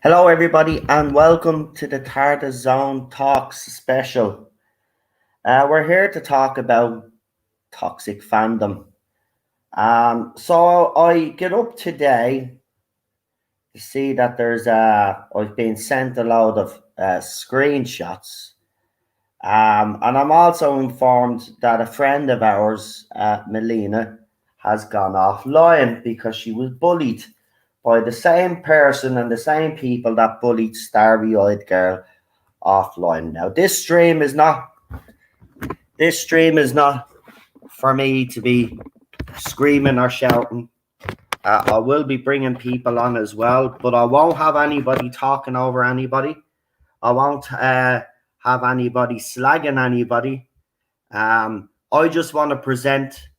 Hello, everybody, and welcome to the Tardis Zone Talks special. We're here to talk about toxic fandom. So I get up today to see that I've been sent a load of screenshots. And I'm also informed that a friend of ours, Melina, has gone offline because she was bullied by the same person and the same people that bullied Starry-Eyed Girl offline. Now, this stream is not for me to be screaming or shouting. I will be bringing people on as well, but I won't have anybody talking over anybody. I won't have anybody slagging anybody. I just want to present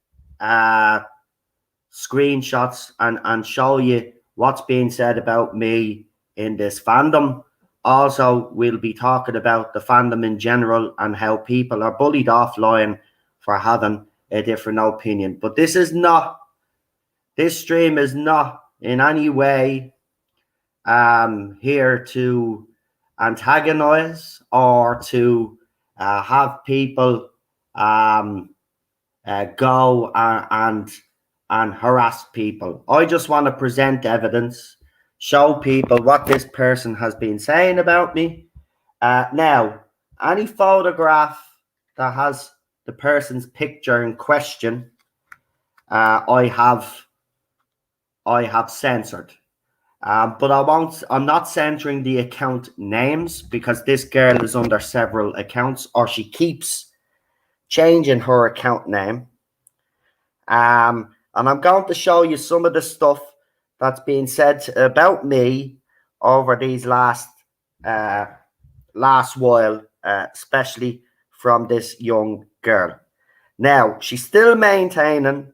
screenshots and show you what's being said about me in this fandom. Also, we'll be talking about the fandom in general and how people are bullied offline for having a different opinion. But this stream is not in any way here to antagonize or to have people go and harass people. I just want to present evidence, show people what this person has been saying about me. Now, any photograph that has the person's picture in question, I have censored. But I'm not censoring the account names because this girl is under several accounts, or she keeps changing her account name. And I'm going to show you some of the stuff that's being said about me over these last while, especially from this young girl. Now, she's still maintaining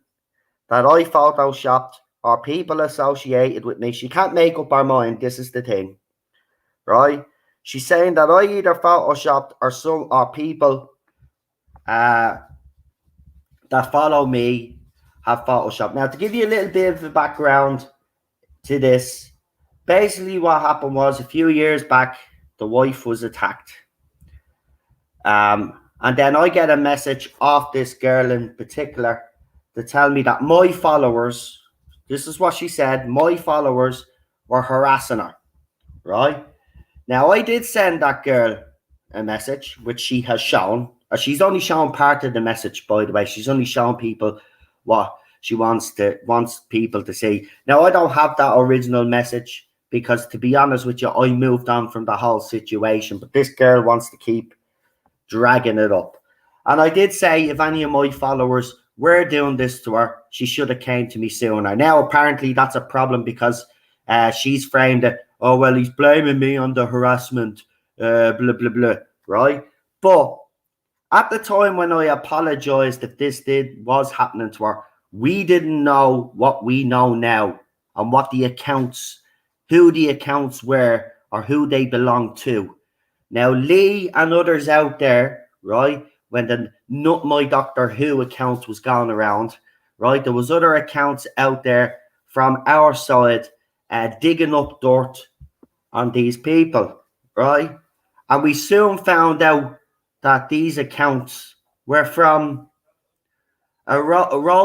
that I photoshopped or people associated with me. She can't make up her mind. This is the thing, right? She's saying that I either photoshopped or people that follow me have photoshopped. Now, to give you a little bit of a background to this, basically what happened was a few years back, the wife was attacked. And then I get a message off this girl in particular to tell me that my followers, this is what she said, my followers were harassing her, right? Now, I did send that girl a message, which she has shown. She's only shown part of the message, by the way. She's only shown people what she wants people to see. Now, I don't have that original message because, to be honest with you, I moved on from the whole situation. But this girl wants to keep dragging it up. And I did say if any of my followers were doing this to her, she should have came to me sooner. Now, apparently, that's a problem because she's framed it, oh, well, he's blaming me on the harassment, blah, blah, blah, right? But at the time when I apologized if this was happening to her, we didn't know what we know now and what the accounts, who the accounts were or who they belonged to. Now, Lee and others out there, right, when the Not My Doctor Who account was going around, right, there was other accounts out there from our side digging up dirt on these people, right? And we soon found out that these accounts were from Roblox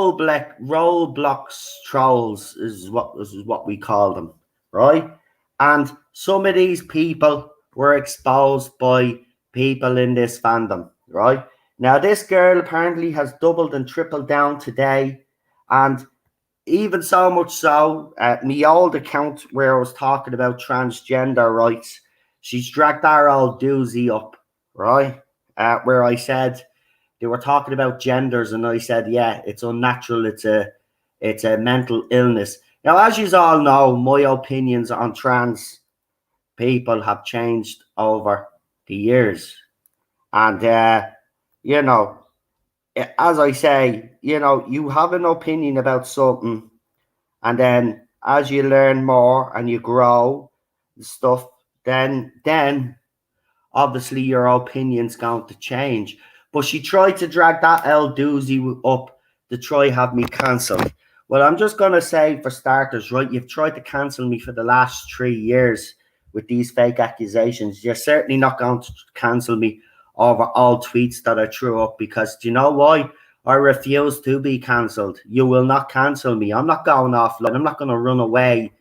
trolls is what we call them, right? And some of these people were exposed by people in this fandom, right? Now, this girl apparently has doubled and tripled down today, and even so much so, my old account where I was talking about transgender rights, she's dragged our old doozy up, right? Where I said they were talking about genders, and I said, yeah, it's unnatural. It's a mental illness. Now, as you all know, my opinions on trans people have changed over the years. And, you know, as I say, you know, you have an opinion about something, and then as you learn more and you grow and stuff, then obviously your opinion's going to change. But she tried to drag that El Doozy up to try have me cancelled. Well, I'm just going to say for starters, right, you've tried to cancel me for the last 3 years with these fake accusations. You're certainly not going to cancel me over all tweets that I threw up, because do you know why? I refuse to be cancelled. You will not cancel me. I'm not going offline. I'm not going to run away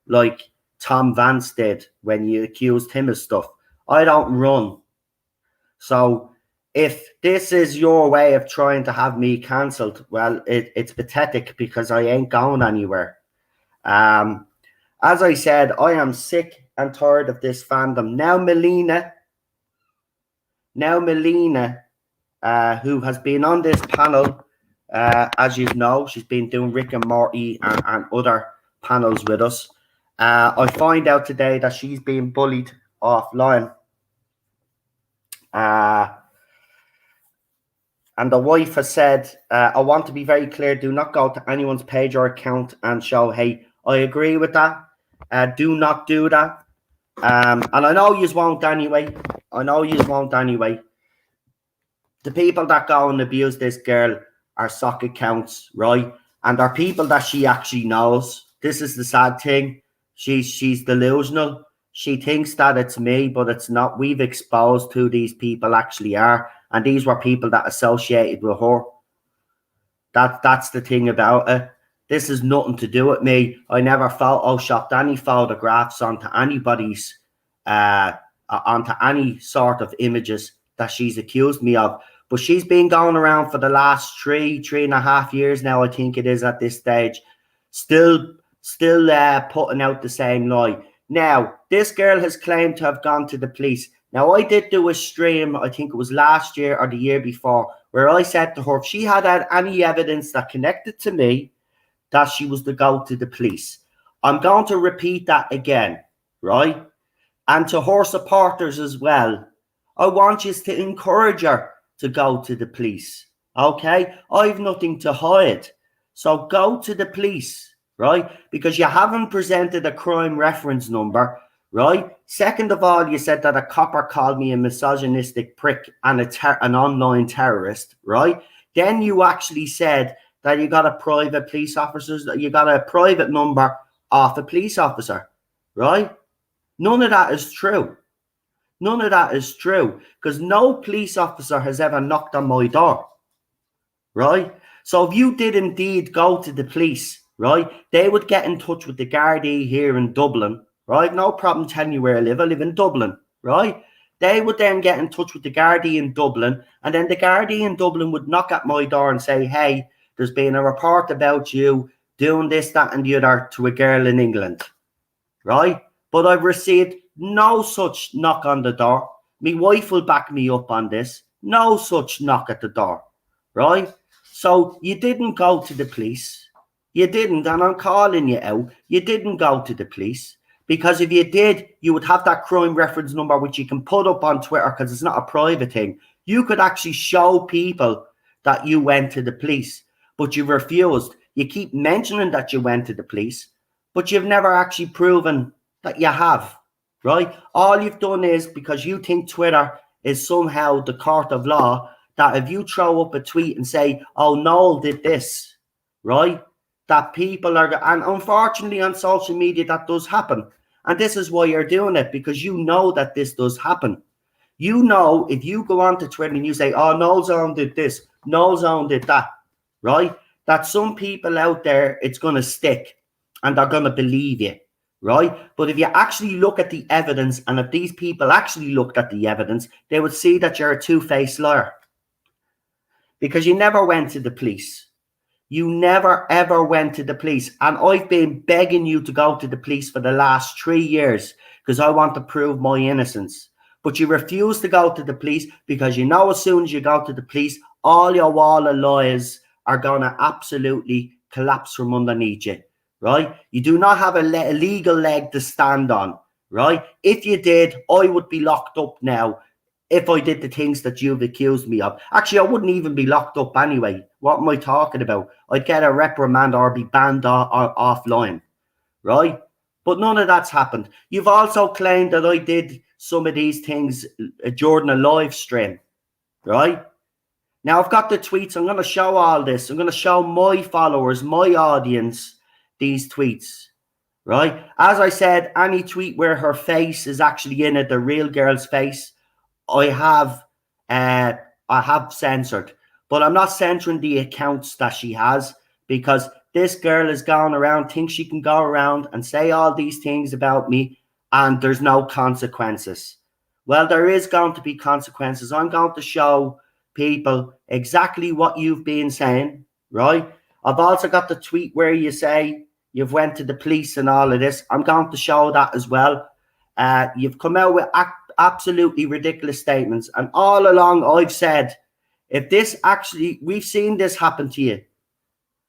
like Tom Vance did when you accused him of stuff. I don't run. So if this is your way of trying to have me cancelled, well, it's pathetic, because I ain't going anywhere. As I said, I am sick and tired of this fandom. Now Melina, who has been on this panel, as you know, she's been doing Rick and Morty and other panels with us. I find out today that she's being bullied offline. And the wife has said, I want to be very clear, do not go to anyone's page or account and show hate. I agree with that. Do not do that. And I know you won't anyway. The people that go and abuse this girl are sock accounts, right? And are people that she actually knows. This is the sad thing. She's delusional. She thinks that it's me, but it's not. We've exposed who these people actually are. And these were people that associated with her. That's the thing about it. This has nothing to do with me. I never photoshopped any photographs onto anybody's, onto any sort of images that she's accused me of. But she's been going around for the last 3.5 years now, I think it is at this stage, still putting out the same lie. Now, this girl has claimed to have gone to the police. Now, I did do a stream, I think it was last year or the year before, where I said to her, if she had any evidence that connected to me, that she was to go to the police. I'm going to repeat that again, right? And to her supporters as well, I want you to encourage her to go to the police, okay? I've nothing to hide. So go to the police, right? Because you haven't presented a crime reference number, right? Second of all, you said that a copper called me a misogynistic prick and an online terrorist, right? Then you actually said that you got a private police officer, you got a private number off a police officer, right? None of that is true. None of that is true, because no police officer has ever knocked on my door, right? So if you did indeed go to the police, right, they would get in touch with the Gardaí here in Dublin, right? No problem telling you where I live. I live in Dublin, right? They would then get in touch with the Gardaí in Dublin, and then the Gardaí in Dublin would knock at my door and say, hey, there's been a report about you doing this, that, and the other to a girl in England, right? But I've received no such knock on the door. My wife will back me up on this. No such knock at the door, right? So you didn't go to the police. You didn't, and I'm calling you out. You didn't go to the police, because if you did, you would have that crime reference number, which you can put up on Twitter, because it's not a private thing. You could actually show people that you went to the police, but you refused. You keep mentioning that you went to the police, but you've never actually proven that you have, right? All you've done is, because you think Twitter is somehow the court of law, that if you throw up a tweet and say, oh, Noel did this, right, that people are, and unfortunately on social media that does happen. And this is why you're doing it, because you know that this does happen. You know, if you go onto Twitter and you say, oh, Noel's own did this, Noel's own did that, right, that some people out there, it's going to stick and they're going to believe you, right? But if you actually look at the evidence, and if these people actually looked at the evidence, they would see that you're a two-faced liar, because you never went to the police. You never, ever went to the police. And I've been begging you to go to the police for the last 3 years, because I want to prove my innocence. But you refuse to go to the police, because you know as soon as you go to the police, all your wall of lies are going to absolutely collapse from underneath you, right? You do not have a legal leg to stand on, right? If you did, I would be locked up now if I did the things that you've accused me of. Actually, I wouldn't even be locked up anyway. What am I talking about? I'd get a reprimand or be banned offline, right? But none of that's happened. You've also claimed that I did some of these things during a live stream, right? Now, I've got the tweets. I'm going to show all this. I'm going to show my followers, my audience, these tweets, right? As I said, any tweet where her face is actually in it, the real girl's face, I have censored, but I'm not censoring the accounts that she has, because this girl is going around, thinks she can go around and say all these things about me and there's no consequences. Well, there is going to be consequences. I'm going to show people exactly what you've been saying, right? I've also got the tweet where you say you've went to the police and all of this. I'm going to show that as well. You've come out with absolutely ridiculous statements, and all along I've said, if this actually, we've seen this happen to you,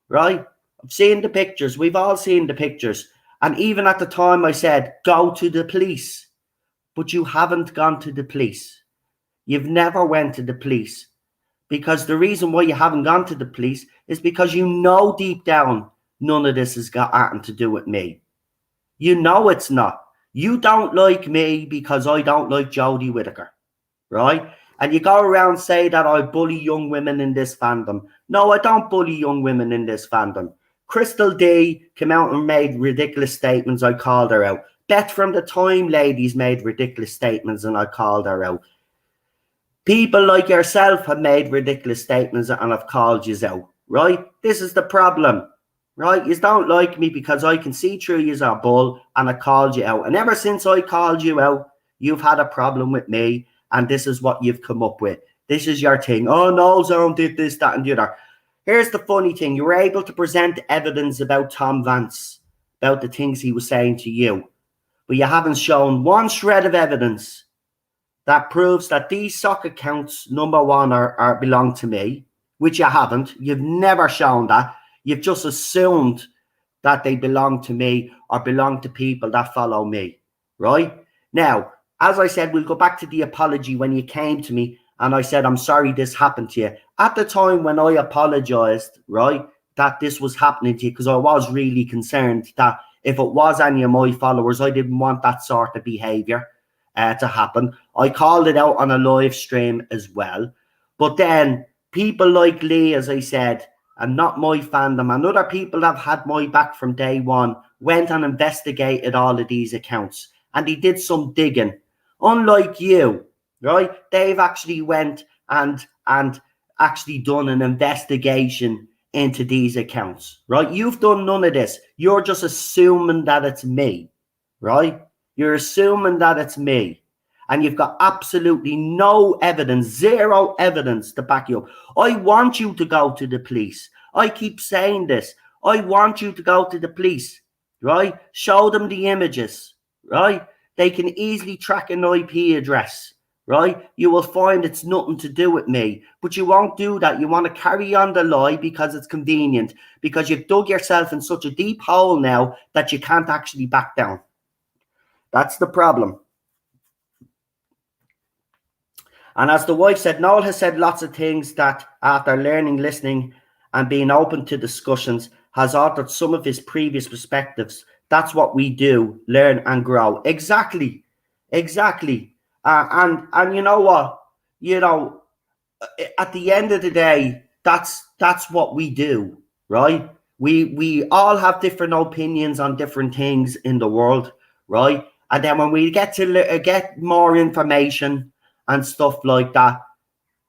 right? I've seen the pictures. We've all seen the pictures. And even at the time I said, go to the police. But you haven't gone to the police. You've never went to the police. Because the reason why you haven't gone to the police is because you know deep down none of this has got anything to do with me. You know it's not. You don't like me because I don't like Jodie Whittaker, right? And you go around say that I bully young women in this fandom. No, I don't bully young women in this fandom. Crystal D came out and made ridiculous statements. I called her out. Beth from the Time ladies made ridiculous statements and I called her out. People like yourself have made ridiculous statements and I've called you out, right? This is the problem, right? You don't like me because I can see through you as a bull and I called you out. And ever since I called you out, you've had a problem with me and this is what you've come up with. This is your thing. Oh, no, Zone did this, that and the other. Here's the funny thing. You were able to present evidence about Tom Vance, about the things he was saying to you. But you haven't shown one shred of evidence that proves that these sock accounts, number one, are belong to me, which you haven't. You've never shown that. You've just assumed that they belong to me or belong to people that follow me, right? Now, as I said, we'll go back to the apology when you came to me and I said, I'm sorry this happened to you. At the time when I apologized, right, that this was happening to you, because I was really concerned that if it was any of my followers, I didn't want that sort of behavior to happen. I called it out on a live stream as well. But then people like Lee, as I said, and not my fandom, and other people that have had my back from day one, went and investigated all of these accounts. And he did some digging. Unlike you, right? They've actually went and actually done an investigation into these accounts, right? You've done none of this. You're just assuming that it's me, right? You're assuming that it's me. And you've got absolutely no evidence, zero evidence to back you up. I want you to go to the police. I keep saying this. I want you to go to the police, right? Show them the images, right? They can easily track an IP address, right? You will find it's nothing to do with me, but you won't do that. You want to carry on the lie because it's convenient, because you've dug yourself in such a deep hole now that you can't actually back down. That's the problem. And as the wife said, Noel has said lots of things that after learning, listening, and being open to discussions has altered some of his previous perspectives. That's what we do, learn and grow. Exactly. And you know what? You know, at the end of the day, that's what we do, right? We all have different opinions on different things in the world, right? And then when we get to get more information and stuff like that,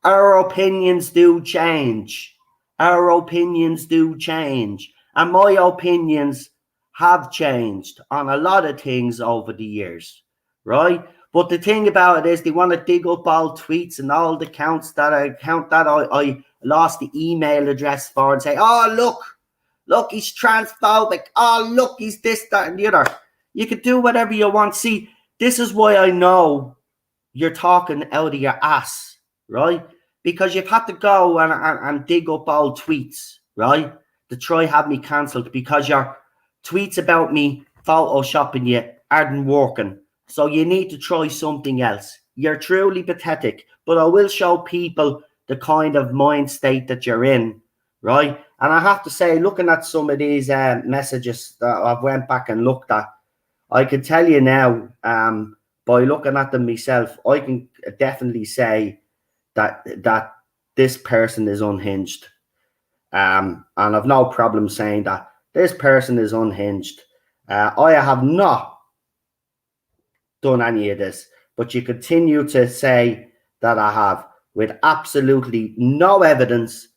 our opinions do change. Our opinions do change. And my opinions have changed on a lot of things over the years, right? But the thing about it is they want to dig up all tweets and all the accounts that I lost the email address for and say, oh, look, he's transphobic. Oh, look, he's this, that, and the other. You can do whatever you want. See, this is why I know you're talking out of your ass, right? Because you've had to go and dig up old tweets, right? To try have me cancelled because your tweets about me photoshopping you aren't working. So you need to try something else. You're truly pathetic, but I will show people the kind of mind state that you're in, right? And I have to say, looking at some of these messages that I've went back and looked at, I can tell you now, by looking at them myself, I can definitely say that this person is unhinged. And I've no problem saying that this person is unhinged. I have not done any of this, but you continue to say that I have, with absolutely no evidence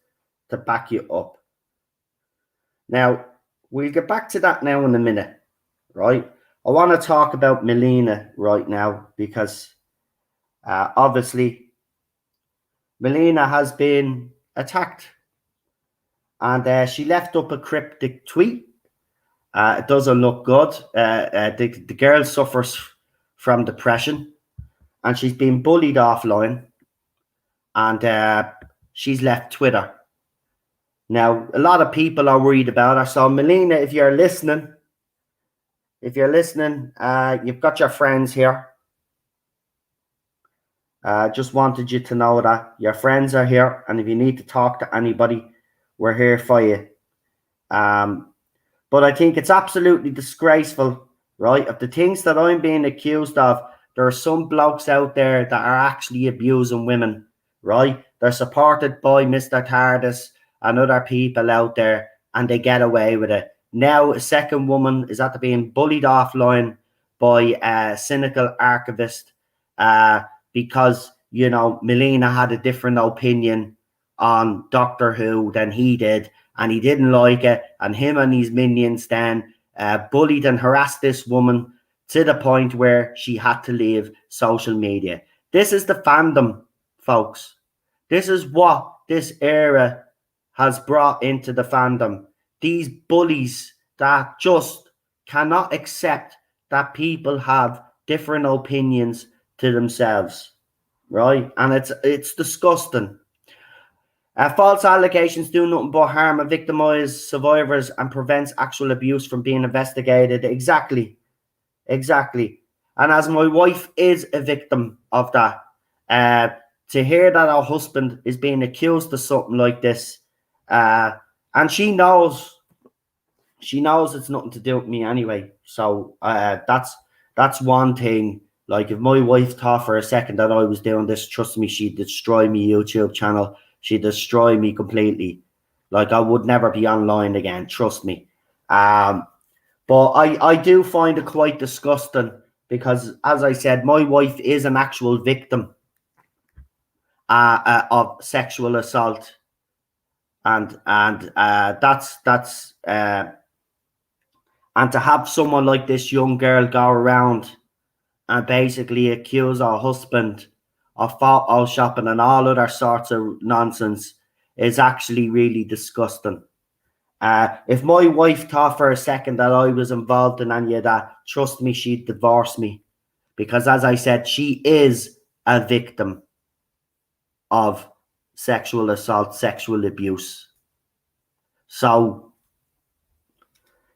to back you up. Now, we'll get back to that now in a minute, right? I want to talk about Melina right now because obviously Melina has been attacked, and she left up a cryptic tweet. It doesn't look good. The girl suffers from depression, and she's been bullied offline, and she's left Twitter. Now, a lot of people are worried about her. So, Melina, if you're listening, you've got your friends here. Just wanted you to know that your friends are here, and if you need to talk to anybody, we're here for you. But I think it's absolutely disgraceful, right? Of the things that I'm being accused of, there are some blokes out there that are actually abusing women, right? They're supported by Mr. Tardis and other people out there, and they get away with it. Now, a second woman is after being bullied offline by a cynical archivist because, you know, Melina had a different opinion on Doctor Who than he did, and he didn't like it, and him and his minions then bullied and harassed this woman to the point where she had to leave social media. This is the fandom, folks. This is what this era has brought into the fandom. These bullies that just cannot accept that people have different opinions to themselves, right? And it's disgusting. False allegations do nothing but harm and victimize survivors and prevents actual abuse from being investigated. Exactly. And as my wife is a victim of that, to hear that our husband is being accused of something like this, and she knows it's nothing to do with me anyway. So that's one thing. Like, if my wife thought for a second that I was doing this, trust me, she'd destroy my YouTube channel. She'd destroy me completely. Like, I would never be online again, trust me. But I do find it quite disgusting because, as I said, my wife is an actual victim of sexual assault, and to have someone like this young girl go around and basically accuse our husband of photoshopping and all other sorts of nonsense is actually really disgusting. If my wife thought for a second that I was involved in any of that, trust me, she'd divorce me. Because, as I said, she is a victim of sexual assault, sexual abuse. So,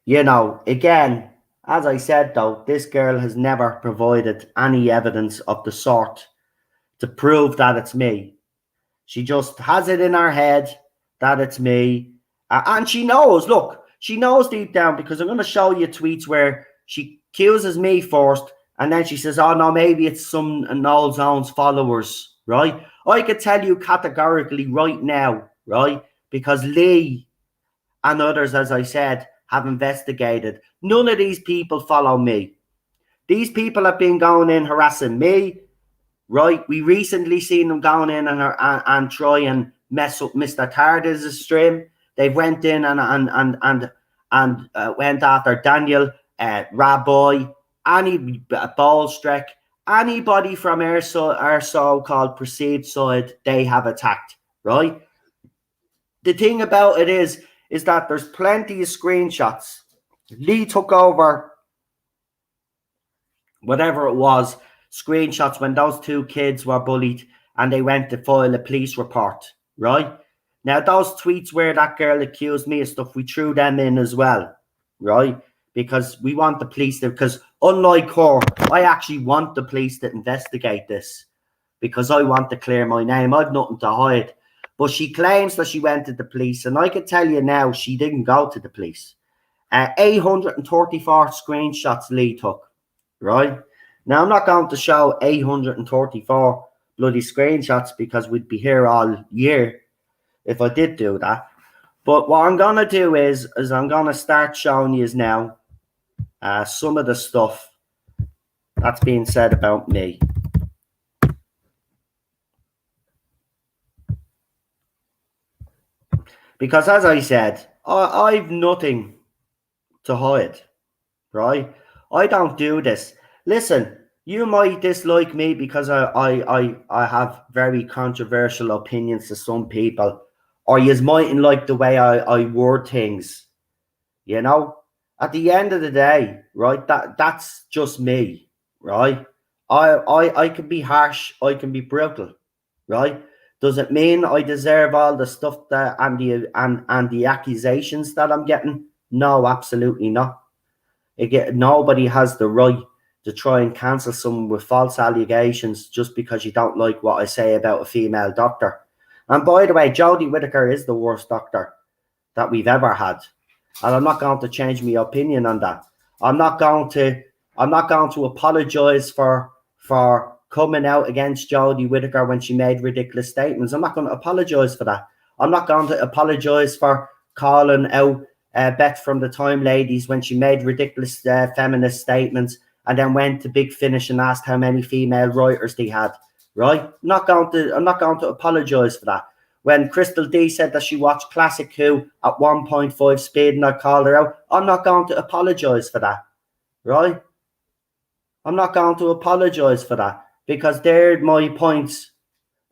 you know, again, as I said, though, this girl has never provided any evidence of the sort to prove that it's me. She just has it in her head that it's me. And she knows, look, she knows deep down, because I'm going to show you tweets where she accuses me first, and then she says, oh, no, maybe it's some Noel Zone's followers, right? I could tell you categorically right now, right? Because Lee and others, as I said, have investigated. None of these people follow me. These people have been going in harassing me, right? We recently seen them going in and try and mess up Mr. Tardis' stream. They went in and went after Daniel, Rabbi, any Ballstreck, anybody from our so-called perceived side, they have attacked, right? The thing about it is that there's plenty of screenshots. Lee took over whatever it was, screenshots when those two kids were bullied and they went to file a police report, right? Now, those tweets where that girl accused me of stuff, we threw them in as well, right? Because we want the police to, because unlike her, I actually want the police to investigate this because I want to clear my name. I've nothing to hide. But she claims that she went to the police, and I can tell you now she didn't go to the police. 834 screenshots Lee took, right? Now, I'm not going to show 834 bloody screenshots because we'd be here all year if I did do that. But what I'm going to do is I'm going to start showing you now some of the stuff that's being said about me. Because as I said, I've nothing to hide, right? I don't do this. Listen, you might dislike me because I have very controversial opinions to some people, or you mightn't like the way I word things, you know? At the end of the day, right, that's just me, right? I can be harsh, I can be brutal, right? Does it mean I deserve all the stuff that and the accusations that I'm getting? No, absolutely not. Nobody has the right to try and cancel someone with false allegations just because you don't like what I say about a female doctor. And by the way, Jodie Whittaker is the worst doctor that we've ever had. And I'm not going to change my opinion on that. I'm not going to apologize for coming out against Jodie Whittaker when she made ridiculous statements. I'm not going to apologize for that. I'm not going to apologize for calling out Beth from the Time Ladies when she made ridiculous feminist statements and then went to Big Finish and asked how many female writers they had. Right? I'm not going to apologize for that. When Crystal D said that she watched Classic Who at 1.5 speed and I called her out, I'm not going to apologise for that, right? I'm not going to apologise for that because they're my points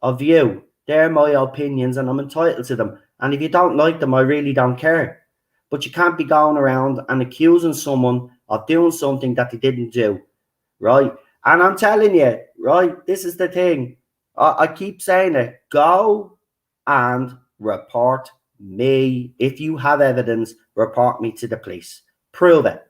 of view. They're my opinions and I'm entitled to them. And if you don't like them, I really don't care. But you can't be going around and accusing someone of doing something that they didn't do, right? And I'm telling you, right, this is the thing. I keep saying it. Go and report me. If you have evidence, report me to the police. Prove it.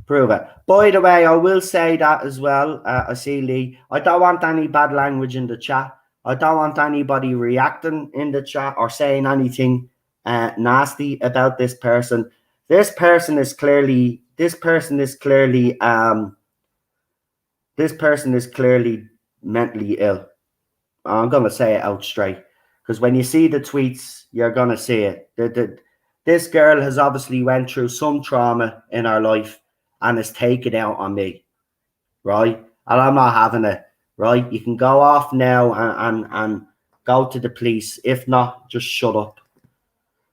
Prove it. By the way, I will say that as well. I see Lee. I don't want any bad language in the chat. I don't want anybody reacting in the chat or saying anything nasty about this person. This person is clearly mentally ill. I'm gonna say it out straight. Because when you see the tweets, you're going to see it. This girl has obviously went through some trauma in her life and has taken out on me, right? And I'm not having it, right? You can go off now and go to the police. If not, just shut up,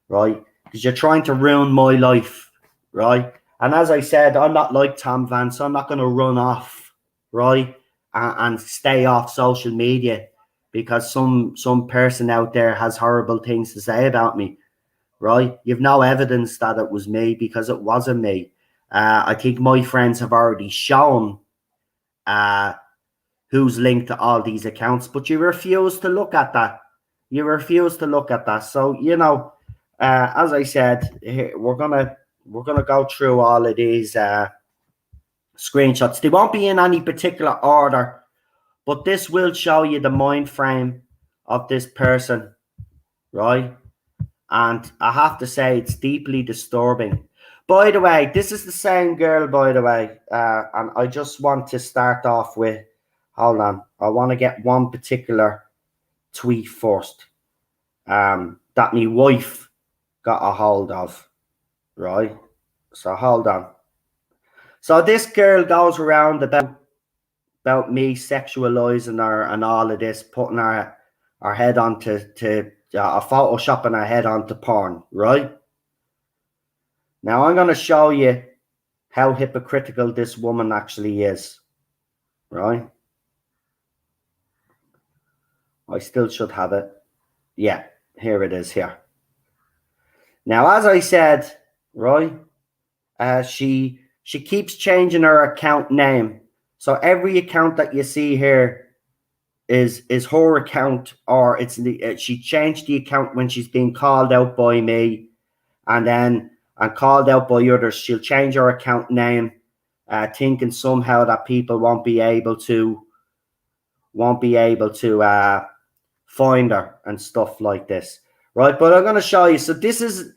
right? Because you're trying to ruin my life, right? And as I said, I'm not like Tom Vance. I'm not going to run off, right? And stay off social media because some person out there has horrible things to say about me, right? You've no evidence that it was me because it wasn't me. I think my friends have already shown who's linked to all these accounts, but you refuse to look at that. You refuse to look at that. So, you know, as I said, we're gonna go through all of these screenshots. They won't be in any particular order, but this will show you the mind frame of this person, right? And I have to say, it's deeply disturbing. By the way, this is the same girl, by the way. And I just want to start off with, hold on. I want to get one particular tweet first. That my wife got a hold of, right? So hold on. So this girl goes around about me sexualizing her and all of this, putting her head onto photoshopping her head onto porn, right? Now I'm going to show you how hypocritical this woman actually is, right? I still should have it. Yeah, here it is here. Now, as I said, right, she keeps changing her account name. So every account that you see here is her account, or she changed the account when she's being called out by me, and called out by others. She'll change her account name, thinking somehow that people won't be able to find her and stuff like this, right? But I'm going to show you. So this is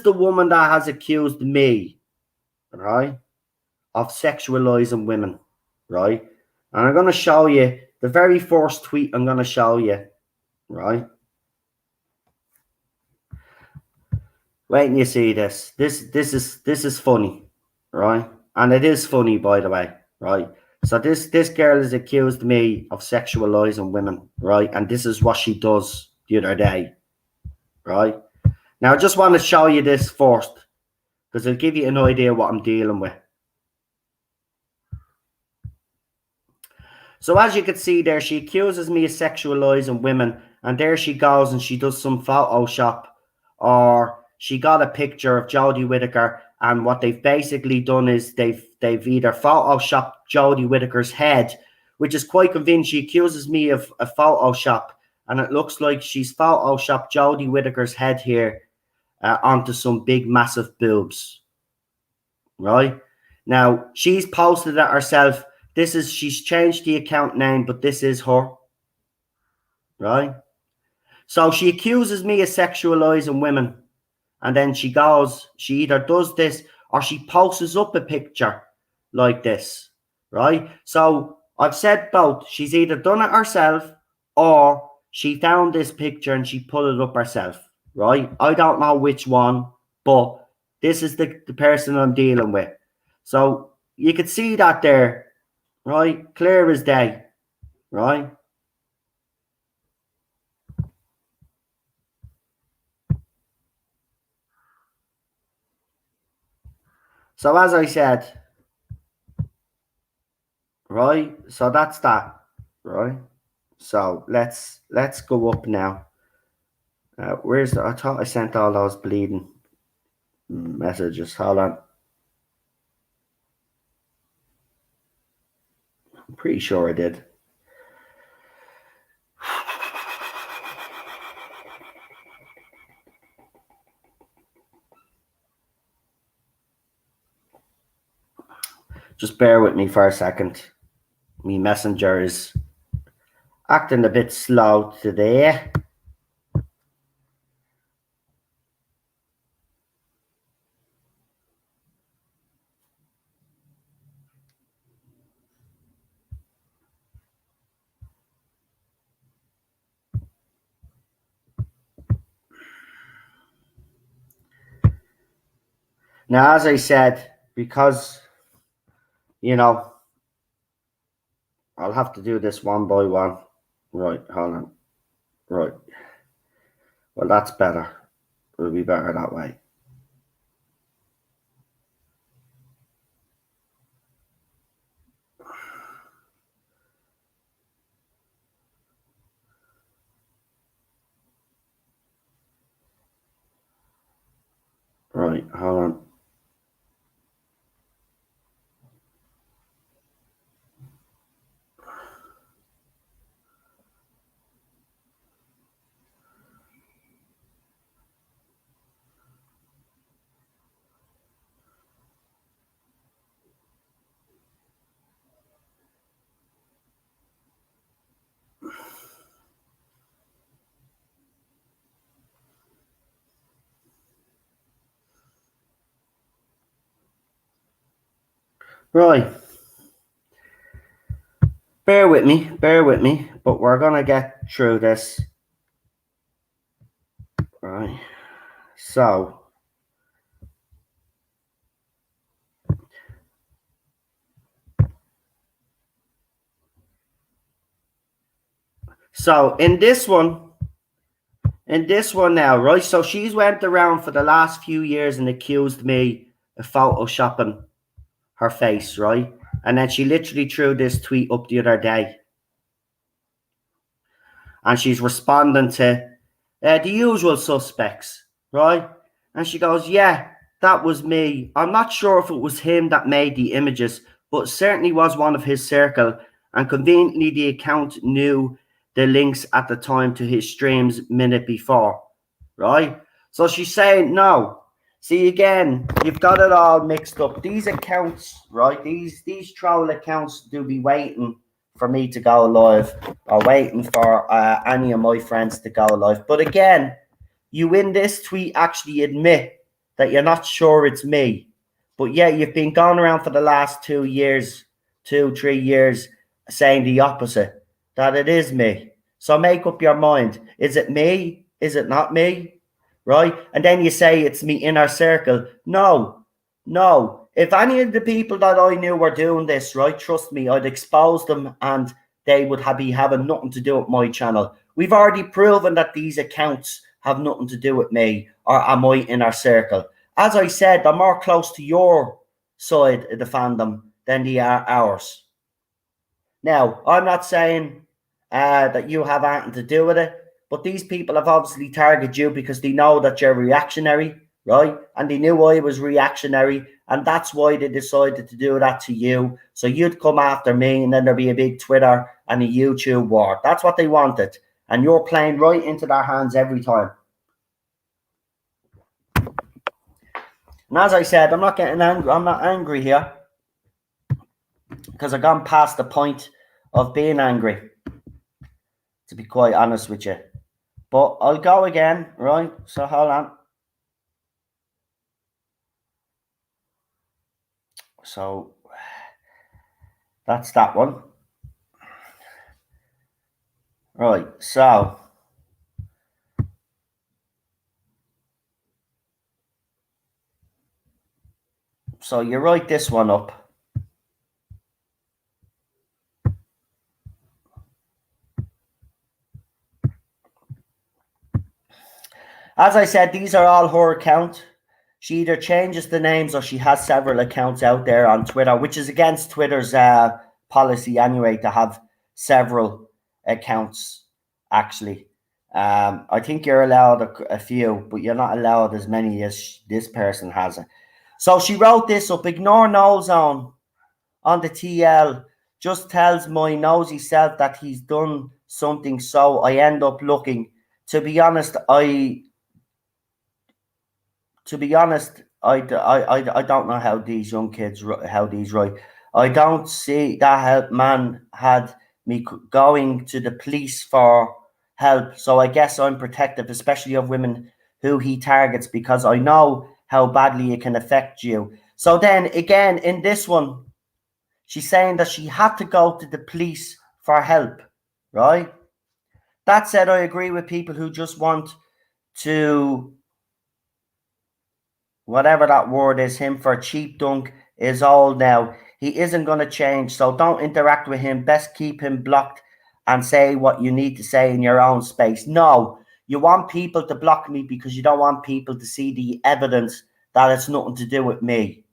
the woman that has accused me, right, of sexualizing women, right? And I'm going to show you the very first tweet. I'm going to show you, right? Wait and you see this. This is funny. right? And it is funny, by the way, right? So this girl has accused me of sexualizing women, right? And this is what she does the other day, right? Now, I just want to show you this first because it'll give you an idea what I'm dealing with. So as you can see there, she accuses me of sexualizing women, and there she goes and she does some Photoshop, or she got a picture of Jodie Whittaker, and what they've basically done is they've either Photoshopped Jodie Whittaker's head, which is quite convincing. She accuses me of a Photoshop, and it looks like she's Photoshopped Jodie Whittaker's head here onto some big massive boobs, right? Now, she's posted it herself. She's changed the account name, but this is her, right? So she accuses me of sexualizing women, and then she either does this or she posts up a picture like this, right? So I've said both. She's either done it herself or she found this picture and she put it up herself, right? I don't know which one, but this is the person I'm dealing with. So you can see that there, right? Clear as day, right? So as I said, right? So that's that, right? So let's go up now. Where's I thought I sent all those bleeding messages. Hold on. I'm pretty sure I did. Just bear with me for a second. Me messenger is acting a bit slow today. Now, as I said, because, you know, I'll have to do this one by one. Right, hold on. Right. Well, that's better. It'll be better that way. Right, hold on. Right. Bear with me, but we're going to get through this. Right. So, in this one now, right? So she's went around for the last few years and accused me of photoshopping her face, right? And then she literally threw this tweet up the other day. And she's responding to the usual suspects, right? And she goes, yeah, that was me. I'm not sure if it was him that made the images, but certainly was one of his circle. And conveniently, the account knew the links at the time to his streams minute before, right? So she's saying, no. See, again, you've got it all mixed up. These accounts, right? These troll accounts do be waiting for me to go live, or waiting for any of my friends to go live. But again, you in this tweet actually admit that you're not sure it's me. But yeah, you've been going around for the last 2 years, 3 years, saying the opposite, that it is me. So make up your mind. Is it me? Is it not me? Right? And then you say it's me inner circle. No, if any of the people that I knew were doing this, right, trust me, I'd expose them and they would be having nothing to do with my channel. We've already proven that these accounts have nothing to do with me or my inner circle. As I said, they're more close to your side of the fandom than they are ours. Now, I'm not saying that you have anything to do with it, but these people have obviously targeted you because they know that you're reactionary, right? And they knew I was reactionary, and that's why they decided to do that to you. So you'd come after me, and then there'd be a big Twitter and a YouTube war. That's what they wanted. And you're playing right into their hands every time. And as I said, I'm not getting angry. I'm not angry here because I've gone past the point of being angry, to be quite honest with you. But I'll go again, right? So hold on. So that's that one. Right, so you write this one up. As I said, these are all her account. She either changes the names or she has several accounts out there on Twitter, which is against Twitter's policy anyway, to have several accounts, actually. I think you're allowed a few, but you're not allowed as many as this person has. So she wrote this up: ignore Noel Zone on the TL. Just tells my nosy self that he's done something, so I end up looking. To be honest, I don't know how these young kids, how these write. I don't see that man had me going to the police for help. So I guess I'm protective, especially of women who he targets, because I know how badly it can affect you. So then again, in this one, she's saying that she had to go to the police for help, right? That said, I agree with people who just want to, whatever that word is, him for cheap dunk is old now. He isn't going to change, so don't interact with him. Best keep him blocked and say what you need to say in your own space. No, you want people to block me because you don't want people to see the evidence that it's nothing to do with me.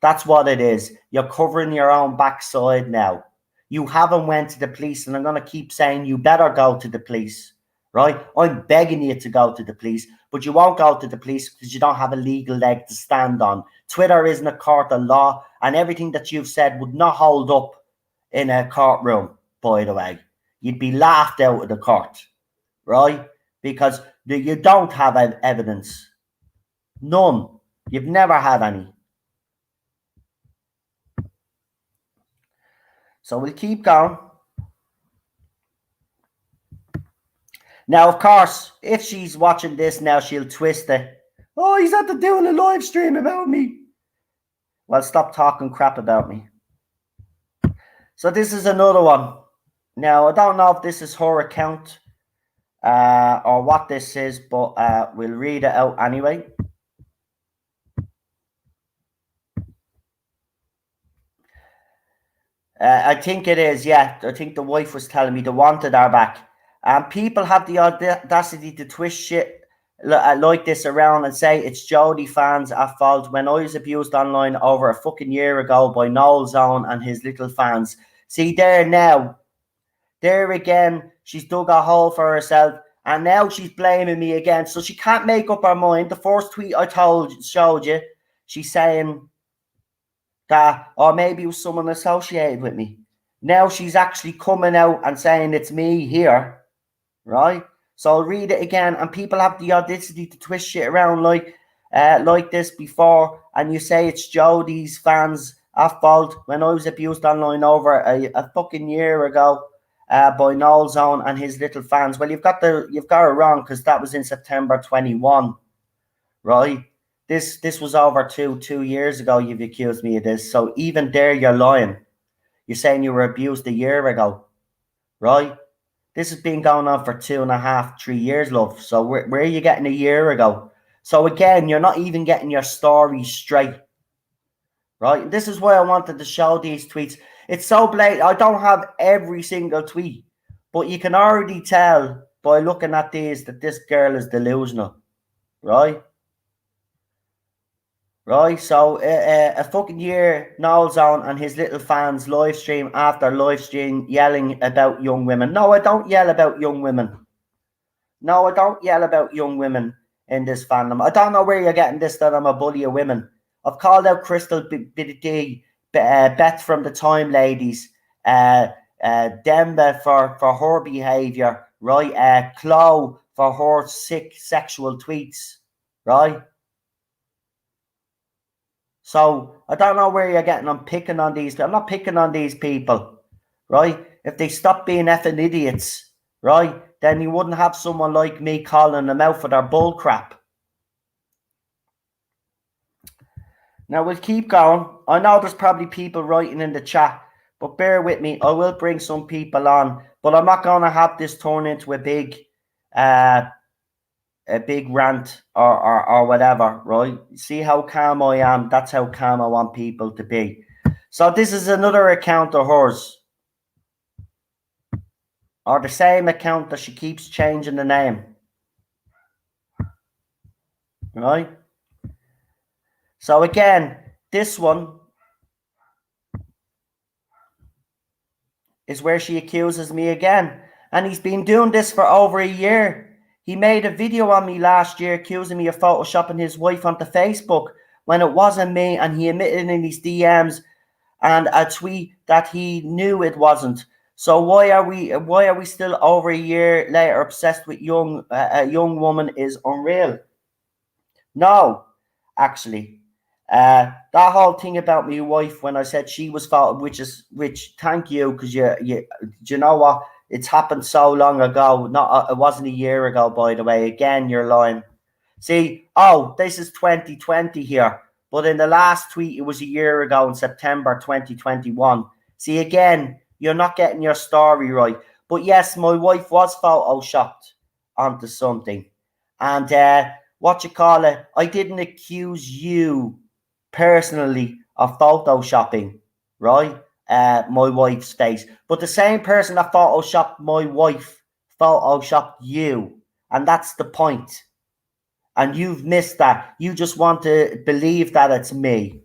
That's what it is. You're covering your own backside now. You haven't went to the police, and I'm going to keep saying you better go to the police, right? I'm begging you to go to the police, but you won't go to the police because you don't have a legal leg to stand on. Twitter isn't a court of law, and everything that you've said would not hold up in a courtroom, by the way. You'd be laughed out of the court, right? Because you don't have evidence. None. You've never had any. So we'll keep going. Now, of course, if she's watching this now, she'll twist it. Oh, he's had to doing a live stream about me. Well, stop talking crap about me. So this is another one. Now, I don't know if this is her account or what this is, but we'll read it out anyway. I think it is, yeah. I think the wife was telling me they wanted her back. And people have the audacity to twist shit like this around and say it's Jodie fans at fault when I was abused online over a fucking year ago by Noel Zone and his little fans. See, there now. There again, she's dug a hole for herself, and now she's blaming me again. So she can't make up her mind. The first tweet I showed you, she's saying that, or maybe it was someone associated with me. Now she's actually coming out and saying it's me here, right? So I'll read it again, and people have the audacity to twist shit around like this before, and you say it's Jodie's fans at fault when I was abused online over a fucking year ago by Noel Zone and his little fans. Well, you've got it wrong, because that was in September 21, right? This was over two years ago. You've accused me of this, so even there you're lying. You're saying you were abused a year ago, right? This has been going on for 2.5, 3 years, love. So where are you getting a year ago? So again, you're not even getting your story straight. right? And this is why I wanted to show these tweets. It's so blatant. I don't have every single tweet, but you can already tell by looking at these that this girl is delusional, right? Right, so a fucking year, Noel Zone and his little fans live stream after live stream yelling about young women. No, I don't yell about young women. No, I don't yell about young women in this fandom. I don't know where you're getting this that I'm a bully of women. I've called out Crystal B, Beth from the Time Ladies, Demba for her behaviour, right? Chloe for her sick sexual tweets, right? So I don't know where you're getting. I'm picking on these. I'm not picking on these people, right? If they stop being effing idiots, right, then you wouldn't have someone like me calling them out for their bull crap. Now we'll keep going. I know there's probably people writing in the chat, but bear with me. I will bring some people on, but I'm not going to have this turn into a big rant or whatever, right? See how calm I am. That's how calm I want people to be. So this is another account of hers. Or the same account that she keeps changing the name. Right? So again, this one is where she accuses me again. And he's been doing this for over a year. He made a video on me last year accusing me of photoshopping his wife onto Facebook when it wasn't me, and he admitted in his DMs and a tweet that he knew it wasn't. So why are we still over a year later obsessed with a young woman is unreal. No, actually. That whole thing about my wife when I said she was fault, which thank you, because you do you know what? It's happened so long ago. Not it wasn't a year ago, by the way. Again, you're lying. See, oh, this is 2020 here, but in the last tweet it was a year ago in September 2021. See, again, you're not getting your story right. But yes, my wife was photoshopped onto something, and what you call it? I didn't accuse you personally of photoshopping, right? My wife's face, but the same person that photoshopped my wife photoshopped you, and that's the point. And you've missed that. You just want to believe that it's me.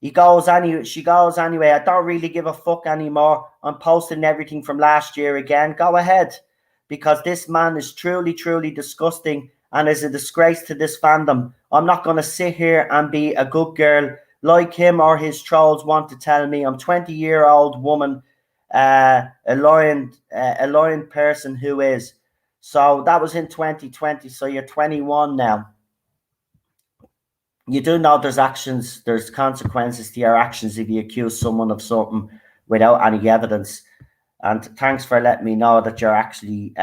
She goes anyway. I don't really give a fuck anymore. I'm posting everything from last year again. Go ahead, because this man is truly, truly disgusting and is a disgrace to this fandom. I'm not going to sit here and be a good girl like him or his trolls want to tell me. I'm 20-year-old woman, a lying person who is. So that was in 2020. So you're 21 now. You do know there's consequences to your actions if you accuse someone of something without any evidence. And thanks for letting me know that you're actually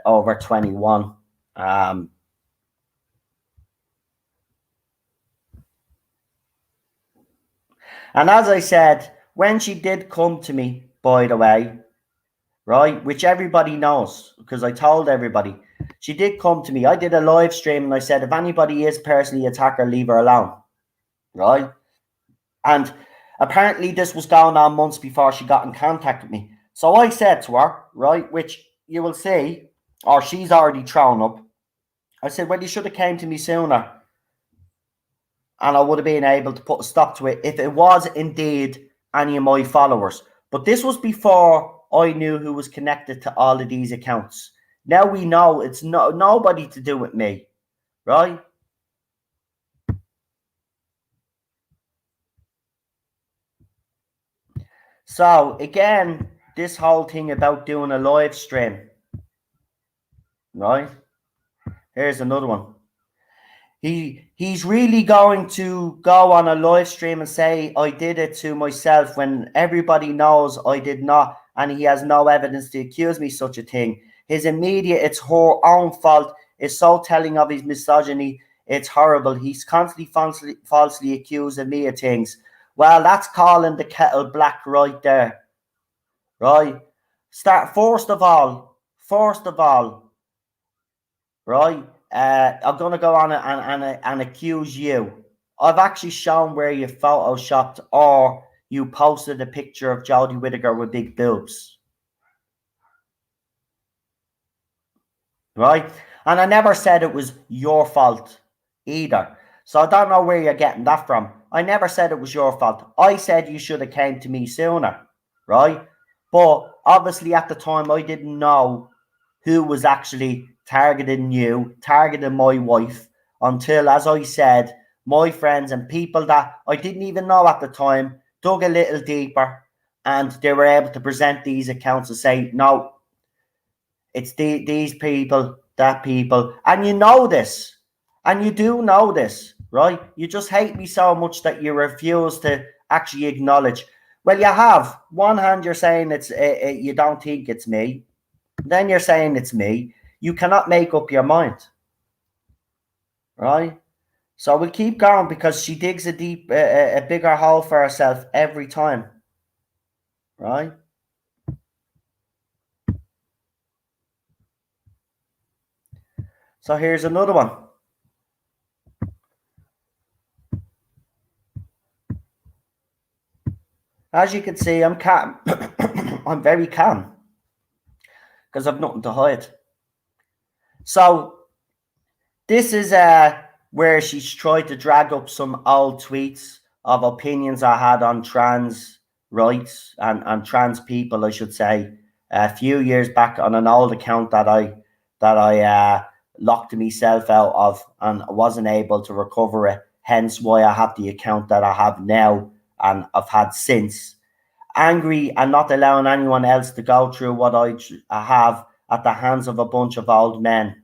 over 21. And as I said, when she did come to me, by the way, right, which everybody knows because I told everybody, she did come to me. I did a live stream and I said, if anybody is personally attack her, leave her alone, right? And apparently this was going on months before she got in contact with me. So I said to her, right, which you will see, or she's already thrown up. I said, well, you should have came to me sooner. And I would have been able to put a stop to it if it was indeed any of my followers. But this was before I knew who was connected to all of these accounts. Now we know it's nobody to do with me, right? So again, this whole thing about doing a live stream, right? Here's another one. He's really going to go on a live stream and say I did it to myself when everybody knows I did not, and he has no evidence to accuse me such a thing. His immediate, it's her own fault, is so telling of his misogyny. It's horrible. He's constantly falsely accusing me of things. Well, that's calling the kettle black right there, right? First of all, right? I'm going to go on and accuse you. I've actually shown where you photoshopped or you posted a picture of Jodie Whittaker with big boobs. Right? And I never said it was your fault either. So I don't know where you're getting that from. I never said it was your fault. I said you should have came to me sooner. Right? But obviously at the time I didn't know who was actually targeting you, targeting my wife, until, as I said, my friends and people that I didn't even know at the time dug a little deeper, and they were able to present these accounts and say, no, it's these people, that people. And you know this. And you do know this, right? You just hate me so much that you refuse to actually acknowledge. Well, you have. One hand, you're saying it's you don't think it's me. Then you're saying it's me. You cannot make up your mind, right? So we'll keep going because she digs a bigger hole for herself every time, right? So here's another one. As you can see, I'm calm. I'm very calm because I've nothing to hide. So this is where she's tried to drag up some old tweets of opinions I had on trans rights and trans people, I should say, a few years back on an old account that I locked myself out of and wasn't able to recover it. Hence why I have the account that I have now and I've had since. Angry and not allowing anyone else to go through what I have at the hands of a bunch of old men.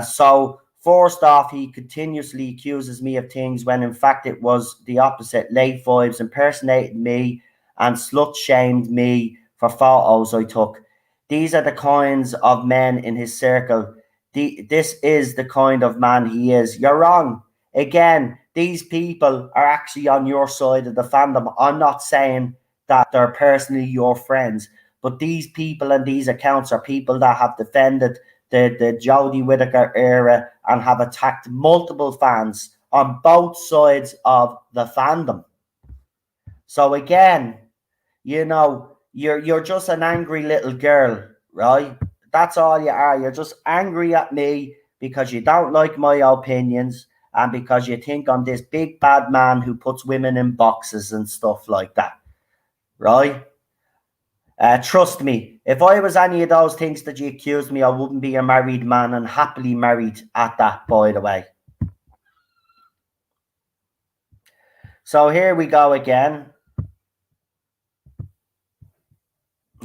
So first off, he continuously accuses me of things when in fact it was the opposite. Late vibes, impersonated me and slut shamed me for photos I took. These are the kinds of men in his circle. This is the kind of man he is. You're wrong. Again, these people are actually on your side of the fandom. I'm not saying that they're personally your friends, but these people and these accounts are people that have defended the Jodie Whittaker era and have attacked multiple fans on both sides of the fandom. So again, you know, you're just an angry little girl, right? That's all you are. You're just angry at me because you don't like my opinions and because you think I'm this big bad man who puts women in boxes and stuff like that, right? Trust me, if I was any of those things that you accused me, I wouldn't be a married man and happily married at that, by the way. So here we go again.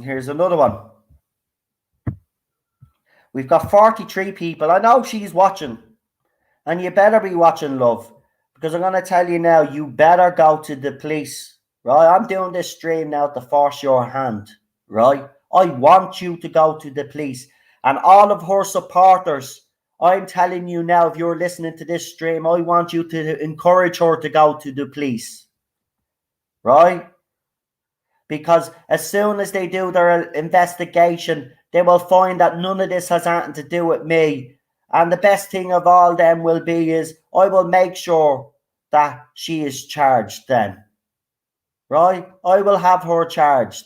Here's another one. We've got 43 people. I know she's watching. And you better be watching, love. Because I'm going to tell you now, you better go to the police. Right? I'm doing this stream now to force your hand. Right? I want you to go to the police. And all of her supporters, I'm telling you now, if you're listening to this stream, I want you to encourage her to go to the police. Right? Because as soon as they do their investigation, they will find that none of this has anything to do with me. And the best thing of all them will be is I will make sure that she is charged then. Right? I will have her charged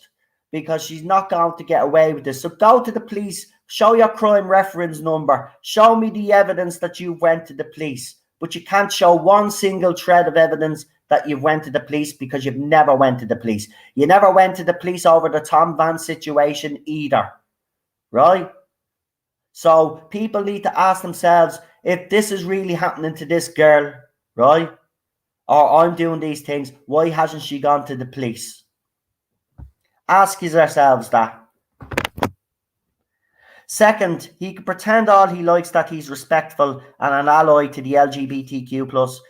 because she's not going to get away with this. So go to the police, show your crime reference number, show me the evidence that you went to the police. But you can't show one single thread of evidence that you've went to the police because you've never went to the police. You never went to the police over the Tom Van situation either. Right? So people need to ask themselves if this is really happening to this girl, right? Or I'm doing these things, why hasn't she gone to the police? Ask yourselves that. Second, he can pretend all he likes that he's respectful and an ally to the LGBTQ plus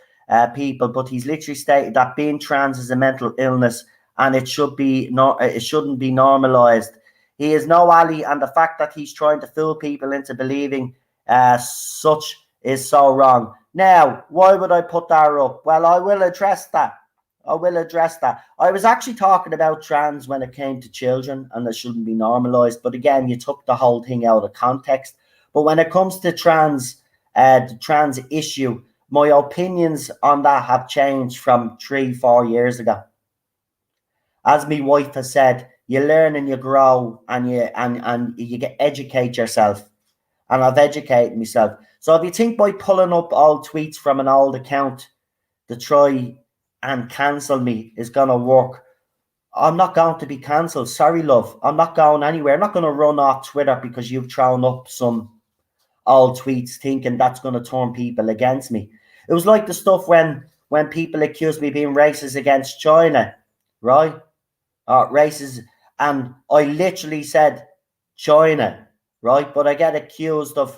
people, but he's literally stated that being trans is a mental illness and it shouldn't be normalized. He is no ally, and the fact that he's trying to fool people into believing such is so wrong. Now, why would I put that up? Well, I will address that. I was actually talking about trans when it came to children and it shouldn't be normalized. But again, you took the whole thing out of context. But when it comes to the trans issue, my opinions on that have changed from 3-4 years ago. As my wife has said, you learn and you grow, and you get educate yourself. And I've educated myself. So if you think by pulling up old tweets from an old account to try and cancel me is going to work, I'm not going to be cancelled. Sorry, love. I'm not going anywhere. I'm not going to run off Twitter because you've thrown up some old tweets thinking that's going to turn people against me. It was like the stuff when people accused me of being racist against China, right? Racist. And I literally said China, right? But I get accused of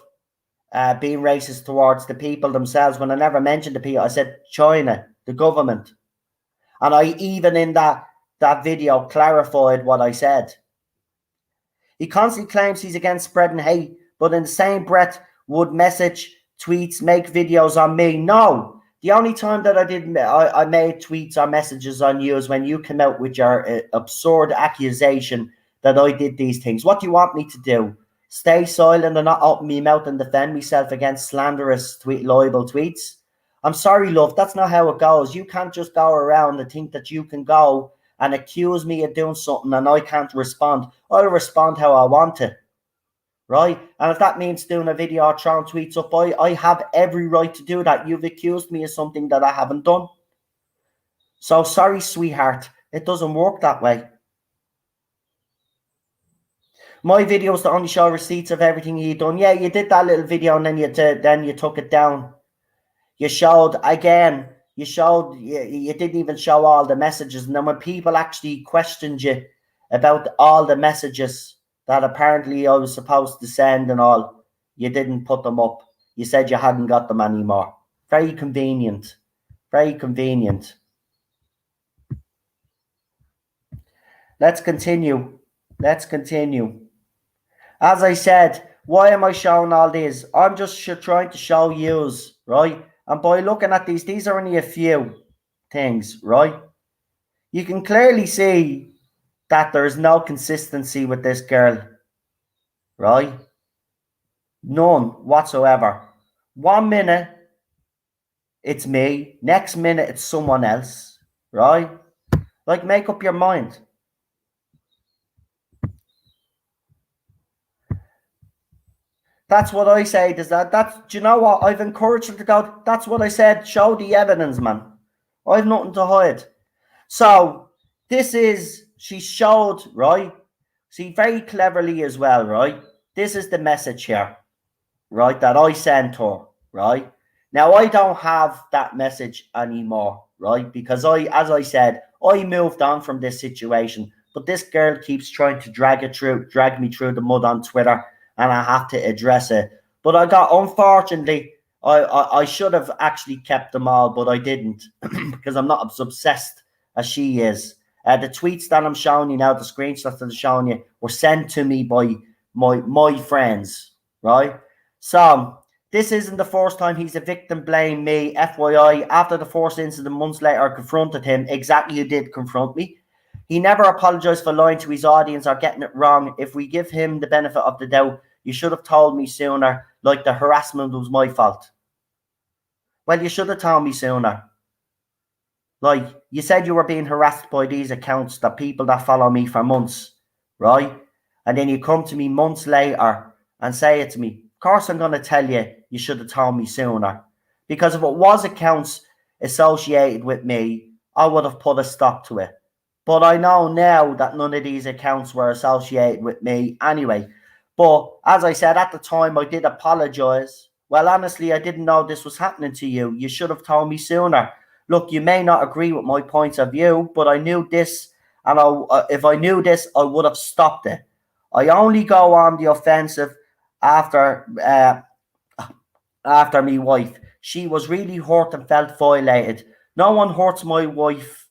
being racist towards the people themselves when I never mentioned the people. I said China, the government. And I even in that video clarified what I said. He constantly claims he's against spreading hate, but in the same breath would message, tweets, make videos on me. No, the only time that I made tweets or messages on you is when you came out with your absurd accusation that I did these things. What do you want me to do? Stay silent and not open my mouth and defend myself against slanderous libel tweets? I'm sorry, love, that's not how it goes. You can't just go around and think that you can go and accuse me of doing something and I can't respond. I'll respond how I want to, right? And if that means doing a video or throwing tweets up, I have every right to do that. You've accused me of something that I haven't done. So sorry, sweetheart. It doesn't work that way. My videos that only show receipts of everything you done. Yeah, you did that little video and then you took it down. You showed again. You didn't even show all the messages. And then when people actually questioned you about all the messages that apparently I was supposed to send and all, you didn't put them up. You said you hadn't got them anymore. Very convenient. Very convenient. Let's continue. Let's continue. As I said, why am I showing all this? I'm just trying to show yous, right? And by looking at these are only a few things, right? You can clearly see that there's no consistency with this girl, right? None whatsoever. 1 minute, it's me. Next minute, it's someone else, right? Like, make up your mind. That's what I say. Do you know what? I've encouraged her to go. That's what I said. Show the evidence, man. I've nothing to hide. So she showed, right? See, very cleverly as well, right? This is the message here, right? That I sent her, right? Now, I don't have that message anymore, right? Because as I said, I moved on from this situation. But this girl keeps trying to drag me through the mud on Twitter. And I have to address it. But unfortunately, I should have actually kept them all, but I didn't because I'm not as obsessed as she is. The tweets that I'm showing you now, the screenshots that I'm showing you, were sent to me by my friends, right? So this isn't the first time he's a victim blame me. FYI, after the first incident months later, I confronted him. Exactly, you did confront me. He never apologized for lying to his audience or getting it wrong. If we give him the benefit of the doubt, you should have told me sooner, like the harassment was my fault. Well, you should have told me sooner. Like, you said you were being harassed by these accounts, the people that follow me for months, right? And then you come to me months later and say it to me. Of course I'm going to tell you, you should have told me sooner. Because if it was accounts associated with me, I would have put a stop to it. But I know now that none of these accounts were associated with me anyway. But as I said, at the time, I did apologize. Well, honestly, I didn't know this was happening to you. You should have told me sooner. Look, you may not agree with my points of view, but I knew this. And if I knew this, I would have stopped it. I only go on the offensive after my wife. She was really hurt and felt violated. No one hurts my wife.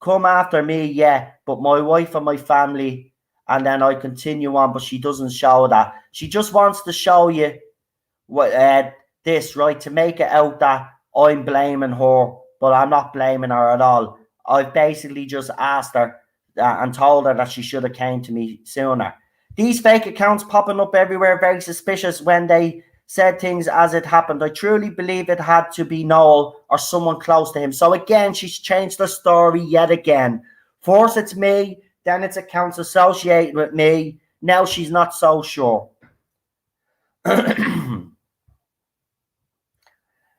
Come after me, yeah, but my wife and my family, and then I continue on, but she doesn't show that. She just wants to show you what this, right, to make it out that I'm blaming her, but I'm not blaming her at all. I've basically just asked her and told her that she should have came to me sooner. These fake accounts popping up everywhere, very suspicious when they said things as it happened. I truly believe it had to be Noel or someone close to him. So again, she's changed the story yet again. First it's me, then it's accounts associated with me. Now she's not so sure.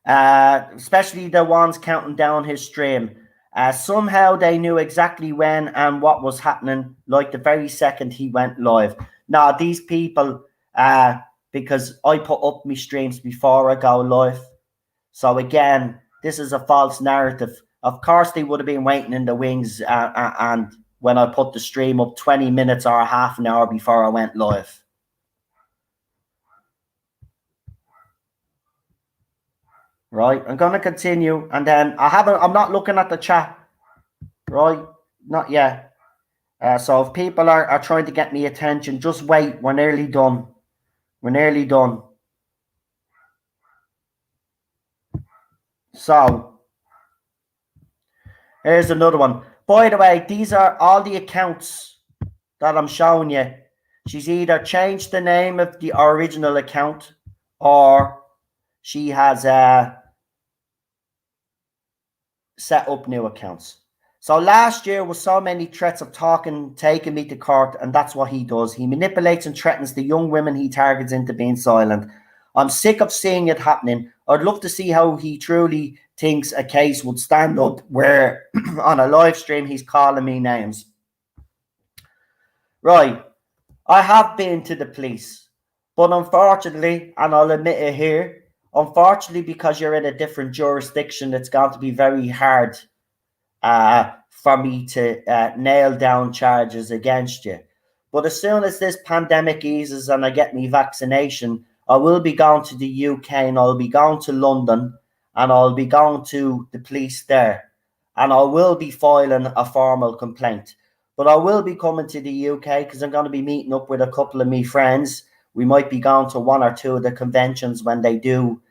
Especially the ones counting down his stream. Somehow they knew exactly when and what was happening, like the very second he went live. Now, these people, because I put up my streams before I go live. So again, this is a false narrative. Of course, they would have been waiting in the wings and when I put the stream up 20 minutes or half an hour before I went live. Right, I'm going to continue, and then I'm not looking at the chat, right? Not yet. So if people are trying to get me attention, just wait. We're nearly done. We're nearly done. So here's another one. By the way, these are all the accounts that I'm showing you. She's either changed the name of the original account or she has set up new accounts. So last year was so many threats of taking me to court, and that's what he does. He manipulates and threatens the young women he targets into being silent. I'm sick of seeing it happening. I'd love to see how he truly thinks a case would stand up where on a live stream he's calling me names. Right, I have been to the police, but unfortunately, and I'll admit it here, unfortunately, because you're in a different jurisdiction, it's going to be very hard for me to nail down charges against you. But as soon as this pandemic eases and I get my vaccination, I will be going to the UK and I'll be going to London and I'll be going to the police there. And I will be filing a formal complaint. But I will be coming to the UK because I'm going to be meeting up with a couple of me friends. We might be going to one or two of the conventions when they do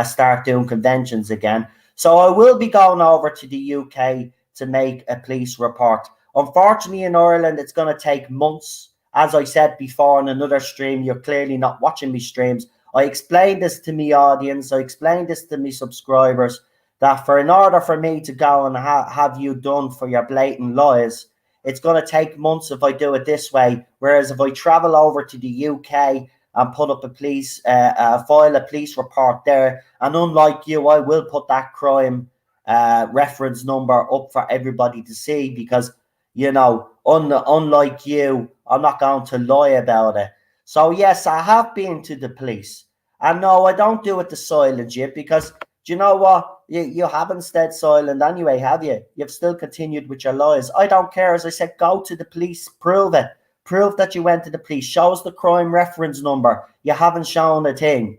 start doing conventions again. So I will be going over to the UK to make a police report. Unfortunately, in Ireland, it's going to take months. As I said before in another stream, you're clearly not watching me streams. I explained this to my audience. I explained this to my subscribers, that in order for me to go and have you done for your blatant lies, it's going to take months if I do it this way. Whereas if I travel over to the UK and put up file a police report there, and unlike you, I will put that crime reference number up for everybody to see, because, you know, unlike you, I'm not going to lie about it. So yes, I have been to the police, and no, I don't do it to silence you, because do you know what? You haven't stayed silent anyway, have you? You've still continued with your lies. I don't care. As I said, go to the police, prove it. Prove that you went to the police. Show us the crime reference number. You haven't shown a thing.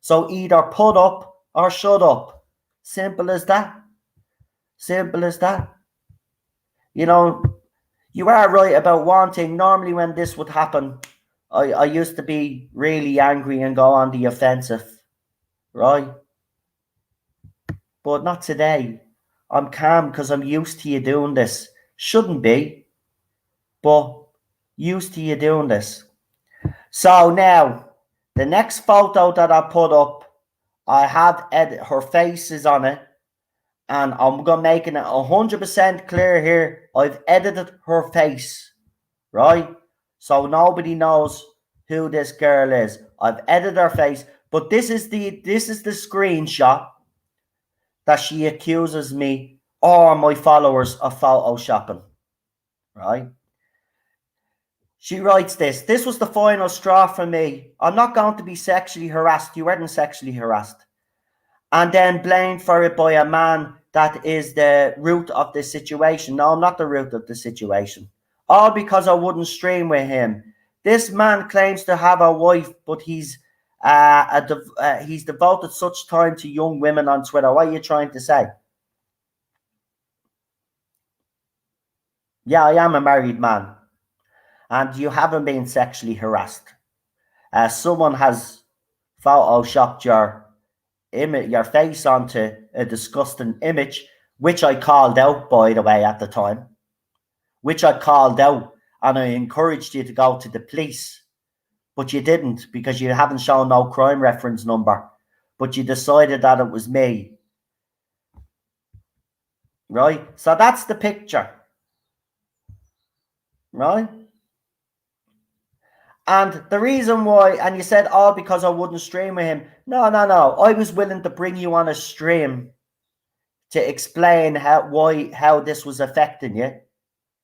So either put up or shut up. Simple as that. Simple as that. You know, you are right about one thing. Normally when this would happen, I used to be really angry and go on the offensive, right? But not today. I'm calm because I'm used to you doing this. Shouldn't be, but used to you doing this. So now, the next photo that I put up, I have her face is on it, and I'm going to make it 100% clear here. I've edited her face, right? So nobody knows who this girl is. I've edited her face, but this is the screenshot that she accuses me or my followers of photoshopping, right? She writes this. This was the final straw for me. I'm not going to be sexually harassed. You weren't sexually harassed. And then blamed for it by a man that is the root of the situation. No, I'm not the root of the situation. All because I wouldn't stream with him. This man claims to have a wife, but he's devoted such time to young women on Twitter. What are you trying to say? Yeah, I am a married man. And you haven't been sexually harassed. Someone has photoshopped your face onto a disgusting image, which I called out, by the way, at the time. Which I called out, and I encouraged you to go to the police. but you didn't because you haven't shown no crime reference number, but you decided that it was me. Right? So that's the picture. Right? And the reason why, and you said, oh, because I wouldn't stream with him. No. I was willing to bring you on a stream to explain how this was affecting you,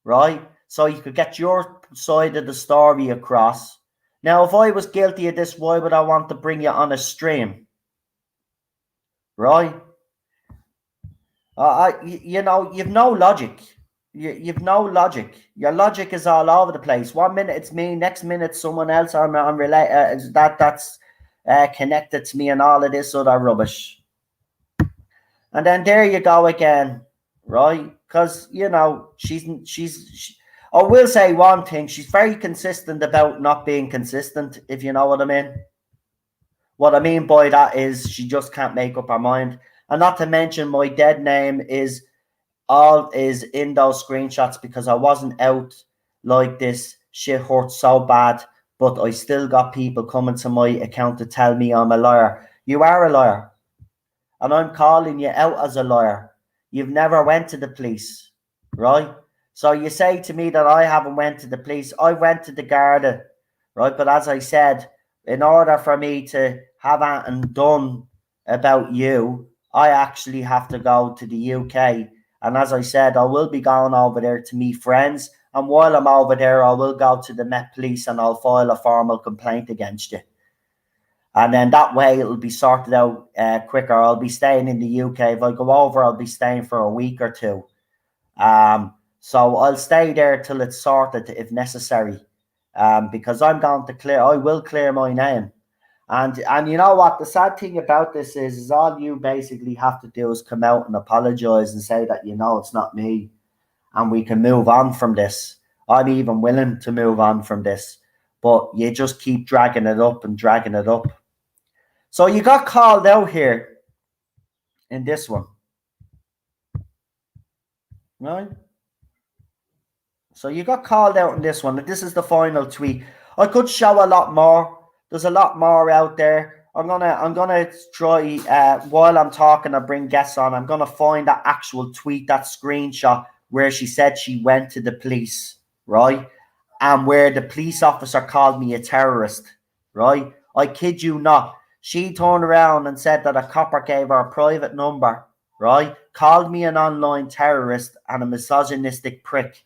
right? So you could get your side of the story across. Now, if I was guilty of this, why would I want to bring you on a stream? Right? You've no logic. You've no logic. Your logic is all over the place. 1 minute it's me, next minute someone else. I'm related. That's connected to me, and all of this other rubbish. And then there you go again, right? Because I will say one thing: she's very consistent about not being consistent. If you know what I mean. What I mean by that is she just can't make up her mind. And not to mention, my dead name is in those screenshots because I wasn't out like this. Shit hurt so bad, but I still got people coming to my account to tell me I'm a liar. You are a liar, and I'm calling you out as a liar. You've never went to the police, right? So you say to me that I haven't went to the police. I went to the Garda, right? But as I said, in order for me to have anything done about you, I actually have to go to the UK. And as I said, I will be going over there to meet friends. And while I'm over there, I will go to the Met Police and I'll file a formal complaint against you. And then that way it'll be sorted out quicker. I'll be staying in the UK. If I go over, I'll be staying for a week or two. So I'll stay there till it's sorted if necessary. Because I will clear my name. And you know what? The sad thing about this is all you basically have to do is come out and apologize and say that, it's not me. And we can move on from this. I'm even willing to move on from this. But you just keep dragging it up and dragging it up. So you got called out here in this one. Right? So you got called out in this one. This is the final tweet. I could show a lot more. There's a lot more out there. I'm gonna try while I'm talking. I bring guests on. I'm gonna find that actual tweet, that screenshot where she said she went to the police, right? And where the police officer called me a terrorist, right? I kid you not. She turned around and said that a copper gave her a private number, right? Called me an online terrorist and a misogynistic prick.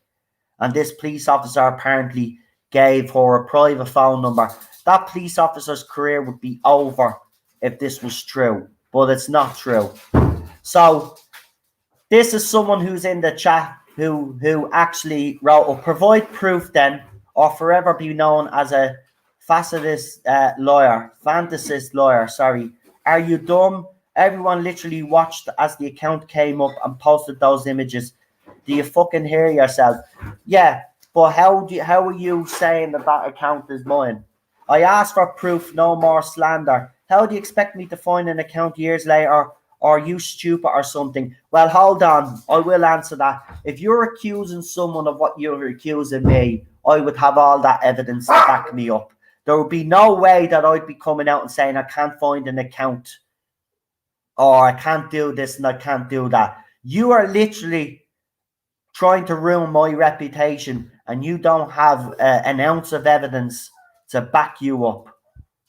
And this police officer apparently gave her a private phone number. That police officer's career would be over if this was true, but it's not true. So this is someone who's in the chat who actually wrote, or provide proof then, or forever be known as a fantasist lawyer, sorry. Are you dumb? Everyone literally watched as the account came up and posted those images. Do you fucking hear yourself? Yeah, but how are you saying that account is mine? I asked for proof, no more slander. How do you expect me to find an account years later? Are you stupid or something? Well, hold on. I will answer that. If you're accusing someone of what you're accusing me, I would have all that evidence to back me up. There would be no way that I'd be coming out and saying I can't find an account, or I can't do this and I can't do that. You are literally trying to ruin my reputation, and you don't have an ounce of evidence to back you up,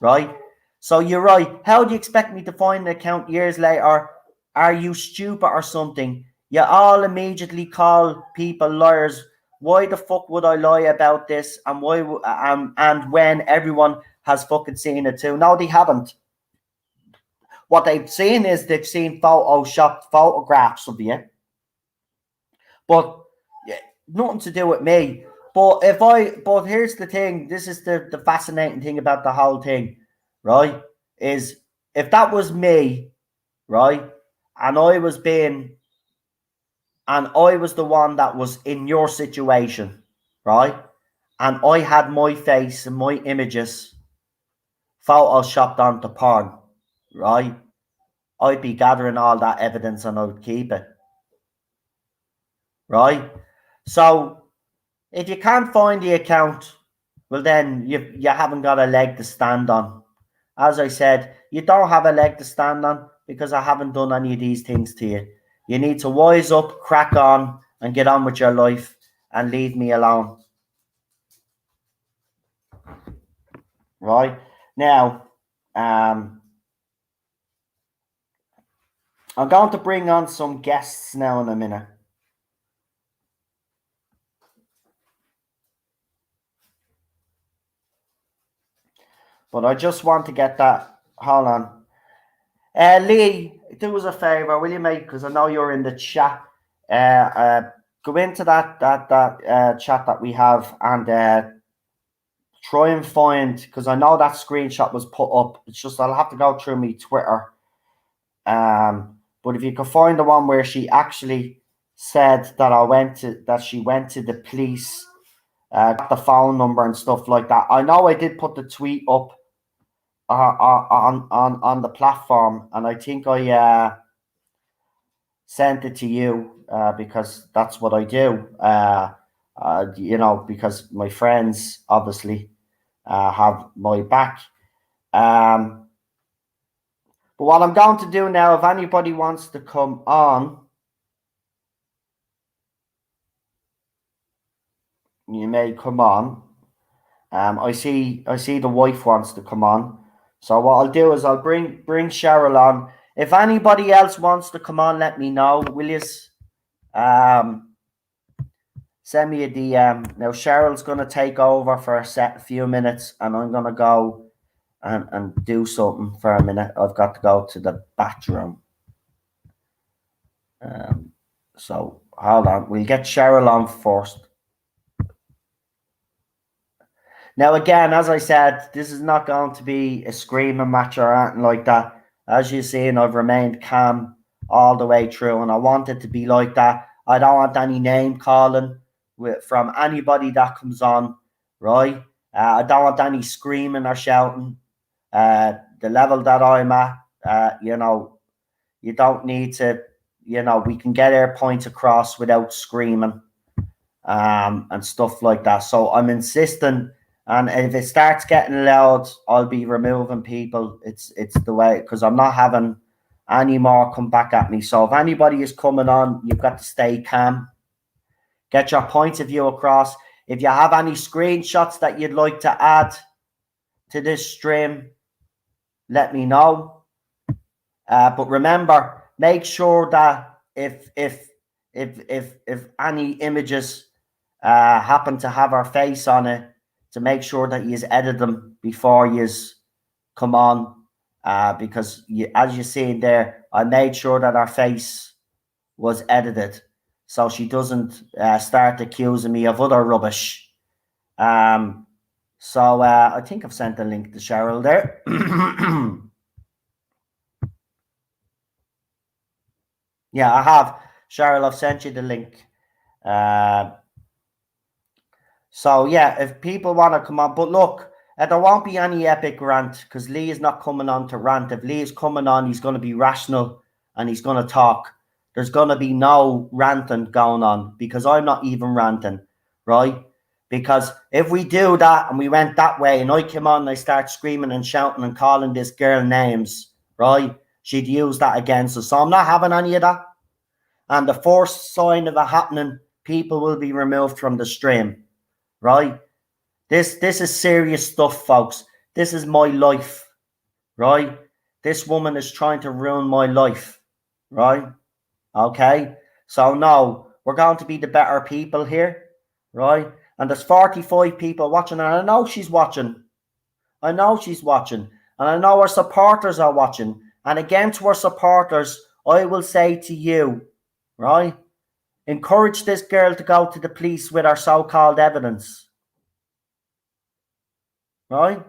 right? So you're right. How do you expect me to find an account years later? Are you stupid or something? You all immediately call people liars. Why the fuck would I lie about this? And why? And when everyone has fucking seen it too? No, they haven't. What they've seen is they've seen photoshopped photographs of you. But yeah, nothing to do with me. But here's the thing. This is the fascinating thing about the whole thing, right? Is if that was me, right, and I was the one that was in your situation, right, and I had my face and my images photoshopped onto porn, right, I'd be gathering all that evidence and I would keep it, right? So if you can't find the account, well then you haven't got a leg to stand on. As I said, you don't have a leg to stand on because I haven't done any of these things to you. You need to wise up, crack on, and get on with your life and leave me alone. Right? Now, I'm going to bring on some guests now in a minute. But I just want to get that. Hold on. Lee, do us a favour, will you, mate? Because I know you're in the chat. Go into that chat that we have and try and find, because I know that screenshot was put up. It's just I'll have to go through my Twitter. But if you can find the one where she actually said that she went to the police, got the phone number and stuff like that. I know I did put the tweet up on the platform, and I think I sent it to you because that's what I do. Because my friends obviously have my back. But what I'm going to do now, if anybody wants to come on, you may come on. I see the wife wants to come on. So what I'll do is I'll bring Cheryl on. If anybody else wants to come on, let me know, will you? Send me a DM. Now Cheryl's going to take over for a few minutes, and I'm going to go and do something for a minute. I've got to go to the bathroom. So hold on. We'll get Cheryl on first. Now, again, as I said, this is not going to be a screaming match or anything like that. As you've seen, I've remained calm all the way through, and I want it to be like that. I don't want any name calling from anybody that comes on, right? I don't want any screaming or shouting. The level that I'm at, you don't need to, we can get our point across without screaming and stuff like that. So I'm insisting. And if it starts getting loud, I'll be removing people. It's the way, because I'm not having any more come back at me. So if anybody is coming on, you've got to stay calm. Get your point of view across. If you have any screenshots that you'd like to add to this stream, let me know. But remember, make sure that if any images happen to have our face on it, to make sure that you edit them before you come on, because as you see there, I made sure that our face was edited so she doesn't start accusing me of other rubbish. So I think I've sent a link to Cheryl there. Yeah, I have. Cheryl, I've sent you the link. So yeah, if people want to come on, but look, there won't be any epic rant because Lee is not coming on to rant. If Lee is coming on, he's going to be rational and he's going to talk. There's going to be no ranting going on because I'm not even ranting, right? Because if we do that and we went that way and I came on and I start screaming and shouting and calling this girl names, right? She'd use that against us. So I'm not having any of that. And the first sign of it happening, people will be removed from the stream. Right? This is serious stuff, folks. This is my life, right? This woman is trying to ruin my life, right? Okay? So no, we're going to be the better people here, right? And there's 45 people watching, and I know she's watching. I know she's watching. And I know our supporters are watching. And again, to our supporters, I will say to you, right? Encourage this girl to go to the police with her so-called evidence. Right?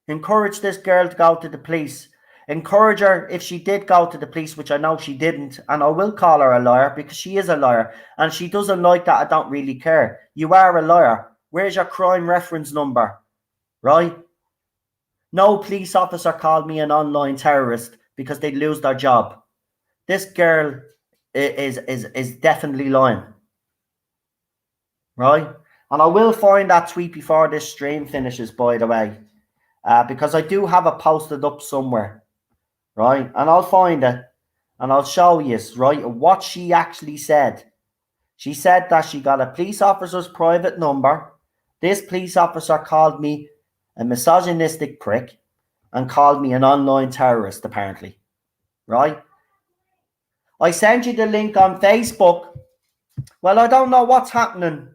Encourage this girl to go to the police. Encourage her if she did go to the police, which I know she didn't, and I will call her a liar because she is a liar and she doesn't like that. I don't really care. You are a liar. Where's your crime reference number? Right? No police officer called me an online terrorist because they'd lose their job. This girl is definitely lying. Right? And I will find that tweet before this stream finishes, by the way, because I do have it posted up somewhere, right? And I'll find it and I'll show you, right, what she actually said. She said that she got a police officer's private number. This police officer called me a misogynistic prick and called me an online terrorist, apparently, right? I sent you the link on Facebook. Well, I don't know what's happening.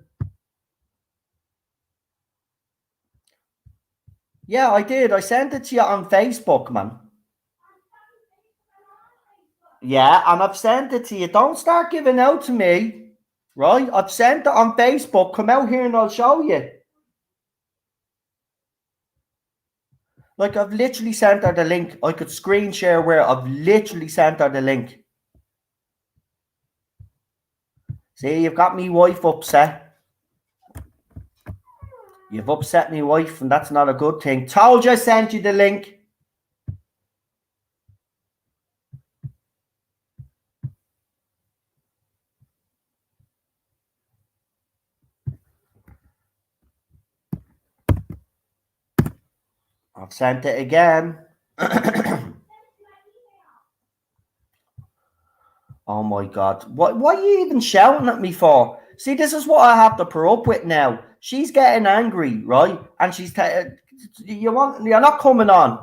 Yeah, I did. I sent it to you on Facebook, man. Yeah, and I've sent it to you. Don't start giving out to me, right? I've sent it on Facebook. Come out here and I'll show you. Like, I've literally sent her the link. I could screen share where I've literally sent her the link. See, you've got me wife upset. You've upset me wife, and that's not a good thing. Told you I sent you the link. I've sent it again. Oh my God. What are you even shouting at me for? See, this is what I have to put up with now. She's getting angry, right? And she's you're not coming on.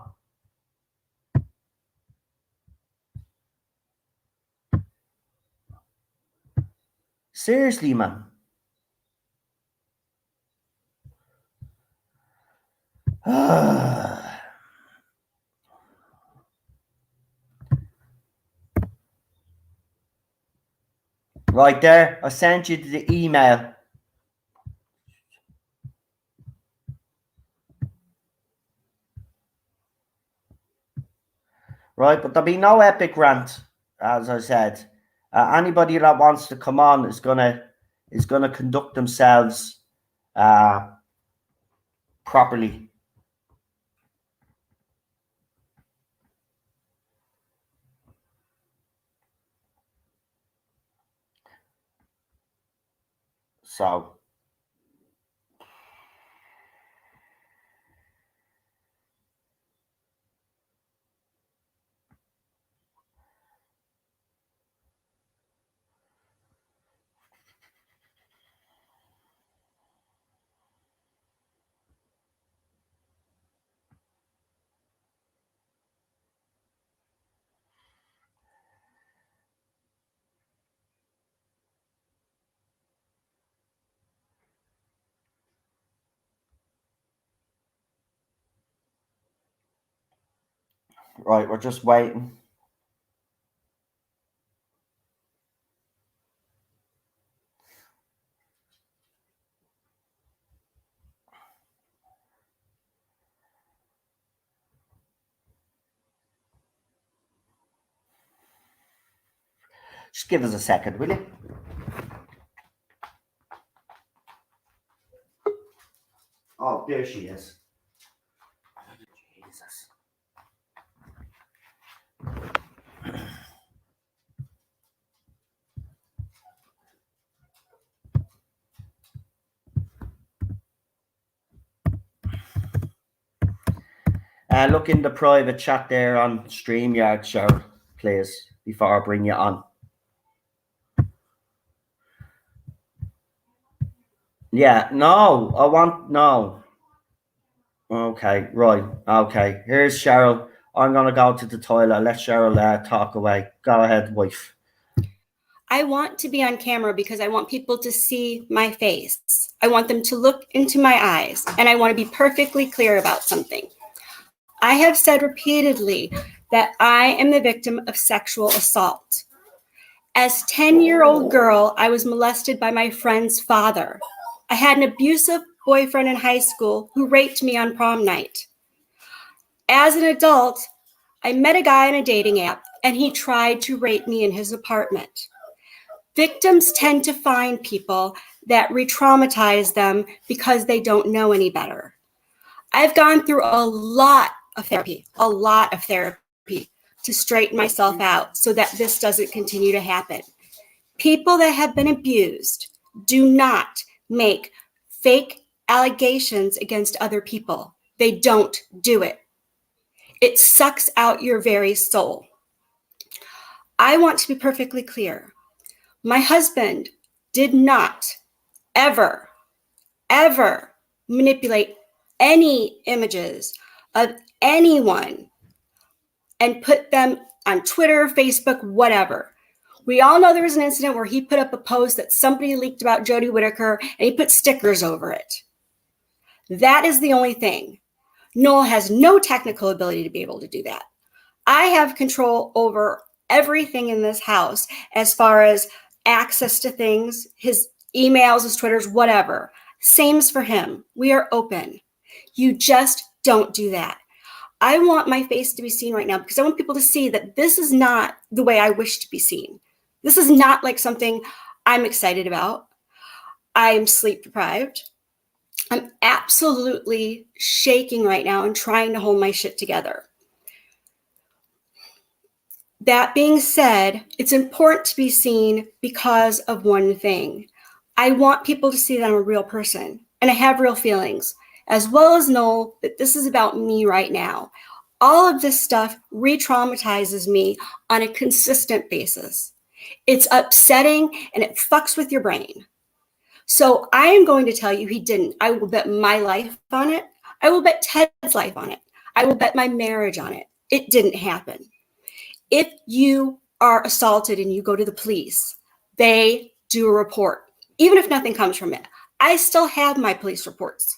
Seriously, man. Right there, I sent you the email. Right, but there'll be no epic rant, as I said. Anybody that wants to come on is gonna conduct themselves properly. So. Right, we're just waiting. Just give us a second, will you? Oh, there she is. Jesus. Look in the private chat there on StreamYard, Cheryl, please, before I bring you on. Yeah, no, I want, no. Okay, right, okay. Here's Cheryl. I'm going to go to the toilet. Let Cheryl talk away. Go ahead, wife. I want to be on camera because I want people to see my face. I want them to look into my eyes, and I want to be perfectly clear about something. I have said repeatedly that I am the victim of sexual assault. As a 10-year-old girl, I was molested by my friend's father. I had an abusive boyfriend in high school who raped me on prom night. As an adult, I met a guy on a dating app, and he tried to rape me in his apartment. Victims tend to find people that re-traumatize them because they don't know any better. I've gone through a lot of therapy to straighten myself out so that this doesn't continue to happen. People that have been abused do not make fake allegations against other people. They don't do it. It sucks out your very soul. I want to be perfectly clear. My husband did not ever manipulate any images of anyone and put them on Twitter, Facebook, whatever. We all know there was an incident where he put up a post that somebody leaked about Jodie Whittaker and he put stickers over it. That is the only thing. Noel has no technical ability to be able to do that. I have control over everything in this house as far as access to things, his emails, his Twitters, whatever. Same's for him. We are open. You just don't do that. I want my face to be seen right now because I want people to see that this is not the way I wish to be seen. This is not like something I'm excited about. I'm sleep deprived. I'm absolutely shaking right now and trying to hold my shit together. That being said, it's important to be seen because of one thing. I want people to see that I'm a real person and I have real feelings, as well as know that this is about me right now. All of this stuff re-traumatizes me on a consistent basis. It's upsetting and it fucks with your brain. So I am going to tell you he didn't. I will bet my life on it. I will bet Ted's life on it. I will bet my marriage on it. It didn't happen. If you are assaulted and you go to the police, they do a report, even if nothing comes from it. I still have my police reports.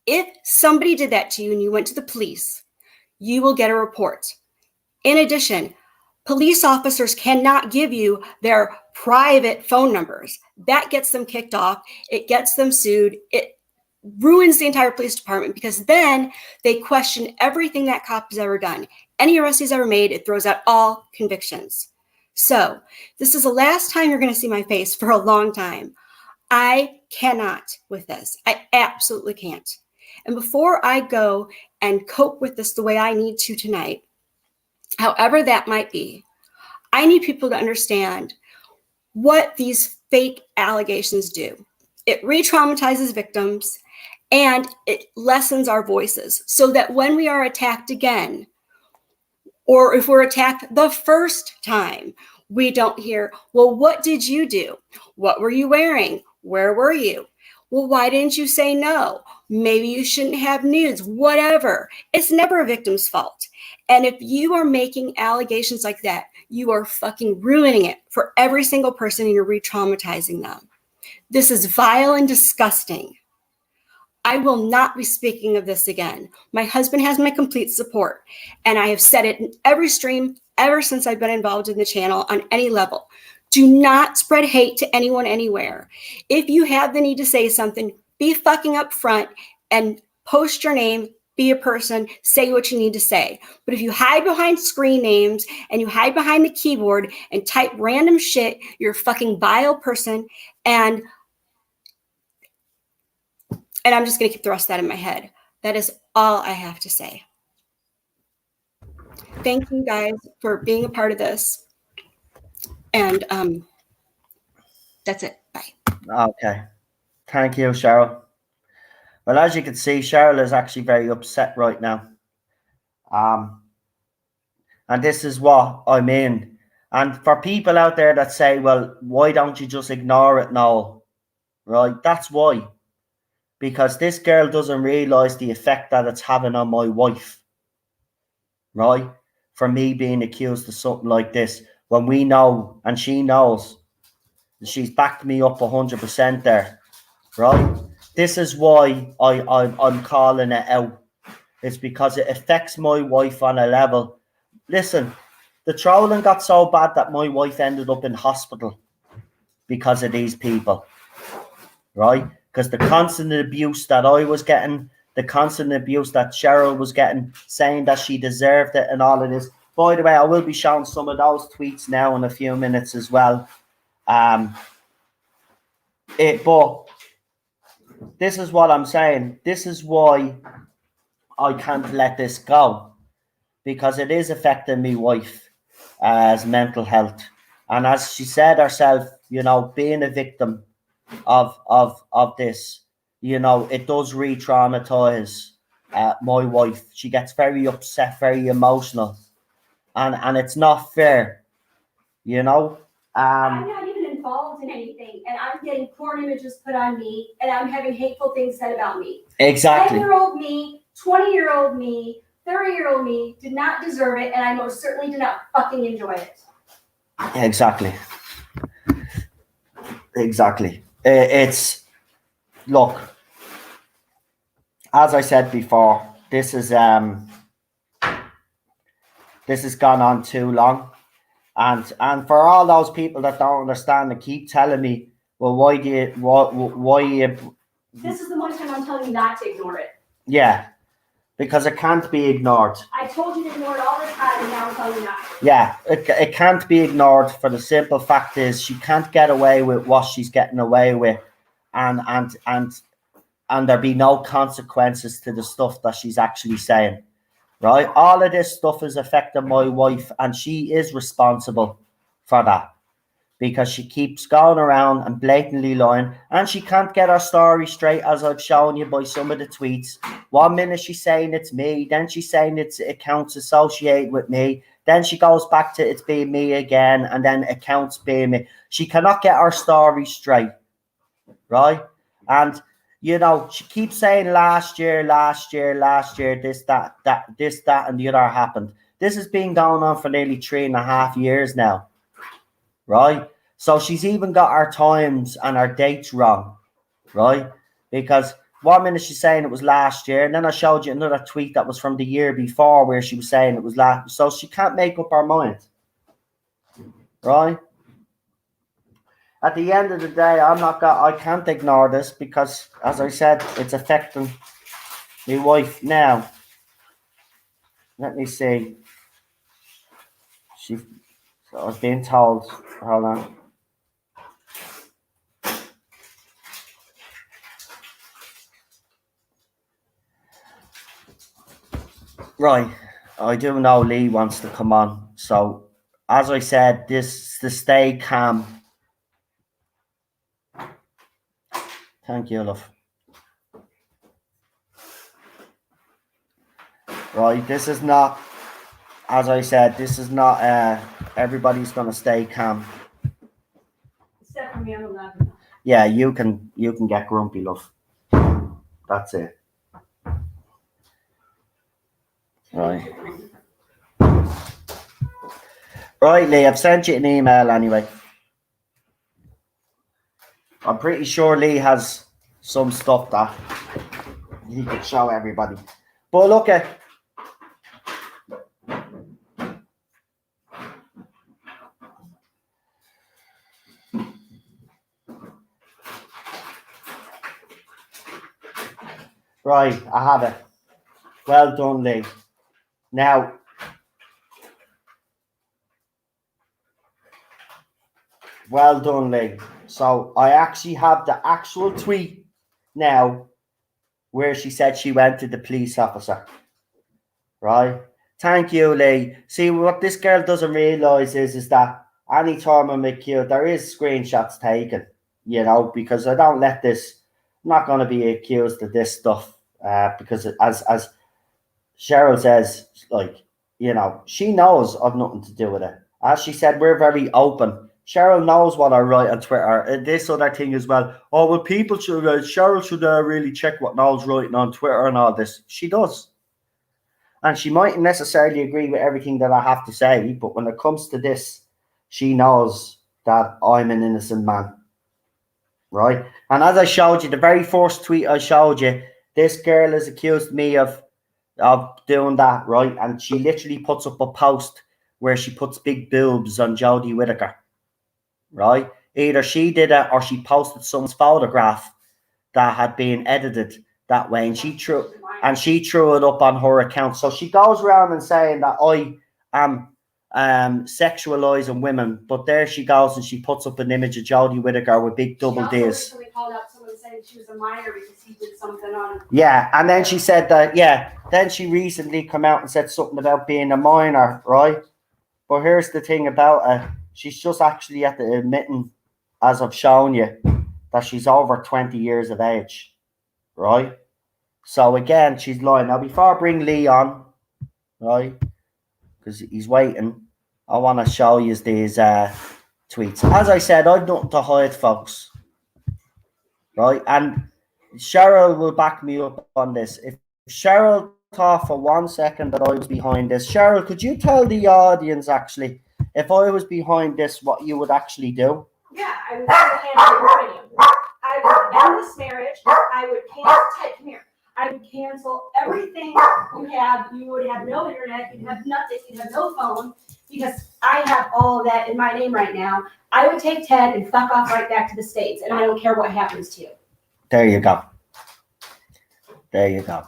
If somebody did that to you and you went to the police, you will get a report. In addition, police officers cannot give you their private phone numbers. That gets them kicked off. It gets them sued. It ruins the entire police department because then they question everything that cop has ever done. Any arrest he's ever made, it throws out all convictions. So this is the last time you're going to see my face for a long time. I cannot with this. I absolutely can't. And before I go and cope with this the way I need to tonight, however that might be, I need people to understand what these fake allegations do. It re-traumatizes victims and it lessens our voices so that when we are attacked again, or if we're attacked the first time, we don't hear, well, what did you do? What were you wearing? Where were you? Well, why didn't you say no? Maybe you shouldn't have nudes, whatever. It's never a victim's fault. And if you are making allegations like that, you are fucking ruining it for every single person and you're re-traumatizing them. This is vile and disgusting. I will not be speaking of this again. My husband has my complete support, and I have said it in every stream ever since I've been involved in the channel on any level. Do not spread hate to anyone anywhere. If you have the need to say something, be fucking upfront and post your name, be a person, say what you need to say. But if you hide behind screen names and you hide behind the keyboard and type random shit, you're a fucking vile person. And I'm just going to keep the rest of that in my head. That is all I have to say. Thank you guys for being a part of this. And that's it. Bye. Okay. Thank you, Cheryl. Well, as you can see, Cheryl is actually very upset right now. And this is what I mean. And for people out there that say, well, why don't you just ignore it now? Right? That's why. Because this girl doesn't realize the effect that it's having on my wife. Right? For me being accused of something like this. When we know, and she knows, she's backed me up 100% there. Right? This is why I'm calling it out. It's because it affects my wife on a level. Listen, the trolling got so bad that my wife ended up in hospital because of these people. Right? Because the constant abuse that I was getting, the constant abuse that Cheryl was getting, saying that she deserved it and all of this. By the way, I will be showing some of those tweets now in a few minutes as well. But this is what I'm saying. This is why I can't let this go. Because it is affecting my wife as mental health. And as she said herself, you know, being a victim of this. You know, it does re-traumatize my wife. She gets very upset, very emotional, and it's not fair. You know. I'm not even involved in anything, and I'm getting porn images put on me, and I'm having hateful things said about me. Exactly. 10-year-old me, 20-year-old me, 30-year-old me did not deserve it, and I most certainly did not fucking enjoy it. Exactly. It's look, as I said before, this has gone on too long, and for all those people that don't understand and keep telling me, well, why you? This is the one time I'm telling you not to ignore it. Yeah, because it can't be ignored. I told you to ignore it all the time, and now I'm telling you not. Yeah, it can't be ignored for the simple fact is she can't get away with what she's getting away with, and there be no consequences to the stuff that she's actually saying, right? All of this stuff is affecting my wife, and she is responsible for that because she keeps going around and blatantly lying, and she can't get her story straight, as I've shown you by some of the tweets. 1 minute she's saying it's me, then she's saying it's accounts associated with me, then she goes back to it's being me again, and then accounts being me. She cannot get her story straight, right? And you know, she keeps saying last year, this, that, and the other happened. This has been going on for nearly 3.5 years now, right? So she's even got our times and our dates wrong, right? Because 1 minute she's saying it was last year, and then I showed you another tweet that was from the year before where she was saying it was last. So she can't make up her mind, right? At the end of the day, I can't ignore this because, as I said, it's affecting my wife now. Let me see. So I was being told, hold on. Right, I do know Lee wants to come on. So, as I said, this to stay calm. Thank you, love. Right, this is not, as I said, this is not, everybody's going to stay calm. Except for me, I'm laughing. Yeah, you can get grumpy, love. That's it. Right. Right, Lee, I've sent you an email anyway. I'm pretty sure Lee has some stuff that he could show everybody. But look at right, I have it. Well done, Lee. Now, well done, Lee. So I actually have the actual tweet now where she said she went to the police officer. Right? Thank you, Lee. See, what this girl doesn't realise is that anytime I'm accused, there is screenshots taken, you know, because I don't let this, I'm not going to be accused of this stuff because as Cheryl says, like, you know, she knows I've nothing to do with it. As she said, we're very open. Cheryl knows what I write on Twitter. This other thing as well. Oh, well, people should, Cheryl should really check what Noel's writing on Twitter and all this. She does. And she mightn't necessarily agree with everything that I have to say, but when it comes to this, she knows that I'm an innocent man. Right? And as I showed you, the very first tweet I showed you, this girl has accused me of doing that, right? And she literally puts up a post where she puts big boobs on Jodie Whittaker, right? Either she did it or she posted someone's photograph that had been edited that way, and she threw it up on her account. So she goes around and saying that I am sexualizing women, but there she goes and she puts up an image of Jodie Whittaker with big double D's. She called out someone saying she was a minor because he did something on. Yeah, and then she said that. Yeah, then she recently come out and said something about being a minor, right? But here's the thing about her: she's just actually at the admitting, as I've shown you, that she's over 20 years of age, right? So again, she's lying. Now, before I bring Lee on, right, because he's waiting, I want to show you these tweets. As I said, I've nothing to hide, folks, right? And Cheryl will back me up on this. If Cheryl thought for 1 second that I was behind this, Cheryl, could you tell the audience, actually, if I was behind this, what you would actually do? Yeah, I would cancel I would end this marriage. I would cancel, come here. I would cancel everything you have. You would have no internet. You'd have nothing. You'd have no phone because I have all of that in my name right now. I would take Ted and fuck off right back to the States, and I don't care what happens to you. There you go. There you go.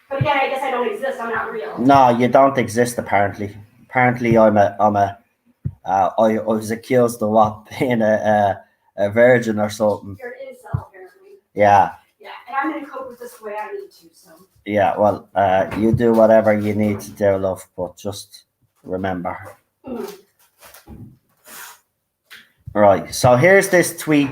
But again, I guess I don't exist. I'm not real. No, you don't exist. Apparently, I was accused of what, being a virgin or something. You're an incel, apparently. Yeah. Yeah, and I'm gonna cope with this the way I need to. So. Yeah. Well, you do whatever you need to do, love, but just remember. Right. So here's this tweet.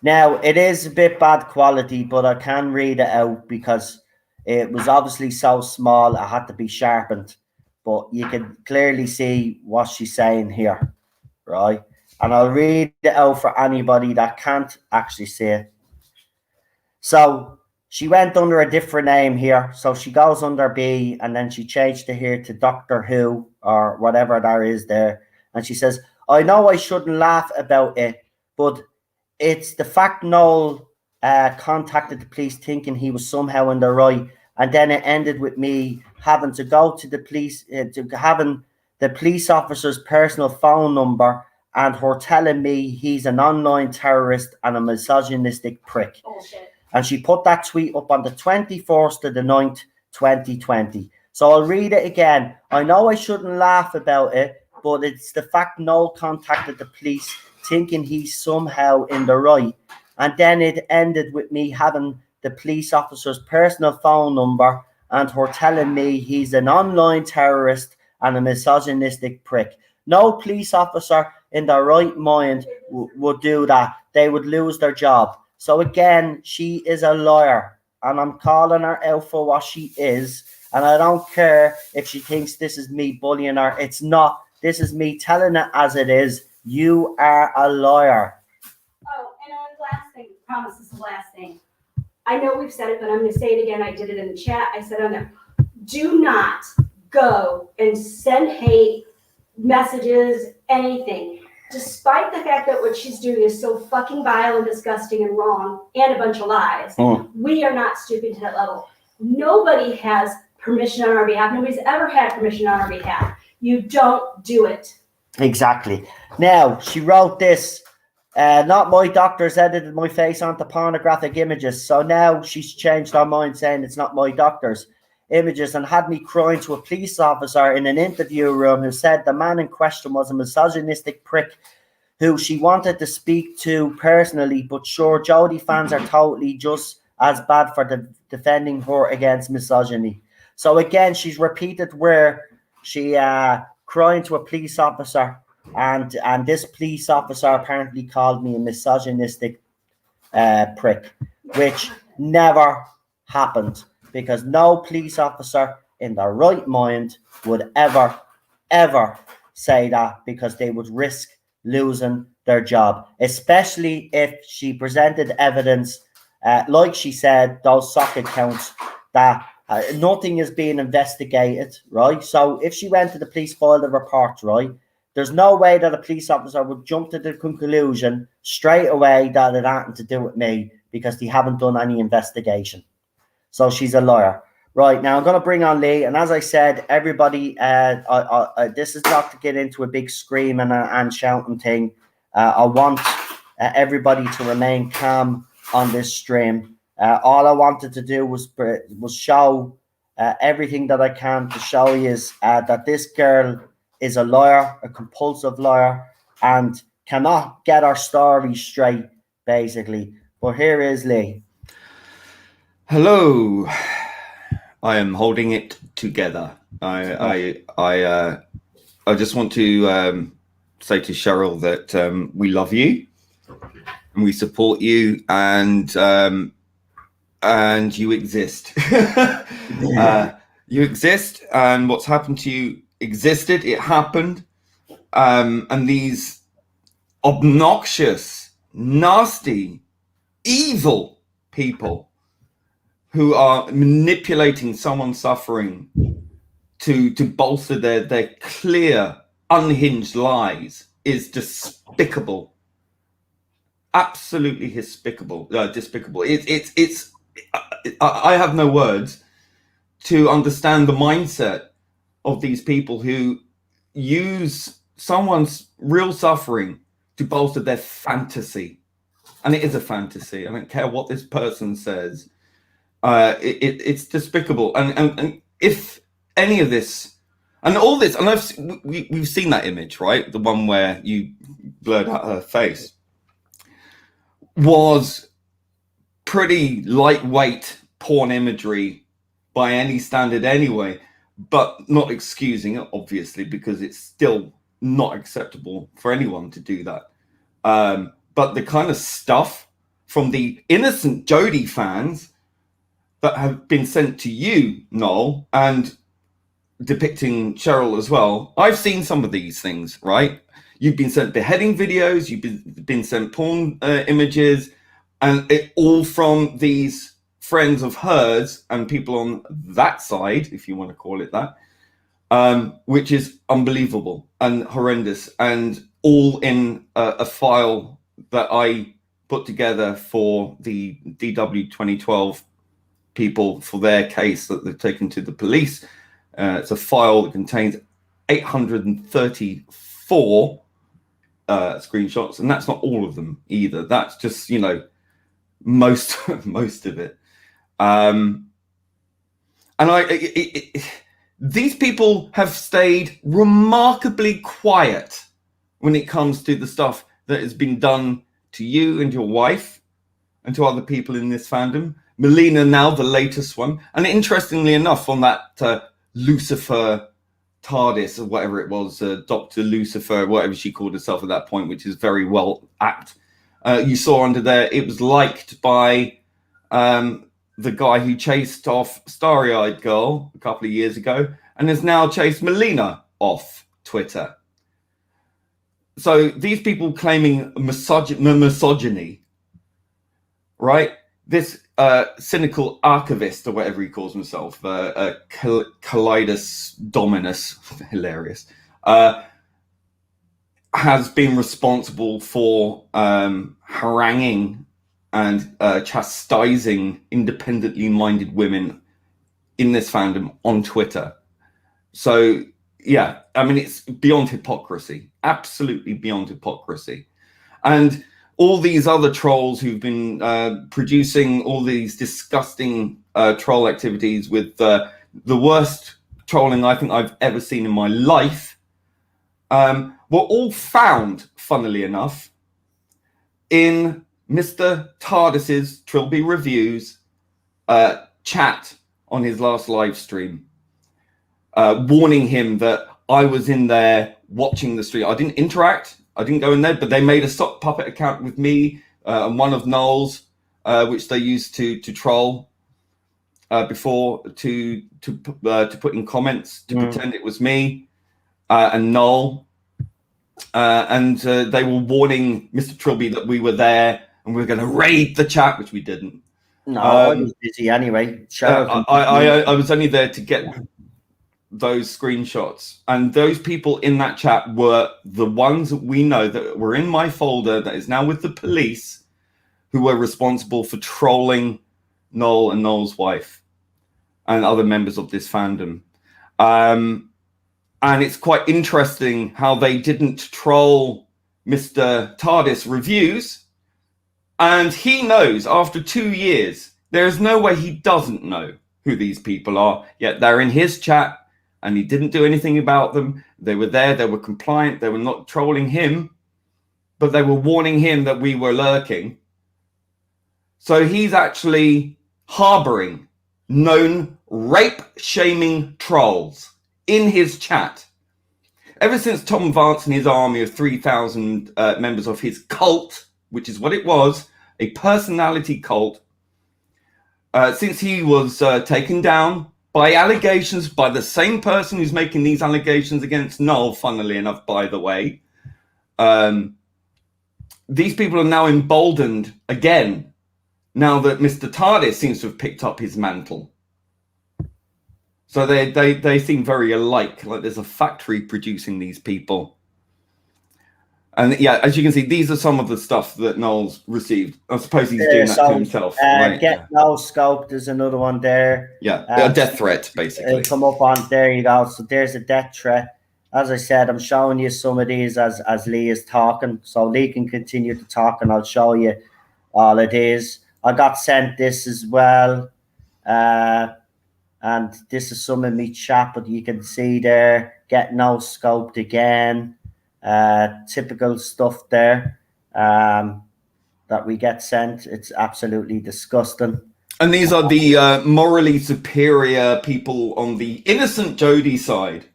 Now it is a bit bad quality, but I can read it out because it was obviously so small. I had to be sharpened. But you can clearly see what she's saying here, right? And I'll read it out for anybody that can't actually see it. So she went under a different name here. So she goes under B, and then she changed it here to Doctor Who or whatever there is there. And she says, I know I shouldn't laugh about it, but it's the fact Noel contacted the police thinking he was somehow in the right. And then it ended with me having to go to the police, having the police officer's personal phone number and her telling me he's an online terrorist and a misogynistic prick. Bullshit. And she put that tweet up on the 21st of the 9th, 2020. So I'll read it again. I know I shouldn't laugh about it, but it's the fact Noel contacted the police thinking he's somehow in the right. And then it ended with me having the police officer's personal phone number and her telling me he's an online terrorist and a misogynistic prick. No police officer in their right mind would do that. They would lose their job. So again, she is a liar, and I'm calling her out for what she is. And I don't care if she thinks this is me bullying her. It's not. This is me telling it as it is. You are a liar. Oh, and the last thing, I promise this is the last thing. I know we've said it, but I'm going to say it again. I did it in the chat. I said on there, do not go and send hate messages, anything. Despite the fact that what she's doing is so fucking vile and disgusting and wrong and a bunch of lies, we are not stooping to that level. Nobody has permission on our behalf. Nobody's ever had permission on our behalf. You don't do it. Exactly. Now, she wrote this. Not my doctors edited my face onto pornographic images. So now she's changed her mind saying it's not my doctor's images and had me crying to a police officer in an interview room who said the man in question was a misogynistic prick who she wanted to speak to personally. But sure, Jodie fans are totally just as bad for defending her against misogyny. So again, she's repeated where she crying to a police officer. And this police officer apparently called me a misogynistic prick, which never happened because no police officer in their right mind would ever say that because they would risk losing their job, especially if she presented evidence, like she said, those socket counts that nothing is being investigated, right? So if she went to the police, filed a report, right? There's no way that a police officer would jump to the conclusion straight away that it had to do with me because they haven't done any investigation. So she's a liar. Right, now I'm going to bring on Lee. And as I said, everybody, this is not to get into a big screaming and shouting thing. I want everybody to remain calm on this stream. All I wanted to do was show everything that I can to show you is that this girl is a liar, a compulsive liar, and cannot get our story straight, basically. But here is Lee. Hello. I am holding it together. I just want to say to Cheryl that we love you and we support you, and you exist. You exist, and what's happened to you existed. It happened, and these obnoxious, nasty, evil people who are manipulating someone's suffering to bolster their clear, unhinged lies is despicable. Absolutely despicable. I have no words to understand the mindset of these people who use someone's real suffering to bolster their fantasy. And it is a fantasy. I don't care what this person says. It's despicable. And if any of this, and all this, and we've seen that image, right? The one where you blurred out her face, was pretty lightweight porn imagery by any standard anyway, but not excusing it, obviously, because it's still not acceptable for anyone to do that. But the kind of stuff from the innocent Jodie fans that have been sent to you, Noel, and depicting Cheryl as well, I've seen some of these things, right? You've been sent beheading videos, you've been sent porn images, and it all from these friends of hers and people on that side, if you want to call it that, which is unbelievable and horrendous, and all in a file that I put together for the DW 2012 people for their case that they've taken to the police. It's a file that contains 834 screenshots, and that's not all of them either. That's just, most of it. And these people have stayed remarkably quiet when it comes to the stuff that has been done to you and your wife and to other people in this fandom. Melina now, the latest one. And interestingly enough, on that Lucifer Tardis or whatever it was, Dr. Lucifer, whatever she called herself at that point, which is very well apt. You saw under there, it was liked by the guy who chased off Starry-Eyed Girl a couple of years ago and has now chased Melina off Twitter. So these people claiming misogyny, right? This cynical archivist or whatever he calls himself, Kaleidos Dominus, hilarious, has been responsible for haranguing and chastising independently minded women in this fandom on Twitter. So, yeah, I mean, it's beyond hypocrisy, absolutely beyond hypocrisy. And all these other trolls who've been producing all these disgusting troll activities with the worst trolling I think I've ever seen in my life, were all found, funnily enough, in Mr. Tardis's Trilby Reviews chat on his last live stream, warning him that I was in there watching the stream. I didn't interact. I didn't go in there, but they made a sock puppet account with me and one of Noel's, which they used to troll before to put in comments to pretend it was me and Noel. And they were warning Mr. Trilby that we were there and we were going to raid the chat, which we didn't. No, I was busy anyway. I was only there to get those screenshots, and those people in that chat were the ones that we know that were in my folder that is now with the police, who were responsible for trolling Noel and Noel's wife and other members of this fandom. And it's quite interesting how they didn't troll Mr. Tardis Reviews, and he knows after 2 years there is no way he doesn't know who these people are, yet they're in his chat and he didn't do anything about them. They were there, they were compliant, they were not trolling him, but they were warning him that we were lurking. So he's actually harboring known rape-shaming trolls in his chat. Ever since Tom Vance and his army of 3,000 members of his cult, which is what it was, a personality cult, since he was taken down by allegations by the same person who's making these allegations against Noel, funnily enough, by the way, these people are now emboldened again, now that Mr. Tardis seems to have picked up his mantle. So they seem very alike, like there's a factory producing these people. And yeah, as you can see, these are some of the stuff that Noel's received. I suppose he's doing that to himself. Right? Get no scoped is another one there. Yeah, a death threat, basically. Come up on, there you go. So there's a death threat. As I said, I'm showing you some of these as Lee is talking. So Lee can continue to talk and I'll show you all it is. I got sent this as well. And this is some of me chat, but you can see there, get no scoped again. Typical stuff there that we get sent. It's absolutely disgusting. And these are the morally superior people on the innocent Jody side,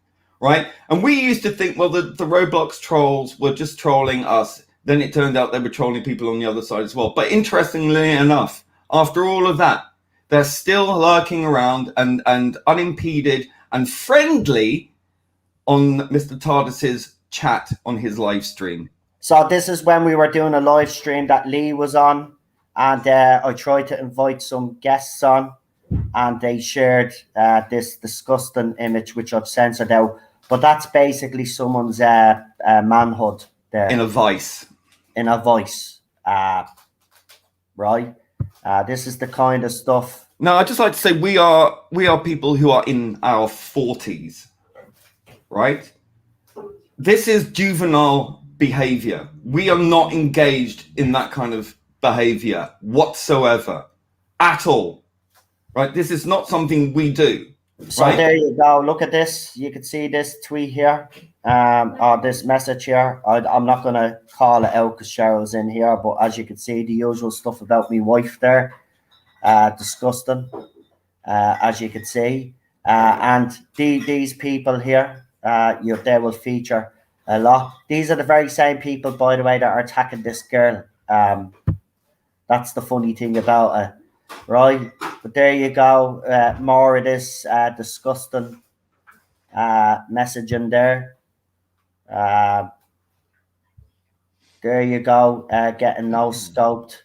right? And we used to think, well, the Roblox trolls were just trolling us. Then it turned out they were trolling people on the other side as well. But interestingly enough, after all of that, they're still lurking around and unimpeded and friendly on Mr. Tardis's chat on his live stream. So this is when we were doing a live stream that Lee was on, and I tried to invite some guests on, and they shared this disgusting image which I've censored out. But that's basically someone's manhood there. In a vice. In a voice, right? This is the kind of stuff. Now, I'd just like to say we are people who are in our 40s, right? This is juvenile behavior. We are not engaged in that kind of behavior whatsoever, at all, right? This is not something we do. So right? There you go. Look at this. You can see this tweet here, or this message here. I'm not going to call it out because Cheryl's in here, but as you can see, the usual stuff about me wife there. Disgusting, as you can see. And these people here, they will feature a lot. These are the very same people, by the way, that are attacking this girl. That's the funny thing about it. Right, but there you go. More of this disgusting messaging there. There you go. Getting no scoped.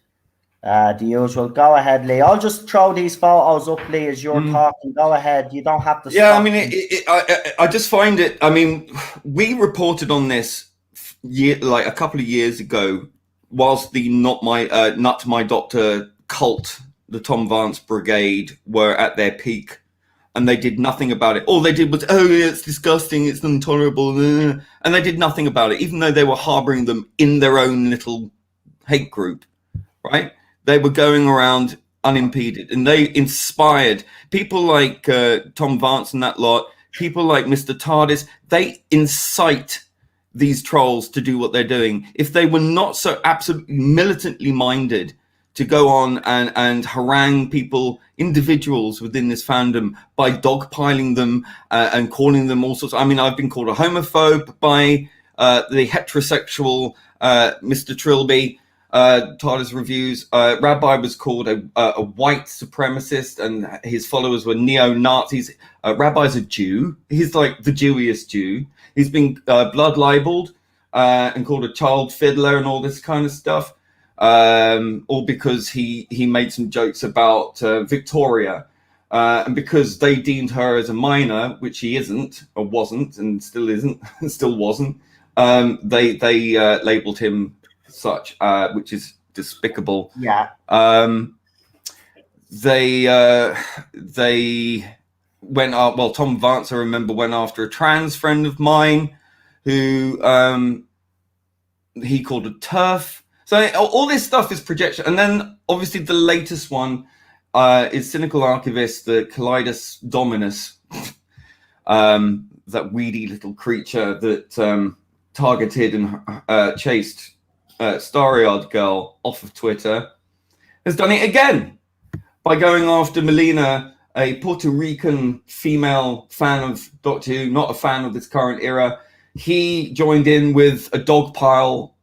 The usual. Go ahead, Lee. I'll just throw these photos up, Lee, as you're talking. Go ahead. You don't have to. Yeah, stop. I mean, I just find it. I mean, we reported on this like a couple of years ago, whilst the Not My Doctor cult, the Tom Vance Brigade, were at their peak, and they did nothing about it. All they did was, oh, it's disgusting, it's intolerable, and they did nothing about it, even though they were harboring them in their own little hate group, right? They were going around unimpeded, and they inspired people like Tom Vance and that lot, people like Mr. Tardis. They incite these trolls to do what they're doing. If they were not so absolutely militantly minded to go on and harangue people, individuals within this fandom, by dogpiling them and calling them all sorts. I mean, I've been called a homophobe by the heterosexual Mr. Trilby. Tardis reviews. Rabbi was called a white supremacist, and his followers were neo-Nazis. Rabbi's a Jew. He's like the Jewiest Jew. He's been blood libeled and called a child fiddler and all this kind of stuff. All because he made some jokes about Victoria, and because they deemed her as a minor, which he isn't, or wasn't, and still isn't, still wasn't. They labelled him such, which is despicable. Yeah. They went up. Well, Tom Vance, I remember, went after a trans friend of mine who he called a TERF. So all this stuff is projection. And then obviously the latest one is cynical archivist, the Calidus Dominus, that weedy little creature that targeted and chased Starry-Eyed Girl off of Twitter, has done it again by going after Melina, a Puerto Rican female fan of Doctor Who, not a fan of this current era. he joined in with a dog pile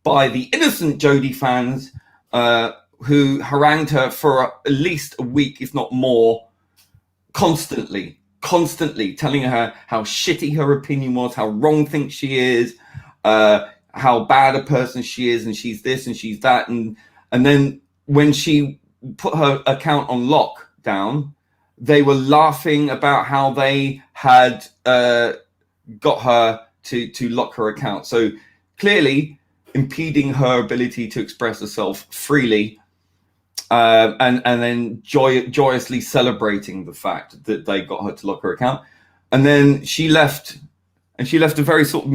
by the innocent Jodie fans who harangued her for at least a week, if not more, constantly telling her how shitty her opinion was, how wrong thinks she is, how bad a person she is, and she's this and she's that. And then when she put her account on lockdown, they were laughing about how they had got her to lock her account. So clearly impeding her ability to express herself freely, and then joyously celebrating the fact that they got her to lock her account. And then she left, and she left a very sort of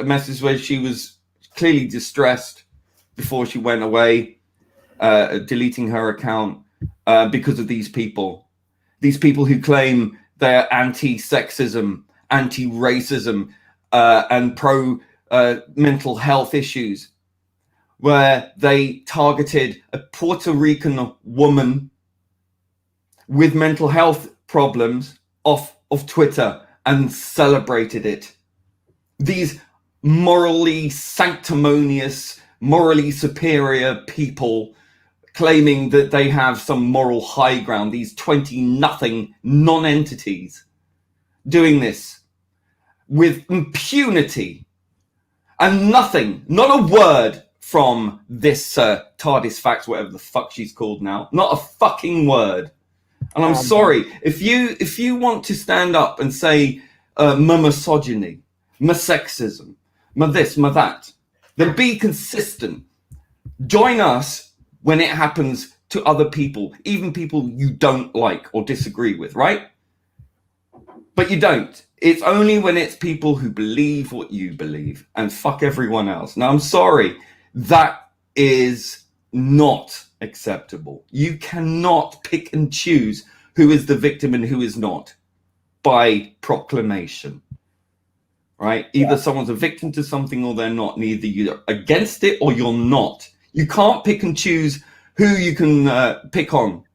message where she was clearly distressed before she went away, deleting her account because of these people who claim they're anti-sexism, anti-racism, and pro mental health issues, where they targeted a Puerto Rican woman with mental health problems off of Twitter and celebrated it. These morally sanctimonious, morally superior people claiming that they have some moral high ground, these 20-nothing non-entities doing this with impunity, and nothing, not a word from this Tardis Facts, whatever the fuck she's called now, not a fucking word. And I'm sorry, if you want to stand up and say my misogyny, my sexism, my this, my that, then be consistent. Join us when it happens to other people, even people you don't like or disagree with, right? But you don't. It's only when it's people who believe what you believe and fuck everyone else. Now, I'm sorry, that is not acceptable. You cannot pick and choose who is the victim and who is not by proclamation, right? Either someone's a victim to something or they're not. Neither you're against it or you're not. You can't pick and choose who you can pick on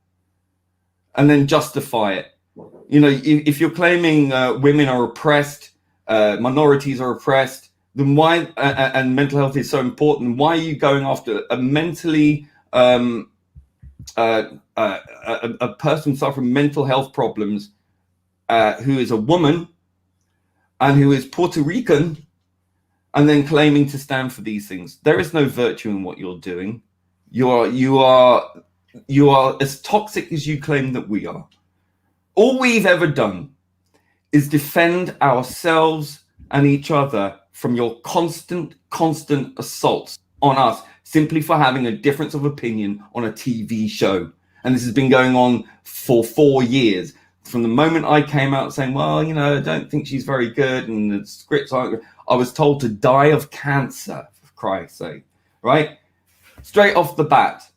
and then justify it. You know, if you're claiming women are oppressed, minorities are oppressed, then why, and mental health is so important, why are you going after a mentally, a person suffering mental health problems who is a woman and who is Puerto Rican, and then claiming to stand for these things? There is no virtue in what you're doing. You are as toxic as you claim that we are. All we've ever done is defend ourselves and each other from your constant assaults on us simply for having a difference of opinion on a TV show. And this has been going on for 4 years. From the moment I came out saying, well, you know, I don't think she's very good and the scripts aren't good, I was told to die of cancer, for Christ's sake, right? Straight off the bat.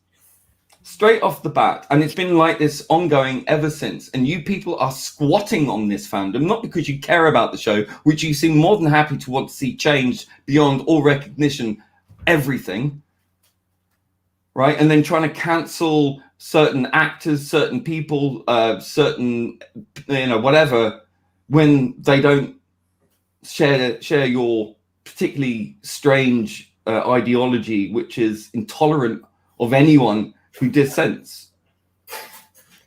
And it's been like this ongoing ever since. And you people are squatting on this fandom, not because you care about the show, which you seem more than happy to want to see changed beyond all recognition, everything, right? And then trying to cancel certain actors, certain people, certain, you know, whatever, when they don't share your particularly strange ideology, which is intolerant of anyone who dissents.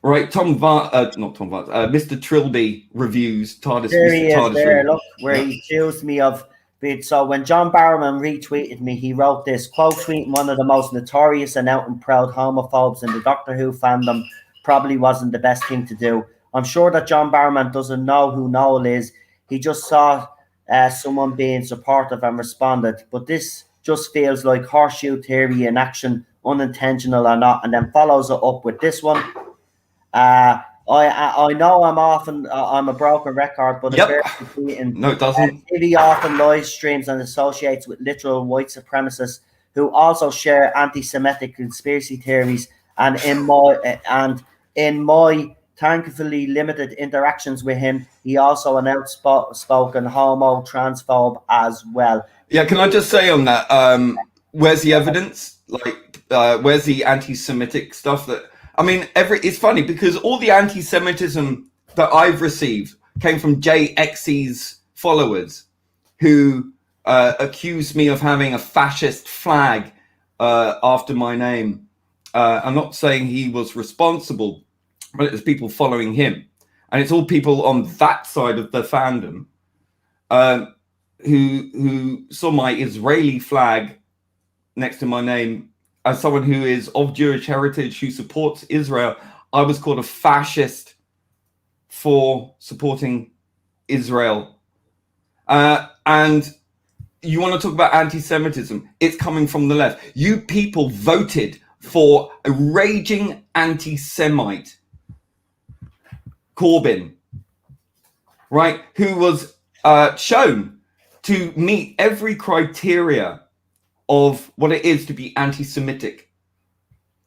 Right, Mr. Trilby reviews Tardis. There he is, there, Reviews. look, where he accused me of being. So when John Barrowman retweeted me, he wrote this, quote, tweeting one of the most notorious and out and proud homophobes in the Doctor Who fandom probably wasn't the best thing to do. I'm sure that John Barrowman doesn't know who Noel is. He just saw someone being supportive and responded. But this just feels like horseshoe theory in action, unintentional or not, and then follows it up with this one. I know I'm a broken record, but Yep. No, it doesn't. TV often live streams and associates with literal white supremacists who also share anti-Semitic conspiracy theories. And in my thankfully limited interactions with him, he also an outspoken homo transphobe as well. Yeah, can I just say on that? Where's the evidence? Like, where's the anti-Semitic stuff? It's funny because all the anti-Semitism that I've received came from JX's followers who accused me of having a fascist flag after my name. I'm not saying he was responsible, but it's people following him. And it's all people on that side of the fandom who saw my Israeli flag next to my name as someone who is of Jewish heritage, who supports Israel. I was called a fascist for supporting Israel. And you want to talk about anti-Semitism? It's coming from the left. You people voted for a raging anti-Semite, Corbyn, right? Who was shown to meet every criteria of what it is to be anti-Semitic.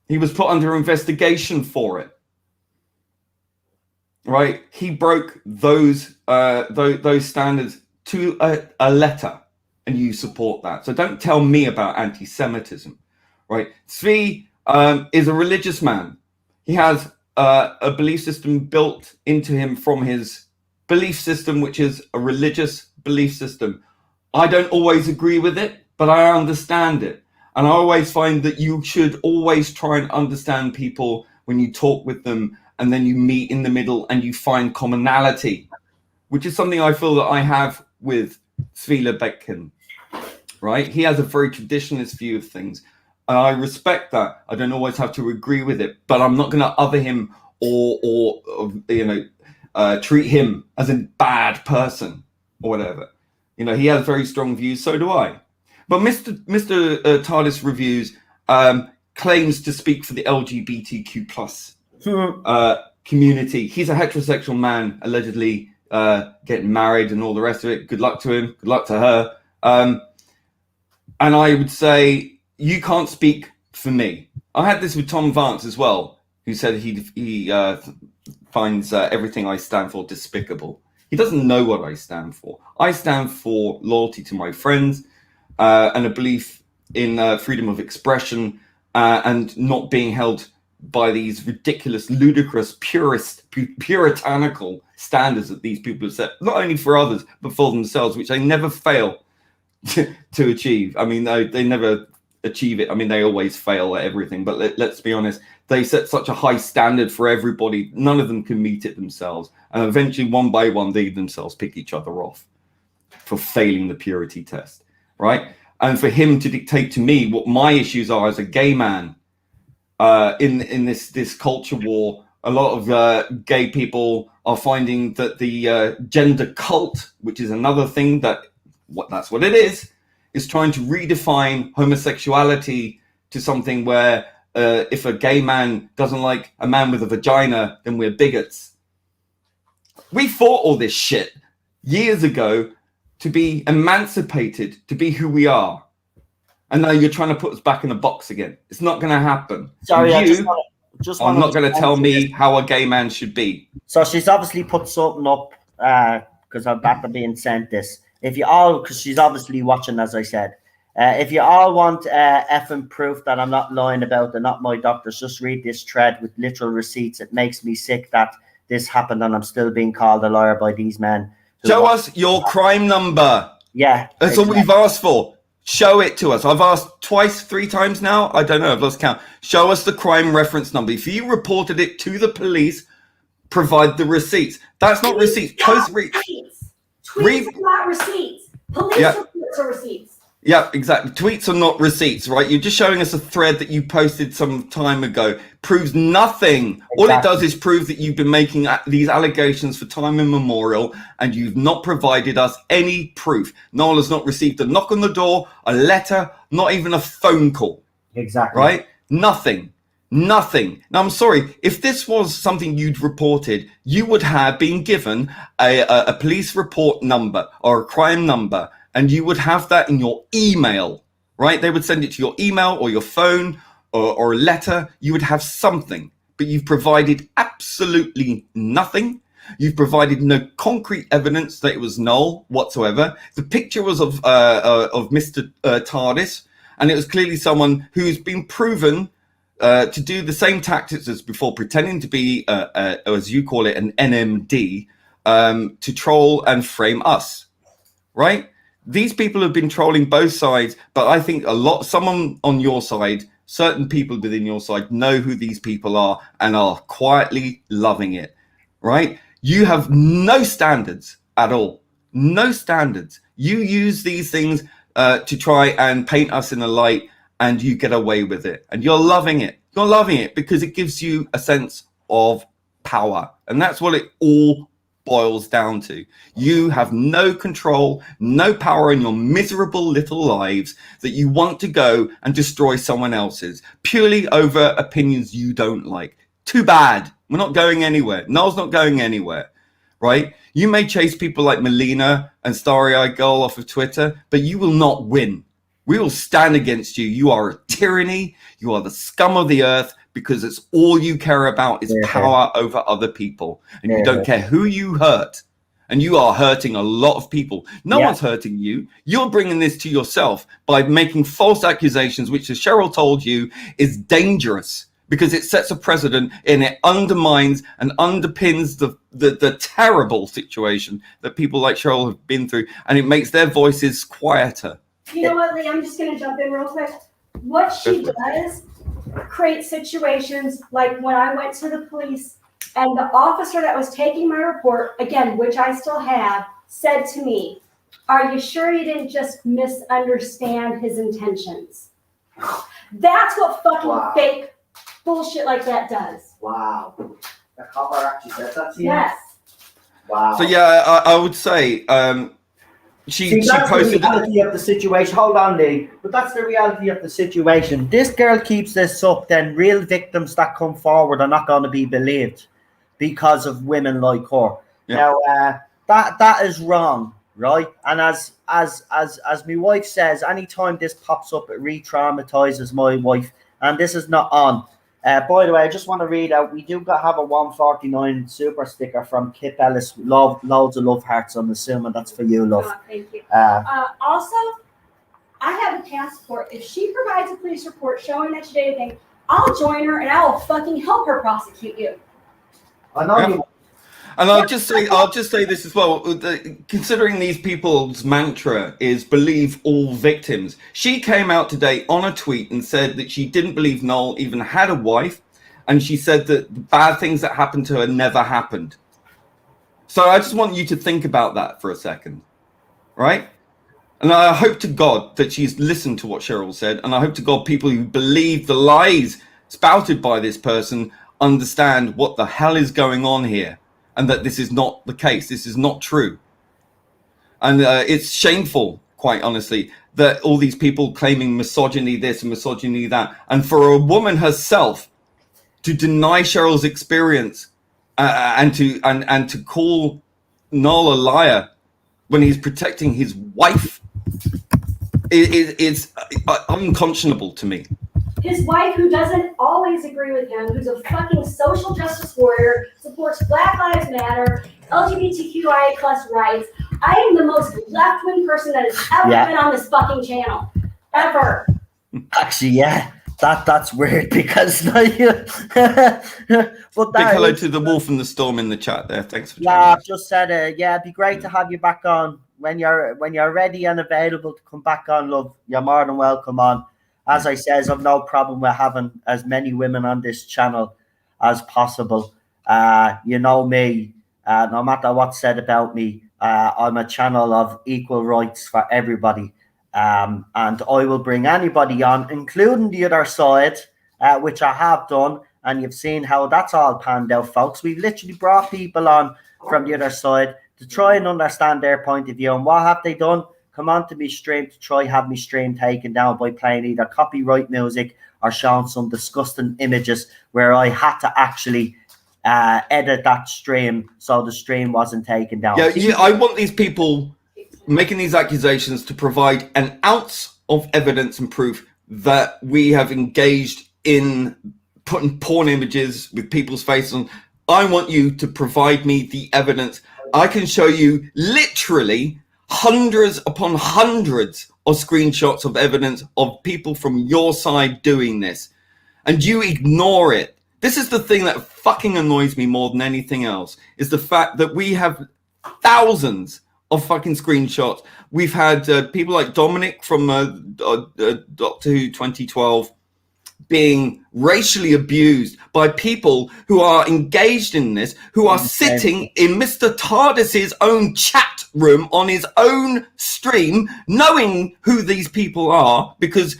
He was put under investigation for it. Right? He broke those standards to a letter, and you support that. So don't tell me about anti-Semitism, right? Zvi is a religious man. He has a belief system built into him from his belief system, which is a religious belief system. I don't always agree with it, but I understand it. And I always find that you should always try and understand people when you talk with them, and then you meet in the middle and you find commonality, which is something I feel that I have with Zvi Lebetkin, right? He has a very traditionalist view of things. And I respect that. I don't always have to agree with it, but I'm not going to other him or treat him as a bad person or whatever. You know, he has very strong views, so do I. But Mr. Tardis Reviews claims to speak for the LGBTQ plus community. He's a heterosexual man, allegedly getting married and all the rest of it. Good luck to him. Good luck to her. And I would say you can't speak for me. I had this with Tom Vance as well, who said he finds everything I stand for despicable. He doesn't know what I stand for. I stand for loyalty to my friends and a belief in freedom of expression and not being held by these ridiculous, ludicrous, puritanical standards that these people have set, not only for others, but for themselves, which they never fail to achieve. I mean, they never achieve it. I mean, they always fail at everything, but let's be honest. They set such a high standard for everybody. None of them can meet it themselves. And eventually, one by one, they themselves pick each other off for failing the purity test, right? And for him to dictate to me what my issues are as a gay man in this culture war, a lot of gay people are finding that the gender cult, which is another thing that's what it is trying to redefine homosexuality to something where if a gay man doesn't like a man with a vagina, then we're bigots. We fought all this shit years ago to be emancipated, to be who we are. And now you're trying to put us back in a box again. It's not going to happen. Sorry, I'm not going to tell me how a gay man should be. So she's obviously put something up because I'm back to being sent this. If you all, because she's obviously watching, as I said. If you all want effing proof that I'm not lying about they're not my doctors, just read this thread with literal receipts. It makes me sick that this happened and I'm still being called a liar by these men. Show us your crime number. Yeah. That's all we've asked for. Show it to us. I've asked twice, 3 times now. I don't know. I've lost count. Show us the crime reference number. If you reported it to the police, provide the receipts. That's not receipts. Tweets are not receipts. Police reports are receipts. Yeah, exactly. Tweets are not receipts, right? You're just showing us a thread that you posted some time ago. Proves nothing. Exactly. All it does is prove that you've been making these allegations for time immemorial and you've not provided us any proof. Noel has not received a knock on the door, a letter, not even a phone call. Exactly. Right? Nothing. Now, I'm sorry. If this was something you'd reported, you would have been given a police report number or a crime number, and you would have that in your email, right? They would send it to your email or your phone or a letter. You would have something, but you've provided absolutely nothing. You've provided no concrete evidence that it was Noel whatsoever. The picture was of Mr. Tardis, and it was clearly someone who's been proven to do the same tactics as before, pretending to be, as you call it, an NMD, to troll and frame us, right? these people have been trolling both sides, but I think someone on your side, certain people within your side know who these people are and are quietly loving it, right? You have no standards at all. No standards. You use these things to try and paint us in a light, and you get away with it. And you're loving it. You're loving it because it gives you a sense of power. And that's what it all boils down to. You have no control, no power in your miserable little lives that you want to go and destroy someone else's purely over opinions you don't like. Too bad. We're not going anywhere. Noel's not going anywhere, right? You may chase people like Melina and Starry-Eyed Girl off of Twitter, but you will not win. We will stand against you. You are a tyranny. You are the scum of the earth, because it's all you care about is power over other people. And you don't care who you hurt. And you are hurting a lot of people. No one's hurting you. You're bringing this to yourself by making false accusations, which, as Cheryl told you, is dangerous because it sets a precedent and it undermines and underpins the terrible situation that people like Cheryl have been through. And it makes their voices quieter. You know what, Lee? I'm just going to jump in real quick. What she does create situations like when I went to the police and the officer that was taking my report, again, which I still have, said to me, "Are you sure you didn't just misunderstand his intentions?" That's what fucking fake bullshit like that does. Wow. The copper actually said that to you? Yes. Wow. So yeah, I would say she that's posted the reality of the situation. Hold on, Lee. But that's the reality of the situation. This girl keeps this up, then real victims that come forward are not going to be believed because of women like her. Yeah. Now, that is wrong, right? And as my wife says, anytime this pops up, it re-traumatizes my wife. And this is not on. By the way, I just want to read out, we do have a 149 super sticker from Kip Ellis. Loads of love hearts. I'm assuming that's for you, love. Oh, thank you. Also, I have a passport. If she provides a police report showing that she did anything, I'll join her and I will fucking help her prosecute you. I know you. And I'll just say this as well. Considering these people's mantra is believe all victims, she came out today on a tweet and said that she didn't believe Noel even had a wife, and she said that the bad things that happened to her never happened. So I just want you to think about that for a second, right? And I hope to God that she's listened to what Cheryl said, and I hope to God people who believe the lies spouted by this person understand what the hell is going on here. And that this is not the case. This is not true. And it's shameful, quite honestly, that all these people claiming misogyny this and misogyny that. And for a woman herself to deny Cheryl's experience and to call Noel a liar when he's protecting his wife is unconscionable to me. His wife, who doesn't always agree with him, who's a fucking social justice warrior, supports Black Lives Matter, LGBTQIA plus rights. I am the most left-wing person that has ever been on this fucking channel. Ever. Actually, yeah. That's weird because big hello to the Wolf and the Storm in the chat there. Thanks for joining I've us. just said it'd be great to have you back on when you're ready and available to come back on, love. You're more than welcome on. As I says, I've no problem with having as many women on this channel as possible. You know me, no matter what's said about me, I'm a channel of equal rights for everybody. And I will bring anybody on, including the other side, which I have done. And you've seen how that's all panned out, folks. We've literally brought people on from the other side to try and understand their point of view. And what have they done? Come on to me stream to try have me stream taken down by playing either copyright music or showing some disgusting images where I had to actually edit that stream so the stream wasn't taken down. Yeah, I want these people making these accusations to provide an ounce of evidence and proof that we have engaged in putting porn images with people's faces on. I want you to provide me the evidence. I can show you literally hundreds upon hundreds of screenshots of evidence of people from your side doing this, and you ignore it. This is the thing that fucking annoys me more than anything else, is the fact that we have thousands of fucking screenshots. We've had people like Dominic from Doctor Who 2012 being racially abused by people who are engaged in this, who are sitting in Mr. Tardis's own chat room on his own stream, knowing who these people are, because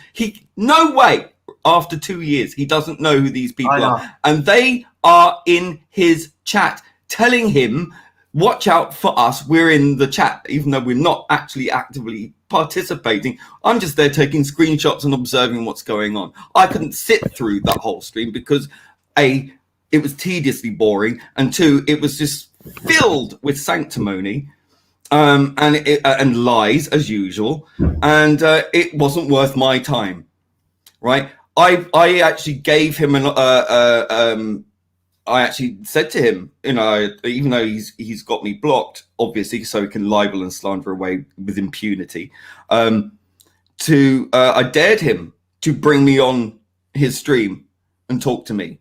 no way after 2 years he doesn't know who these people are, and they are in his chat telling him, watch out for us, we're in the chat, even though we're not actually actively participating. I'm just there taking screenshots and observing what's going on. I couldn't sit through that whole stream because A, it was tediously boring, and 2, it was just filled with sanctimony and lies as usual, and it wasn't worth my time, right? I actually gave him I actually said to him, even though he's got me blocked, obviously, so he can libel and slander away with impunity, I dared him to bring me on his stream and talk to me.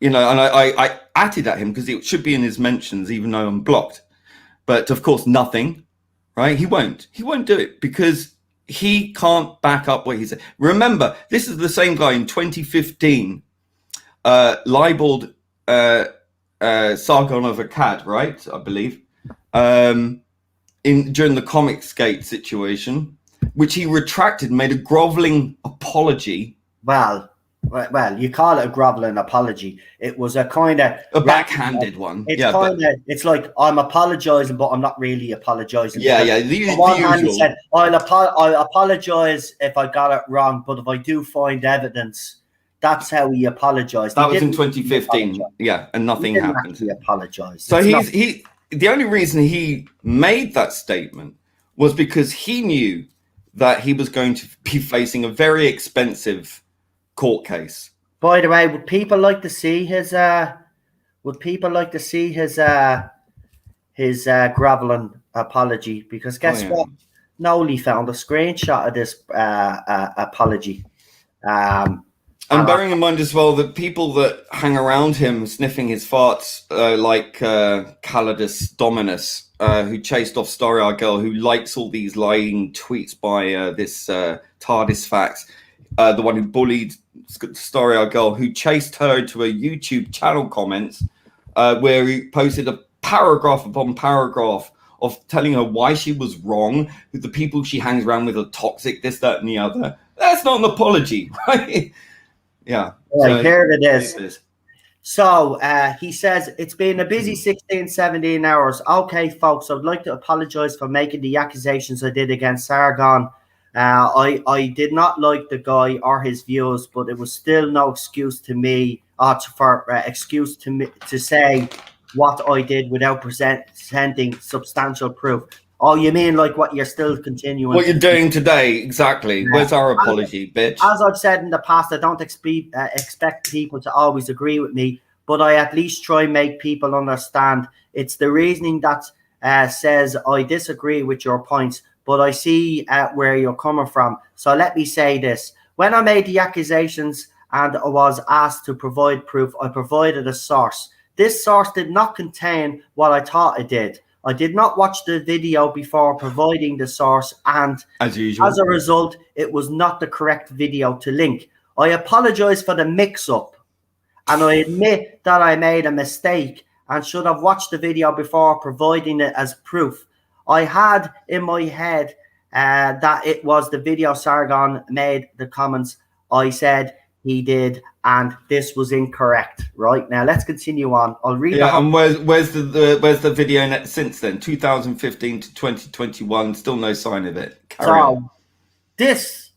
And I atted at him because it should be in his mentions, even though I'm blocked. But of course, nothing, right? He won't do it because he can't back up what he said. Remember, this is the same guy in 2015 libeled Sargon of Akkad, right? I believe during the Comicsgate situation, which he retracted, made a groveling apology. Well, you call it a groveling apology. It was a kind of a backhanded one. It's like, I'm apologizing, but I'm not really apologizing. The usual. He said, I'll apologize if I got it wrong, but if I do find evidence. That's how he apologized. That was in 2015. Yeah, and nothing happened. He apologized. So the only reason he made that statement was because he knew that he was going to be facing a very expensive court case. By the way, would people like to see his groveling apology? Because guess what? Noli found a screenshot of this apology. And bearing in mind as well that people that hang around him sniffing his farts, like Calidus Dominus, who chased off Starry-Eyed Girl, who likes all these lying tweets by this Tardis fact, the one who bullied Starry-Eyed Girl, who chased her into a YouTube channel comments where he posted a paragraph upon paragraph of telling her why she was wrong, who the people she hangs around with are toxic, this, that, and the other. That's not an apology, right? Yeah. So here it is. So he says, it's been a busy 16, 17 hours. Okay, folks, I would like to apologize for making the accusations I did against Sargon. I did not like the guy or his views, but it was still no excuse to me to say what I did without presenting substantial proof. Oh, you mean like what you're still continuing? What you're doing today, exactly. Yeah. Where's our apology, bitch? As I've said in the past, I don't expect people to always agree with me, but I at least try and make people understand. It's the reasoning that says I disagree with your points, but I see where you're coming from. So let me say this. When I made the accusations and I was asked to provide proof, I provided a source. This source did not contain what I thought it did. I did not watch the video before providing the source, and as usual, as a result, it was not the correct video to link. I apologize for the mix-up, and I admit that I made a mistake and should have watched the video before providing it as proof. I had in my head that it was the video Sargon made the comments I said he did, and this was incorrect. Right, now let's continue on. I'll read. Yeah, and where's the video since then? 2015 to 2021, still no sign of it. Carry on. This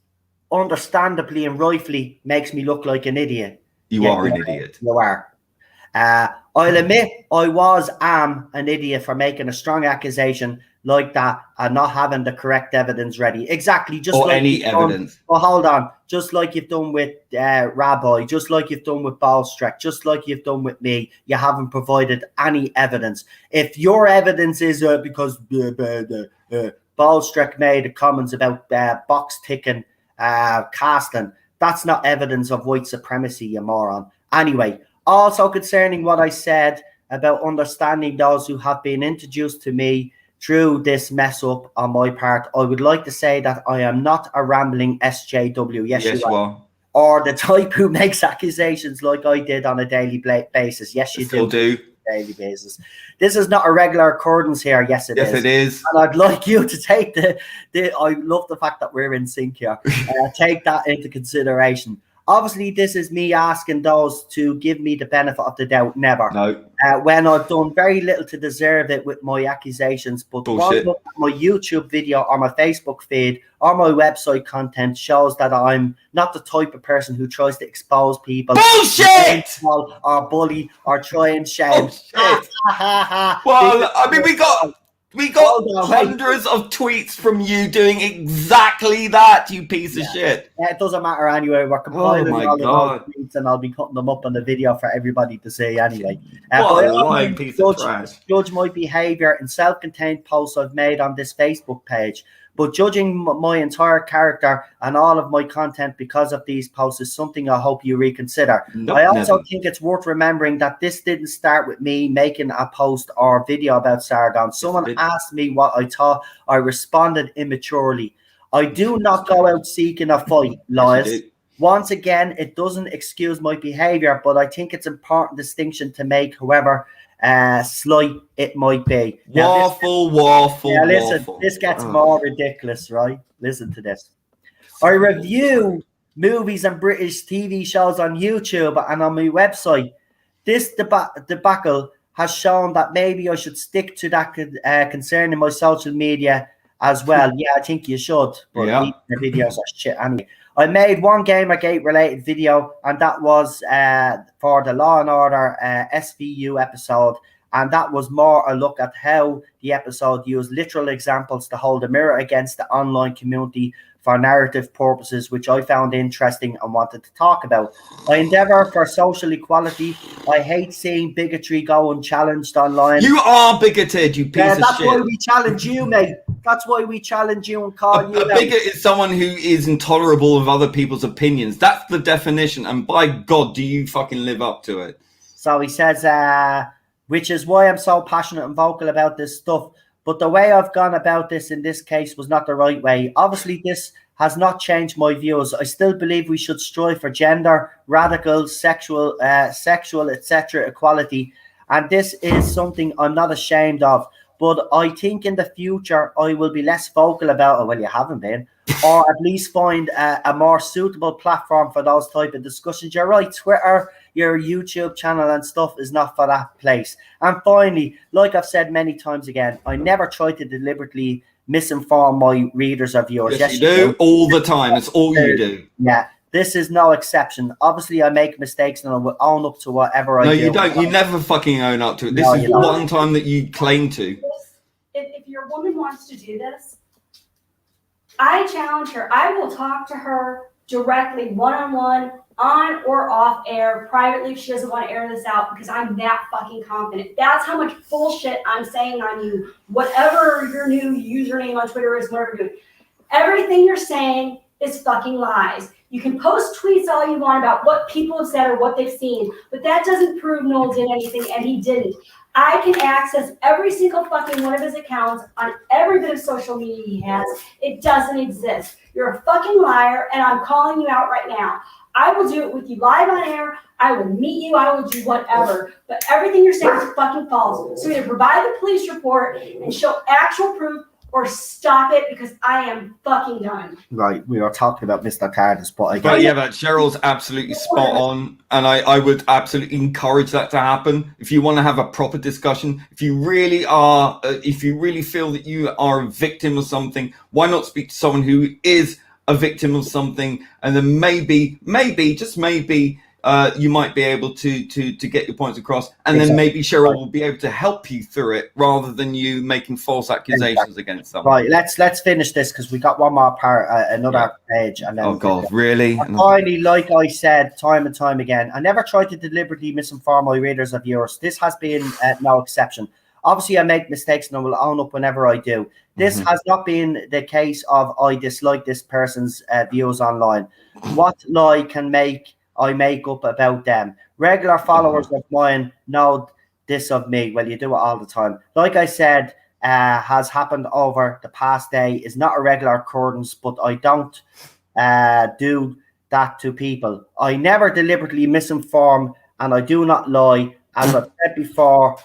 understandably and rightfully makes me look like an idiot. You are an idiot. You are. I'll admit I am an idiot for making a strong accusation like that and not having the correct evidence ready. Exactly. Just or like any evidence. Well, hold on. Just like you've done with Rabbi, just like you've done with Ballstrek, just like you've done with me, you haven't provided any evidence. If your evidence is because Ballstrek made comments about box ticking, casting, that's not evidence of white supremacy, you moron. Anyway, also concerning what I said about understanding those who have been introduced to me, through this mess up on my part. I would like to say that I am not a rambling SJW. Yes, Yes, you you are. are. Or the type who makes accusations like I did on a daily basis. Yes, you Still do. Daily basis. This is not a regular occurrence here. Yes, it is. Yes, it is. And I'd like you to take the I love the fact that we're in sync here. Take that into consideration. Obviously, this is me asking those to give me the benefit of the doubt. Never. No. When I've done very little to deserve it with my accusations, but Bullshit. my YouTube video or my Facebook feed or my website content shows that I'm not the type of person who tries to expose people, Bullshit! or bully or try and shame. Bullshit. Well, I mean, we got hundreds of tweets from you doing exactly that, you piece of shit. Yeah, it doesn't matter anyway. We're compiling my all of God. those tweets and I'll be cutting them up on the video for everybody to see anyway. What a but lying piece of trash. Judge my behaviour in self-contained posts I've made on this Facebook page. But judging my entire character and all of my content because of these posts is something I hope you reconsider. Nope, I also never. think it's worth remembering that this didn't start with me making a post or video about Sargon. Someone asked me what I thought. I responded immaturely. I do not go out seeking a fight, lies. Once again, it doesn't excuse my behaviour, but I think it's an important distinction to make, however slight it might be. Waffle. Listen, this gets more ridiculous, right? Listen to this. I review movies and British TV shows on YouTube and on my website. This debacle has shown that maybe I should stick to that concerning my social media as well. Yeah, I think you should. But the videos are shit anyway. I made one Gamergate related video, and that was for the Law and Order SVU episode. And that was more a look at how the episode used literal examples to hold a mirror against the online community for narrative purposes, which I found interesting and wanted to talk about. I endeavour for social equality. I hate seeing bigotry go unchallenged online. You are bigoted, you piece of shit. That's why we challenge you, mate. That's why we challenge you and call you. A bigot is someone who is intolerable of other people's opinions. That's the definition. And by God, do you fucking live up to it? So he says, which is why I'm so passionate and vocal about this stuff. But the way I've gone about this in this case was not the right way. Obviously, this has not changed my views. I still believe we should strive for gender, radical, sexual, etc. equality. And this is something I'm not ashamed of. But I think in the future, I will be less vocal about it. Well, you haven't been. Or at least find a more suitable platform for those type of discussions. You're right, Twitter, your YouTube channel and stuff is not for that place. And finally, like I've said many times again, I never try to deliberately misinform my readers or viewers. Yes, you do all the time. It's all you do. Yeah, this is no exception. Obviously, I make mistakes and I will own up to whatever I do. No, you don't. You never fucking own up to it. This No, is you the don't. one time that you claim to. If your woman wants to do this, I challenge her. I will talk to her directly, one-on-one, on or off air, privately if she doesn't want to air this out, because I'm that fucking confident. That's how much bullshit I'm saying on you. Whatever your new username on Twitter is, whatever you're doing. Everything you're saying is fucking lies. You can post tweets all you want about what people have said or what they've seen, but that doesn't prove Noel did anything, and he didn't. I can access every single fucking one of his accounts on every bit of social media he has. It doesn't exist. You're a fucking liar, and I'm calling you out right now. I will do it with you live on air. I will meet you. I will do whatever. But everything you're saying is fucking false. So either provide the police report and show actual proof, or stop it, because I am fucking done. Right, we are talking about Mr. Tardis, but But Cheryl's absolutely spot on, and I would absolutely encourage that to happen. If you want to have a proper discussion, if you really feel that you are a victim of something, why not speak to someone who is a victim of something, and then maybe, just maybe, you might be able to get your points across, and then maybe Cheryl will be able to help you through it rather than you making false accusations against someone. Right, let's finish this because we got one more part, another page, and then. Oh God, really? And finally, like I said time and time again, I never try to deliberately misinform my readers of yours. This has been no exception. Obviously, I make mistakes and I will own up whenever I do. This has not been the case of I dislike this person's views online. What lie can I make up about them? Regular followers of mine know this of me. Well, you do it all the time. Like I said, has happened over the past day is not a regular occurrence, but I don't do that to people. I never deliberately misinform, and I do not lie. As I've said before,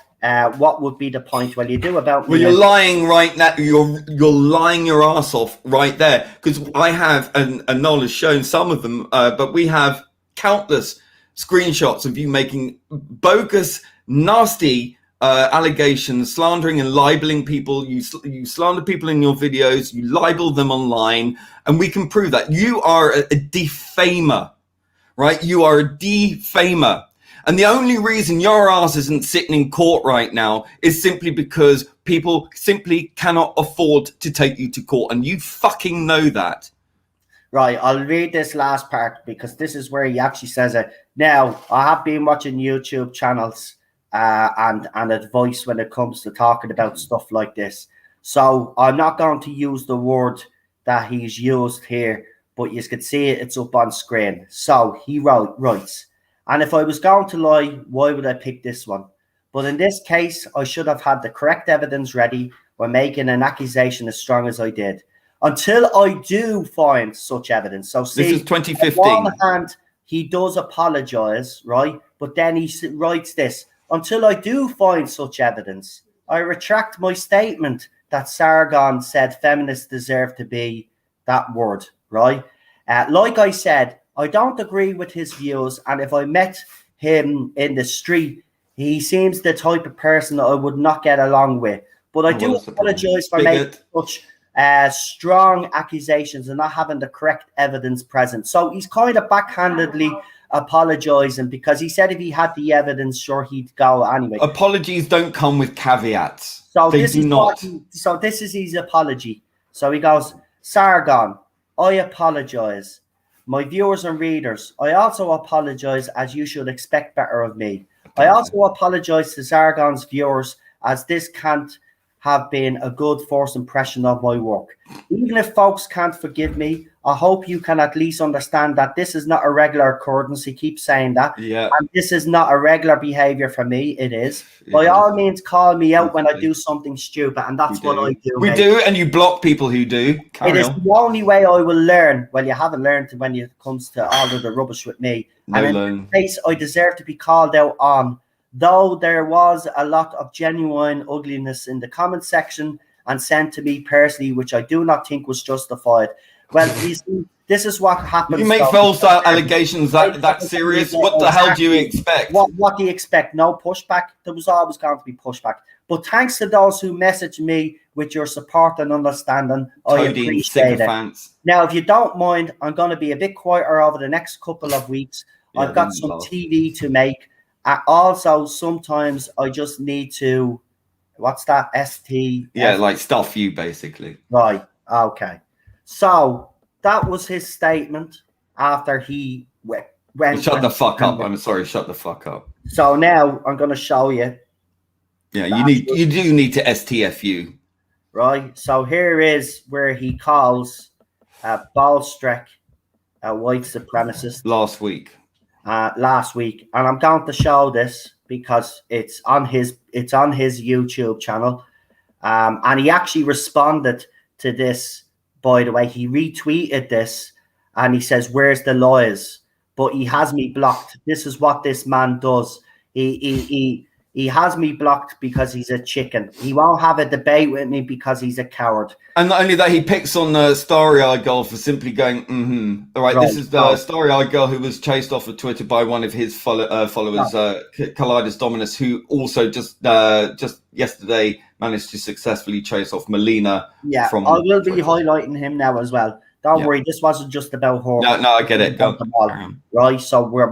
what would be the point? Well, you do about me. Well, you're lying right now. You're lying your ass off right there, because I have, and Noel has shown some of them, but we have countless screenshots of you making bogus, nasty allegations, slandering and libeling people. You slander people in your videos. You libel them online, and we can prove that. You are a defamer, right? You are a defamer. And the only reason your ass isn't sitting in court right now is simply because people simply cannot afford to take you to court. And you fucking know that. Right, I'll read this last part because this is where he actually says it. Now, I have been watching YouTube channels and advice when it comes to talking about stuff like this. So I'm not going to use the word that he's used here, but you can see it, it's up on screen. So he writes, and if I was going to lie, why would I pick this one? But in this case, I should have had the correct evidence ready when making an accusation as strong as I did. Until I do find such evidence. So see, this is 2015. On one hand, he does apologize, right? But then he writes this, until I do find such evidence, I retract my statement that Sargon said feminists deserve to be that word, right? Like I said, I don't agree with his views, and if I met him in the street, he seems the type of person that I would not get along with. But I do apologize for making such strong accusations and not having the correct evidence present. So he's kind of backhandedly apologizing because he said if he had the evidence, sure, he'd go anyway. Apologies don't come with caveats. So they this do is not. So this is his apology. So he goes, Sargon, I apologize. My viewers and readers, I also apologize, as you should expect better of me. I also apologize to Sargon's viewers, as this can't have been a good first impression of my work. Even if folks can't forgive me, I hope you can at least understand that this is not a regular occurrence. He keeps saying that. Yeah. And this is not a regular behavior for me. It is. By all means, call me out when I do something stupid, and that's what I do. We do, and you block people who do. It is the only way I will learn. Well, you haven't learned when it comes to all of the rubbish with me. No and in this case, I deserve to be called out on. Though there was a lot of genuine ugliness in the comment section and sent to me personally, which I do not think was justified. Well, you see, this is what happens. You make false allegations that serious. What the hell do you expect? What do you expect? No pushback? There was always going to be pushback. But thanks to those who messaged me with your support and understanding, I appreciate it. Now, if you don't mind, I'm going to be a bit quieter over the next couple of weeks. Yeah, I've got some TV to make. Also, sometimes I just need to, what's that? ST? Yeah, like stuff you basically. Right. Okay. So that was his statement after he went. Shut the fuck up. I'm sorry. Shut the fuck up. So now I'm going to show you. Yeah, you do need to STFU. Right. So here is where he calls Ballstreck a white supremacist. Last week, and I'm going to show this because it's on his YouTube channel, and he actually responded to this. By the way, he retweeted this and he says, "Where's the lawyers?" But he has me blocked. This is what this man does. He has me blocked because he's a chicken. He won't have a debate with me because he's a coward. And not only that, he picks on the Starry-Eyed Girl for simply going, All right, this is the Starry-Eyed Girl who was chased off of Twitter by one of his followers, Kalidus Dominus, who also just yesterday managed to successfully chase off Melina. Yeah, I will be highlighting him now as well. Don't worry, this wasn't just about her. No, I get it. Right, so we're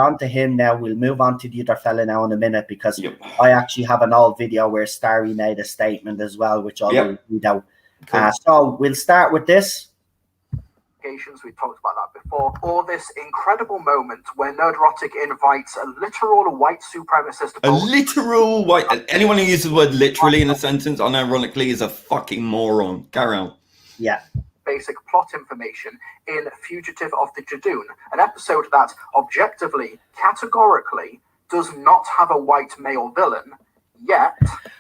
onto him now. We'll move on to the other fella now in a minute because I actually have an old video where Starry made a statement as well, which I'll read out. Cool. So we'll start with this. We talked about that before. Or this incredible moment where Nerdrotic invites a literal white supremacist. A literal white. Anyone who uses the word literally in a sentence, unironically, is a fucking moron. Carry on. Yeah. Basic plot information in Fugitive of the Jadoon, an episode that objectively, categorically, does not have a white male villain, yet.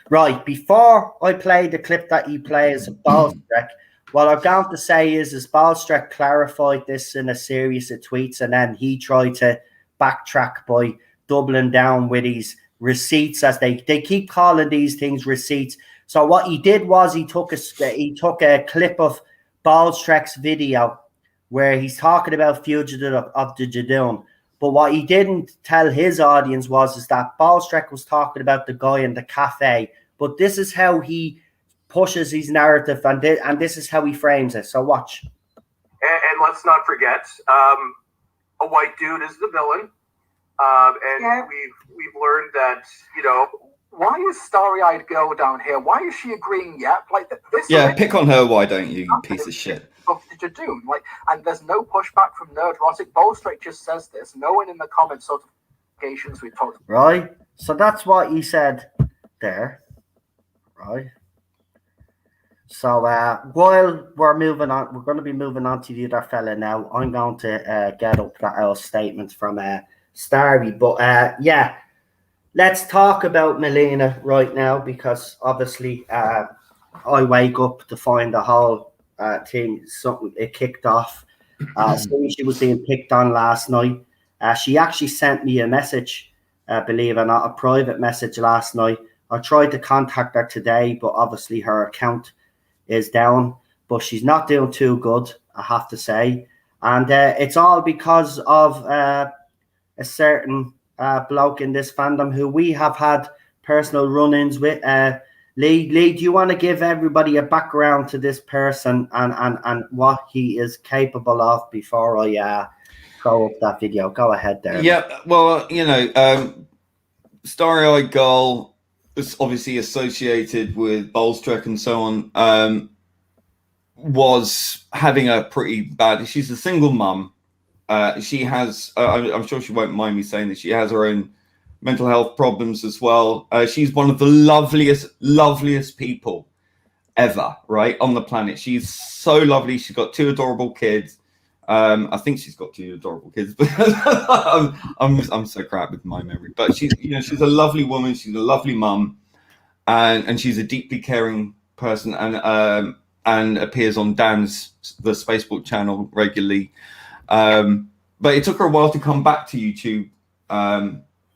Right, before I play the clip that he plays, Balstrek, what I'm going to say is Balstrek clarified this in a series of tweets, and then he tried to backtrack by doubling down with his receipts, as they keep calling these things receipts. So what he did was he took a clip of Balstrek's video where he's talking about Fugitive of the Jadoon. But what he didn't tell his audience is that Balstrek was talking about the guy in the cafe. But this is how he pushes his narrative, and this is how he frames it. So watch. And let's not forget, a white dude is the villain. We've learned that, why is Starry-Eyed Girl down here? Why is she agreeing? Like this. Yeah, pick on her. Why don't you piece of shit? Of the Jadoon, and there's no pushback from Nerdrotic. Balstrek just says this. No one in the comments sort of accusations we talked. Right. So that's what he said there. Right. So while we're moving on, we're going to be moving on to the other fella now. I'm going to get up that statement from Starry. But yeah, let's talk about Melina right now, because obviously I wake up to find the whole thing, something it kicked off. So she was being picked on last night. She actually sent me a message, believe it or not, a private message last night. I tried to contact her today, but obviously her account is down. But she's not doing too good, I have to say. And it's all because of a certain bloke in this fandom who we have had personal run-ins with. Lee, do you want to give everybody a background to this person and what he is capable of before I go up that video? Go ahead there. Yeah, well, Starry-Eyed Girl is obviously associated with Balstrek and so on, was having a pretty bad... She's a single mum. She has... I'm sure she won't mind me saying that she has her own mental health problems as well. She's one of the loveliest people ever, right, on the planet. She's so lovely. She's got 2 adorable kids. I think she's got 2 adorable kids, but I'm so crap with my memory. But she's a lovely woman. She's a lovely mum, and she's a deeply caring person, and appears on the Spacebook channel regularly. But it took her a while to come back to YouTube.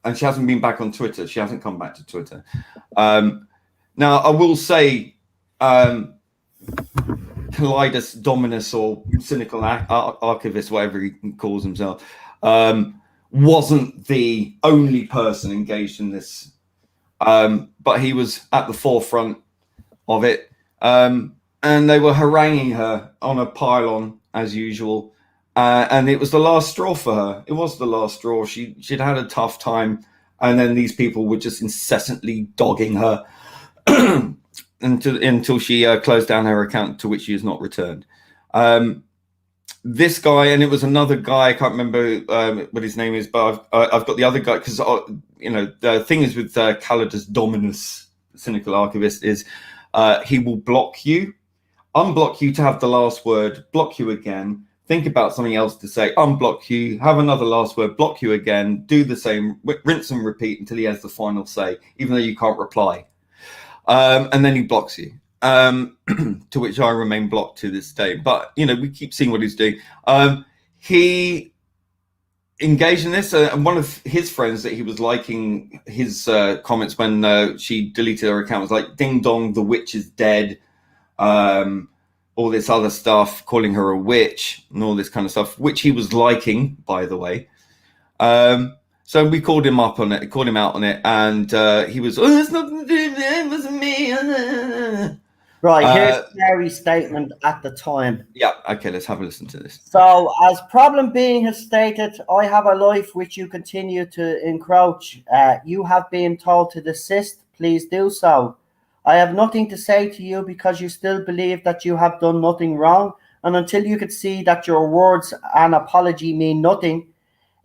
And she hasn't been back on Twitter. She hasn't come back to Twitter. Now, I will say, Kaleidos Dominus, or cynical archivist, whatever he calls himself, wasn't the only person engaged in this. But he was at the forefront of it. And they were haranguing her on a pylon, as usual. And it was the last straw for her. It was the last straw. She'd had a tough time, and then these people were just incessantly dogging her until she closed down her account, to which she has not returned. This guy, and it was another guy, I can't remember what his name is, but I've got the other guy, because the thing is with Kaleidos Dominus, cynical archivist, is he will block you, unblock you to have the last word, block you again. Think about something else to say, unblock you, have another last word, block you again, do the same, rinse and repeat until he has the final say, even though you can't reply. And then he blocks you, to which I remain blocked to this day. But, we keep seeing what he's doing. He engaged in this, and one of his friends that he was liking his comments when she deleted her account was like, ding dong, the witch is dead. All this other stuff, calling her a witch and all this kind of stuff, which he was liking, by the way. So we called him out on it, and he was, it's nothing to do with it, it wasn't me. Right, here's Mary's statement at the time. Yeah, okay, let's have a listen to this. So, as problem being has stated, I have a life which you continue to encroach. You have been told to desist, please do so. I have nothing to say to you because you still believe that you have done nothing wrong. And until you could see that your words and apology mean nothing,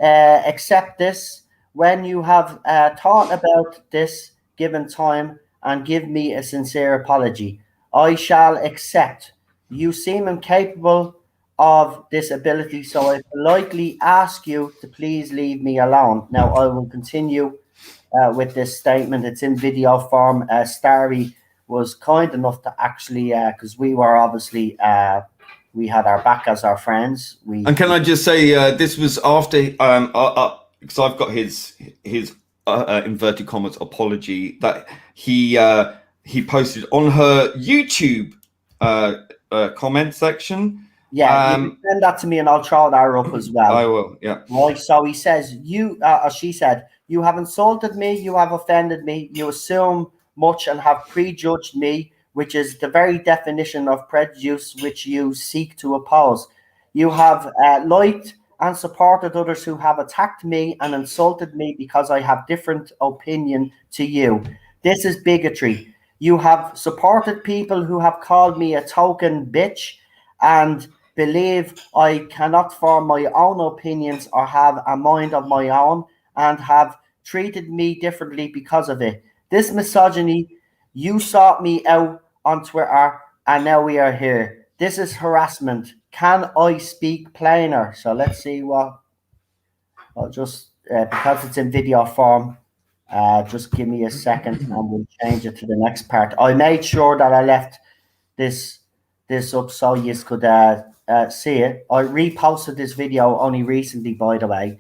accept this. When you have thought about this given time and give me a sincere apology, I shall accept. You seem incapable of this ability, so I politely ask you to please leave me alone. Now I will continue with this statement. It's in video form. Starry was kind enough to actually, because we were obviously, we had our back as our friends. And can I just say, this was after, because I've got his inverted commas apology that he posted on her YouTube comment section. Yeah, you can send that to me and I'll throw that up as well. I will, yeah. Right, so he says, she said, you have insulted me, you have offended me, you assume much and have prejudged me, which is the very definition of prejudice which you seek to oppose. You have liked and supported others who have attacked me and insulted me because I have different opinion to you. This is bigotry. You have supported people who have called me a token bitch and believe I cannot form my own opinions or have a mind of my own and have treated me differently because of it. This misogyny, you sought me out on Twitter and now we are here. This is harassment. Can I speak plainer? So let's see what, I'll just, because it's in video form, just give me a second and we'll change it to the next part. I made sure that I left this up so you could see it. I reposted this video only recently, by the way.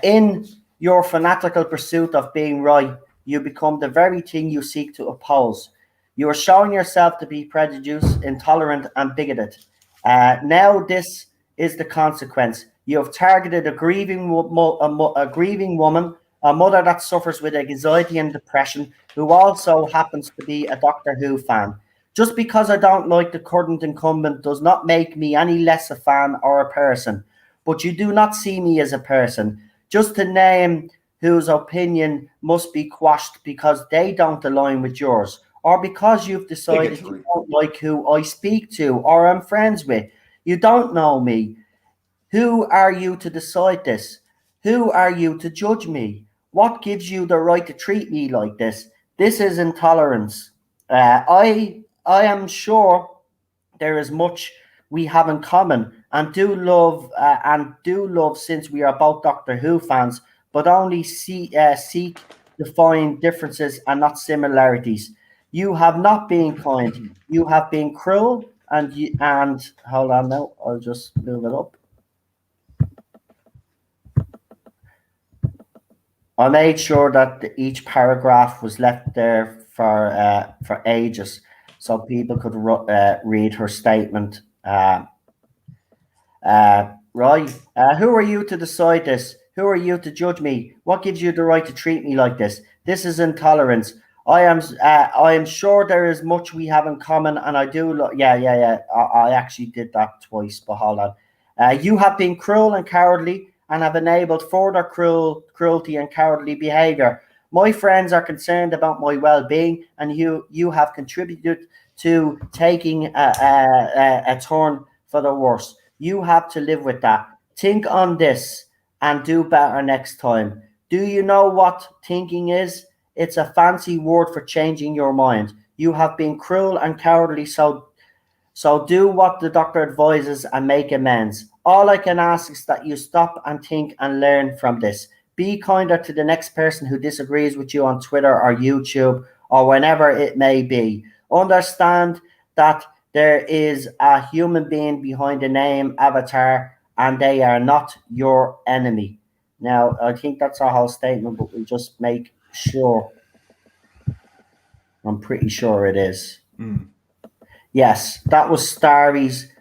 In your fanatical pursuit of being right, you become the very thing you seek to oppose. You are showing yourself to be prejudiced, intolerant, and bigoted. Now this is the consequence. You have targeted a grieving woman, a mother that suffers with anxiety and depression, who also happens to be a Doctor Who fan. Just because I don't like the current incumbent does not make me any less a fan or a person. But you do not see me as a person. Just to name whose opinion must be quashed because they don't align with yours, or because you've decided you don't like who I speak to or I'm friends with. You don't know me. Who are you to decide this? Who are you to judge me? What gives you the right to treat me like this? This is intolerance. I am sure there is much we have in common and do love since we are both Doctor Who fans, but only seek to find differences and not similarities. You have not been kind. You have been cruel and hold on now, I'll just move it up. I made sure that each paragraph was left there for ages, so people could read her statement. Right. Who are you to decide this? Who are you to judge me? What gives you the right to treat me like this? This is intolerance. I am sure there is much we have in common, and I do. I actually did that twice, but hold on. You have been cruel and cowardly, and have enabled further cruelty and cowardly behavior. My friends are concerned about my well-being, and you have contributed to taking a turn for the worse. You have to live with that. Think on this and do better next time. Do you know what thinking is? It's a fancy word for changing your mind. You have been cruel and cowardly, so do what the doctor advises and make amends. All I can ask is that you stop and think and learn from this. Be kinder to the next person who disagrees with you on Twitter or YouTube or whenever it may be. Understand that there is a human being behind the name avatar and they are not your enemy. Now, I think that's our whole statement, but we'll just make sure. I'm pretty sure it is. Yes, that was Starry's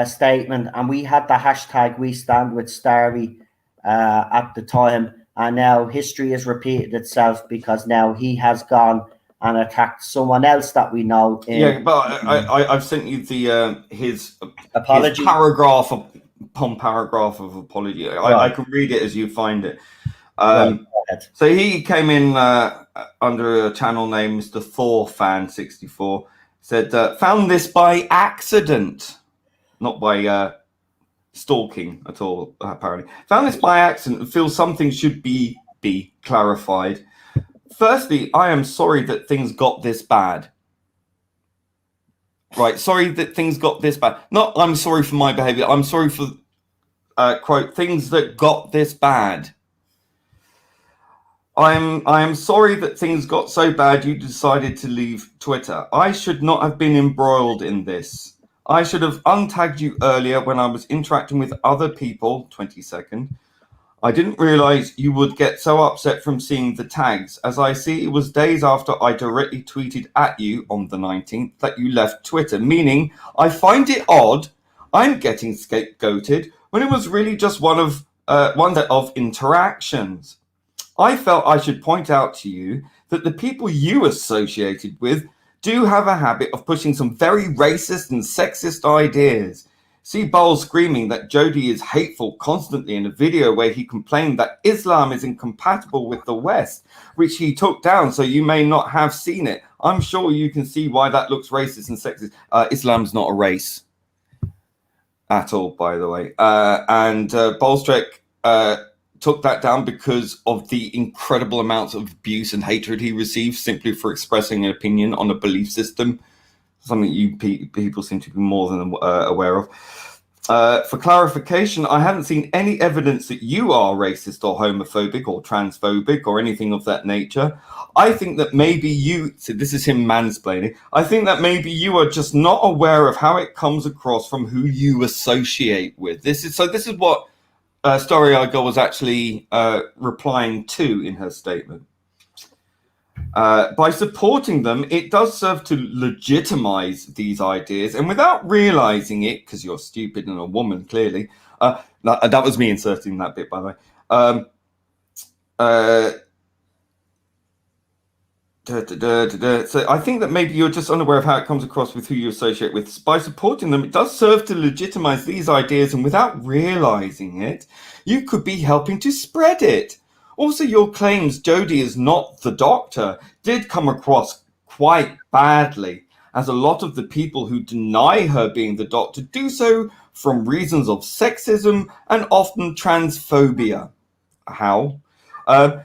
statement, and we had the hashtag We Stand With Starry at the time, and now history has repeated itself because now he has gone and attacked someone else that we know. But I've sent you the his apology, his paragraph of apology. Right. I can read it as you find it. So he came in under a channel name Mr. Thor Fan 64. Said, found this by accident, not by stalking at all, apparently. Found this by accident and feel something should be clarified. Firstly, I am sorry that things got this bad. Right, sorry that things got this bad. Not I'm sorry for my behavior. I'm sorry for, quote, things that got this bad. I am sorry that things got so bad you decided to leave Twitter. I should not have been embroiled in this. I should have untagged you earlier when I was interacting with other people. 22nd. I didn't realize you would get so upset from seeing the tags. As I see, it was days after I directly tweeted at you on the 19th that you left Twitter, meaning I find it odd I'm getting scapegoated when it was really just one set of interactions. I felt I should point out to you that the people you associated with do have a habit of pushing some very racist and sexist ideas. See Bowles screaming that Jody is hateful constantly in a video where he complained that Islam is incompatible with the West, which he took down, so you may not have seen it. I'm sure you can see why that looks racist and sexist. Islam's not a race at all, by the way. And Bolstrek took that down because of the incredible amounts of abuse and hatred he received simply for expressing an opinion on a belief system, something you people seem to be more than aware of. For clarification, I haven't seen any evidence that you are racist or homophobic or transphobic or anything of that nature. I think that maybe you, so this is him mansplaining, I think that maybe you are just not aware of how it comes across from who you associate with. This is what Story Girl was actually replying to in her statement. By supporting them, it does serve to legitimize these ideas, and without realizing it, because you're stupid and a woman, clearly. That was me inserting that bit, by the way. So I think that maybe you're just unaware of how it comes across with who you associate with. By supporting them, it does serve to legitimize these ideas, and without realizing it, you could be helping to spread it. Also, your claims Jodie is not the Doctor did come across quite badly, as a lot of the people who deny her being the Doctor do so from reasons of sexism and often transphobia. How?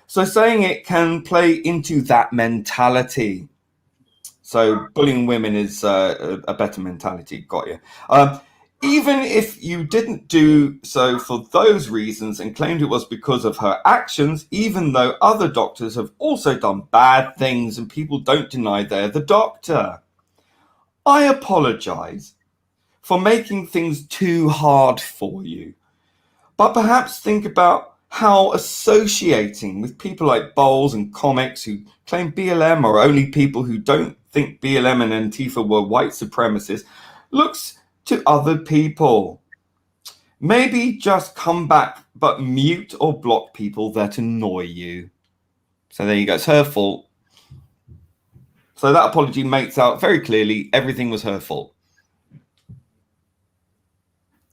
So saying it can play into that mentality. So bullying women is a better mentality. Got you. Even if you didn't do so for those reasons and claimed it was because of her actions, even though other doctors have also done bad things and people don't deny they're the Doctor. I apologize for making things too hard for you, but perhaps think about how associating with people like Bowles and comics who claim BLM are only people who don't think BLM and Antifa were white supremacists looks to other people. Maybe just come back but mute or block people that annoy you. So there you go. It's her fault. So that apology makes out very clearly everything was her fault.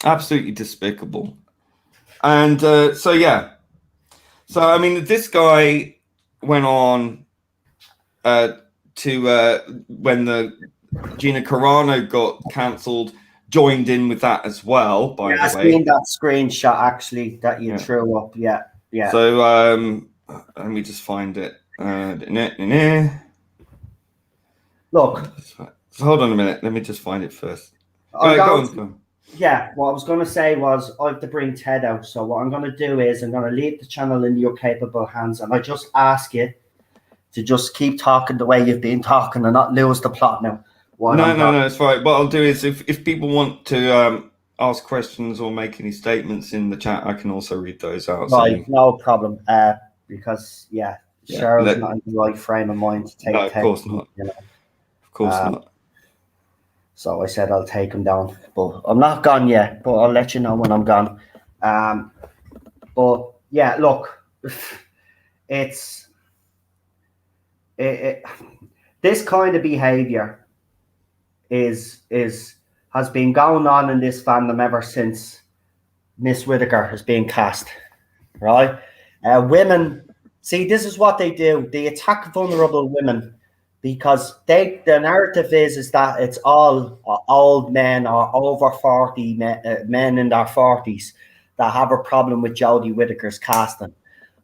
Absolutely despicable. And so, yeah. So, I mean, this guy went on to when the Gina Carano got cancelled, joined in with that as well, by the way. I've seen that screenshot, actually, that you threw up. Yeah, yeah. So, let me just find it. Look. So hold on a minute. Let me just find it first. Go on. Yeah, what I was going to say was I have to bring Ted out. So what I'm going to do is I'm going to leave the channel in your capable hands. And I just ask you to just keep talking the way you've been talking and not lose the plot now. No, it's fine. What I'll do is if people want to ask questions or make any statements in the chat, I can also read those out. Right, no problem. Because, Cheryl's not in the right frame of mind to take of course not. You know. Of course not. So I said I'll take him down, but I'm not gone yet. But I'll let you know when I'm gone. But yeah, look, this kind of behavior has been going on in this fandom ever since Miss Whittaker has been cast, right? Women, see, this is what they do. They attack vulnerable women. Because the narrative is that it's all old men or over 40 men in their 40s that have a problem with Jodie Whittaker's casting.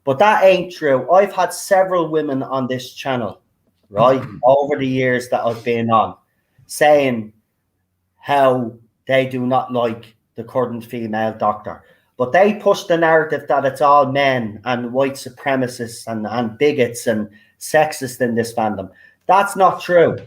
But that ain't true. I've had several women on this channel, right, over the years that I've been on, saying how they do not like the current female Doctor. But they push the narrative that it's all men and white supremacists and bigots and sexist in this fandom. That's not true.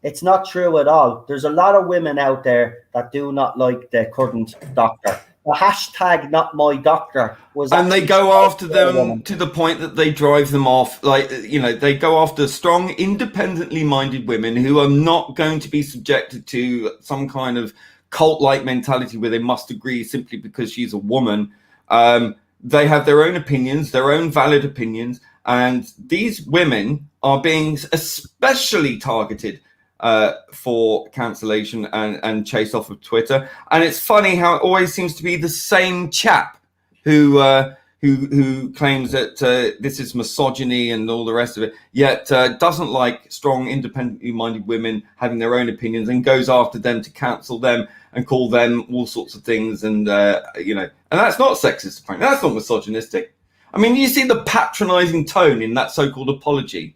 It's not true at all. There's a lot of women out there that do not like the current doctor. The hashtag not my doctor was, and they go after them to the point that they drive them off. Like, you know, they go after strong, independently minded women who are not going to be subjected to some kind of cult-like mentality where they must agree simply because she's a woman. They have their own opinions, their own valid opinions, and these women are being especially targeted for cancellation and chased off of Twitter. And it's funny how it always seems to be the same chap who claims that this is misogyny and all the rest of it, yet doesn't like strong, independently minded women having their own opinions and goes after them to cancel them and call them all sorts of things. And, you know, and that's not sexist, apparently. That's not misogynistic. I mean, you see the patronizing tone in that so-called apology,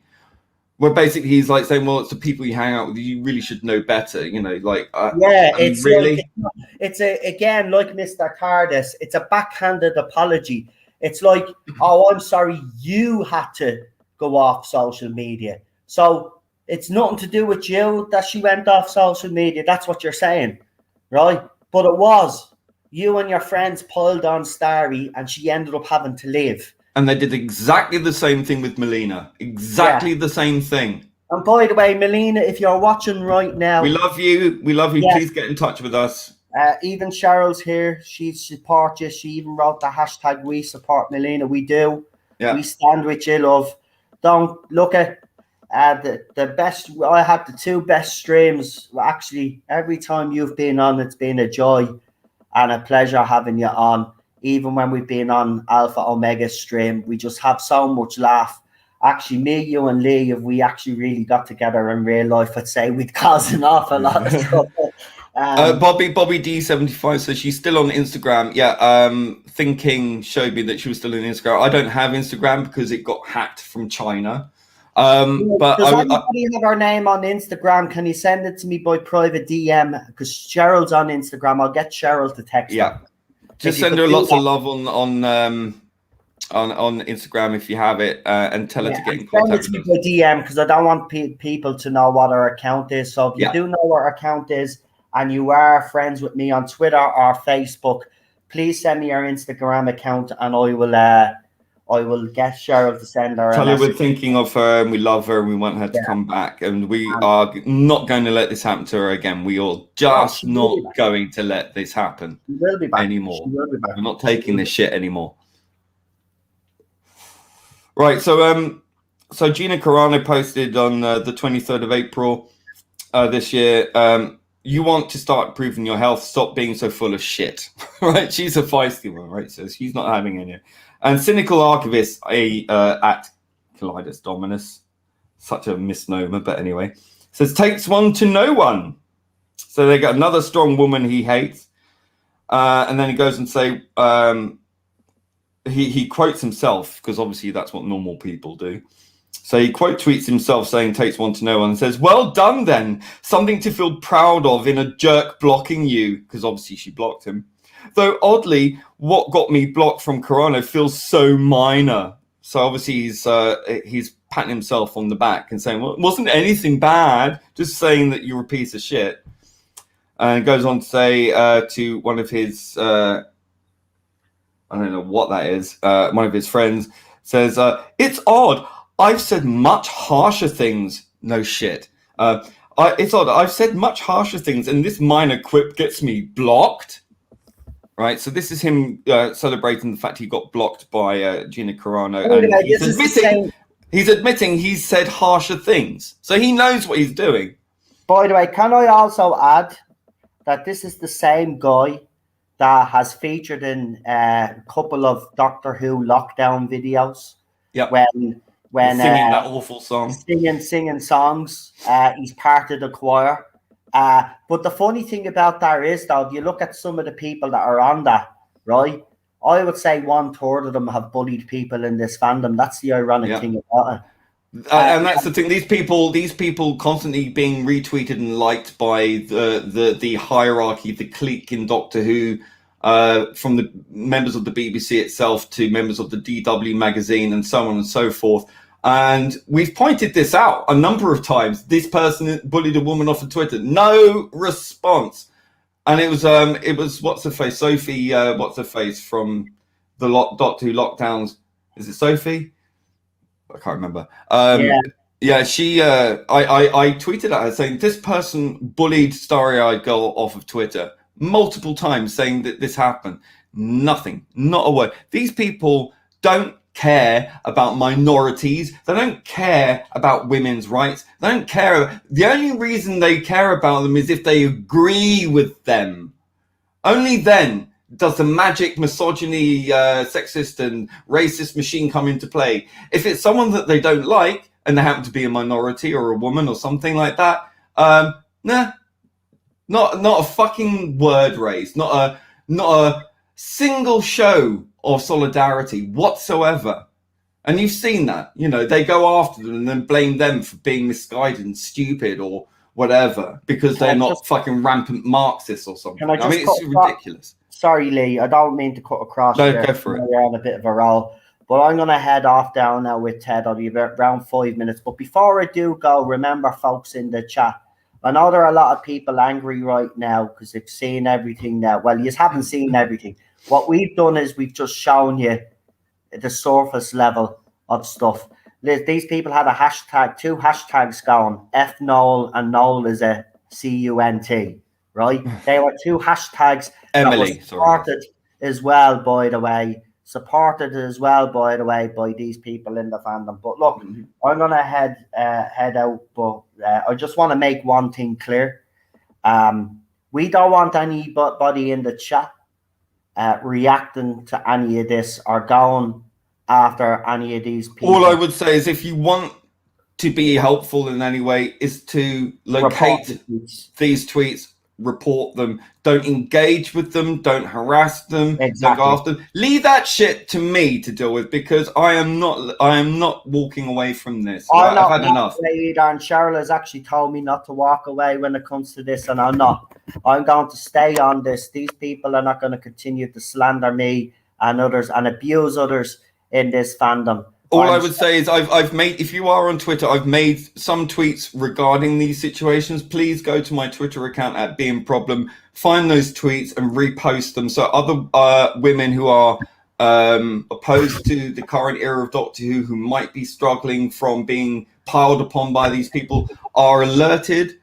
where basically he's like saying, well, it's the people you hang out with, you really should know better, you know, like, it's really, like, again, like Mr. Tardis, it's a backhanded apology. It's like, oh, I'm sorry, you had to go off social media. So it's nothing to do with you that she went off social media. That's what you're saying, right? But it was. You and your friends piled on Starry and she ended up having to leave. And they did exactly the same thing with Melina. Exactly the same thing. And by the way, Melina, if you're watching right now... We love you. We love you. Yeah. Please get in touch with us. Even Cheryl's here. She supports you. She even wrote the hashtag we support Melina. We do. Yeah. We stand with you, love. Don't look at the best. I had the 2 best streams. Actually, every time you've been on, it's been a joy and a pleasure having you on. Even when we've been on Alpha Omega stream, we just have so much laugh. Actually, me, you, and Lee, if we actually really got together in real life, I'd say we'd cause an awful lot of trouble. Bobby D75 says she's still on Instagram. Yeah, Thinking showed me that she was still on Instagram. I don't have Instagram because it got hacked from China. But does anybody have her name on Instagram? Can you send it to me by private DM? Because Cheryl's on Instagram. I'll get Cheryl to text her. Just send her lots of love on Instagram if you have it, and tell her to get in contact with us. Send it to me by DM because I don't want people to know what her account is. So if you do know what her account is and you are friends with me on Twitter or Facebook, please send me your Instagram account and I will get Cheryl to send her. Tell her we're thinking of her and we love her and we want her to come back. And we are not going to let this happen to her again. We are just not going to let this happen anymore. We're not taking this shit anymore. Right. So Gina Carano posted on the 23rd of April this year. You want to start improving your health. Stop being so full of shit. Right. She's a feisty one, right? So she's not having any. And cynical archivist at Kaleidos Dominus, such a misnomer, but anyway, says takes one to know one. So they got another strong woman he hates, and then he goes and say he quotes himself because obviously that's what normal people do. So he quote tweets himself saying takes one to know one and says, "Well done then, something to feel proud of in a jerk blocking you," because obviously she blocked him. Though oddly, what got me blocked from Carano feels so minor. So obviously he's patting himself on the back and saying, well, it wasn't anything bad, just saying that you're a piece of shit. And goes on to say to one of his, I don't know what that is, one of his friends, says, it's odd. I've said much harsher things. No shit. It's odd. I've said much harsher things, and this minor quip gets me blocked. Right, so this is him celebrating the fact he got blocked by Gina Carano. And he's admitting he's said harsher things. So he knows what he's doing. By the way, can I also add that this is the same guy that has featured in a couple of Doctor Who lockdown videos? Yeah. When singing that awful song. Singing songs. He's part of the choir. But the funny thing about that is, though, if you look at some of the people that are on that, right, I would say 1/3 of them have bullied people in this fandom. That's the ironic thing about it. And that's the thing. These people constantly being retweeted and liked by the hierarchy, the clique in Doctor Who, from the members of the BBC itself to members of the DW magazine and so on and so forth. And we've pointed this out a number of times. This person bullied a woman off of Twitter. No response. And it was what's her face? Sophie, what's her face from the Doctor Who lockdowns? Is it Sophie? I can't remember. Yeah, she. I tweeted at her saying this person bullied Starry-Eyed Girl off of Twitter multiple times, saying that this happened. Nothing, not a word. These people don't care about minorities. They don't care about women's rights. They don't care. The only reason they care about them is if they agree with them. Only then does the magic misogyny, sexist and racist machine come into play. If it's someone that they don't like and they happen to be a minority or a woman or something like that, nah, not a fucking word raised, not a single show of solidarity whatsoever. And you've seen that, you know, they go after them and then blame them for being misguided and stupid or whatever because they're not fucking rampant Marxists or something. I mean, it's ridiculous. Sorry, Lee, I don't mean to cut across. No, go for it. We're on a bit of a roll, but I'm going to head off down now with Ted. I'll be around 5 minutes. But before I do go, remember, folks in the chat, I know there are a lot of people angry right now because they've seen everything now. Well, you haven't seen everything. What we've done is we've just shown you the surface level of stuff. These people had a hashtag, 2 hashtags going, F Noel and Noel is a CUNT, right? They were 2 hashtags Emily, supported as well, by the way. Supported as well, by the way, by these people in the fandom. But look, I'm going to head out, but I just want to make one thing clear. We don't want anybody in the chat reacting to any of this or going after any of these people. All I would say is if you want to be helpful in any way is to locate these tweets, report them, don't engage with them, don't harass them, don't go after them. Leave that shit to me to deal with because I am not walking away from this. I've had enough. And Cheryl has actually told me not to walk away when it comes to this, and I'm not. I'm going to stay on this. These people are not going to continue to slander me and others and abuse others in this fandom. All I would say is I've made, if you are on Twitter, I've made some tweets regarding these situations. Please go to my Twitter account at Being Problem, find those tweets and repost them so other women who are opposed to the current era of Doctor Who might be struggling from being piled upon by these people are alerted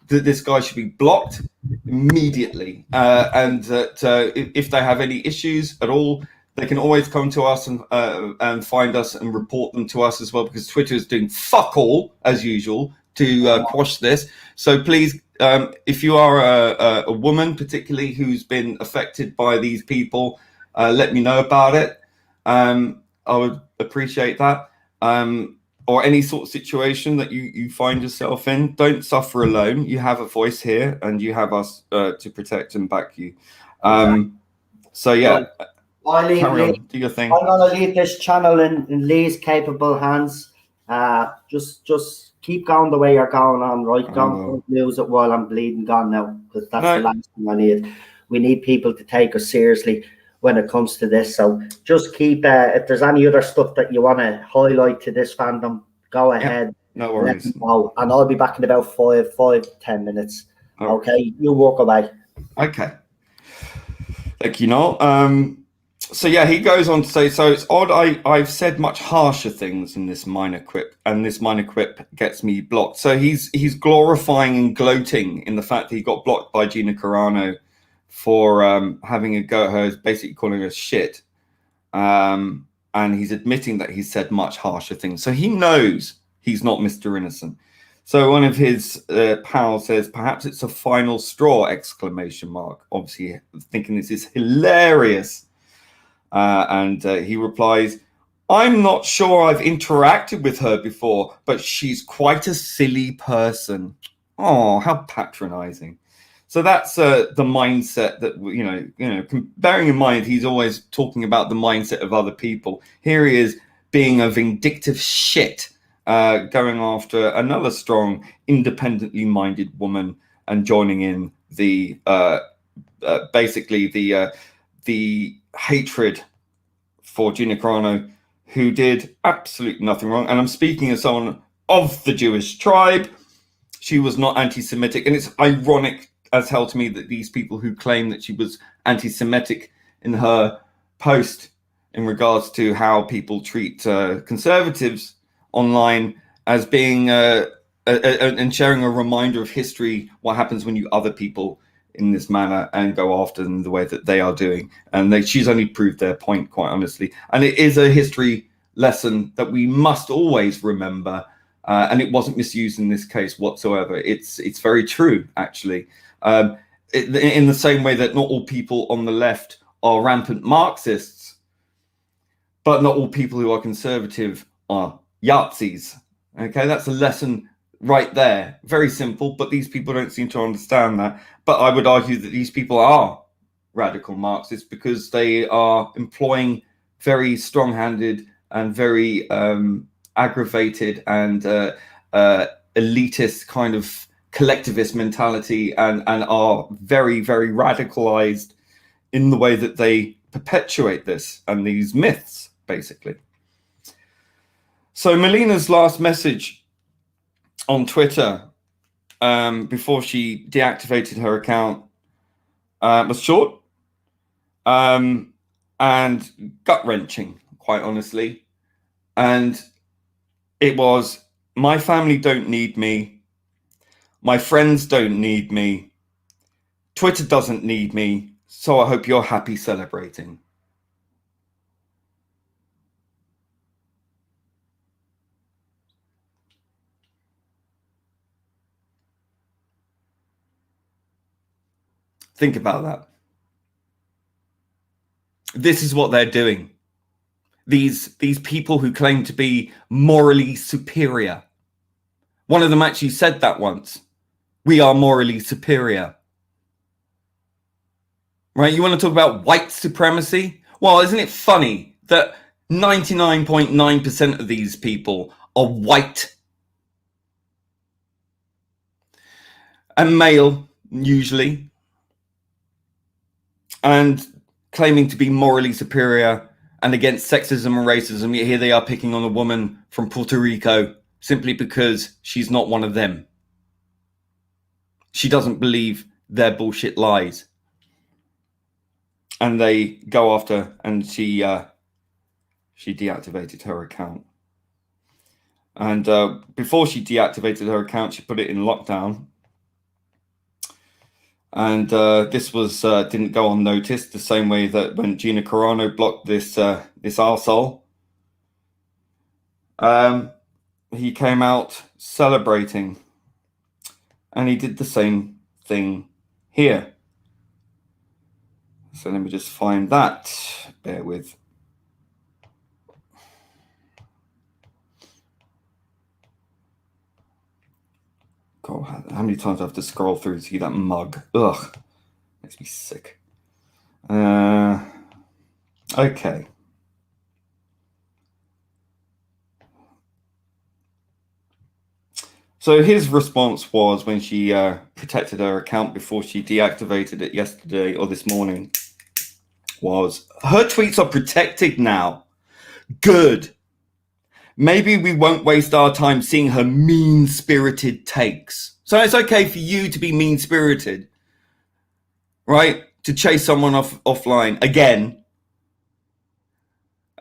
that this guy should be blocked immediately, and that if they have any issues at all, they can always come to us and find us and report them to us as well, because Twitter is doing fuck all, as usual, to quash this. So please, if you are a woman particularly who's been affected by these people, let me know about it. I would appreciate that. Or any sort of situation that you find yourself in, don't suffer alone. You have a voice here and you have us to protect and back you. So yeah. Do your thing. I'm going to leave this channel in Lee's capable hands. Just keep going the way you're going on, right? Don't lose it while I'm bleeding gone now, because that's the last thing I need. We need people to take us seriously when it comes to this. So just keep, if there's any other stuff that you want to highlight to this fandom, go ahead. No worries. Let me know, and I'll be back in about 5 to 10 minutes. Okay, you walk away. Okay. Thank you, Noel. So yeah, he goes on to say, so it's odd I've said much harsher things in this minor quip, and this minor quip gets me blocked. So he's glorifying and gloating in the fact that he got blocked by Gina Carano for having a go at her, basically calling her shit. And he's admitting that he's said much harsher things. So he knows he's not Mr. Innocent. So one of his pals says, perhaps it's a final straw, ! Obviously thinking this is hilarious. And he replies, I'm not sure I've interacted with her before, but she's quite a silly person. Oh, how patronizing. So that's the mindset that, you know, bearing in mind, he's always talking about the mindset of other people. Here he is being a vindictive shit, going after another strong, independently minded woman and joining in the, basically the the hatred for Gina Carano, who did absolutely nothing wrong. And I'm speaking as someone of the Jewish tribe. She was not anti-Semitic. And it's ironic as hell to me that these people who claim that she was anti-Semitic in her post in regards to how people treat conservatives online as being and sharing a reminder of history, what happens when you other people in this manner and go after them the way that they are doing. And she's only proved their point, quite honestly. And it is a history lesson that we must always remember. And it wasn't misused in this case whatsoever. It's very true, actually. In the same way that not all people on the left are rampant Marxists, but not all people who are conservative are Yazis. Okay, that's a lesson right there. Very simple, but these people don't seem to understand that. But I would argue that these people are radical Marxists because they are employing very strong-handed and very aggravated and elitist kind of collectivist mentality and are very, very radicalized in the way that they perpetuate this and these myths, basically. So Melina's last message on Twitter before she deactivated her account was short and gut-wrenching, quite honestly. And it was, my family don't need me. My friends don't need me. Twitter doesn't need me. So I hope you're happy celebrating. Think about that. This is what they're doing. These people who claim to be morally superior. One of them actually said that once. We are morally superior. Right? You want to talk about white supremacy? Well, isn't it funny that 99.9% of these people are white and male, usually, and claiming to be morally superior and against sexism and racism, yet here they are picking on a woman from Puerto Rico simply because she's not one of them. She doesn't believe their bullshit lies. And they go after, and she deactivated her account. And before she deactivated her account, she put it in lockdown. And this was didn't go unnoticed, the same way that when Gina Carano blocked this arsehole, he came out celebrating, and he did the same thing here. So let me just find that. Bear with. God, how many times do I have to scroll through to see that mug? Ugh, makes me sick. Okay. So his response was, when she protected her account before she deactivated it yesterday or this morning, was, her tweets are protected now. Good. Maybe we won't waste our time seeing her mean-spirited takes. So it's okay for you to be mean-spirited, right? To chase someone offline again.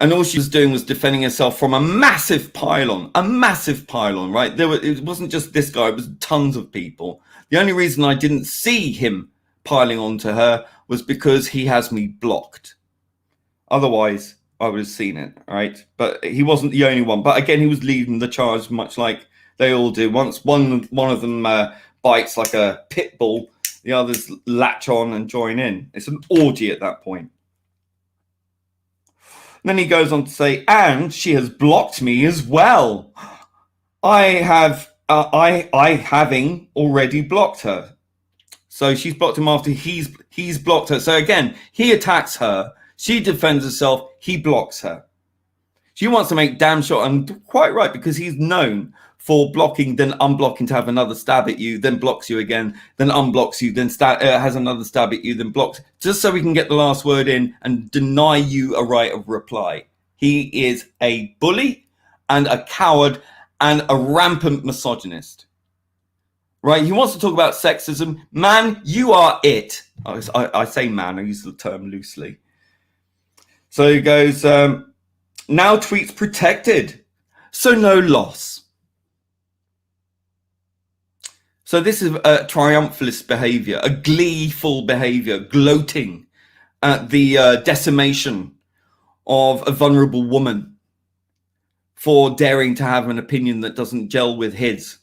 And all she was doing was defending herself from a massive pylon, right? It wasn't just this guy, it was tons of people. The only reason I didn't see him piling onto her was because he has me blocked. Otherwise, I would have seen it, right? But he wasn't the only one. But again, he was leading the charge, much like they all do. Once one of them bites like a pit bull, the others latch on and join in. It's an orgy at that point. And then he goes on to say, and she has blocked me as well. I having already blocked her. So she's blocked him after he's blocked her. So again, he attacks her. She defends herself. He blocks her. She wants to make damn sure, and quite right, because he's known for blocking, then unblocking to have another stab at you, then blocks you again, then unblocks you, then has another stab at you, then blocks, just so we can get the last word in and deny you a right of reply. He is a bully and a coward and a rampant misogynist. Right? He wants to talk about sexism. Man, you are it. I say man, I use the term loosely. So he goes, now tweets protected, so no loss. So this is a triumphalist behavior, a gleeful behavior, gloating at the decimation of a vulnerable woman for daring to have an opinion that doesn't gel with his.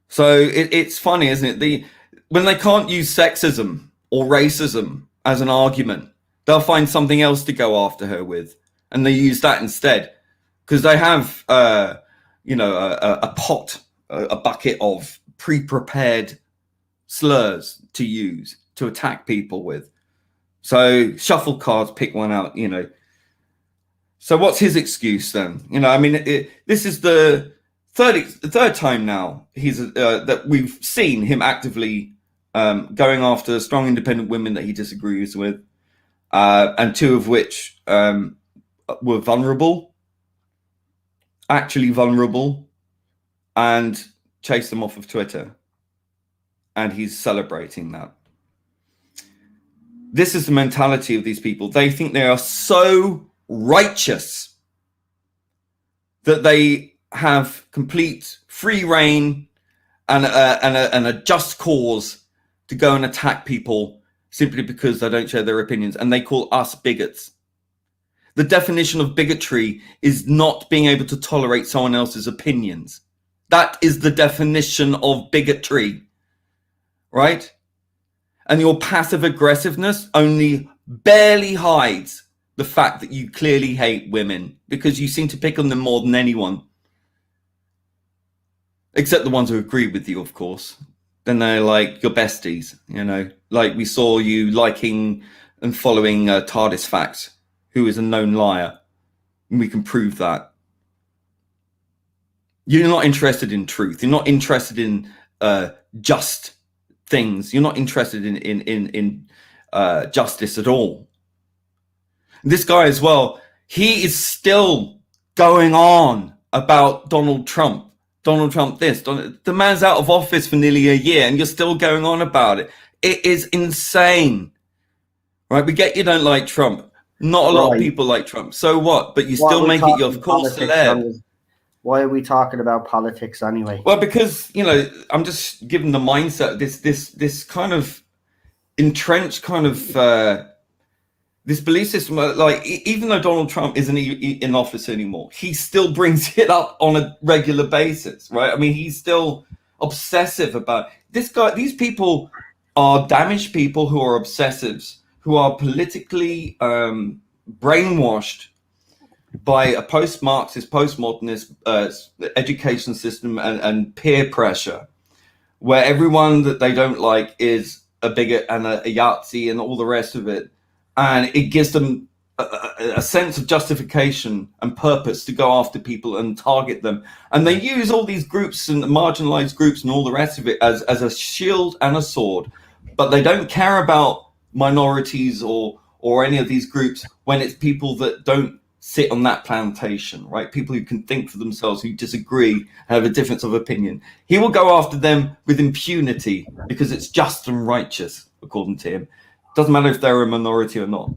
So it's funny, isn't it? When they can't use sexism or racism as an argument, they'll find something else to go after her with, and they use that instead, because they have, a bucket of pre-prepared slurs to use to attack people with. So shuffle cards, pick one out, So what's his excuse then? This is the third time now that we've seen him actively going after strong independent women that he disagrees with, and two of which were actually vulnerable, and chased them off of Twitter. And he's celebrating that. This is the mentality of these people. They think they are so righteous that they have complete free reign and a just cause to go and attack people simply because they don't share their opinions, and they call us bigots. The definition of bigotry is not being able to tolerate someone else's opinions. That is the definition of bigotry, right? And your passive aggressiveness only barely hides the fact that you clearly hate women, because you seem to pick on them more than anyone. Except the ones who agree with you, of course. Then they're like your besties, like we saw you liking and following Tardis Fact, who is a known liar. And we can prove that. You're not interested in truth. You're not interested in just things. You're not interested in justice at all. This guy as well, he is still going on about Donald Trump. Donald Trump this. The man's out of office for nearly a year and you're still going on about it. It is insane. Right? We get you don't like Trump. Not a lot of people like Trump. So what? But you still make it your cause celeb. Why are we talking about politics anyway? Well, because, I'm just giving the mindset, this kind of entrenched kind of this belief system, like even though Donald Trump isn't in office anymore, he still brings it up on a regular basis, right? I mean, he's still obsessive about this guy. These people are damaged people who are obsessives, who are politically brainwashed by a post-Marxist, post-modernist education system and peer pressure, where everyone that they don't like is a bigot and a Yahtzee and all the rest of it. And it gives them a sense of justification and purpose to go after people and target them. And they use all these groups and marginalized groups and all the rest of it as a shield and a sword. But they don't care about minorities or any of these groups when it's people that don't sit on that plantation, right? People who can think for themselves, who disagree, have a difference of opinion. He will go after them with impunity because it's just and righteous, according to him. Doesn't matter if they're a minority or not.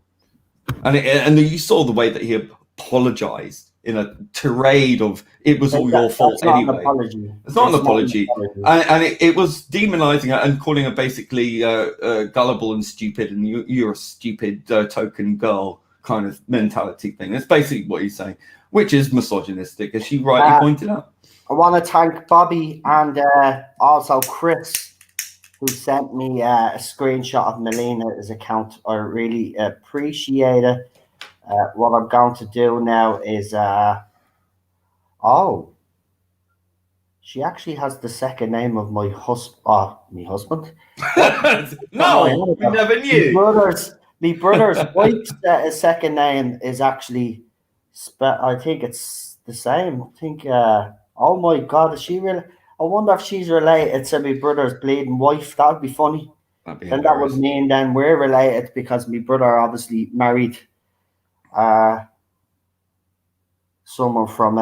And you saw the way that he apologized in a tirade of it was all your fault anyway. It's not an apology. And it was demonizing her and calling her basically gullible and stupid, and you're a stupid token girl kind of mentality thing. That's basically what he's saying, which is misogynistic, as she rightly pointed out. I want to thank Bobby and also Chris, who sent me a screenshot of Melina's account. I really appreciate it. What I'm going to do now is, she actually has the second name of my husband. My husband? No, we never knew. My brother's wife's second name is actually, I think it's the same. I think, oh my God, is she really? I wonder if she's related to my brother's bleeding wife. That would be funny. That'd be Then that would hilarious. mean then we're related because my brother obviously married someone from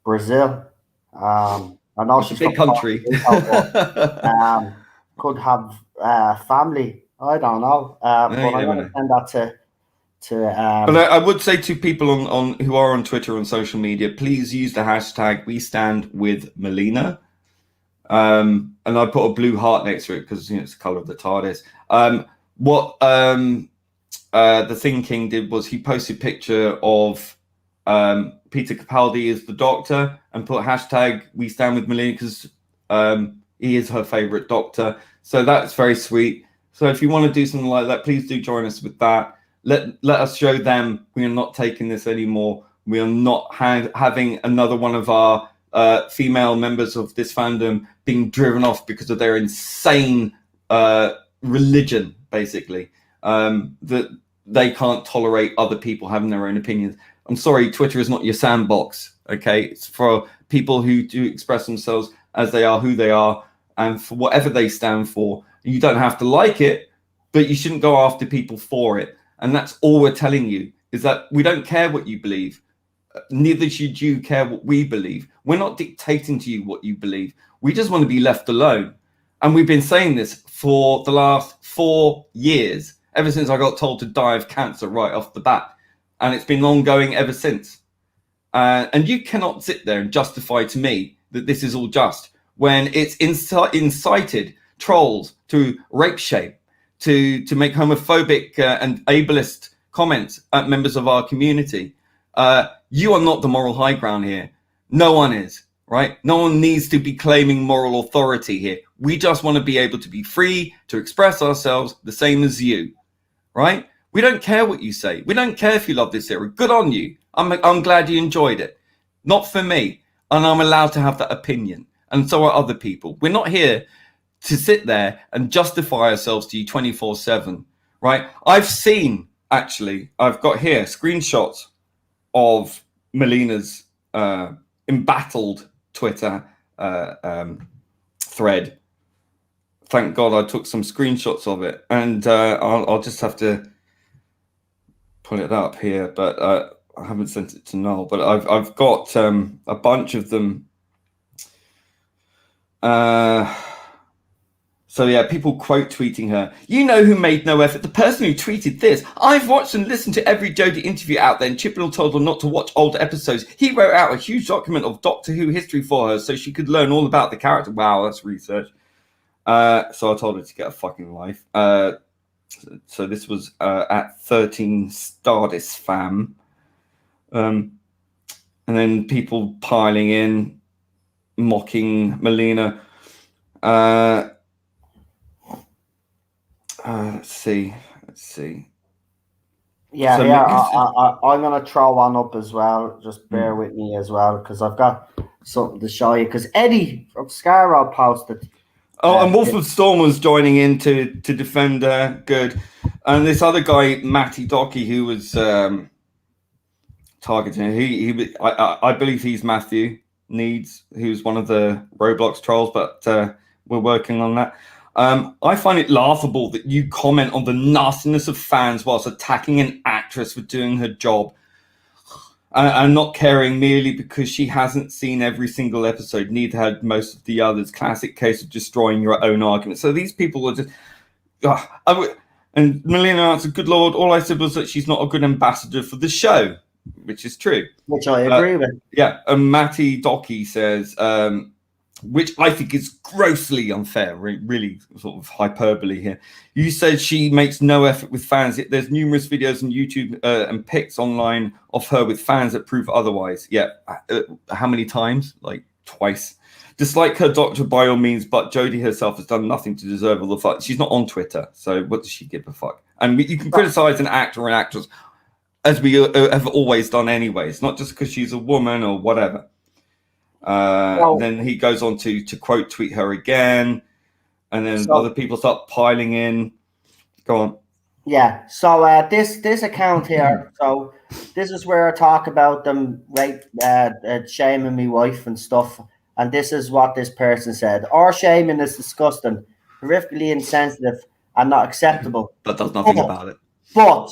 Brazil. I know It's a she's big from country. could have family. I don't know. No, But you I'm never going know. to send that to But I would say to people on who are on Twitter and social media, please use the hashtag #WeStandWithMelina. And I put a blue heart next to it because it's the color of the TARDIS. What the Thing King did was he posted a picture of Peter Capaldi as the Doctor and put hashtag #WeStandWithMelina because he is her favorite Doctor. So that's very sweet. So if you want to do something like that, please do join us with that. Let us show them we are not taking this anymore. We are not having another one of our female members of this fandom being driven off because of their insane religion, basically. That they can't tolerate other people having their own opinions. I'm sorry, Twitter is not your sandbox, okay? It's for people who do express themselves as they are, who they are, and for whatever they stand for. You don't have to like it, but you shouldn't go after people for it. And that's all we're telling you, is that we don't care what you believe. Neither should you care what we believe. We're not dictating to you what you believe. We just want to be left alone. And we've been saying this for the last 4 years, ever since I got told to die of cancer right off the bat. And it's been ongoing ever since. And you cannot sit there and justify to me that this is all just when it's incited trolls to rape shame, to make homophobic and ableist comments at members of our community. You are not the moral high ground here. No one is, right? No one needs to be claiming moral authority here. We just want to be able to be free to express ourselves the same as you, right? We don't care what you say. We don't care if you love this era. Good on you. I'm glad you enjoyed it. Not for me. And I'm allowed to have that opinion. And so are other people. We're not here to sit there and justify ourselves to you 24/7, right? I've got here screenshots of Melina's embattled Twitter thread. Thank God I took some screenshots of it, and I'll just have to pull it up here, but I haven't sent it to Noel. But I've got a bunch of them. So yeah, people quote tweeting her. You know who made no effort? The person who tweeted this. I've watched and listened to every Jodie interview out there, and Chibnall told her not to watch older episodes. He wrote out a huge document of Doctor Who history for her so she could learn all about the character. Wow, that's research. So I told her to get a fucking life. So this was at 13 Tardis fam. And then people piling in, mocking Melina. Let's see. Yeah, So I'm going to throw one up as well. Just bear with me as well, because I've got something to show you. Because Eddie from Scaro posted. And Wolford Storm was joining in to defend good. And this other guy, Matty Docky, who was targeting, I believe he's Matthew Needs, who's one of the Roblox trolls, but we're working on that. I find it laughable that you comment on the nastiness of fans whilst attacking an actress for doing her job and not caring merely because she hasn't seen every single episode. Neither had most of the others. Classic case of destroying your own argument. So these people are just... and Melina answered, good Lord, all I said was that she's not a good ambassador for the show, which is true. Which I agree with. Yeah, and Matty Docky says... which I think is grossly unfair, really sort of hyperbole here. You said she makes no effort with fans, yet there's numerous videos on YouTube and pics online of her with fans that prove otherwise. Yeah, how many times? Like twice. Dislike her Doctor by all means, but Jodie herself has done nothing to deserve all the fuck. She's not on Twitter, so what does she give a fuck? And you can criticize an actor or an actress, as we have always done anyways, not just because she's a woman or whatever. Then he goes on to quote tweet her again, and then other people start piling in. Go on. Yeah, so this account here, so this is where I talk about them shaming me wife and stuff, and this is what this person said. Our shaming is disgusting, horrifically insensitive, and not acceptable. That does nothing But- about it. But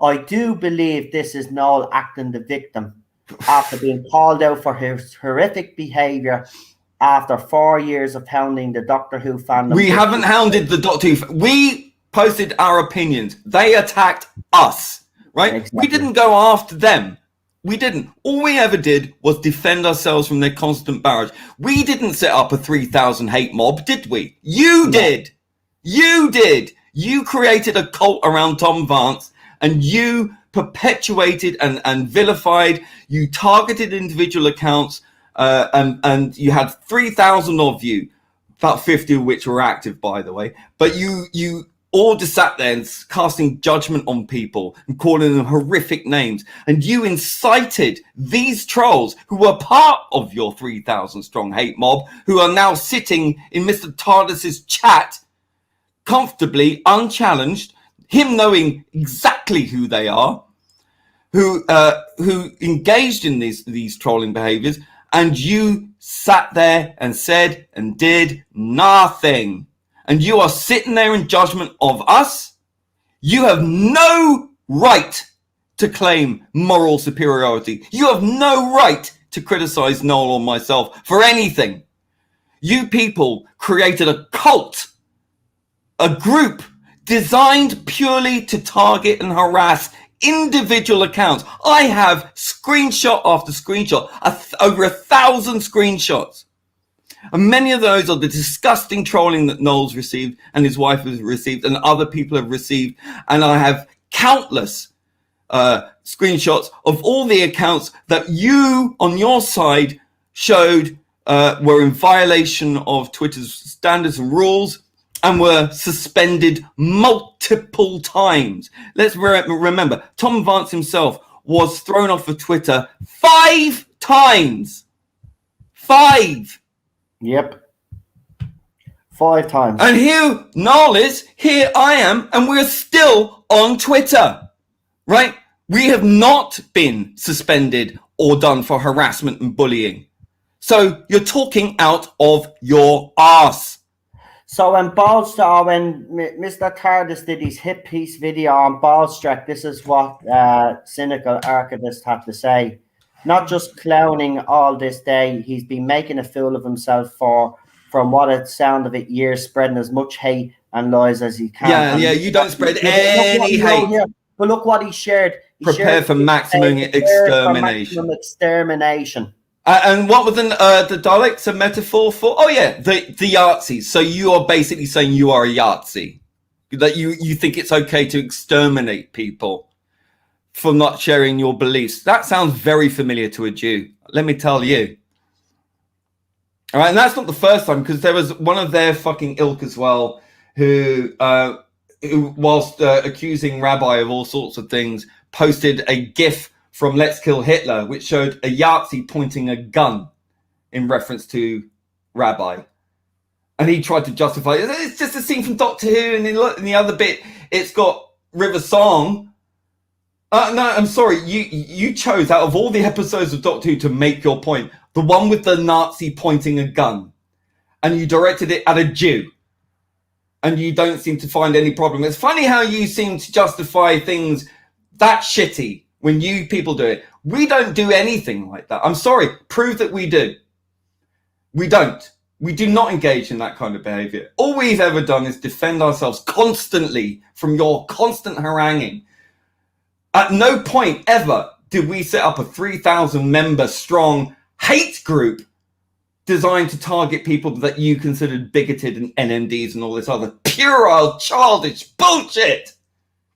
I do believe this is Noel acting the victim after being called out for his horrific behaviour after 4 years of hounding the Doctor Who fandom. We haven't hounded the Doctor Who. We posted our opinions. They attacked us, right? Exactly. We didn't go after them. We didn't. All we ever did was defend ourselves from their constant barrage. We didn't set up a 3,000 hate mob, did we? You did. You did. You created a cult around Tom Vance, and you perpetuated and vilified. You targeted individual accounts, and you had 3,000 of you, about 50 of which were active, by the way. But you all just sat there and casting judgment on people and calling them horrific names. And you incited these trolls who were part of your 3,000 strong hate mob, who are now sitting in Mr. Tardis's chat comfortably, unchallenged, him knowing exactly who they are, who engaged in these trolling behaviors, and you sat there and said and did nothing. And you are sitting there in judgment of us. You have no right to claim moral superiority. You have no right to criticize Noel or myself for anything. You people created a cult, a group designed purely to target and harass individual accounts. I have screenshot after screenshot, over 1,000 screenshots. And many of those are the disgusting trolling that Noel's received and his wife has received and other people have received. And I have countless screenshots of all the accounts that you on your side showed were in violation of Twitter's standards and rules and were suspended multiple times. Let's remember, Tom Vance himself was thrown off of Twitter 5 times. 5. Yep. 5 times. And here Noel is, here I am, and we're still on Twitter, right? We have not been suspended or done for harassment and bullying. So you're talking out of your arse. So when Mr. Tardis did his hit piece video on Ballstrack, this is what cynical archivist had to say. Not just clowning all this day, he's been making a fool of himself from what it sound of it, years, spreading as much hate and lies as he can. Yeah, you don't spread any hate. But look what he shared. Prepare for maximum extermination. And what was the Daleks a metaphor for? Oh yeah, the Yahtzees. So you are basically saying you are a Yahtzee, that you think it's okay to exterminate people for not sharing your beliefs. That sounds very familiar to a Jew, let me tell you. All right, and that's not the first time, because there was one of their fucking ilk as well, who whilst accusing Rabbi of all sorts of things, posted a GIF from Let's Kill Hitler, which showed a Yahtzee pointing a gun in reference to Rabbi. And he tried to justify it. It's just a scene from Doctor Who, and in the other bit, it's got River Song. No, I'm sorry. You chose out of all the episodes of Doctor Who to make your point, the one with the Nazi pointing a gun, and you directed it at a Jew, and you don't seem to find any problem. It's funny how you seem to justify things that shitty when you people do it. We don't do anything like that. I'm sorry. Prove that we do. We don't. We do not engage in that kind of behavior. All we've ever done is defend ourselves constantly from your constant haranguing. At no point ever did we set up a 3,000 member strong hate group designed to target people that you considered bigoted and NMDs and all this other puerile, childish bullshit.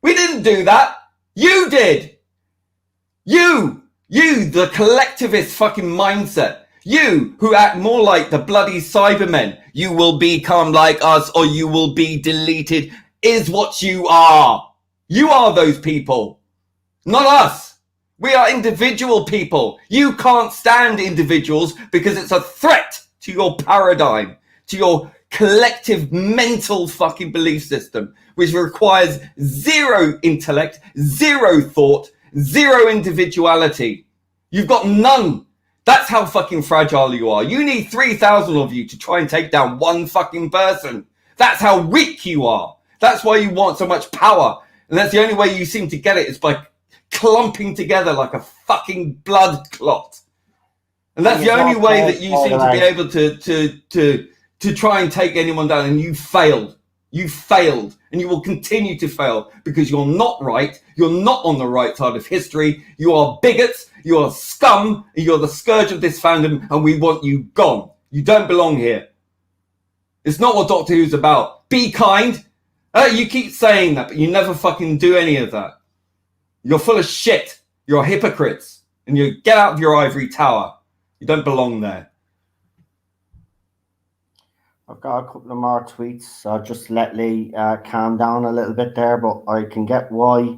We didn't do that. You did. You, the collectivist fucking mindset. You who act more like the bloody Cybermen. You will become like us or you will be deleted is what you are. You are those people. Not us. We are individual people. You can't stand individuals because it's a threat to your paradigm, to your collective mental fucking belief system, which requires zero intellect, zero thought, zero individuality. You've got none. That's how fucking fragile you are. You need 3,000 of you to try and take down one fucking person. That's how weak you are. That's why you want so much power. And that's the only way you seem to get it is by clumping together like a fucking blood clot. And that's the only way that you seem to be able to try and take anyone down. And you failed. You failed. And you will continue to fail because you're not right. You're not on the right side of history. You are bigots. You are scum. You're the scourge of this fandom. And we want you gone. You don't belong here. It's not what Doctor Who's about. Be kind. You keep saying that, but you never fucking do any of that. You're full of shit. You're hypocrites. And you get out of your ivory tower. You don't belong there. I've got a couple of more tweets, so just let Lee calm down a little bit there, but I can get why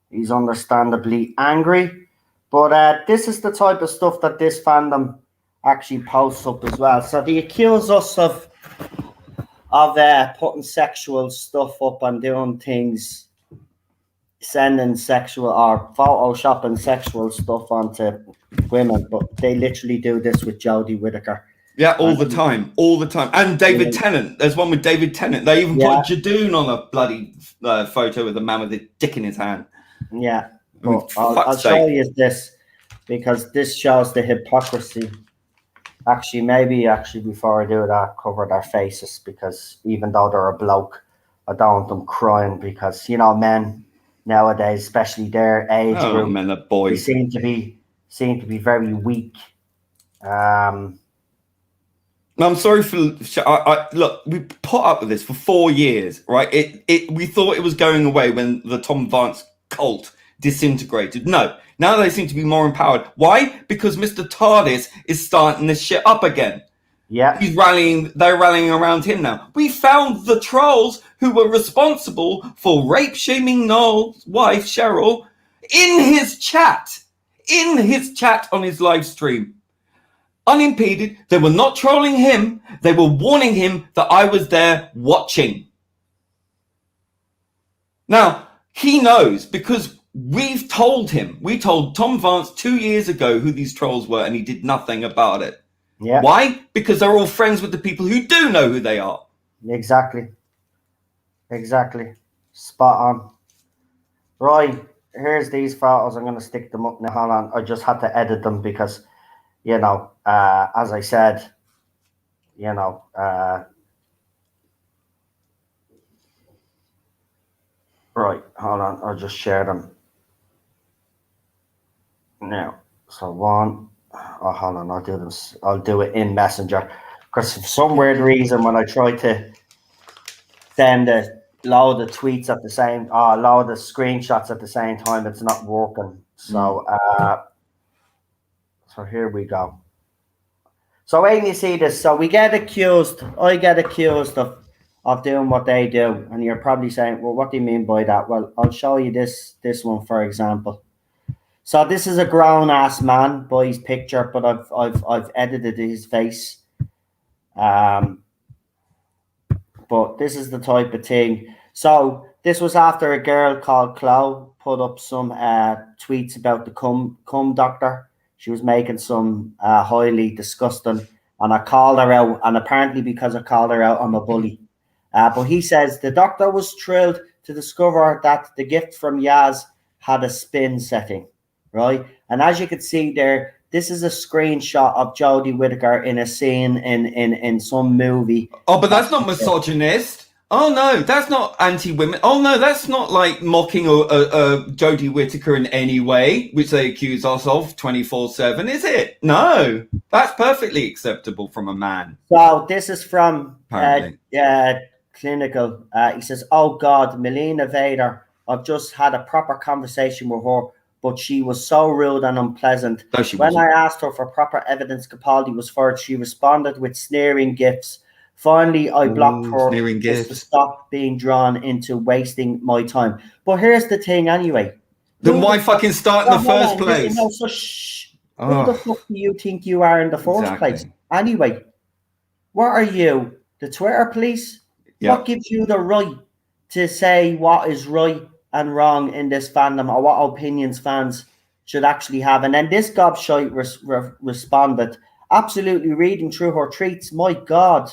he's understandably angry. But this is the type of stuff that this fandom actually posts up as well. So they accuse us of putting sexual stuff up and doing things, sending sexual or photoshopping sexual stuff onto women, but they literally do this with Jodie Whittaker. Yeah, all the time. And David Tennant. There's one with David Tennant. They even put Jadoon on a bloody photo with a man with a dick in his hand. Yeah, but I'll show you this because this shows the hypocrisy. Maybe before I do that, cover their faces, because even though they're a bloke, I don't want them crying, because, you know, men nowadays, especially their age group, men are boys. They seem to be very weak. I'm sorry for look. We put up with this for 4 years, right? We thought it was going away when the Tom Vance cult disintegrated. No, now they seem to be more empowered. Why? Because Mr. Tardis is starting this shit up again. Yeah, they're rallying around him now. We found the trolls who were responsible for rape shaming Noel's wife Cheryl in his chat on his live stream. Unimpeded. They were not trolling him. They were warning him that I was there watching. Now, he knows, because we've told him. We told Tom Vance 2 years ago who these trolls were, and he did nothing about it. Yeah. Why? Because they're all friends with the people who do know who they are. Exactly. Spot on. Right, here's these photos. I'm going to stick them up now. Hold on. I just had to edit them because, you know, as I said, you know, right, hold on, I'll just share them now. So hold on, I'll do it in Messenger, because for some weird reason when I try to send a load of tweets at the same, load of screenshots at the same time, it's not working. So so here we go. So when you see this, so I get accused of doing what they do, and you're probably saying, well, what do you mean by that? Well, I'll show you this one, for example. So this is a grown ass man by his picture, but I've edited his face. But this is the type of thing. So this was after a girl called Chloe put up some tweets about the cum doctor. She was making some highly disgusting, and I called her out. And apparently, because I called her out, I'm a bully. But he says the doctor was thrilled to discover that the gift from Yaz had a spin setting, right? And as you can see there, this is a screenshot of Jodie Whittaker in a scene in some movie. Oh, but that's not misogynist. Oh no, that's not anti-women. Oh no, that's not like mocking Jodie Whittaker in any way, which they accuse us of 24/7, is it? No, that's perfectly acceptable from a man. So this is from Clinical. He says, "Oh God, Melina Vader. I've just had a proper conversation with her, but she was so rude and unpleasant. No, when I asked her for proper evidence Capaldi was forged, she responded with sneering gifts. Finally, I blocked her just to stop being drawn into wasting my time." But here's the thing anyway. Then why fucking start in the first place? No, so who the fuck do you think you are in the first place? Anyway, what are you? The Twitter police? Yeah. What gives you the right to say what is right and wrong in this fandom, or what opinions fans should actually have? And then this gobshite responded, absolutely reading through her tweets, my God.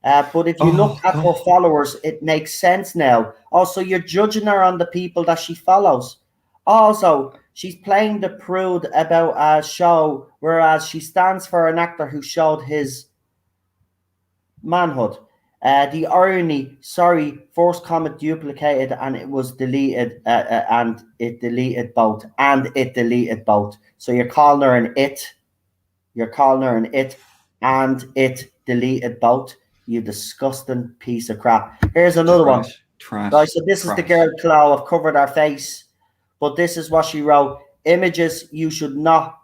But if you look at her followers, it makes sense now. Also, you're judging her on the people that she follows. Also, she's playing the prude about a show, whereas she stands for an actor who showed his manhood. The irony, sorry, first comment duplicated and it was deleted, and it deleted both, So you're calling her an it, and it deleted both. You disgusting piece of crap. Here's another one. Trash. Right, so this is the girl Chloe. I've covered her face, but this is what she wrote. Images you should not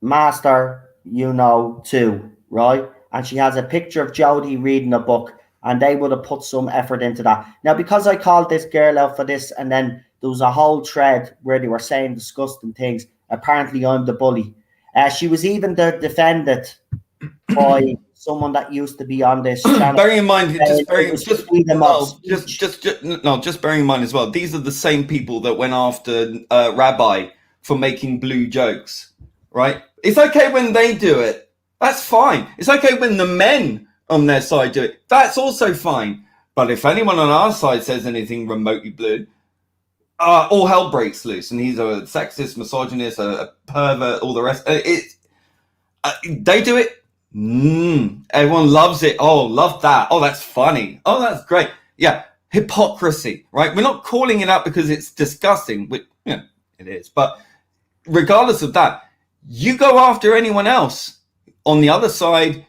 master, too, right? And she has a picture of Jodie reading a book, and they would have put some effort into that. Now, because I called this girl out for this, and then there was a whole thread where they were saying disgusting things, apparently I'm the bully. She was even defended by someone that used to be on this channel. Bearing in mind, just bearing in mind as well, these are the same people that went after Rabbi for making blue jokes, right? It's okay when they do it. That's fine. It's okay when the men on their side do it. That's also fine. But if anyone on our side says anything remotely blue, all hell breaks loose. And he's a sexist, misogynist, a pervert, all the rest. They do it. Everyone loves it. Oh, love that. Oh, that's funny. Oh, that's great. Yeah, hypocrisy, right? We're not calling it out because it's disgusting, which it is. But regardless of that, you go after anyone else on the other side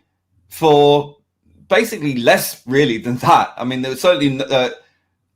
for basically less really than that. I mean, there was certainly.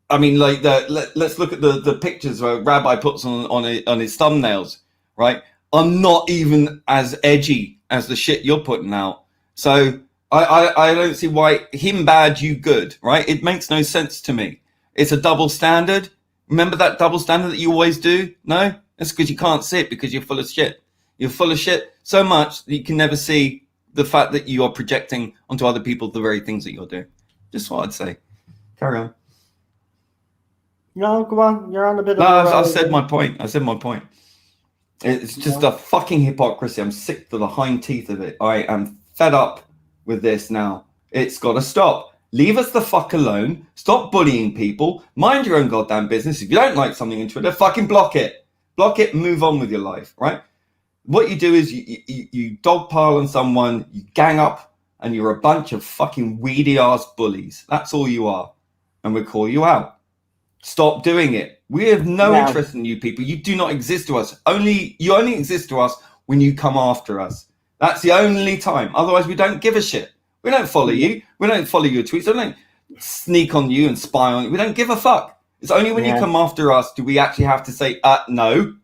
Let's look at the pictures where Rabbi puts on his thumbnails, right? Are not even as edgy as the shit you're putting out. So I don't see why him bad, you good, right? It makes no sense to me. It's a double standard. Remember that double standard that you always do? No? That's because you can't see it because you're full of shit. You're full of shit so much that you can never see the fact that you are projecting onto other people the very things that you're doing. Just what I'd say. Carry on. No, go on. You're on a bit of I've said my point. It's just a fucking hypocrisy. I'm sick to the hind teeth of it. I am fed up with this now. It's got to stop. Leave us the fuck alone. Stop bullying people. Mind your own goddamn business. If you don't like something in Twitter, fucking block it. Block it and move on with your life, right? What you do is you dogpile on someone, you gang up, and you're a bunch of fucking weedy ass bullies. That's all you are. And we call you out. Stop doing it. We have no interest in you people. You do not exist to us. You only exist to us when you come after us. That's the only time. Otherwise, we don't give a shit. We don't follow you. We don't follow your tweets. We don't sneak on you and spy on you. We don't give a fuck. It's only when you come after us do we actually have to say, no.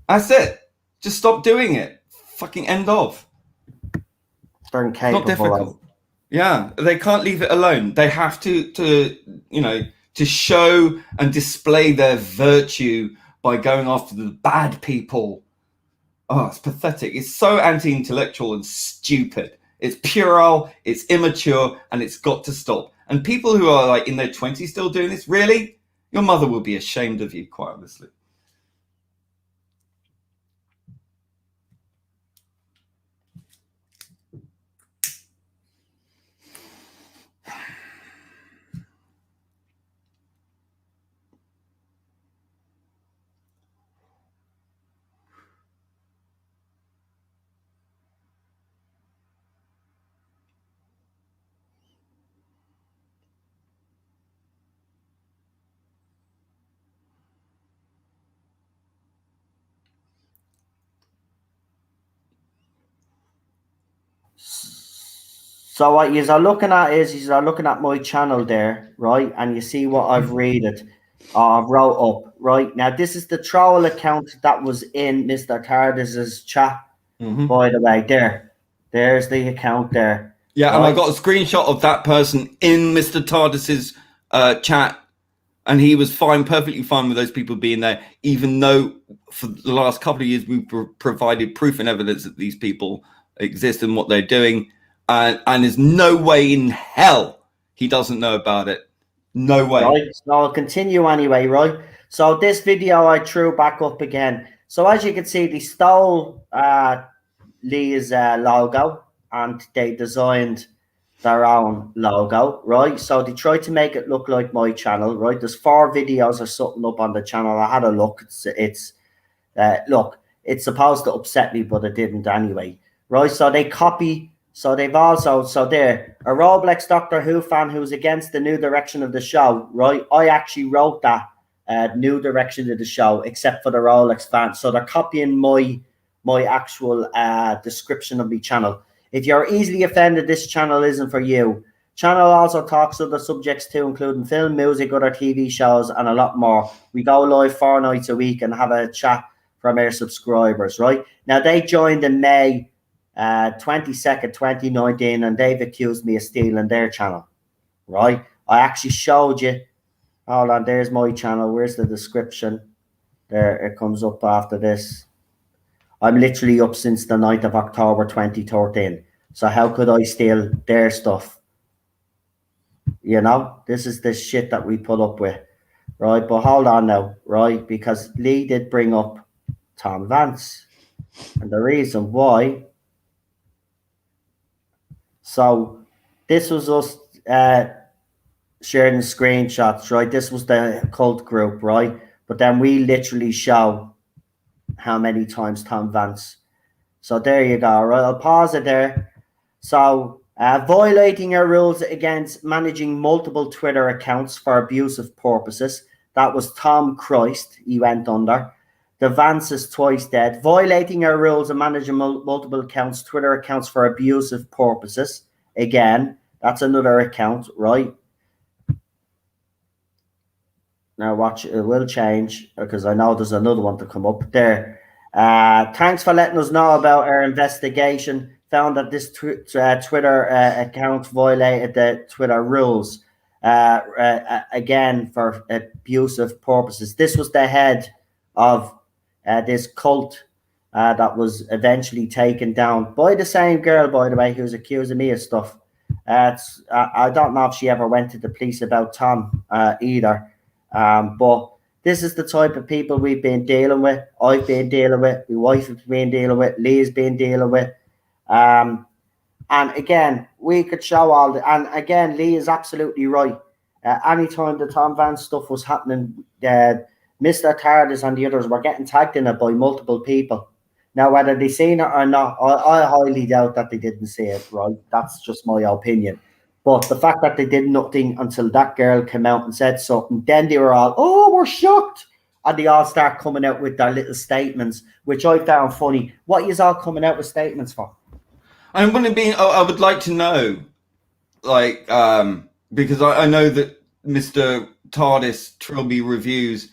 That's it. Just stop doing it. Fucking end of. They're incapable. Not difficult. Yeah, they can't leave it alone. They have to show and display their virtue by going after the bad people. Oh, it's pathetic. It's so anti-intellectual and stupid. It's puerile, it's immature, and it's got to stop. And people who are like in their 20s still doing this, really? Your mother will be ashamed of you, quite honestly. So what you're looking at is you're looking at my channel there, right? And you see what I've wrote up, right? Now, this is the troll account that was in Mr. Tardis's chat, by the way. There's the account there. Yeah, right? and I got a screenshot of that person in Mr. Tardis's chat, and he was fine, perfectly fine with those people being there, even though for the last couple of years we've provided proof and evidence that these people exist and what they're doing. and there's no way in hell he doesn't know about it. No way. Right, so I'll continue anyway, right? So this video I threw back up again. So as you can see, they stole Lee's logo and they designed their own logo, right? So they tried to make it look like my channel, right? There's 4 videos or something up on the channel. I had a look. It's look, it's supposed to upset me, but it didn't anyway, right? So they copy. So they've also, so there, a Roblox Doctor Who fan who's against the new direction of the show, right? I actually wrote that new direction of the show, except for the Rolex fan. So they're copying my actual description of my channel. If you're easily offended, this channel isn't for you. Channel also talks other subjects too, including film, music, other TV shows, and a lot more. We go live 4 nights a week and have a chat from our subscribers, right? Now, they joined in May 22nd, 2019, and they've accused me of stealing their channel, right? I actually showed you. Hold on, there's my channel. Where's the description? There, it comes up after this. I'm literally up since the 9th of October 2013. So how could I steal their stuff? You know, this is the shit that we put up with, right? But hold on now, right? Because Lee did bring up Tom Vance. And the reason why... So this was us sharing screenshots, right? This was the cult group, right? But then we literally show how many times Tom Vance. So there you go, right? I'll pause it there. So violating our rules against managing multiple Twitter accounts for abusive purposes. That was Tom Christ. He went under. The Vance is twice dead. Violating our rules and managing multiple accounts, Twitter accounts for abusive purposes. Again, that's another account, right? Now watch, it will change because I know there's another one to come up there. Thanks for letting us know about our investigation. Found that this Twitter account violated the Twitter rules. Again, for abusive purposes. This was the head of this cult that was eventually taken down by the same girl, by the way, who's accusing me of stuff. I don't know if she ever went to the police about Tom either. But this is the type of people we've been dealing with. I've been dealing with. My wife has been dealing with. Lee's been dealing with. And again, we could show all the... And again, Lee is absolutely right. Anytime the Tom Vance stuff was happening... Mr. Tardis and the others were getting tagged in it by multiple people. Now, whether they seen it or not, I highly doubt that they didn't see it, right? That's just my opinion. But the fact that they did nothing until that girl came out and said something, then they were all, oh, we're shocked. And they all start coming out with their little statements, which I found funny. What are you all coming out with statements for? I would like to know, like, because I know that Mr. Tardis Trilby Reviews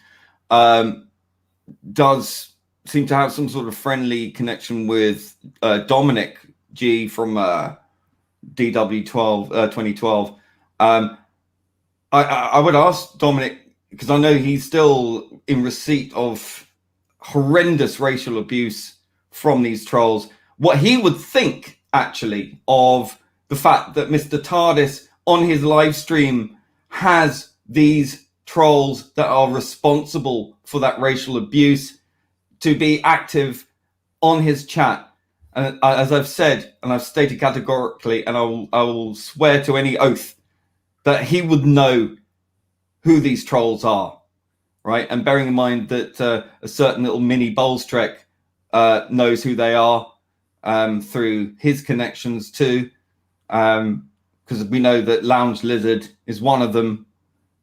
does seem to have some sort of friendly connection with Dominic G from DW12 2012. I would ask Dominic, because I know he's still in receipt of horrendous racial abuse from these trolls, what he would think actually of the fact that Mr. Tardis on his live stream has these trolls that are responsible for that racial abuse to be active on his chat. And as I've said, and I've stated categorically, and I will swear to any oath that he would know who these trolls are, right? And bearing in mind that a certain little mini Bolstrek knows who they are through his connections too, because we know that Lounge Lizard is one of them.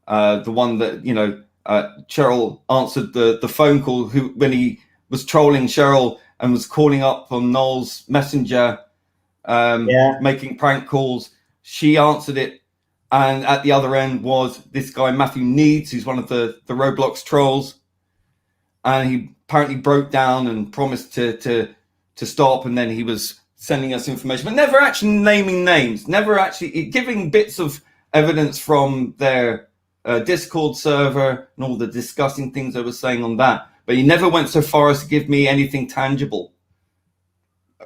The one that, you know, Cheryl answered the phone call when he was trolling Cheryl and was calling up on Noel's Messenger, making prank calls. She answered it. And at the other end was this guy, Matthew Needs, who's one of the Roblox trolls. And he apparently broke down and promised to stop. And then he was sending us information, but never actually naming names, never actually giving bits of evidence from their Discord server and all the disgusting things they were saying on that. But he never went so far as to give me anything tangible.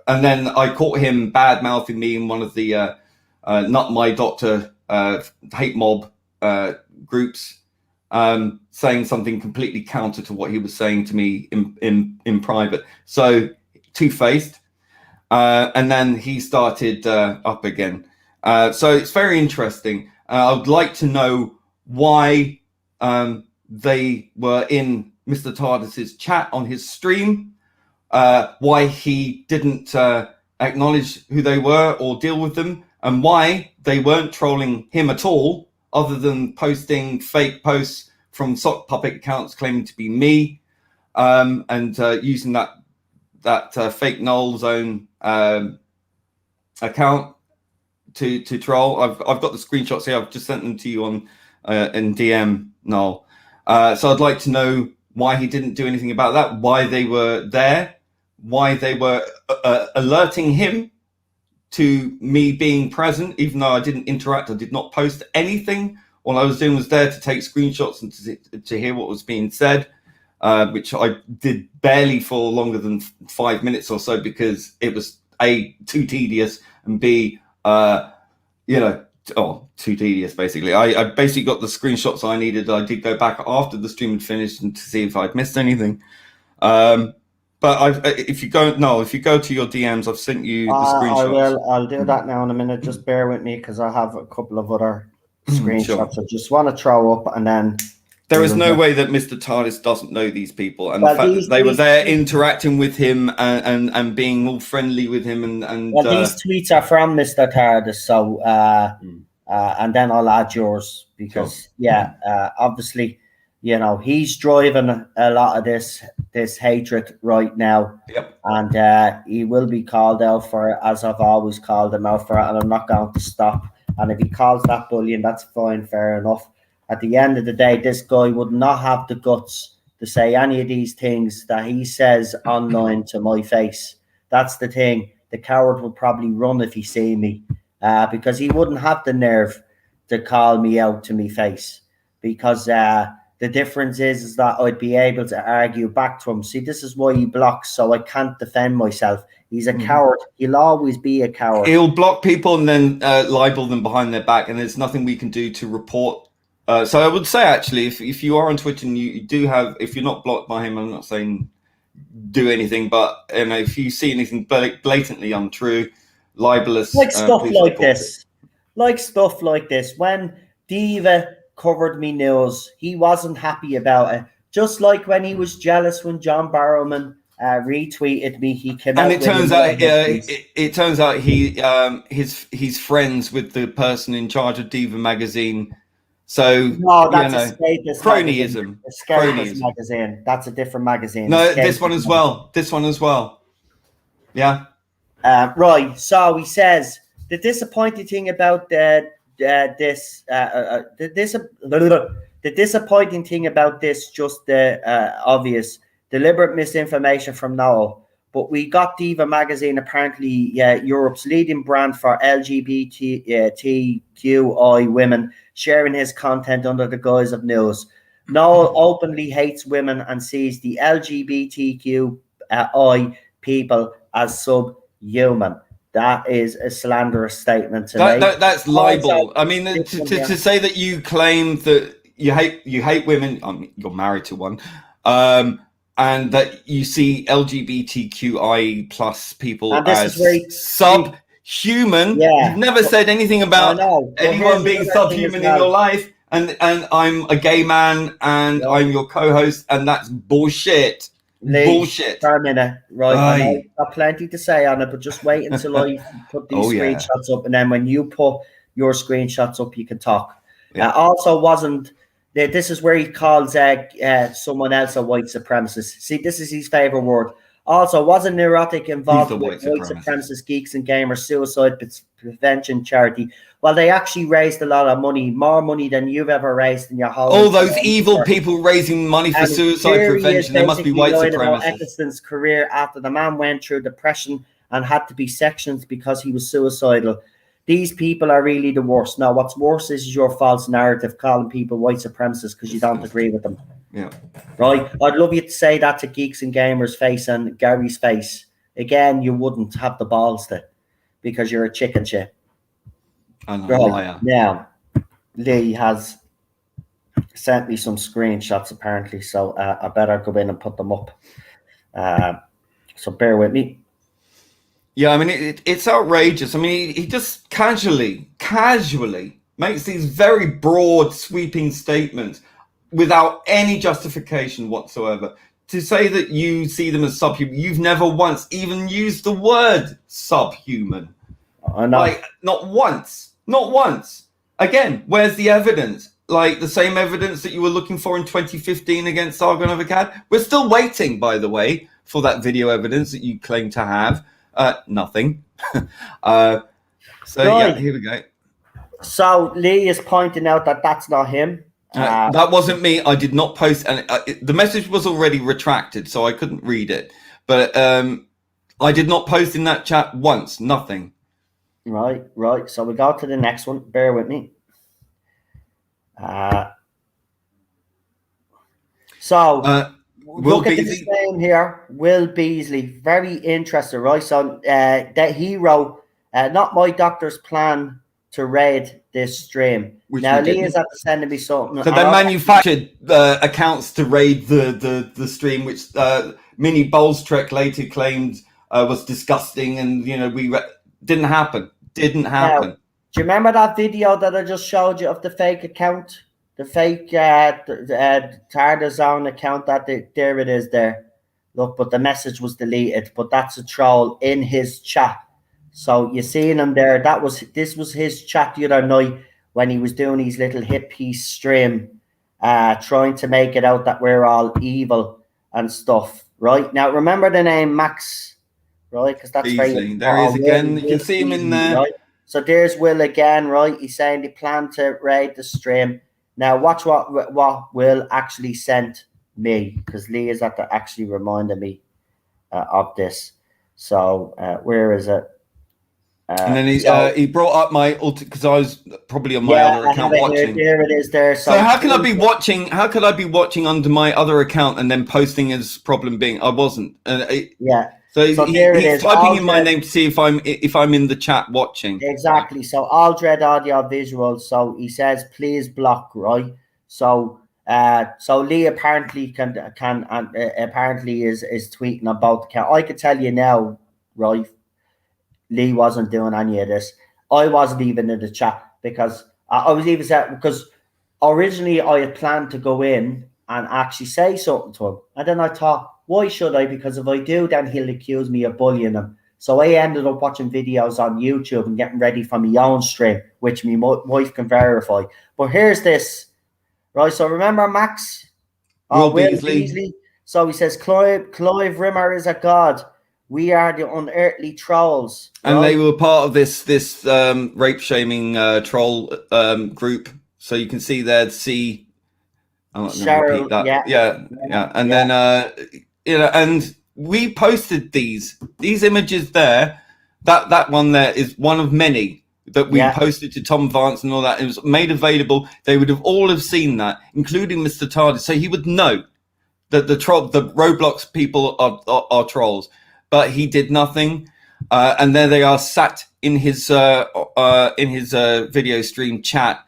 and then I caught him bad mouthing me in one of the not my doctor hate mob groups, saying something completely counter to what he was saying to me in private. So two-faced, and then he started up again. So it's very interesting. I would like to know why they were in Mr. Tardis's chat on his stream, why he didn't acknowledge who they were or deal with them, and why they weren't trolling him at all, other than posting fake posts from sock puppet accounts claiming to be me, and using that fake Noel Zone account to troll. I've got the screenshots here. I've just sent them to you on in DM, Noel. So I'd like to know why he didn't do anything about that, why they were there, why they were alerting him to me being present, even though I didn't interact. I did not post anything. All I was doing was there to take screenshots and to hear what was being said, which I did barely for longer than 5 minutes or so, because it was A, too tedious, and B, too tedious, basically. I basically got the screenshots I needed. I did go back after the stream had finished and to see if I'd missed anything. But if you go to your DMs, I've sent you the screenshots. I will. I'll do that now in a minute. Just bear with me, because I have a couple of other screenshots. Sure. I just want to throw up, and then there is no way that Mr. Tardis doesn't know these people, and the fact that they were there interacting with him and being all friendly with him, and these tweets are from Mr. Tardis, so and then I'll add yours, because obviously, he's driving a lot of this hatred right now. Yep. And he will be called out for it, as I've always called him out for it, and I'm not going to stop. And if he calls that bullying, that's fine, fair enough. At the end of the day, this guy would not have the guts to say any of these things that he says online to my face. That's the thing. The coward would probably run if he see me, because he wouldn't have the nerve to call me out to me face, because the difference is that I'd be able to argue back to him. See, this is why he blocks, so I can't defend myself. He's a coward. He'll always be a coward. He'll block people and then libel them behind their back, and there's nothing we can do to report. So I would say, actually, if you are on Twitter and you do have, if you're not blocked by him, I'm not saying do anything, but if you see anything blatantly untrue, libelous, like stuff like this, when Diva covered me news, he wasn't happy about it. Just like when he was jealous when John Barrowman retweeted me, he came out. And it turns out he's friends with the person in charge of Diva magazine. So no, that's Escapist cronyism. Escapist magazine. That's a different magazine. No, Escapist this one as well. This one as well. Yeah. Right. So he says the disappointing thing about the disappointing thing about this, just the obvious deliberate misinformation from Noel. But we got Diva magazine, apparently Europe's leading brand for LGBTQI women, sharing his content under the guise of news. Noel openly hates women and sees the LGBTQI people as subhuman. That is a slanderous statement to me. That's libel. I mean, to say that you claim that you hate women. I mean, you're married to one. And that you see LGBTQI plus people as subhuman. Yeah. You've never said anything about anyone being subhuman in your life. And I'm a gay man and I'm your co-host, and that's bullshit. Bullshit. For a minute, right? I know I've got plenty to say on it, but just wait until I put these screenshots up, and then when you put your screenshots up, you can talk. Also, wasn't. This is where he calls someone else a white supremacist. See, this is his favorite word. Also, wasn't Neurotic involved with white supremacist Geeks and Gamers suicide prevention charity? Well, they actually raised a lot of money, more money than you've ever raised in your whole life. All those evil people raising money for suicide prevention. There must be white supremacists. Eccleston's career after the man went through depression and had to be sectioned because he was suicidal. These people are really the worst. Now, what's worse is your false narrative, calling people white supremacists because you don't agree with them. Yeah. Right? I'd love you to say that to Geeks and Gamers' face and Gary's face. again, you wouldn't have the balls to, because you're a chicken shit. And a Right. liar. Now, Lee has sent me some screenshots apparently, so I better go in and put them up. So bear with me. Yeah, I mean, it's outrageous. I mean, he just casually makes these very broad, sweeping statements without any justification whatsoever. To say that you see them as subhuman, you've never once even used the word subhuman. I know. Like, not once. Again, where's the evidence? Like, the same evidence that you were looking for in 2015 against Sargon of Akkad? We're still waiting, by the way, for that video evidence that you claim to have. Nothing. Right. Yeah, here we go. So Lee is pointing out that that's not him. That wasn't me. I did not post, and the message was already retracted, so I couldn't read it. But I did not post in that chat once. Nothing. Right. So we go to the next one. Bear with me. Look at this name here, Will Beasley. Very interesting, right? So that he wrote, not my doctor's plan to raid this stream. Which now Lee is at sending me something. So they manufactured accounts to raid the stream, which Minnie Bolstrek later claimed was disgusting, and didn't happen. Now, do you remember that video that I just showed you of the fake account? The fake Tardis own account, there it is there. Look, but the message was deleted, but that's a troll in his chat. So you seen him there. This was his chat the other night when he was doing his little hit piece stream, trying to make it out that we're all evil and stuff. Right? Now remember the name Max, right? Because that's Easy. There he is again. You can see him in there. Right? So there's Will again, right? He's saying they plan to raid the stream. Now watch what Will actually sent me, because Lee is at actually reminding me of this. So where is it? And then he brought up my because I was probably on my other account watching. There it is. There. So how can I be watching? How could I be watching under my other account and then posting his problem being I wasn't? So he's typing in my name to see if I'm in the chat watching. Exactly. So Aldred audio visual. So he says please block, right? So Lee apparently can apparently is tweeting about the account. I could tell you now, right? Lee wasn't doing any of this. I wasn't even in the chat because I was even set because originally I had planned to go in and actually say something to him. And then I thought, why should I? Because if I do, then he'll accuse me of bullying him. So I ended up watching videos on YouTube and getting ready for my own stream, which my wife can verify. But here's this, right? So remember Max? Will Beasley. So he says, Clive Rimmer is a god. We are the unearthly trolls. And they were part of this rape shaming troll group. So you can see there, Cheryl, repeat that. Yeah. And then and we posted these images there. That one there is one of many that we posted to Tom Vance and all that. It was made available. They would have all seen that, including Mr. Tardis. So he would know that the Roblox people are trolls. But he did nothing, and there they are, sat in his video stream chat,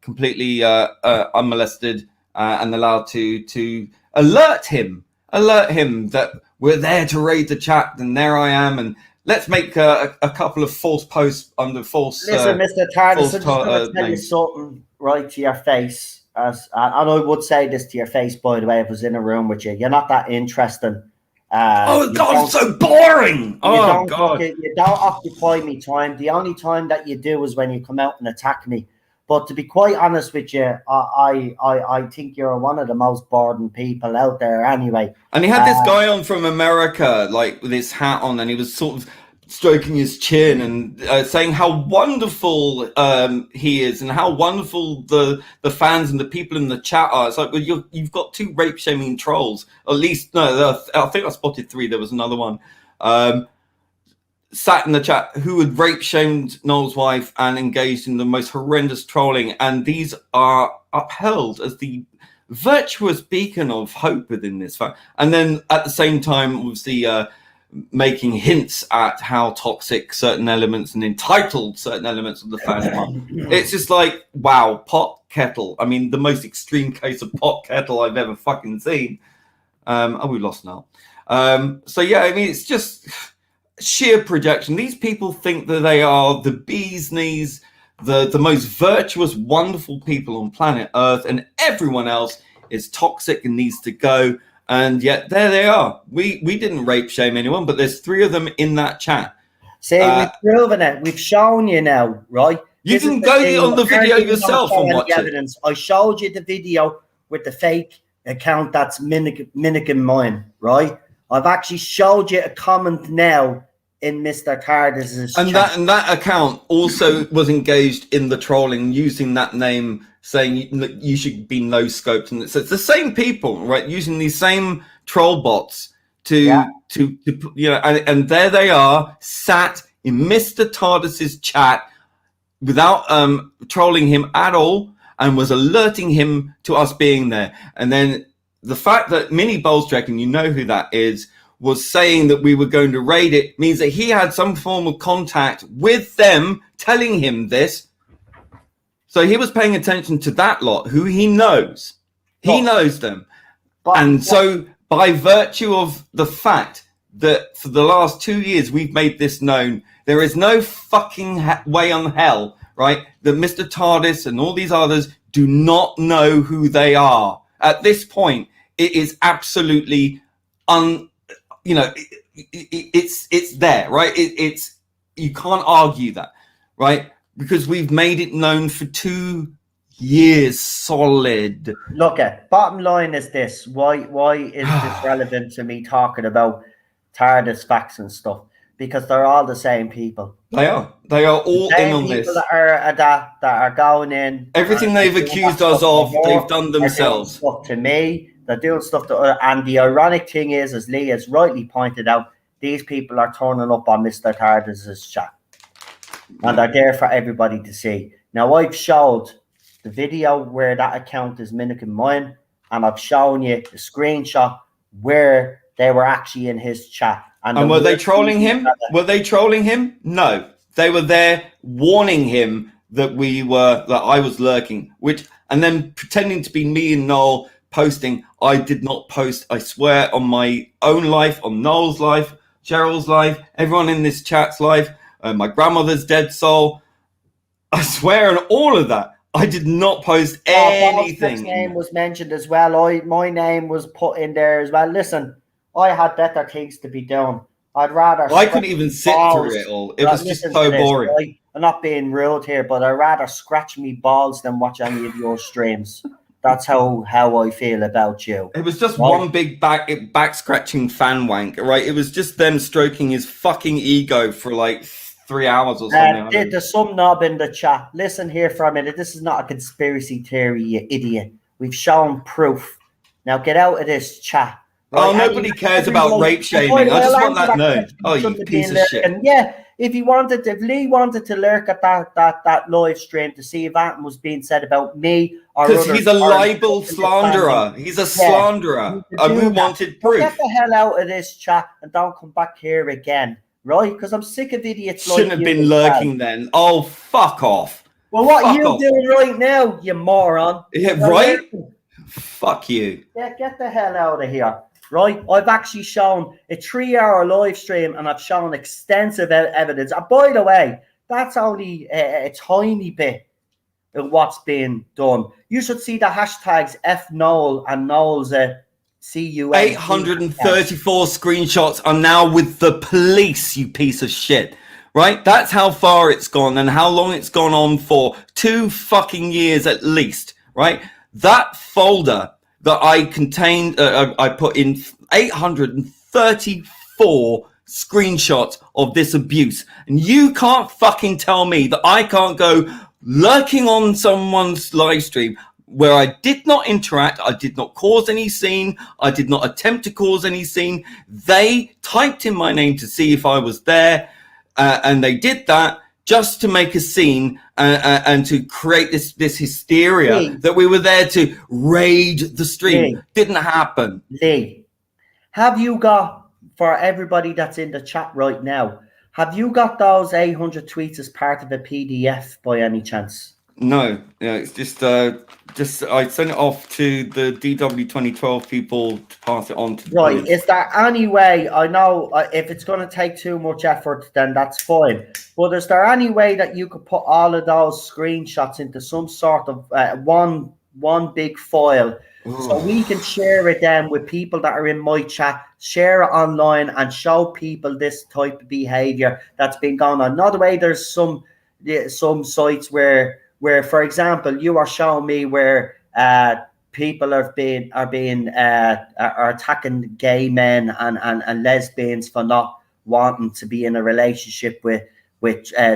completely unmolested, and allowed to alert him that we're there to raid the chat, and there I am, and let's make a couple of false posts under false. Listen, Mr. Tardis, I'm just going to tell you something right to your face, and I would say this to your face, by the way, if I was in a room with you. You're not that interesting. God, it's so boring. God. You don't occupy me time. The only time that you do is when you come out and attack me. But to be quite honest with you, I think you're one of the most boring people out there anyway. And he had this guy on from America, like with his hat on, and he was sort of stroking his chin and saying how wonderful he is and how wonderful the fans and the people in the chat are. It's like, well, you've got two rape shaming trolls, at least. No, I think I spotted three. There was another one sat in the chat who had rape shamed Noel's wife and engaged in the most horrendous trolling, and these are upheld as the virtuous beacon of hope within this fact. And then at the same time, obviously, making hints at how toxic certain elements and entitled certain elements of the fandom are. It's just like, wow, pot kettle. I mean, the most extreme case of pot kettle I've ever fucking seen. We lost now. So yeah, I mean, it's just sheer projection. These people think that they are the bee's knees, the most virtuous, wonderful people on planet Earth, and everyone else is toxic and needs to go. And yet there they are. We didn't rape shame anyone, but there's 3 of them in that chat. See, we've proven it. We've shown you now, right? You can go on the video yourself and watch it. I showed you the video with the fake account that's mimicking mine, right? I've actually showed you a comment now in Mr. Tardis' chat. And that account also was engaged in the trolling, using that name, saying you should be no scoped. And so it's the same people, right, using these same troll bots to you know, and there they are, sat in Mr. Tardis' chat without trolling him at all, and was alerting him to us being there. And then the fact that Mini Bolstrek, and you know who that is, was saying that we were going to raid it, means that he had some form of contact with them telling him this. So he was paying attention to that lot, who he knows. He knows them. So by virtue of the fact that for the last 2 years we've made this known, there is no fucking way on hell, right, that Mr. Tardis and all these others do not know who they are. At this point, it is absolutely you know, it's there, right? It's you can't argue that, right? Because we've made it known for 2 years solid. Look, bottom line is this: why is this relevant to me talking about Tardis facts and stuff? Because they're all the same people. They are all in on this. That are going in. Everything they've accused us of, they've done themselves. Stuff to me. They're doing stuff to and the ironic thing is, as Lee has rightly pointed out, these people are turning up on Mr. Tardis' chat. And they're there for everybody to see. Now, I've showed the video where that account is mimicking mine, and I've shown you the screenshot where they were actually in his chat. And were they trolling him? Were they trolling him? No. They were there warning him that I was lurking, and then pretending to be me and Noel posting. I did not post, I swear, on my own life, on Noel's life, Cheryl's life, everyone in this chat's life, my grandmother's dead soul. I swear on all of that. I did not post anything. His name was mentioned as well. My name was put in there as well. Listen, I had better things to be doing. I'd rather... I couldn't even sit through it all. It was just so boring. Right? I'm not being rude here, but I'd rather scratch me balls than watch any of your streams. That's how I feel about you. It was just one big back scratching fan wank, right? It was just them stroking his fucking ego for like 3 hours or something. There's some knob in the chat. Listen here for a minute. This is not a conspiracy theory, you idiot. We've shown proof. Now get out of this chat. Right? Oh, nobody cares about rape shaming. I just want that known. Oh, you piece of shit. And yeah, if Lee wanted to lurk at that live stream to see if that was being said about me, because he's a libel slanderer. He's a slanderer. And we wanted proof. Get the hell out of this chat and don't come back here again, right? Because I'm sick of idiots. Shouldn't have been lurking then. Oh, fuck off. Well, what are you doing right now, you moron? Yeah, right? Fuck you. Get the hell out of here. Right, I've actually shown a 3-hour live stream, and I've shown extensive evidence. And by the way, that's only a tiny bit of what's being done. You should see the hashtags FNoel and Noel's CUN. 834 screenshots are now with the police, you piece of shit. Right, that's how far it's gone and how long it's gone on for. 2 fucking years at least. Right, that folder that I contained, I put in 834 screenshots of this abuse. And you can't fucking tell me that I can't go lurking on someone's live stream where I did not interact, I did not cause any scene, I did not attempt to cause any scene. They typed in my name to see if I was there, and they did that just to make a scene and to create this hysteria that we were there to raid the stream. Didn't happen. Lee, have you got for everybody that's in the chat right now, have you got those 800 tweets as part of a PDF by any chance? No, yeah, it's just I sent it off to the DW 2012 people to pass it on to the Right. police. Is there any way, I know if it's going to take too much effort, then that's fine. But is there any way that you could put all of those screenshots into some sort of one big file so we can share it then with people that are in my chat, share it online and show people this type of behavior that's been going on? Not the way there's some sites where, for example, you are showing me where people are attacking gay men and lesbians for not wanting to be in a relationship with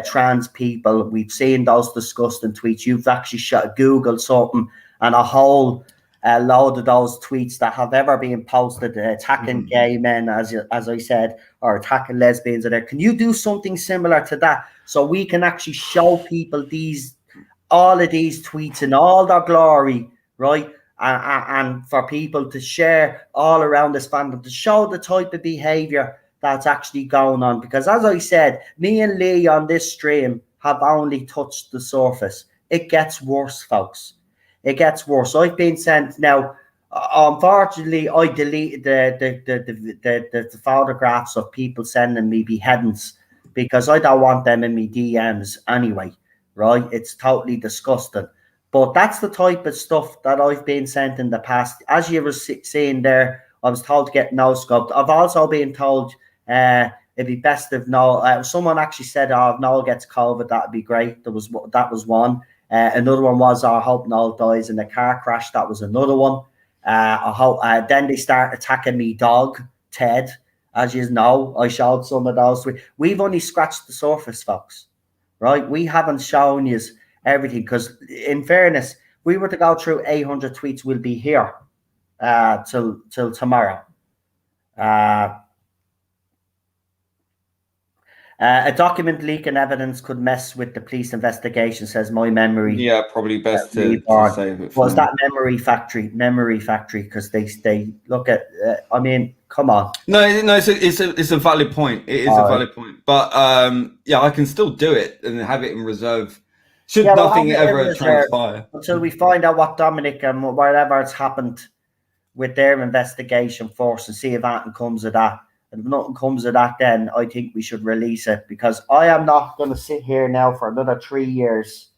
trans people. We've seen those disgusting tweets. You've actually Googled something, and a whole load of those tweets that have ever been posted attacking gay men, as I said, or attacking lesbians. There, can you do something similar to that so we can actually show people all of these tweets in all their glory, right? And for people to share all around this fandom to show the type of behavior that's actually going on. Because as I said, me and Lee on this stream have only touched the surface. It gets worse, folks. It gets worse. I've been sent now. Unfortunately, I deleted the photographs of people sending me beheadings because I don't want them in my DMs anyway. Right? It's totally disgusting. But that's the type of stuff that I've been sent in the past. As you were seeing there, I was told to get no scoped. I've also been told it'd be best if Noel. Someone actually said, "Oh, if Noel gets COVID, that'd be great." That was one. Another one was, "I hope Noel dies in a car crash." That was another one. I hope. Then they start attacking me dog, Ted. As you know, I showed some of those. We've only scratched the surface, folks. Right? We haven't shown you everything, because in fairness, we were to go through 800 tweets, we'll be here till tomorrow. A document leaking evidence could mess with the police investigation, says my memory. Yeah, probably best to save it. Was that memory factory? Because they look at. I mean, come on. No, it's a valid point. It is a valid point. But yeah, I can still do it and have it in reserve. Should nothing ever transpire until we find out what Dominic and whatever has happened with their investigation force and see if anything comes of that. And if nothing comes of that, then I think we should release it, because I am not going to sit here now for another 3 years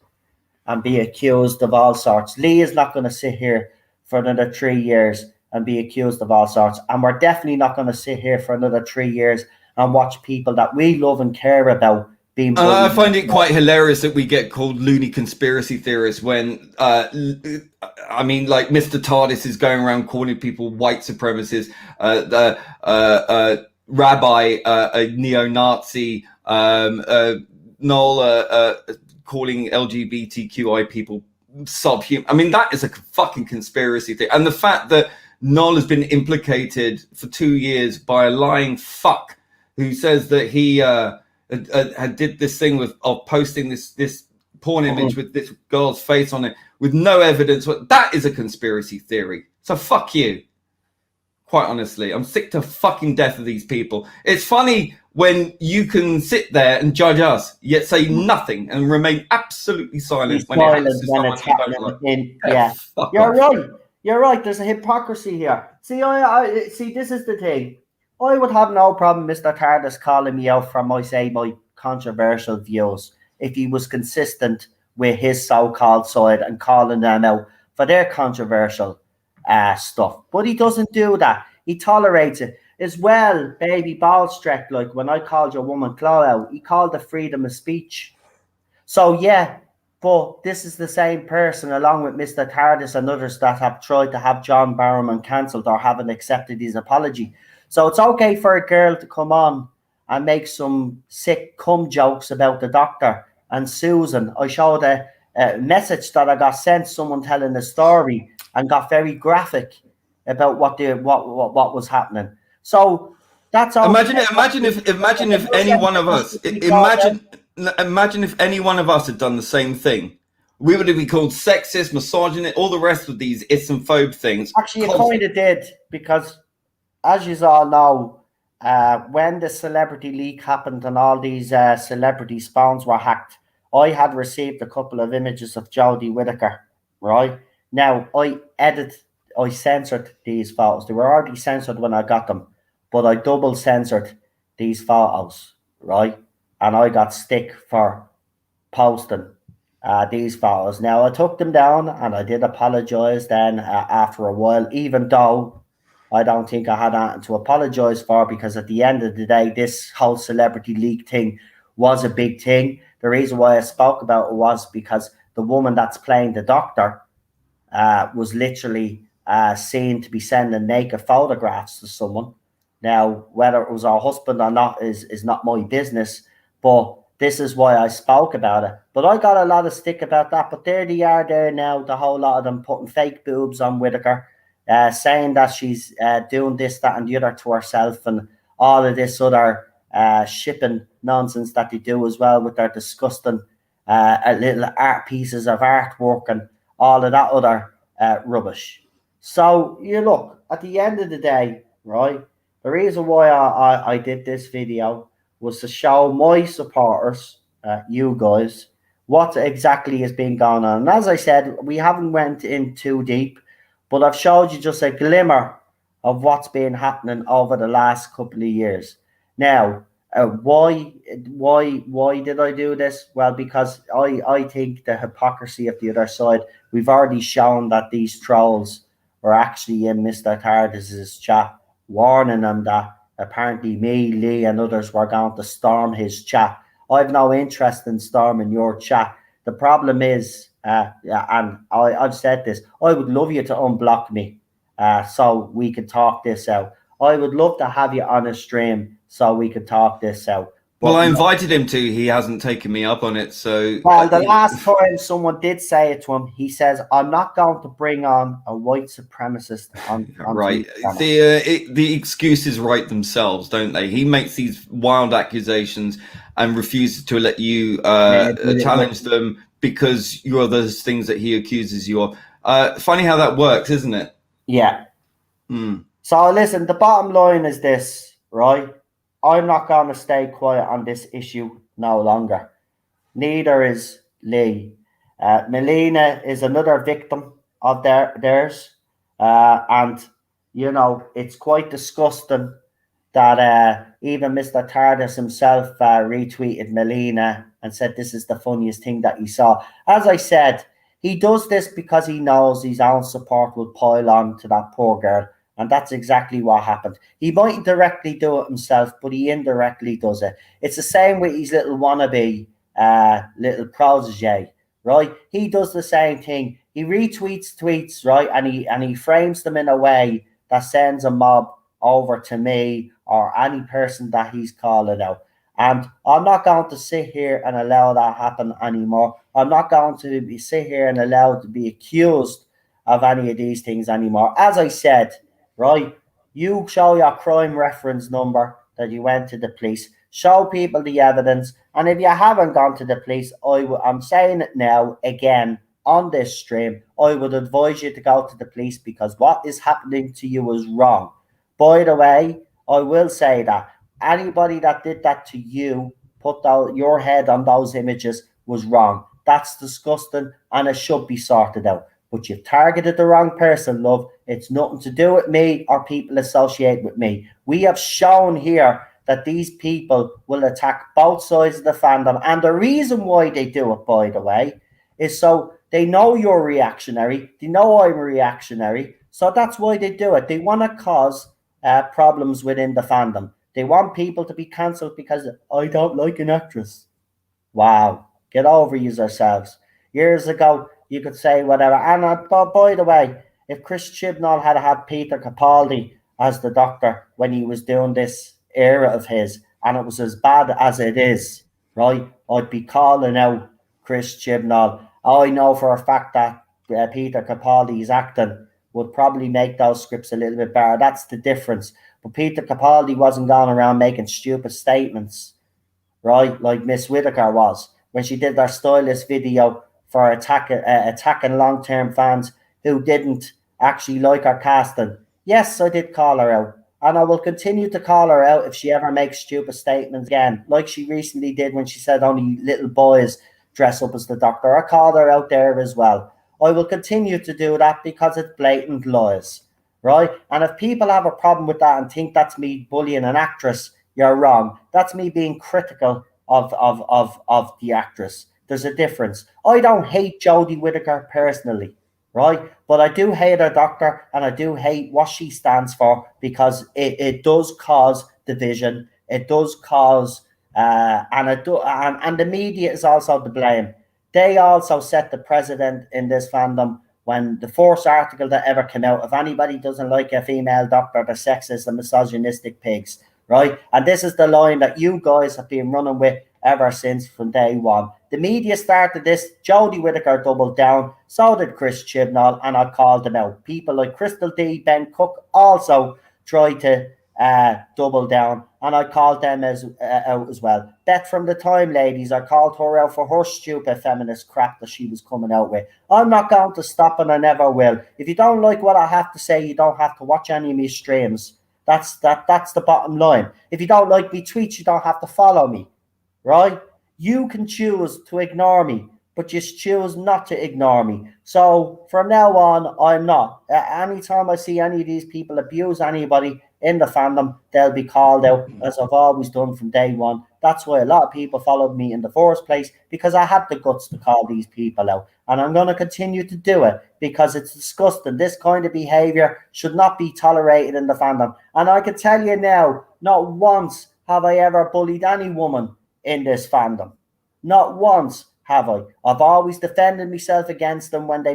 and be accused of all sorts. Lee is not going to sit here for another 3 years and be accused of all sorts. And we're definitely not going to sit here for another 3 years and watch people that we love and care about being bullied. I find it quite hilarious that we get called loony conspiracy theorists when, I mean, like Mr. Tardis is going around calling people white supremacists, Rabbi, a neo-Nazi, Noel calling LGBTQI people subhuman. I mean, that is a fucking conspiracy theory. And the fact that Noel has been implicated for 2 years by a lying fuck who says that he did this thing of posting this porn image with this girl's face on it with no evidence. That is a conspiracy theory. So fuck you. Quite honestly, I'm sick to fucking death of these people. It's funny when you can sit there and judge us, yet say nothing and remain absolutely silent when it's happening. Yeah, you're right. You're right. There's a hypocrisy here. See, I see. This is the thing. I would have no problem, Mr. Tardis, calling me out for my controversial views if he was consistent with his so-called side and calling them out for their controversial stuff. But he doesn't do that. He tolerates it. As well, baby Ballstreck, like when I called your woman Chloe out, he called the freedom of speech. So yeah, but this is the same person, along with Mr. Tardis and others, that have tried to have John Barrowman cancelled or haven't accepted his apology. So it's okay for a girl to come on and make some sick cum jokes about the doctor. And Susan, I showed a message that I got sent, someone telling a story, and got very graphic about what was happening. So that's all. Imagine if any one of us had done the same thing. We would have been called sexist, misogynist, all the rest of these ismphobe things. Actually, it kind of did, because as you all know, when the celebrity leak happened and all these celebrities' phones were hacked, I had received a couple of images of Jodie Whittaker, right? Now, I censored these photos. They were already censored when I got them, but I double censored these photos, right? And I got stick for posting these photos. Now, I took them down and I did apologize then after a while, even though I don't think I had anything to apologize for, because at the end of the day, this whole celebrity leak thing was a big thing. The reason why I spoke about it was because the woman that's playing the doctor was literally seen to be sending naked photographs to someone. Now, whether it was her husband or not is not my business, but this is why I spoke about it. But I got a lot of stick about that. But there they are there now, the whole lot of them putting fake boobs on Whittaker, saying that she's doing this, that, and the other to herself, and all of this other shipping nonsense that they do as well with their disgusting little art pieces of artwork and all of that other rubbish. So, you look, at the end of the day, right, the reason why I did this video was to show my supporters, you guys, what exactly has been going on. And as I said, we haven't went in too deep, but I've showed you just a glimmer of what's been happening over the last couple of years. Now, why did I do this? Well, because I think the hypocrisy of the other side. We've already shown that these trolls were actually in Mr. Tardis's chat, warning him that apparently me, Lee, and others were going to storm his chat. I've no interest in storming your chat. The problem is, and I've said this, I would love you to unblock me so we could talk this out. I would love to have you on a stream so we could talk this out. But well, I invited him to. He hasn't taken me up on it. So, well, the last time someone did say it to him, he says, "I'm not going to bring on a white supremacist." On right. The excuses write themselves, don't they? He makes these wild accusations and refuses to let you challenge them because you're those things that he accuses you of. Funny how that works, isn't it? Yeah. Hmm. So listen, the bottom line is this, right? I'm not going to stay quiet on this issue no longer. Neither is Lee. Melina is another victim of theirs. And, you know, it's quite disgusting that even Mr. Tardis himself retweeted Melina and said this is the funniest thing that he saw. As I said, he does this because he knows his own support will pile on to that poor girl. And that's exactly what happened. He might directly do it himself, but he indirectly does it. It's the same with his little wannabe, little protege, right? He does the same thing. He retweets tweets, right? And he frames them in a way that sends a mob over to me or any person that he's calling out. And I'm not going to sit here and allow that happen anymore. I'm not going to sit here and allow to be accused of any of these things anymore. As I said, right, you show your crime reference number that you went to the police, show people the evidence, and if you haven't gone to the police, I'm saying it now again on this stream, I would advise you to go to the police because what is happening to you is wrong. By the way, I will say that anybody that did that to you, put your head on those images, was wrong. That's disgusting and it should be sorted out. But you've targeted the wrong person, love. It's nothing to do with me or people associated with me. We have shown here that these people will attack both sides of the fandom. And the reason why they do it, by the way, is so they know you're reactionary. They know I'm reactionary. So that's why they do it. They want to cause problems within the fandom. They want people to be cancelled because I don't like an actress. Wow. Get over yourselves. Years ago, you could say whatever. And by the way, if Chris Chibnall had Peter Capaldi as the doctor when he was doing this era of his, and it was as bad as it is, right, I'd be calling out Chris Chibnall. I know for a fact that Peter Capaldi's acting would probably make those scripts a little bit better. That's the difference. But Peter Capaldi wasn't going around making stupid statements, right, like Miss Whittaker was when she did their stylist video for attacking long-term fans who didn't actually like her casting. Yes, I did call her out. And I will continue to call her out if she ever makes stupid statements again, like she recently did when she said only little boys dress up as the Doctor. I called her out there as well. I will continue to do that because it's blatant lies, right? And if people have a problem with that and think that's me bullying an actress, you're wrong. That's me being critical of the actress. There's a difference. I don't hate Jodie Whittaker personally, right? But I do hate her Doctor, and I do hate what she stands for, because it does cause division. It does cause, and the media is also to blame. They also set the precedent in this fandom when the first article that ever came out, if anybody doesn't like a female Doctor, they're sexist and misogynistic pigs, right? And this is the line that you guys have been running with ever since from day one. The media started this. Jodie Whittaker doubled down. So did Chris Chibnall, and I called them out. People like Crystal D, Ben Cook also tried to double down, and I called them out as well. Beth from the Time ladies, I called her out for her stupid feminist crap that she was coming out with. I'm not going to stop, and I never will. If you don't like what I have to say, you don't have to watch any of my streams. That's the bottom line. If you don't like me tweets, you don't have to follow me, right? You can choose to ignore me, but you choose not to ignore me. So from now on, I'm not. Anytime I see any of these people abuse anybody in the fandom, they'll be called out, as I've always done from day one. That's why a lot of people followed me in the first place, because I had the guts to call these people out. And I'm going to continue to do it because it's disgusting. This kind of behavior should not be tolerated in the fandom. And I can tell you now, not once have I ever bullied any woman in this fandom. Not once have I. I've always defended myself against them when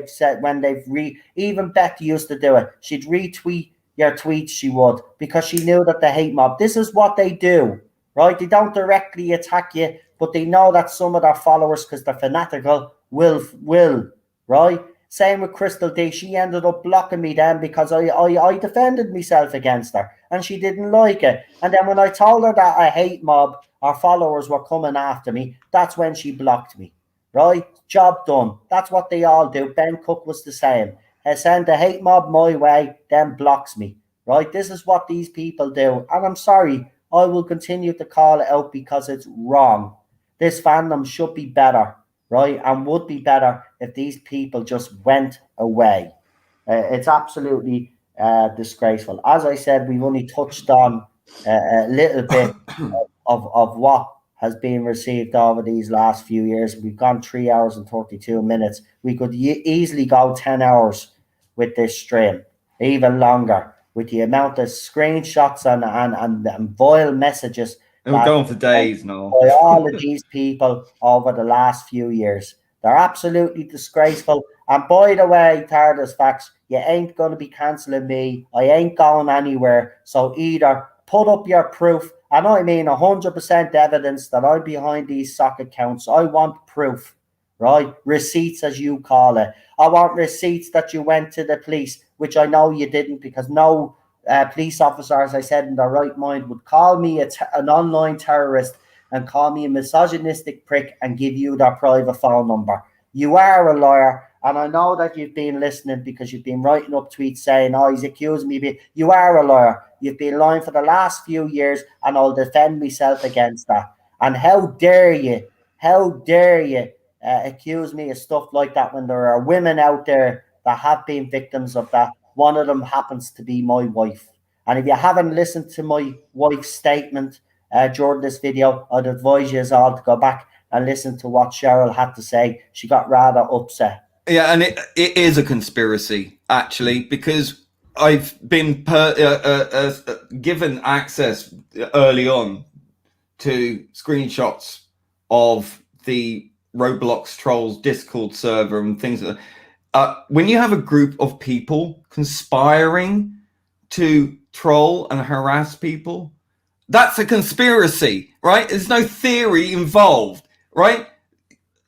even Beth used to do it. She'd retweet your tweets, she would, because she knew that the hate mob, this is what they do, right? They don't directly attack you, but they know that some of their followers, because they're fanatical, will, right? Same with Crystal D. She ended up blocking me then because I defended myself against her, and she didn't like it. And then when I told her that a hate mob, our followers were coming after me, that's when she blocked me, right? Job done. That's what they all do. Ben Cook was the same. Send the hate mob my way, then blocks me, right? This is what these people do. And I'm sorry, I will continue to call it out because it's wrong. This fandom should be better, right? And would be better if these people just went away. It's absolutely disgraceful. As I said, we've only touched on a little bit of what has been received over these last few years. We've gone 3 hours and 32 minutes. We could easily go 10 hours with this stream, even longer, with the amount of screenshots and vile messages. We're going for days now. By all of these people over the last few years. They're absolutely disgraceful. And by the way, Tardis Facts, you ain't going to be cancelling me. I ain't going anywhere. So either put up your proof, and I mean 100% evidence that I'm behind these sock accounts. I want proof, right? Receipts, as you call it. I want receipts that you went to the police, which I know you didn't, because no police officer, as I said, in their right mind would call me an online terrorist and call me a misogynistic prick and give you their private phone number. You are a liar, and I know that you've been listening because you've been writing up tweets saying, oh, he's accusing me. You are a liar. You've been lying for the last few years, and I'll defend myself against that. And how dare you accuse me of stuff like that when there are women out there that have been victims of that. One of them happens to be my wife. And if you haven't listened to my wife's statement during this video, I'd advise you all to go back and listen to what Cheryl had to say. She got rather upset. Yeah, and it is a conspiracy, actually, because I've been given access early on to screenshots of the Roblox Trolls Discord server and things like that. When you have a group of people conspiring to troll and harass people, that's a conspiracy, right? There's no theory involved, right?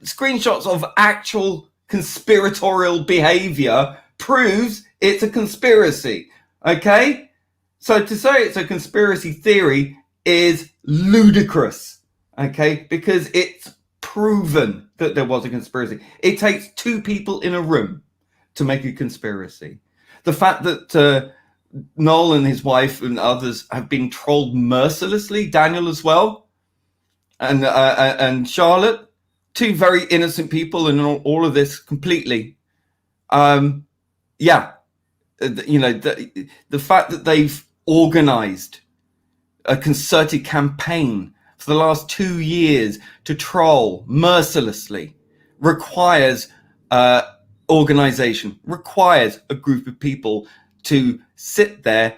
Screenshots of actual conspiratorial behavior proves it's a conspiracy, okay? So to say it's a conspiracy theory is ludicrous, okay? Because it's proven that there was a conspiracy. It takes two people in a room to make a conspiracy. The fact that Noel and his wife and others have been trolled mercilessly. Daniel as well, and Charlotte, two very innocent people in all of this completely. Yeah, you know, the fact that they've organized a concerted campaign for the last 2 years to troll mercilessly requires organization, requires a group of people to sit there,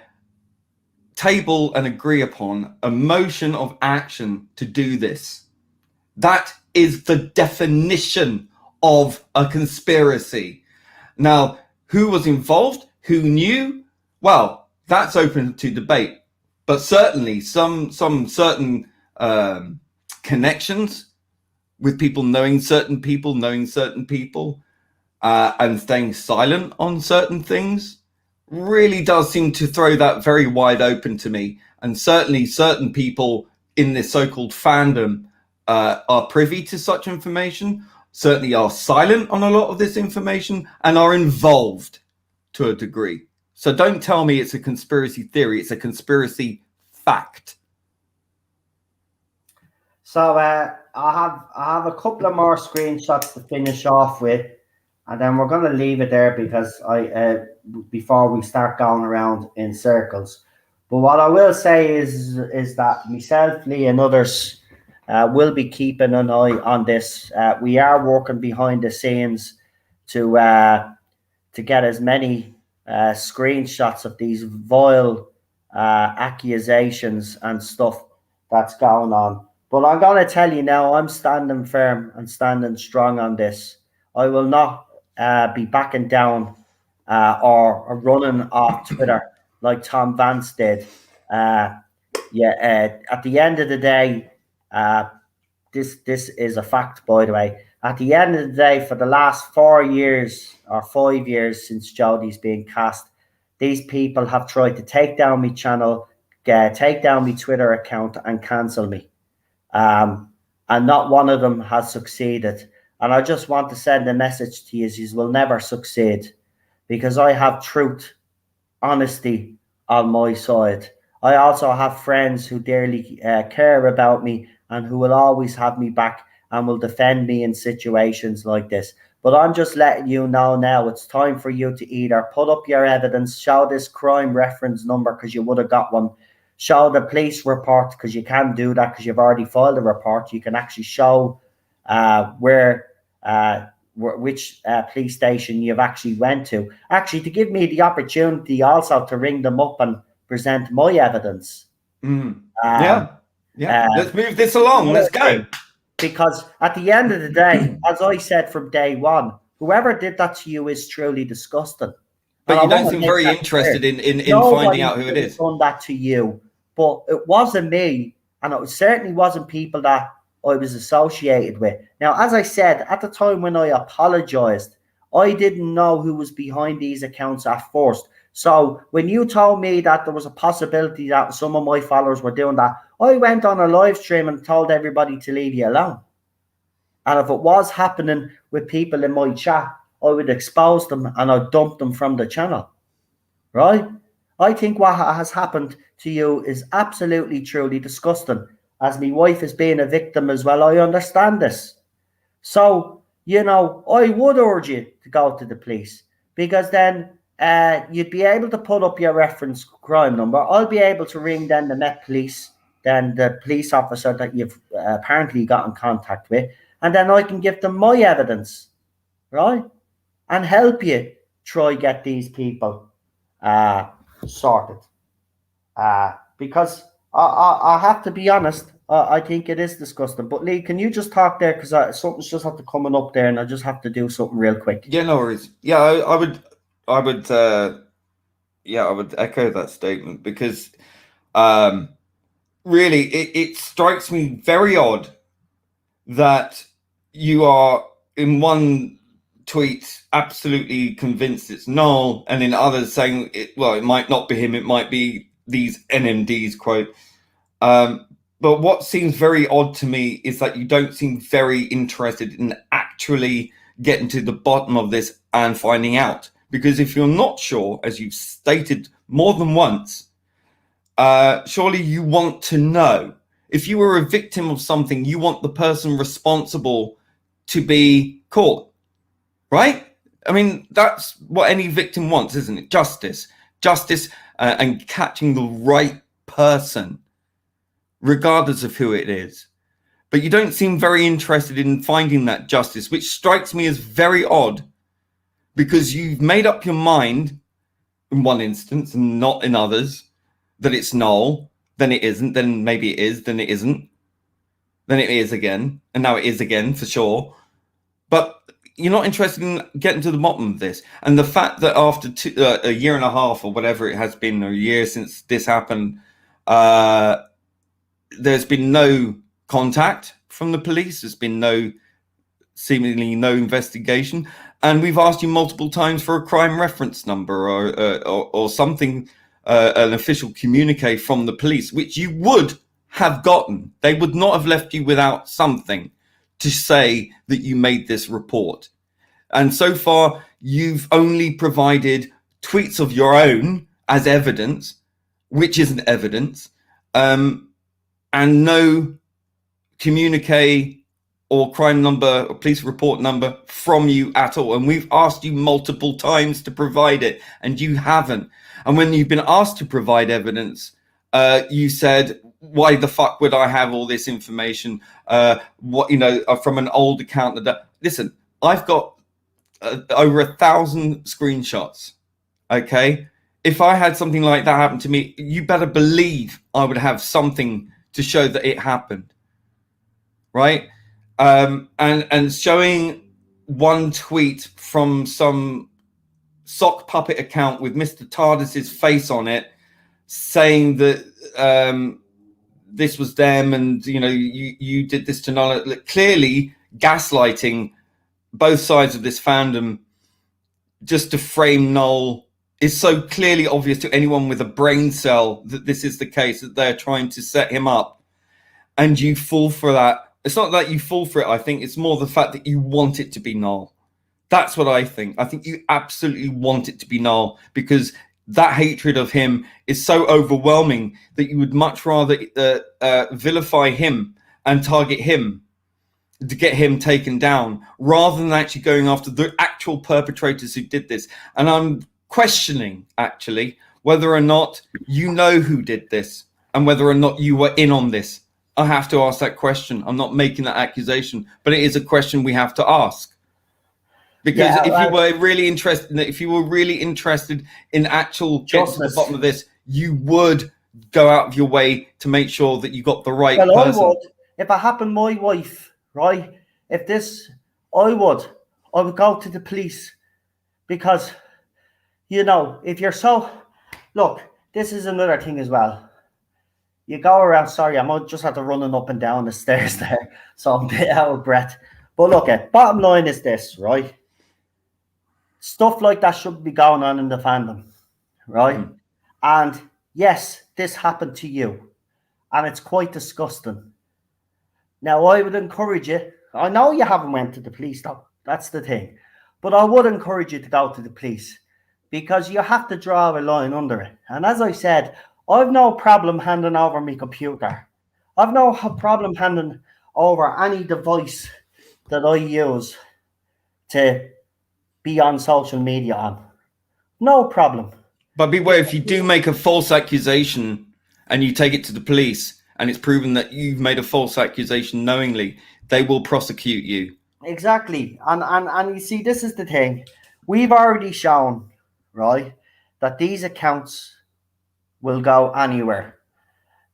table and agree upon a motion of action to do this. That is the definition of a conspiracy. Now, who was involved? Who knew? Well, that's open to debate. But certainly some certain connections with people knowing certain people, and staying silent on certain things really does seem to throw that very wide open to me. And certainly certain people in this so-called fandom are privy to such information, certainly are silent on a lot of this information, and are involved to a degree. So don't tell me it's a conspiracy theory. It's a conspiracy fact. So I have a couple of more screenshots to finish off with, and then we're going to leave it there because before we start going around in circles. But what I will say is that myself, Lee, and others will be keeping an eye on this. We are working behind the scenes to get as many screenshots of these vile accusations and stuff that's going on. But I'm going to tell you now, I'm standing firm and standing strong on this. I will not be backing down or running off Twitter like Tom Vance did. At the end of the day, this is a fact, by the way. At the end of the day, for the last 4 years or 5 years since Jodie's been cast, these people have tried to take down my channel, take down my Twitter account, and cancel me. And not one of them has succeeded. And I just want to send a message to you: you will never succeed, because I have truth, honesty on my side. I also have friends who dearly care about me and who will always have me back and will defend me in situations like this. But I'm just letting you know now, it's time for you to either put up your evidence, show this crime reference number because you would have got one, show the police report because you can do that because you've already filed a report. You can actually show which police station you've actually went to. Actually, to give me the opportunity also to ring them up and present my evidence. Let's move this along. Let's go. Because at the end of the day, as I said from day one, whoever did that to you is truly disgusting. But you don't seem very interested in finding out who it is. Done that to you, but it wasn't me, and it certainly wasn't people that I was associated with. Now, as I said, at the time when I apologized, I didn't know who was behind these accounts at first. So when you told me that there was a possibility that some of my followers were doing that, I went on a live stream and told everybody to leave you alone. And if it was happening with people in my chat, I would expose them and I'd dump them from the channel. Right? I think what has happened to you is absolutely, truly disgusting. As my wife is being a victim as well, I understand this. So, I would urge you to go to the police, because then you'd be able to put up your reference crime number. I'll be able to ring then the Met Police, then the police officer that you've apparently got in contact with, and then I can give them my evidence, right? And help you try get these people sorted. Because I have to be honest, I think it is disgusting. But Lee, can you just talk there, because something's just have to coming up there, and I just have to do something real quick. Yeah, no worries. Yeah, I would echo that statement, because really it strikes me very odd that you are in one tweet absolutely convinced it's Noel, and in others saying it might not be him, it might be these NMDs, quote. But what seems very odd to me is that you don't seem very interested in actually getting to the bottom of this and finding out. Because if you're not sure, as you've stated more than once, surely you want to know. If you were a victim of something, you want the person responsible to be caught, right? I mean, that's what any victim wants, isn't it? Justice. Justice and catching the right person, regardless of who it is. But you don't seem very interested in finding that justice, which strikes me as very odd, because you've made up your mind in one instance and not in others that it's null, then it isn't, then maybe it is, then it isn't, then it is again, and now it is again for sure. But you're not interested in getting to the bottom of this. And the fact that after a year and a half or whatever it has been, or a year since this happened, there's been no contact from the police. There's been seemingly no investigation. And we've asked you multiple times for a crime reference number or something, an official communique from the police, which you would have gotten. They would not have left you without something to say that you made this report. And so far, you've only provided tweets of your own as evidence, which isn't evidence, and no communique or crime number or police report number from you at all. And we've asked you multiple times to provide it, and you haven't. And when you've been asked to provide evidence, you said, why the fuck would I have all this information? From an old account that listen, I've got over 1,000 screenshots. Okay. If I had something like that happen to me, you better believe I would have something to show that it happened. Right. And showing one tweet from some sock puppet account with Mr. Tardis's face on it, saying that this was them, and you did this to Nola, clearly gaslighting both sides of this fandom just to frame Noel, is so clearly obvious to anyone with a brain cell that this is the case, that they're trying to set him up, and you fall for that. It's not that you fall for it. I think it's more the fact that you want it to be Noel. That's what I think. I think you absolutely want it to be Noel, because that hatred of him is so overwhelming that you would much rather vilify him and target him to get him taken down, rather than actually going after the actual perpetrators who did this. And I'm questioning, actually, whether or not you know who did this and whether or not you were in on this. I have to ask that question. I'm not making that accusation, but it is a question we have to ask. Because if you were really interested in actual getting to the bottom of this, you would go out of your way to make sure that you got the right person. I would. If it happened my wife, right? I would go to the police, because, if you're so, look, this is another thing as well. You go around, sorry, I might just have to running up and down the stairs there, so I'm a bit out of breath. But look, bottom line is this, right? Stuff like that shouldn't be going on in the fandom, right? Mm. And yes, this happened to you, and it's quite disgusting. Now, I would encourage you, I know you haven't went to the police though, that's the thing, but I would encourage you to go to the police, because you have to draw a line under it. And as I said, I've no problem handing over my computer. I've no problem handing over any device that I use to be on social media on. No problem. But beware, if you do make a false accusation and you take it to the police and it's proven that you've made a false accusation knowingly, they will prosecute you. Exactly. And you see, this is the thing. We've already shown, right, that these accounts will go anywhere.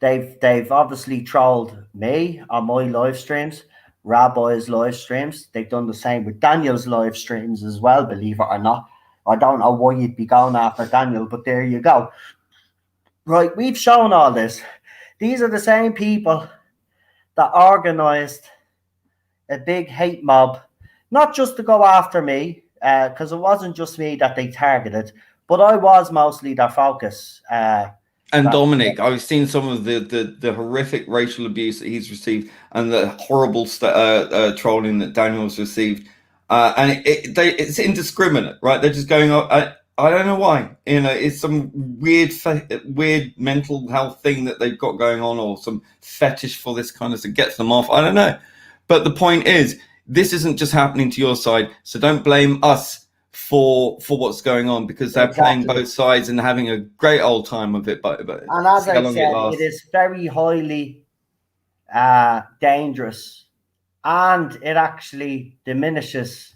They've obviously trolled me on my live streams, Rabbi's live streams. They've done the same with Daniel's live streams as well, believe it or not. I don't know why you'd be going after Daniel, but there you go. Right, we've shown all this. These are the same people that organised a big hate mob, not just to go after me, because it wasn't just me that they targeted, but I was mostly their focus. And Dominic, I've seen some of the horrific racial abuse that he's received and the horrible trolling that Daniel's received. And it's indiscriminate, right? They're just going, I don't know why. It's some weird mental health thing that they've got going on, or some fetish for this kind of stuff gets them off. I don't know. But the point is, this isn't just happening to your side, so don't blame us for what's going on, because they're playing both sides and having a great old time with it. But and as I said, it is very highly dangerous, and it actually diminishes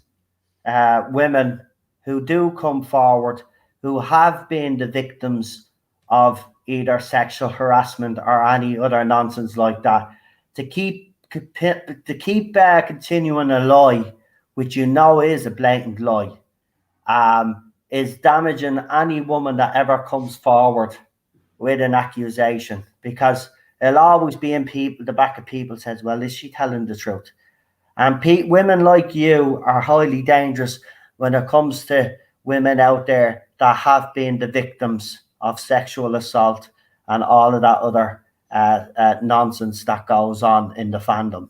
women who do come forward, who have been the victims of either sexual harassment or any other nonsense like that, to keep continuing a lie, which is a blatant lie, is damaging any woman that ever comes forward with an accusation, because it'll always be in the back of people says, well, is she telling the truth? And women like you are highly dangerous when it comes to women out there that have been the victims of sexual assault and all of that other nonsense that goes on in the fandom.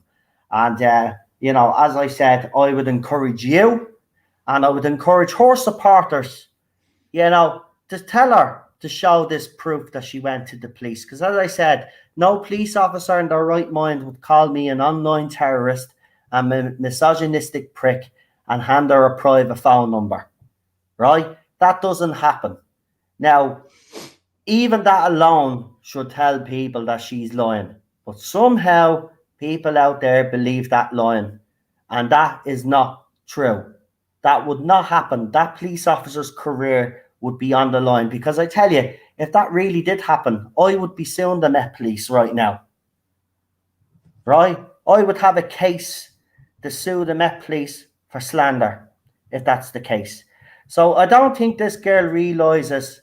And, as I said, I would encourage you, and I would encourage her supporters, to tell her to show this proof that she went to the police. Because as I said, no police officer in their right mind would call me an online terrorist, a misogynistic prick, and hand her a private phone number, right? That doesn't happen. Now, even that alone should tell people that she's lying. But somehow people out there believe that lying, and that is not true. That would not happen. That police officer's career would be on the line, because I tell you, if that really did happen, I would be suing the Met Police right now, right? I would have a case to sue the Met Police for slander, if that's the case. So I don't think this girl realizes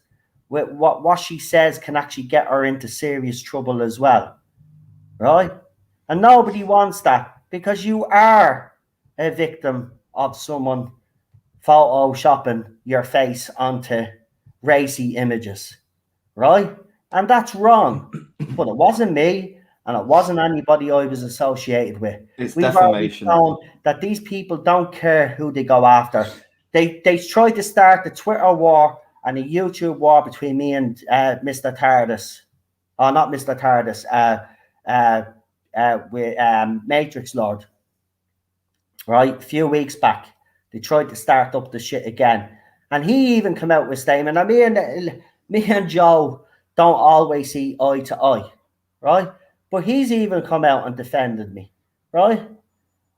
with what she says can actually get her into serious trouble as well, right? And nobody wants that, because you are a victim of someone photoshopping your face onto racy images, right? And that's wrong. But it wasn't me, and it wasn't anybody I was associated with. It's We've defamation. already shown that these people don't care who they go after. They tried to start the Twitter war and a YouTube war between me and Mr. Tardis. Oh, not Mr. Tardis. With Matrix Lord. Right? A few weeks back. They tried to start up the shit again. And he even came out with a statement. I mean, me and Joe don't always see eye to eye. Right? But he's even come out and defended me. Right?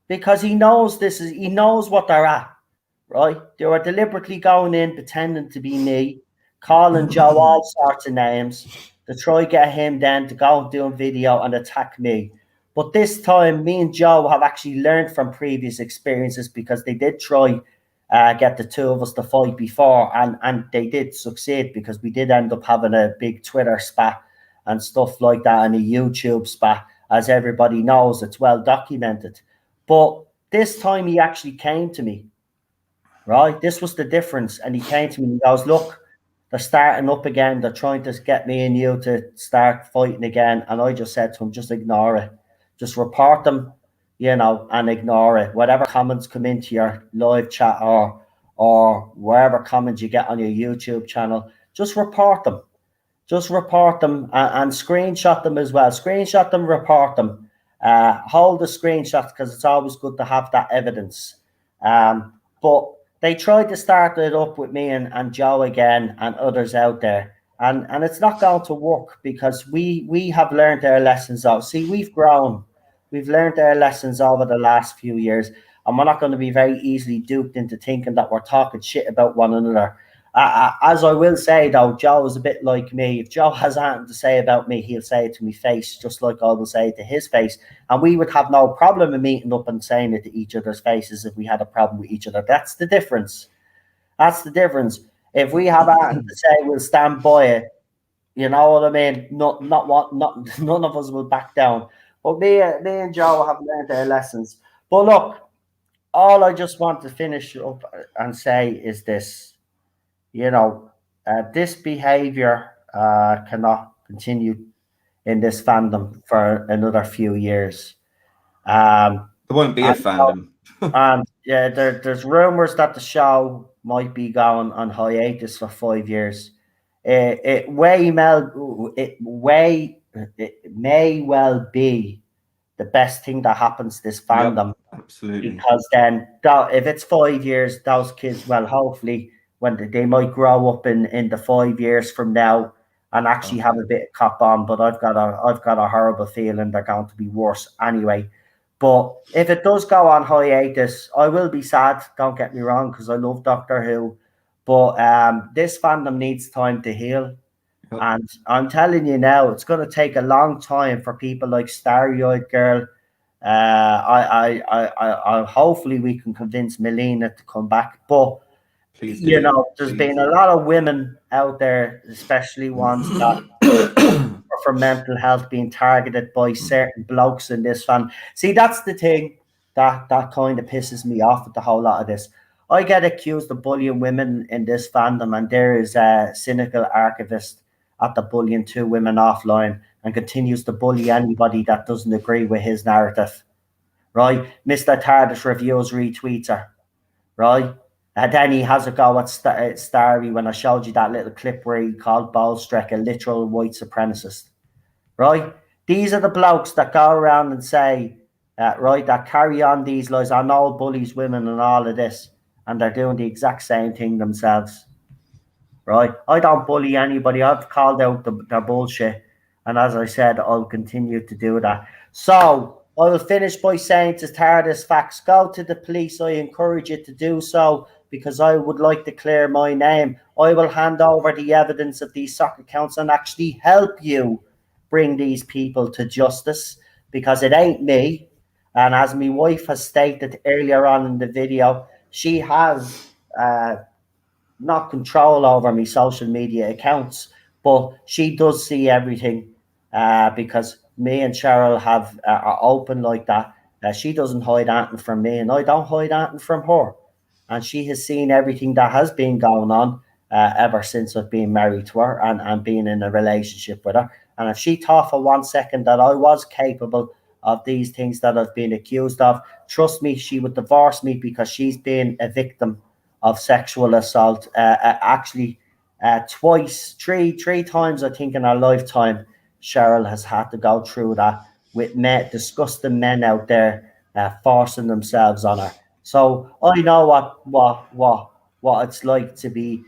Because he knows he knows what they're at. Right? They were deliberately going in, pretending to be me, calling Joe all sorts of names to try get him then to go and do a video and attack me. But this time, me and Joe have actually learned from previous experiences, because they did try get the two of us to fight before, and they did succeed, because we did end up having a big Twitter spat and stuff like that, and a YouTube spat. As everybody knows, it's well documented. But this time he actually came to me, right? This was the difference. And he came to me and he goes, look, they're starting up again. They're trying to get me and you to start fighting again. And I just said to him, just ignore it. Just report them, and ignore it. Whatever comments come into your live chat or wherever comments you get on your YouTube channel, just report them. Just report them and screenshot them as well. Screenshot them, report them. Hold the screenshots, because it's always good to have that evidence. But they tried to start it up with me and Joe again and others out there. And it's not going to work, because we have learned our lessons out. See, we've grown. We've learned our lessons over the last few years. And we're not going to be very easily duped into thinking that we're talking shit about one another. As I will say, though, Joe is a bit like me. If Joe has anything to say about me, he'll say it to me face, just like I will say it to his face. And we would have no problem in meeting up and saying it to each other's faces if we had a problem with each other. That's the difference. That's the difference. If we have anything to say, we'll stand by it. You know what I mean? None of us will back down. But me and Joe have learned our lessons. But look, all I just want to finish up and say is this. This behavior cannot continue in this fandom for another few years. There won't be a fandom. And yeah, there's rumors that the show might be going on hiatus for 5 years. It may well be the best thing that happens to this fandom. Yep, absolutely. Because then, if it's 5 years, those kids, well, hopefully, when they might grow up in the 5 years from now and actually have a bit of cop on. But I've got a horrible feeling they're going to be worse anyway. But if it does go on hiatus, I will be sad. Don't get me wrong, because I love Doctor Who. But this fandom needs time to heal. Yep. And I'm telling you now, it's going to take a long time for people like Starry-Eyed Girl. I hopefully we can convince Melina to come back. But Please you do. know, there's been a lot of women out there, especially ones that for mental health, being targeted by certain blokes in this fan. See, that's the thing that kind of pisses me off with the whole lot of this. I get accused of bullying women in this fandom, and there is a cynical archivist at the bullying 2 women offline and continues to bully anybody that doesn't agree with his narrative. Right? Mr. Tardis reviews, retweets her. Right? And then he has a go at Starry when I showed you that little clip where he called Bolstrek a literal white supremacist. Right? These are the blokes that go around and say, right, that carry on these lies. I know bullies women and all of this, and they're doing the exact same thing themselves. Right? I don't bully anybody. I've called out their bullshit. And as I said, I'll continue to do that. So I will finish by saying to Tardis Facts, go to the police. I encourage you to do so, because I would like to clear my name. I will hand over the evidence of these soccer accounts and actually help you bring these people to justice, because it ain't me. And as my wife has stated earlier on in the video, she has not control over my social media accounts, but she does see everything because me and Cheryl are open like that. She doesn't hide anything from me, and I don't hide anything from her. And she has seen everything that has been going on ever since I've been married to her and been in a relationship with her. And if she thought for 1 second that I was capable of these things that I've been accused of, trust me, she would divorce me, because she's been a victim of sexual assault. Actually, three times, I think, in her lifetime, Cheryl has had to go through that with disgusting men out there forcing themselves on her. So I know what it's like to be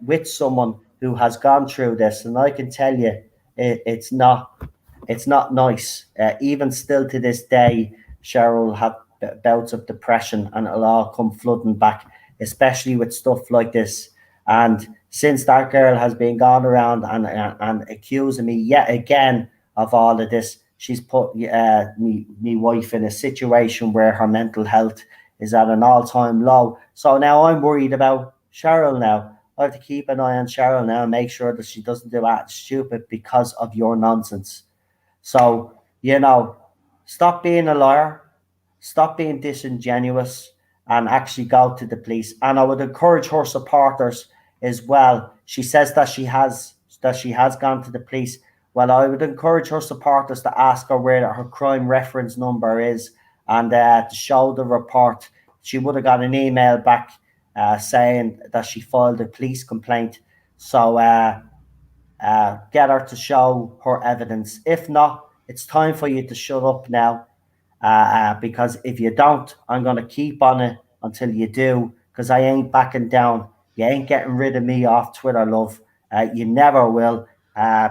with someone who has gone through this, and I can tell you, it's not nice. Even still to this day, Cheryl will have bouts of depression, and it'll all come flooding back, especially with stuff like this. And since that girl has been gone around and accusing me yet again of all of this, she's put me wife in a situation where her mental health is at an all-time low. So now I'm worried about Cheryl now. I have to keep an eye on Cheryl now and make sure that she doesn't do that stupid because of your nonsense. So, stop being a liar, stop being disingenuous, and actually go to the police. And I would encourage her supporters as well. She says that she has gone to the police. Well, I would encourage her supporters to ask her where her crime reference number is, and to show the report. She would have got an email back saying that she filed a police complaint. So get her to show her evidence. If not, it's time for you to shut up now, because if you don't, I'm going to keep on it until you do, because I ain't backing down. You ain't getting rid of me off Twitter, love. You never will.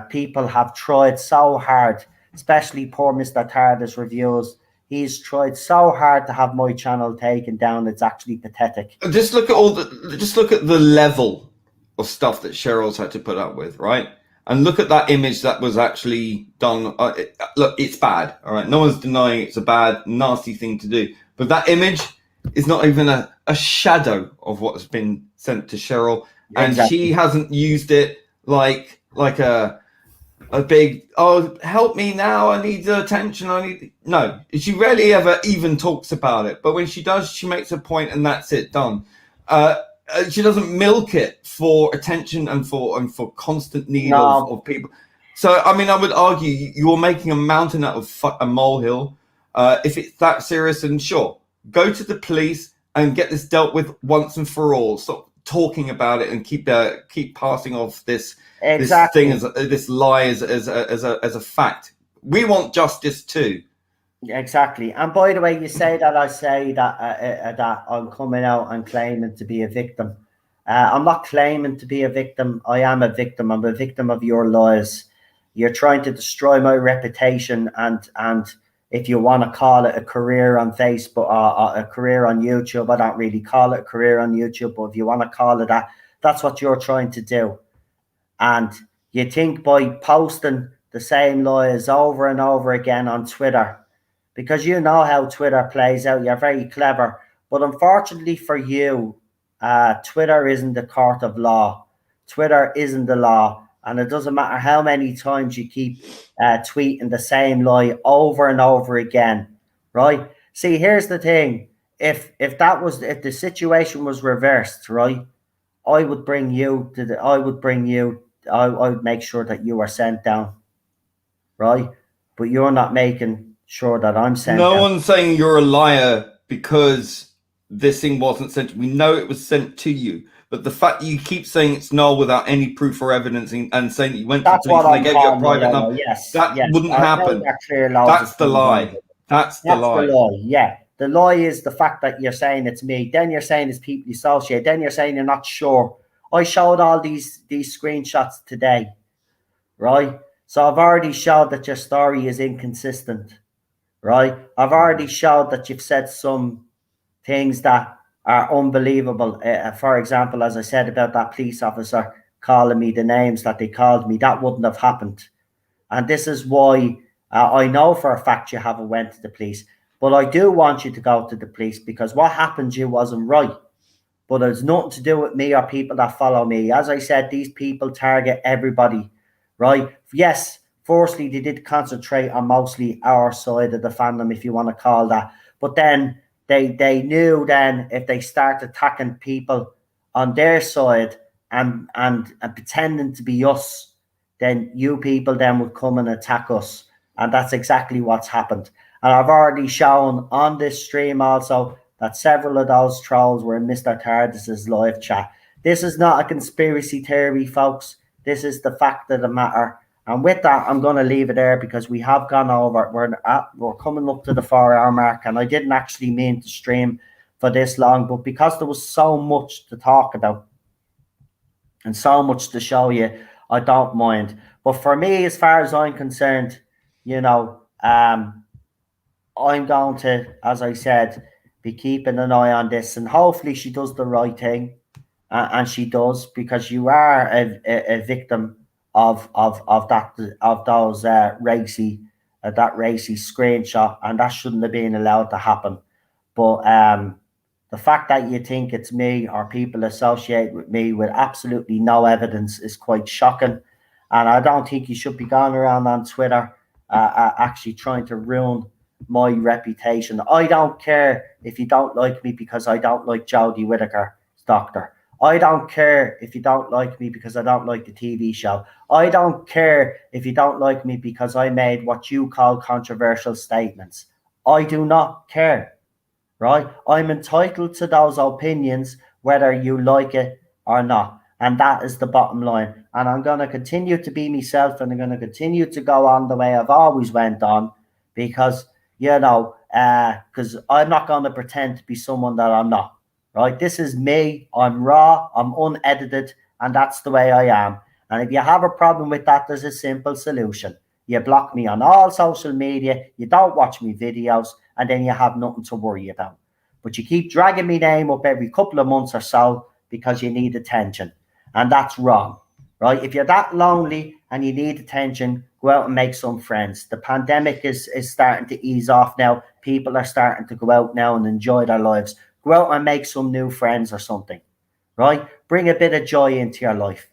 People have tried so hard, especially poor Mr. Tardis Reviews. He's tried so hard to have my channel taken down. It's actually pathetic. Just look at the level of stuff that Cheryl's had to put up with, right? And look at that image that was actually done. Look, it's bad, all right? No one's denying it's a bad, nasty thing to do. But that image is not even a shadow of what's been sent to Cheryl. And Exactly. She hasn't used it like a big, oh, help me now, I need attention, no, she rarely ever even talks about it. But when she does, she makes a point, and that's it, done. She doesn't milk it for attention and for constant need of people. So, I mean, I would argue you're making a mountain out of a molehill. If it's that serious, then sure, go to the police and get this dealt with once and for all. Stop talking about it and keep passing off this Exactly. this thing this lie as a fact. We want justice too. Exactly. And by the way, you say that I say that I'm coming out and claiming to be a victim. I'm not claiming to be a victim. I am a victim. I'm a victim of your lies. You're trying to destroy my reputation, and if you want to call it a career on Facebook or a career on YouTube, I don't really call it a career on YouTube, but if you want to call it that, that's what you're trying to do. And you think by posting the same lies over and over again on Twitter, because you know how Twitter plays out, you're very clever. But unfortunately for you, Twitter isn't the court of law. Twitter isn't the law. And it doesn't matter how many times you keep tweeting the same lie over and over again, right? See, here's the thing. If the situation was reversed, right, I would make sure that you are sent down, right? But you're not making sure that I'm sent No down. one's saying you're a liar because this thing wasn't sent. We know it was sent to you, but the fact that you keep saying it's null without any proof or evidence and saying that you went to the police and they gave you a private number, that wouldn't happen. That's the lie. That's the lie. Yeah. The lie is the fact that you're saying it's me. Then you're saying it's people associated. Then you're saying you're not sure. I showed all these screenshots today, right? So I've already showed that your story is inconsistent, right? I've already showed that you've said some things that are unbelievable. For example, as I said about that police officer calling me the names that they called me, that wouldn't have happened. And this is why I know for a fact you haven't went to the police. But I do want you to go to the police, because what happened to you wasn't right. But it's nothing to do with me or people that follow me. As I said, these people target everybody, right? Yes, firstly, they did concentrate on mostly our side of the fandom, if you want to call that. But then they knew then if they start attacking people on their side and pretending to be us, then you people then would come and attack us. And that's exactly what's happened. And I've already shown on this stream also that several of those trolls were in Mr. Tardis's live chat. This is not a conspiracy theory, folks. This is the fact of the matter. And with that, I'm going to leave it there, because we have gone over. We're coming up to the 4-hour mark, and I didn't actually mean to stream for this long, but because there was so much to talk about and so much to show you, I don't mind. But for me, as far as I'm concerned, you know, I'm going to, as I said, be keeping an eye on this, and hopefully she does the right thing, and she does, because you are a victim of those racy screenshot, and that shouldn't have been allowed to happen. But the fact that you think it's me or people associated with me with absolutely no evidence is quite shocking, and I don't think you should be going around on Twitter actually trying to ruin my reputation. I don't care if you don't like me because I don't like Jodie Whittaker's doctor. I don't care if you don't like me because I don't like the TV show. I don't care if you don't like me because I made what you call controversial statements. I do not care, right? I'm entitled to those opinions whether you like it or not. And that is the bottom line. And I'm going to continue to be myself, and I'm going to continue to go on the way I've always went on, because because I'm not going to pretend to be someone that I'm not, right? This is me. I'm raw, I'm unedited, and that's the way I am. And if you have a problem with that, there's a simple solution. You block me on all social media, you don't watch me videos, and then you have nothing to worry about. But you keep dragging me name up every couple of months or so because you need attention. And that's wrong, right? If you're that lonely and you need attention, go out and make some friends. The pandemic is starting to ease off now. People are starting to go out now and enjoy their lives. Go out and make some new friends or something, right? Bring a bit of joy into your life.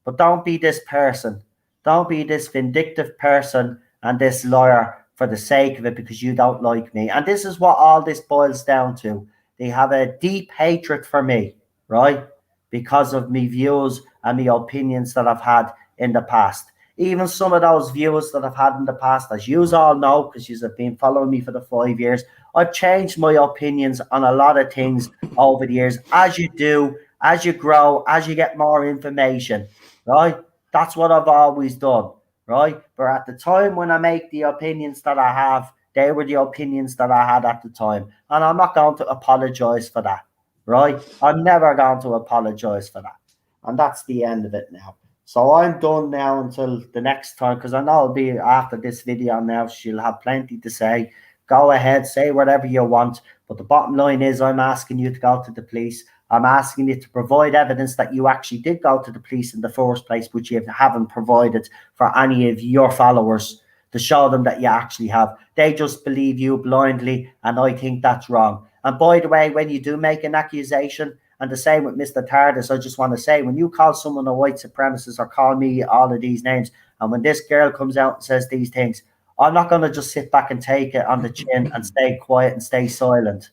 But don't be this person. Don't be this vindictive person and this liar for the sake of it because you don't like me. And this is what all this boils down to. They have a deep hatred for me, right? Because of me views and me opinions that I've had in the past. Even some of those views that I've had in the past, as you all know, because you have been following me for the 5 years, I've changed my opinions on a lot of things over the years, as you do, as you grow, as you get more information, right? That's what I've always done, right? But at the time when I make the opinions that I have, they were the opinions that I had at the time. And I'm not going to apologize for that, right? I'm never going to apologize for that. And that's the end of it now. So I'm done now until the next time, because I know it'll be after this video now. She'll have plenty to say. Go ahead, say whatever you want. But the bottom line is I'm asking you to go to the police. I'm asking you to provide evidence that you actually did go to the police in the first place, which you haven't provided for any of your followers to show them that you actually have. They just believe you blindly, and I think that's wrong. And by the way, when you do make an accusation, and the same with Mr. Tardis, I just want to say, when you call someone a white supremacist or call me all of these names, and when this girl comes out and says these things, I'm not going to just sit back and take it on the chin and stay quiet and stay silent.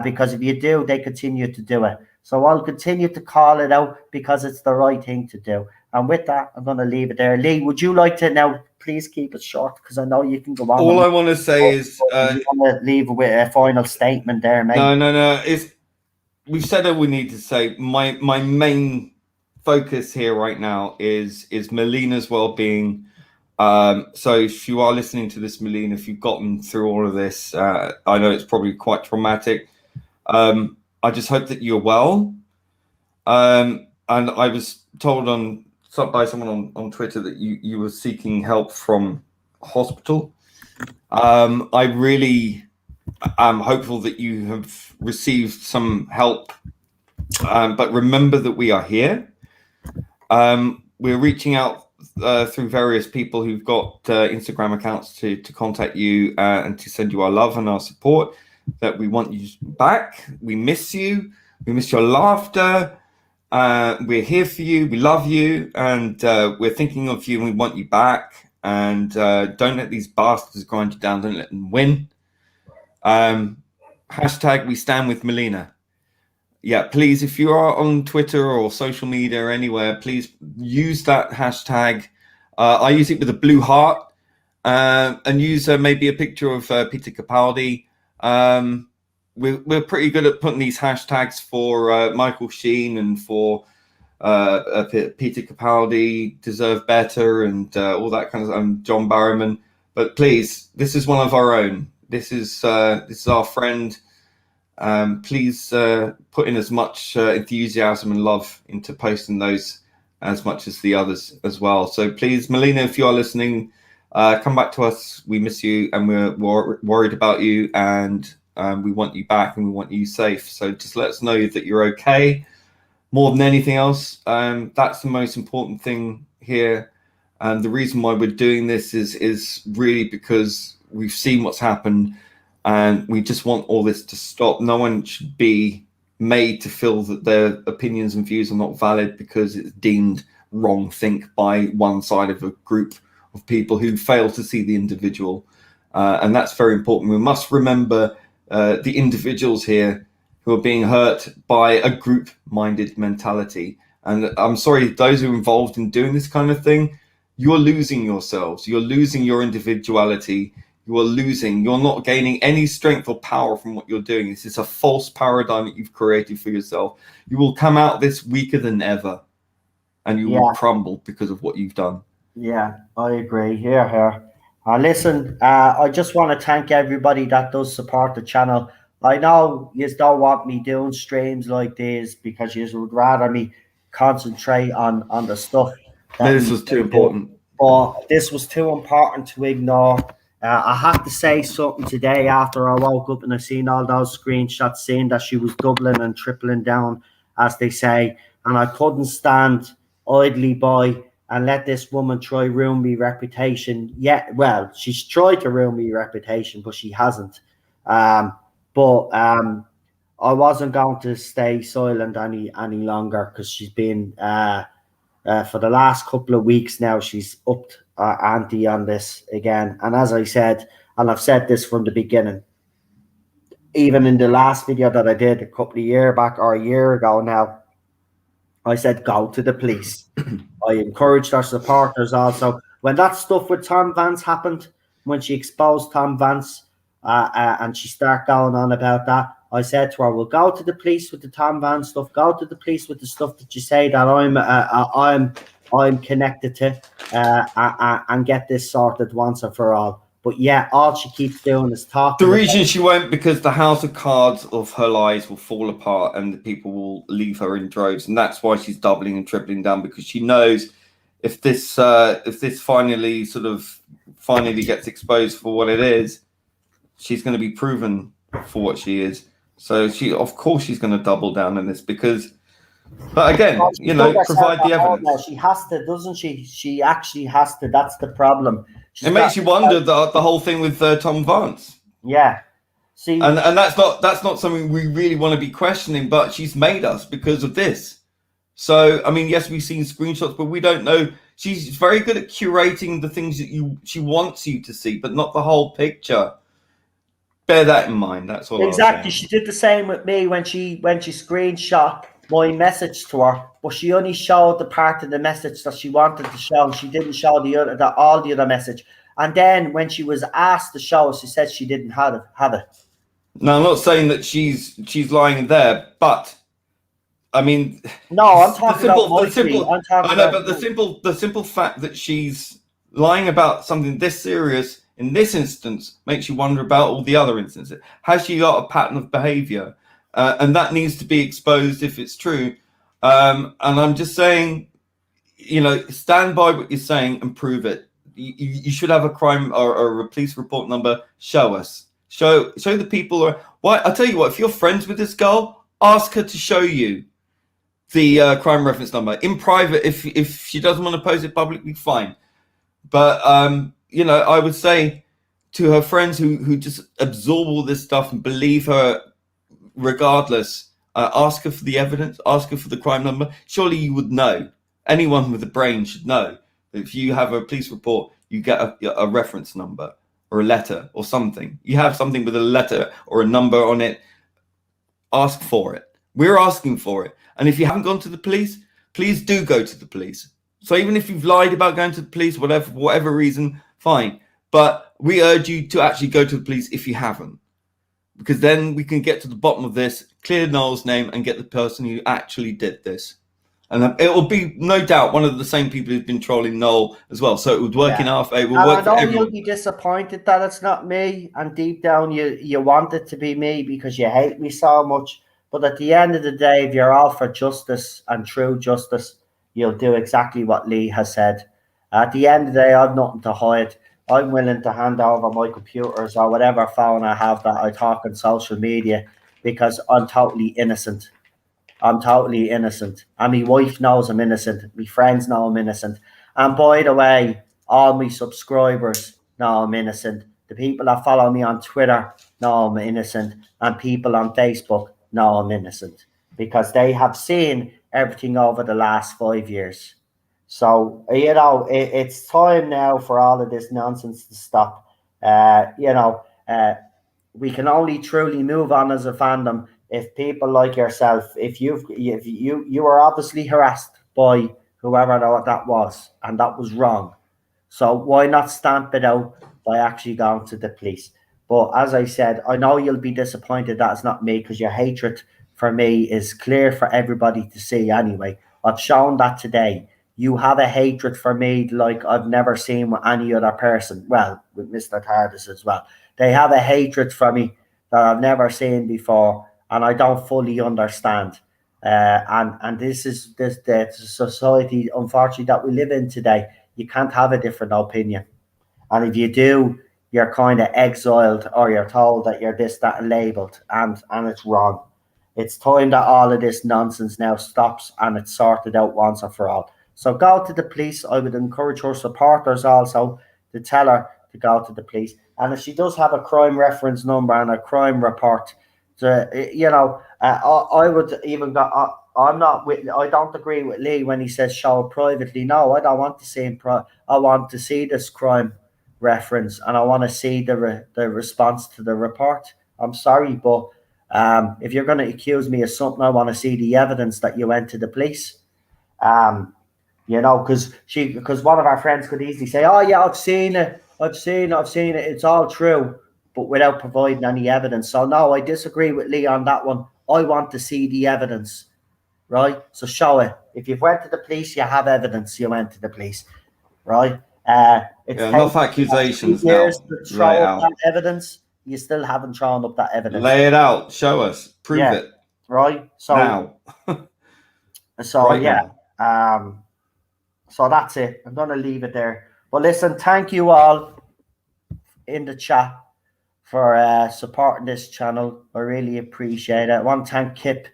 Because if you do, they continue to do it. So I'll continue to call it out because it's the right thing to do. And with that, I'm going to leave it there. Lee, would you like to now please keep it short, because I know you can go on. All I want to say is... you want to leave with a final statement there, mate? No. We've said all we need to say. My main focus here right now is Melina's well-being. So if you are listening to this, Melina, if you've gotten through all of this, I know it's probably quite traumatic. I just hope that you're well. And I was told by someone on Twitter that you were seeking help from hospital. I really am hopeful that you have received some help. But remember that we are here. We're reaching out through various people who've got Instagram accounts to contact you and to send you our love and our support. That we want you back. We miss you. We miss your laughter. We're here for you. We love you, and we're thinking of you, and we want you back. And don't let these bastards grind you down. Don't let them win. Hashtag we stand with Melina. Yeah, please, if you are on Twitter or social media or anywhere, please use that hashtag. I use it with a blue heart, and use maybe a picture of Peter Capaldi. We're pretty good at putting these hashtags for Michael Sheen and for Peter Capaldi, Deserve Better, and all that kind of John Barrowman. But please, this is one of our own. This is our friend. Please put in as much enthusiasm and love into posting those as much as the others as well. So please, Melina, if you are listening, come back to us. We miss you, and we're worried about you, and we want you back, and we want you safe. So just let us know that you're okay. More than anything else, that's the most important thing here. And the reason why we're doing this is really because we've seen what's happened, and we just want all this to stop. No one should be made to feel that their opinions and views are not valid because it's deemed wrong think by one side of a group of people who fail to see the individual. And that's very important. We must remember the individuals here who are being hurt by a group-minded mentality. And I'm sorry, those who are involved in doing this kind of thing, you're losing yourselves. You're losing your individuality. You're not gaining any strength or power from what you're doing. This is a false paradigm that you've created for yourself. You will come out this weaker than ever, and you will crumble because of what you've done. Yeah, I agree. Here. Listen, I just want to thank everybody that does support the channel. I know you don't want me doing streams like this because you would rather me concentrate on the stuff. This was too important. But this was too important to ignore. I had to say something today after I woke up and I seen all those screenshots saying that she was doubling and tripling down, as they say, and I couldn't stand idly by and let this woman try ruin my reputation. Yeah, well, she's tried to ruin my reputation, but she hasn't. But I wasn't going to stay silent any longer because she's been for the last couple of weeks now. She's upped ante on this again, and as I said, and I've said this from the beginning, even in the last video that I did a couple of years back or a year ago now, I said go to the police. I encouraged our supporters also. When that stuff with Tom Vance happened, when she exposed Tom Vance, and she started going on about that. I said to her, "We'll go to the police with the Tom Van stuff. Go to the police with the stuff that you say that I'm connected to, and get this sorted once and for all." But yeah, all she keeps doing is talking. The reason she won't, because the house of cards of her lies will fall apart and the people will leave her in droves, and that's why she's doubling and tripling down, because she knows if this finally gets exposed for what it is, she's going to be proven for what she is. So of course she's going to double down on this, because, but again, provide the evidence. She has to, doesn't she? She actually has to. That's the problem. It makes you wonder the whole thing with Tom Vance. Yeah. See, and that's not something we really want to be questioning, but she's made us because of this. So I mean, yes, we've seen screenshots, but we don't know. She's very good at curating the things that she wants you to see, but not the whole picture. Bear that in mind. That's all. Exactly. She did the same with me when she screenshot my message to her, but she only showed the part of the message that she wanted to show. She didn't show all the other message. And then when she was asked to show, she said she didn't have it. No, I'm not saying that she's lying there, but I mean, no, I'm talking about the simple fact that she's lying about something this serious in this instance makes you wonder about all the other instances. Has she got a pattern of behavior? And that needs to be exposed if it's true. And I'm just saying, stand by what you're saying and prove it. You should have a crime or a police report number. Show us. Show the people. Why? I'll tell you what. If you're friends with this girl, ask her to show you the crime reference number in private. If she doesn't want to post it publicly, fine. But I would say to her friends who just absorb all this stuff and believe her regardless, ask her for the evidence, ask her for the crime number. Surely you would know. Anyone with a brain should know that if you have a police report, you get a reference number or a letter or something. You have something with a letter or a number on it. Ask for it. We're asking for it. And if you haven't gone to the police, please do go to the police. So even if you've lied about going to the police, whatever reason, fine. But we urge you to actually go to the police if you haven't. Because then we can get to the bottom of this, clear Noel's name, and get the person who actually did this. And it will be, no doubt, one of the same people who's been trolling Noel as well. So it would work in our favour. I know you'll be disappointed that it's not me. And deep down, you want it to be me because you hate me so much. But at the end of the day, if you're all for justice and true justice, you'll do exactly what Lee has said. At the end of the day, I've nothing to hide. I'm willing to hand over my computers or whatever phone I have that I talk on social media because I'm totally innocent. I'm totally innocent. And my wife knows I'm innocent. My friends know I'm innocent. And by the way, all my subscribers know I'm innocent. The people that follow me on Twitter know I'm innocent. And people on Facebook know I'm innocent. Because they have seen everything over the last 5 years. So, it's time now for all of this nonsense to stop. We can only truly move on as a fandom if people like yourself, if you were obviously harassed by whoever that was, and that was wrong. So why not stamp it out by actually going to the police? But as I said, I know you'll be disappointed that it's not me because your hatred for me is clear for everybody to see anyway. I've shown that today. You have a hatred for me like I've never seen with any other person. Well, with Mr. Tardis as well. They have a hatred for me that I've never seen before, and I don't fully understand. And this is the society, unfortunately, that we live in today. You can't have a different opinion. And if you do, you're kind of exiled or you're told that you're this, that, and labeled. And it's wrong. It's time that all of this nonsense now stops and it's sorted out once and for all. So go to the police. I would encourage her supporters also to tell her to go to the police. And if she does have a crime reference number and a crime report, I would even go. I don't agree with Lee when he says show it privately. No, I don't want to see him. I want to see this crime reference and I want to see the response to the report. I'm sorry, but if you're going to accuse me of something, I want to see the evidence that you went to the police. Because one of our friends could easily say, "Oh yeah, I've seen it. It's all true." but without providing any evidence. So no, I disagree with Lee on that one. I want to see the evidence, right? So show it. If you've went to the police, you have evidence you went to the police, right? It's enough accusations 2 years now. to throw up that evidence. You still haven't thrown up that evidence. Lay it out. Show us. Prove it. Right. So now. So right yeah. now. So that's it. I'm gonna leave it there. But listen, thank you all in the chat for supporting this channel. I really appreciate it. I want to thank Kip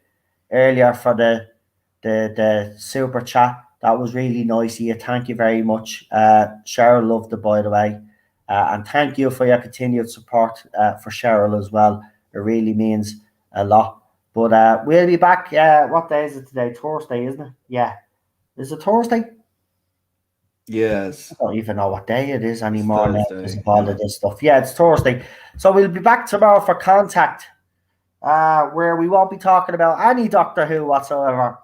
earlier for the super chat. That was really nice of you. Thank you very much. Cheryl loved it, by the way. And thank you for your continued support for Cheryl as well. It really means a lot. But we'll be back. What day is it today? Thursday, isn't it? Yeah. Is it Thursday? Yes. I don't even know what day it is anymore now because of all yeah. of this stuff. Yeah, it's Thursday. So we'll be back tomorrow for Contact, where we won't be talking about any Doctor Who whatsoever.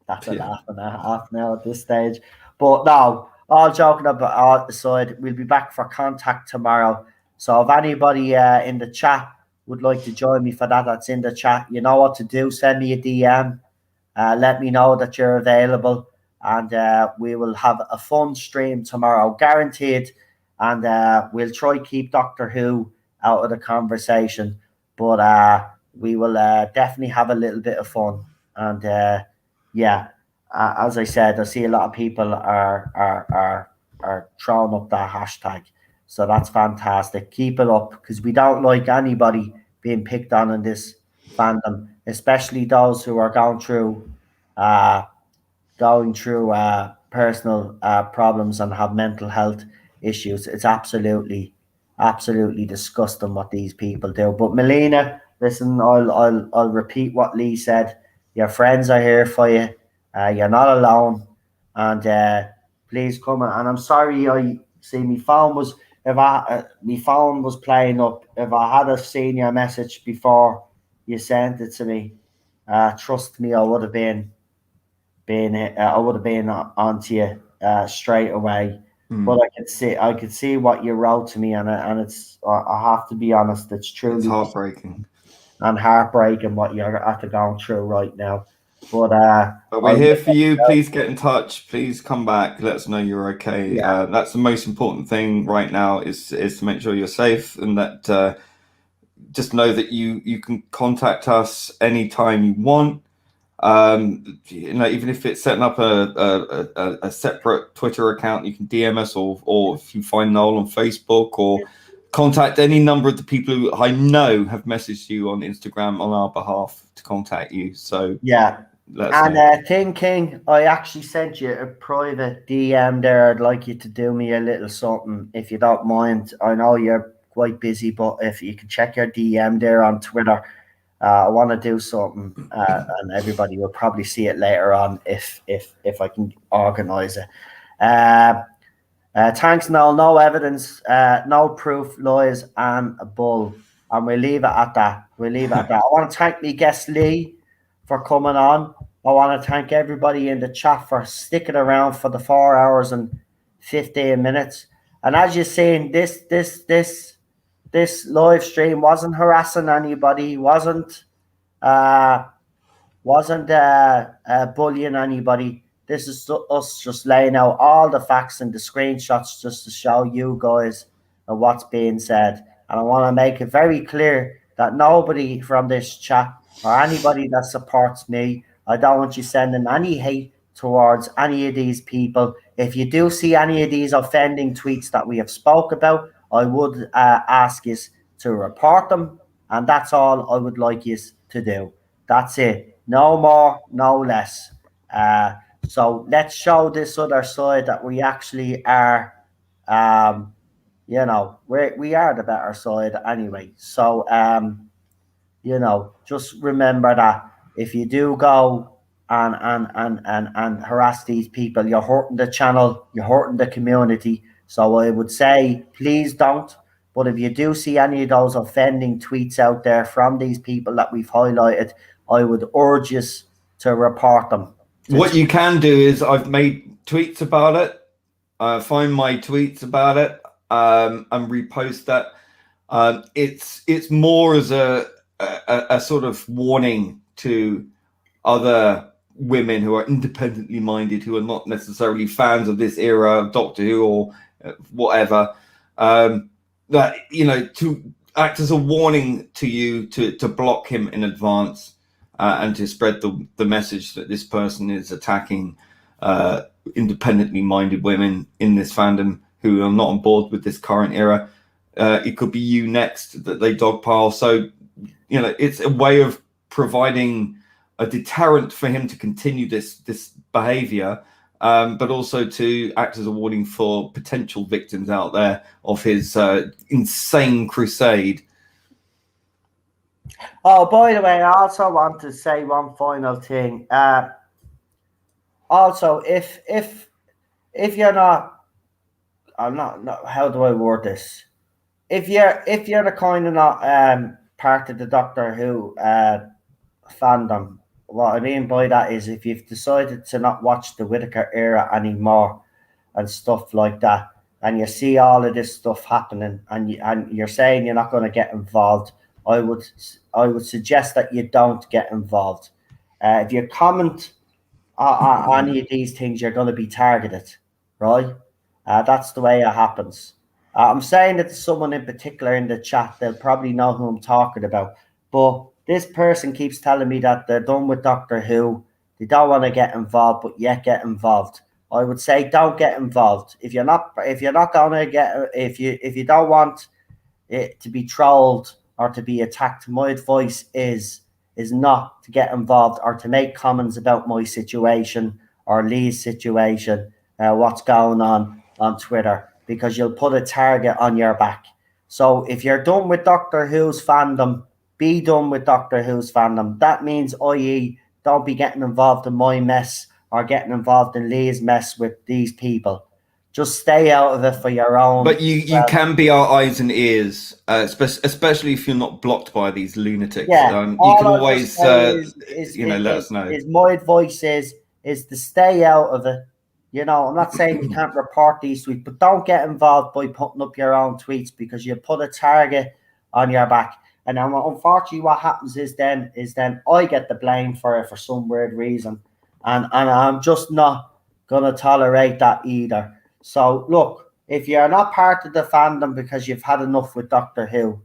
That's a laugh and a half now at this stage. But no, all joking about aside, we'll be back for Contact tomorrow. So if anybody in the chat would like to join me for that, that's in the chat. You know what to do. Send me a DM. Let me know that you're available. And we will have a fun stream tomorrow, guaranteed. And we'll try keep Doctor Who out of the conversation. But we will definitely have a little bit of fun. And yeah, as I said, I see a lot of people are throwing up that hashtag. So that's fantastic. Keep it up because we don't like anybody being picked on in this fandom, especially those who are going through personal problems and have mental health issues. It's absolutely disgusting what these people do. But Melina, listen, I'll repeat what Lee said. Your friends are here for you. You're not alone, and please come. And I'm sorry, I see my phone was playing up. If I had have seen your message before you sent it to me, trust me, I would have been onto you straight away. But I could see what you wrote to me, and it's I have to be honest, it's truly heartbreaking what you're after going through right now. But we're here for you. Please get in touch. Please come back. Let us know you're okay. Yeah. That's the most important thing right now is to make sure you're safe, and that just know that you can contact us anytime you want. Even if it's setting up a separate Twitter account, you can DM us, or if you find Noel on Facebook, or contact any number of the people who I know have messaged you on Instagram on our behalf to contact you. So yeah. And thinking, I actually sent you a private DM there. I'd like you to do me a little something, if you don't mind. I know you're quite busy, but if you can check your DM there on Twitter, I want to do something, and everybody will probably see it later on if I can organize it. Thanks, Noel. No evidence, no proof, lies, and a bull. And we'll leave it at that. I want to thank my guest Lee for coming on. I want to thank everybody in the chat for sticking around for the 4 hours and 15 minutes. And as you're saying, this live stream wasn't harassing anybody, wasn't bullying anybody. This is us just laying out all the facts and the screenshots just to show you guys what's being said. And I want to make it very clear that nobody from this chat or anybody that supports me, I don't want you sending any hate towards any of these people. If you do see any of these offending tweets that we have spoke about, I would ask you to report them, and that's all I would like you to do. That's it. No more, no less. So let's show this other side that we actually are, we are the better side anyway. So, just remember that if you do go and harass these people, you're hurting the channel, you're hurting the community. So I would say, please don't. But if you do see any of those offending tweets out there from these people that we've highlighted, I would urge you to report them. What you can do is, I've made tweets about it. Find my tweets about it. and repost that. It's more as a sort of warning to other women who are independently minded, who are not necessarily fans of this era of Doctor Who or whatever, that, you know, to act as a warning to you to block him in advance, and to spread the message that this person is attacking independently minded women in this fandom who are not on board with this current era. It could be you next that they dogpile. So, you know, it's a way of providing a deterrent for him to continue this behavior, but also to act as a warning for potential victims out there of his insane crusade. Oh, by the way, I also want to say one final thing. Also, if you're not, I'm not. How do I word this? If you're the kind of not part of the Doctor Who fandom, what I mean by that is if you've decided to not watch the Whittaker era anymore and stuff like that, and you see all of this stuff happening, and you're saying you're not going to get involved, I would suggest that you don't get involved. If you comment on any of these things, you're going to be targeted, right? That's the way it happens. I'm saying it to someone in particular in the chat. They'll probably know who I'm talking about. But this person keeps telling me that they're done with Doctor Who. They don't want to get involved, but yet get involved. I would say don't get involved. If you're not going to get, if you don't want it to be trolled or to be attacked, my advice is not to get involved or to make comments about my situation or Lee's situation, what's going on Twitter, because you'll put a target on your back. So if you're done with Doctor Who's fandom, be done with Doctor Who's fandom. That means, i.e., don't be getting involved in my mess or getting involved in Lee's mess with these people. Just stay out of it for your own. But you can be our eyes and ears, especially if you're not blocked by these lunatics. Yeah, you can always, let us know. My advice is to stay out of it. You know, I'm not saying you can't report these tweets, but don't get involved by putting up your own tweets, because you put a target on your back. And then, unfortunately, what happens is then I get the blame for it for some weird reason, and I'm just not gonna tolerate that either. So look, if you're not part of the fandom because you've had enough with Doctor Who,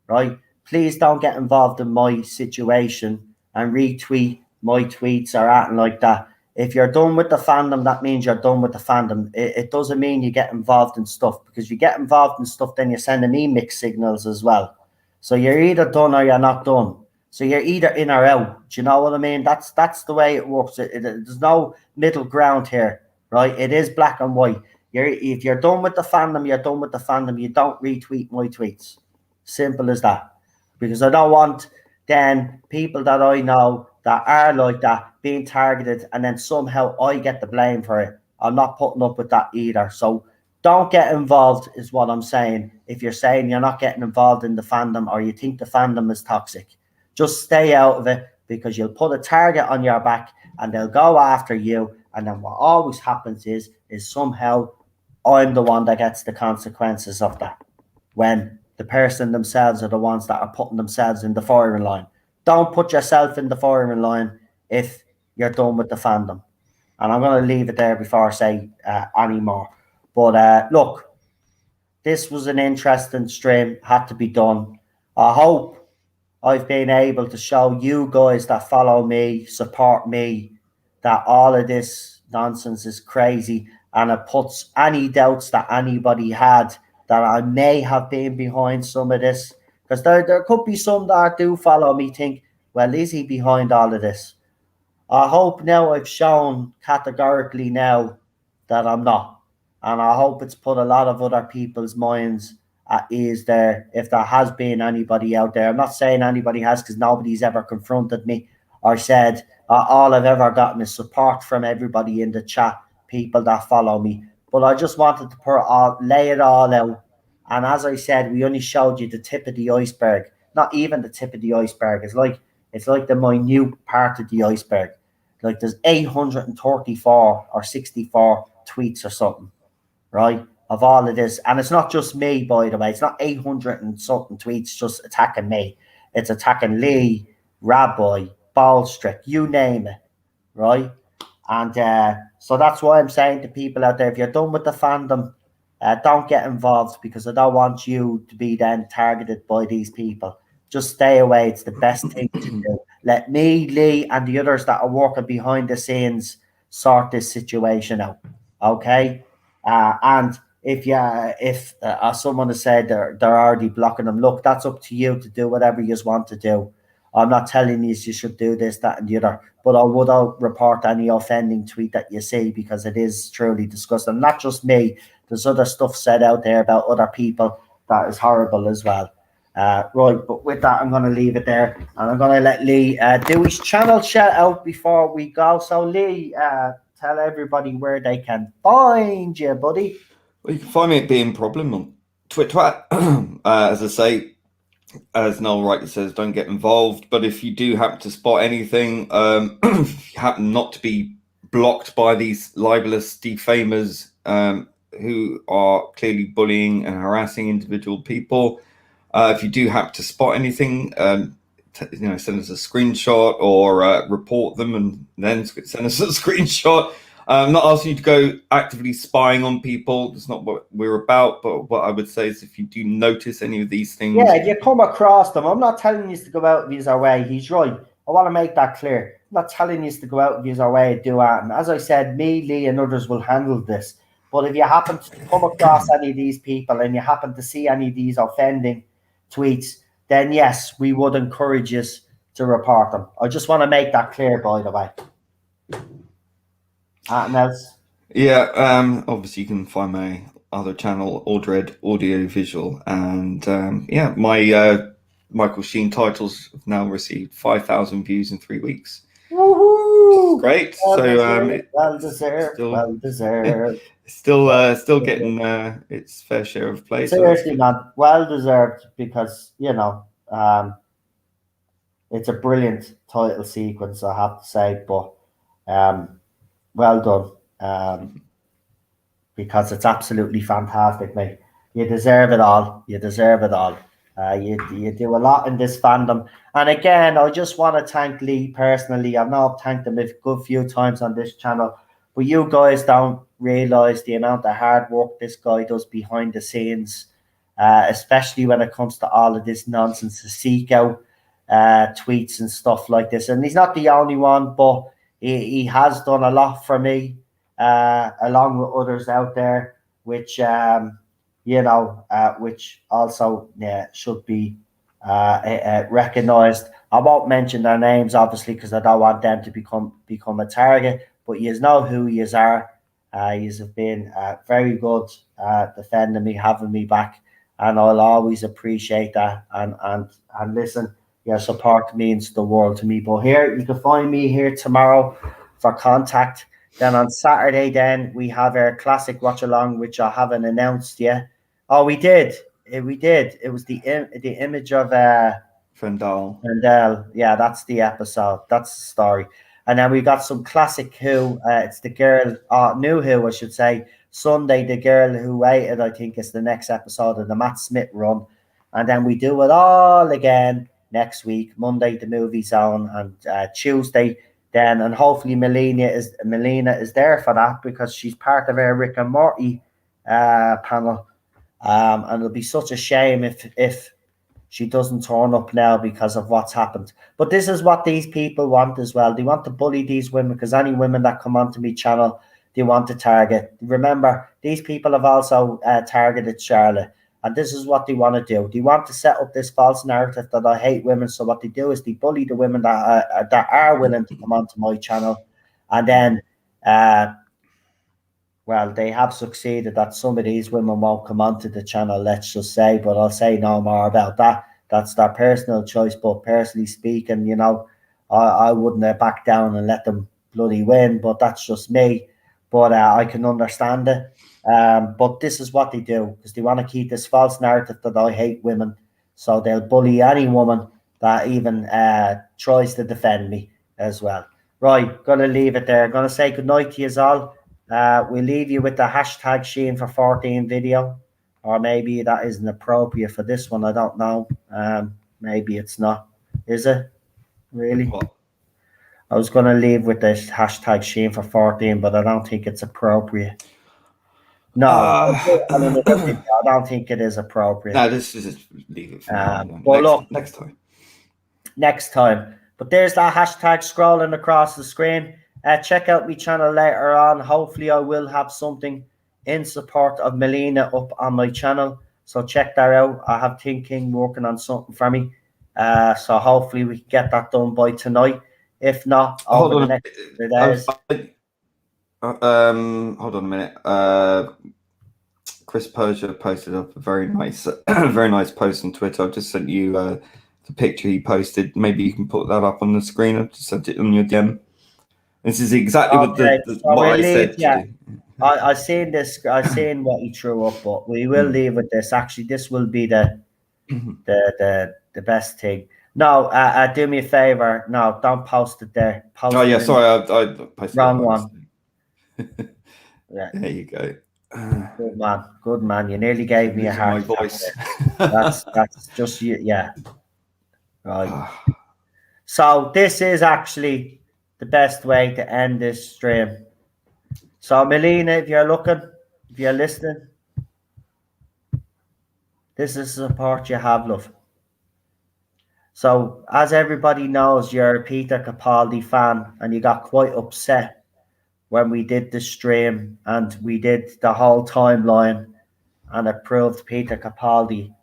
right? Please don't get involved in my situation and retweet my tweets or anything like that. If you're done with the fandom, that means you're done with the fandom. It doesn't mean you get involved in stuff, because if you get involved in stuff, then you're sending me mixed signals as well. So you're either done or you're not done. So you're either in or out. Do you know what I mean? That's the way it works. There's no middle ground here, right? It is black and white. If you're done with the fandom, you're done with the fandom. You don't retweet my tweets. Simple as that. Because I don't want then people that I know that are like that being targeted, and then somehow I get the blame for it. I'm not putting up with that either. So don't get involved is what I'm saying. If you're saying you're not getting involved in the fandom, or you think the fandom is toxic, just stay out of it, because you'll put a target on your back and they'll go after you. And then what always happens is somehow I'm the one that gets the consequences of that, when the person themselves are the ones that are putting themselves in the firing line. Don't put yourself in the firing line if you're done with the fandom. And I'm going to leave it there before I say any more. But look, this was an interesting stream, had to be done. I hope I've been able to show you guys that follow me, support me, that all of this nonsense is crazy, and it puts any doubts that anybody had that I may have been behind some of this. Because there could be some that do follow me think, well, is he behind all of this? I hope now I've shown categorically now that I'm not. And I hope it's put a lot of other people's minds at ease there, if there has been anybody out there. I'm not saying anybody has, because nobody's ever confronted me or said, all I've ever gotten is support from everybody in the chat, people that follow me. But I just wanted to lay it all out. And as I said, we only showed you the tip of the iceberg. Not even the tip of the iceberg. It's like the minute part of the iceberg. Like there's 834 or 64 tweets or something, right? of all of this. And it's not just me, by the way. It's not 800 and something tweets just attacking me. It's attacking Lee, Rabbi, Ballstrick, you name it, right? And so that's why I'm saying to people out there, if you're done with the fandom, don't get involved, because I don't want you to be then targeted by these people. Just stay away. It's the best thing to do. Let me, Lee, and the others that are working behind the scenes sort this situation out. Okay? And if someone has said they're already blocking them, look, that's up to you to do whatever you want to do. I'm not telling you should do this, that, and the other, but I would report any offending tweet that you see, because it is truly disgusting. Not just me. There's other stuff said out there about other people that is horrible as well. Right, but with that, I'm going to leave it there, and I'm going to let Lee do his channel shout out before we go. So, Lee, tell everybody where they can find you, buddy. Well, you can find me at Being Problem on Twitter. As I say, as Noel rightly says, don't get involved. But if you do happen to spot anything, if you happen not to be blocked by these libelous defamers who are clearly bullying and harassing individual people, if you do happen to spot anything, send us a screenshot or report them, and then send us a screenshot. I'm not asking you to go actively spying on people. That's not what we're about. But what I would say is, if you do notice any of these things, yeah, you come across them. I'm not telling you to go out of his way. He's right. I want to make that clear. I'm not telling you to go out of his way and do that. And as I said, me, Lee, and others will handle this. But if you happen to come across any of these people and you happen to see any of these offending tweets, then yes, we would encourage you to report them. I just want to make that clear, by the way. Else? Yeah, obviously you can find my other channel, Aldred Audio Visual, and my Michael Sheen titles have now received 5,000 views in 3 weeks. Woohoo! Great. Well deserved. Still getting its fair share of play. Seriously, man, well deserved, because it's a brilliant title sequence, I have to say, but well done, because it's absolutely fantastic, mate. You deserve it all. You deserve it all. You do a lot in this fandom. And again, I just want to thank Lee personally. I've now thanked him a good few times on this channel, but you guys don't realize the amount of hard work this guy does behind the scenes, especially when it comes to all of this nonsense, to seek out tweets and stuff like this. And he's not the only one, but he has done a lot for me, along with others out there, which which also should be recognized. I won't mention their names, obviously, because I don't want them to become a target. But you know who you are. You have been very good defending me, having me back, and I'll always appreciate that. And listen, your support means the world to me. But here, you can find me here tomorrow for contact. Then on Saturday, then we have our classic watch along, which I haven't announced yet. Oh, we did. We did. It was the image of Fandom. Yeah, that's the episode. That's the story. And then we got some classic Who. It's the girl, new Who, I should say. Sunday, the girl who waited, I think, is the next episode of the Matt Smith run. And then we do it all again next week. Monday, the movie zone, and Tuesday, then, and hopefully Melina is there for that, because she's part of our Rick and Morty panel. And it'll be such a shame if she doesn't turn up now because of what's happened. But this is what these people want as well. They want to bully these women, because any women that come onto my channel, they want to target. Remember, these people have also targeted Charlotte. And this is what they want to do. They want to set up this false narrative that I hate women. So what they do is they bully the women that are willing to come onto my channel. And then, well, they have succeeded that some of these women won't come onto the channel, let's just say. But I'll say no more about that. That's their personal choice. But personally speaking, I wouldn't back down and let them bloody win. But that's just me. But I can understand it. But this is what they do, because they want to keep this false narrative that I hate women. So they'll bully any woman that even tries to defend me as well. Right, going to leave it there. Going to say goodnight to you all. we'll leave you with the hashtag Sheen for 14 video, or maybe that isn't appropriate for this one. I don't know. Maybe it's not. Is it? Really? What? I was going to leave with this hashtag Sheen for 14, but I don't think it's appropriate. No, I don't think it is appropriate. No, this is leave it for now. But next time. Next time. But there's that hashtag scrolling across the screen. Check out my channel later on. Hopefully, I will have something in support of Melina up on my channel. So check that out. I have Thinking working on something for me. So hopefully we can get that done by tonight. If not, over the next 3 days. Hold on a minute. Chris Persia posted up a very nice, very nice post on Twitter. I've just sent you the picture he posted. Maybe you can put that up on the screen. I've just sent it on your DM. This is exactly what I said. Yeah. I seen this. I seen what he threw up, but we will leave with this. Actually, this will be the best thing. No, do me a favor. No, don't post it there. Post sorry, I posted wrong one. Yeah, there you go. Good man. You nearly gave me a heart. My voice. That's just you. Yeah. Right. So this is actually the best way to end this stream. So Melina, if you're listening, this is the support you have, love. So as everybody knows, you're a Peter Capaldi fan, and you got quite upset when we did the stream and we did the whole timeline, and it proved Peter Capaldi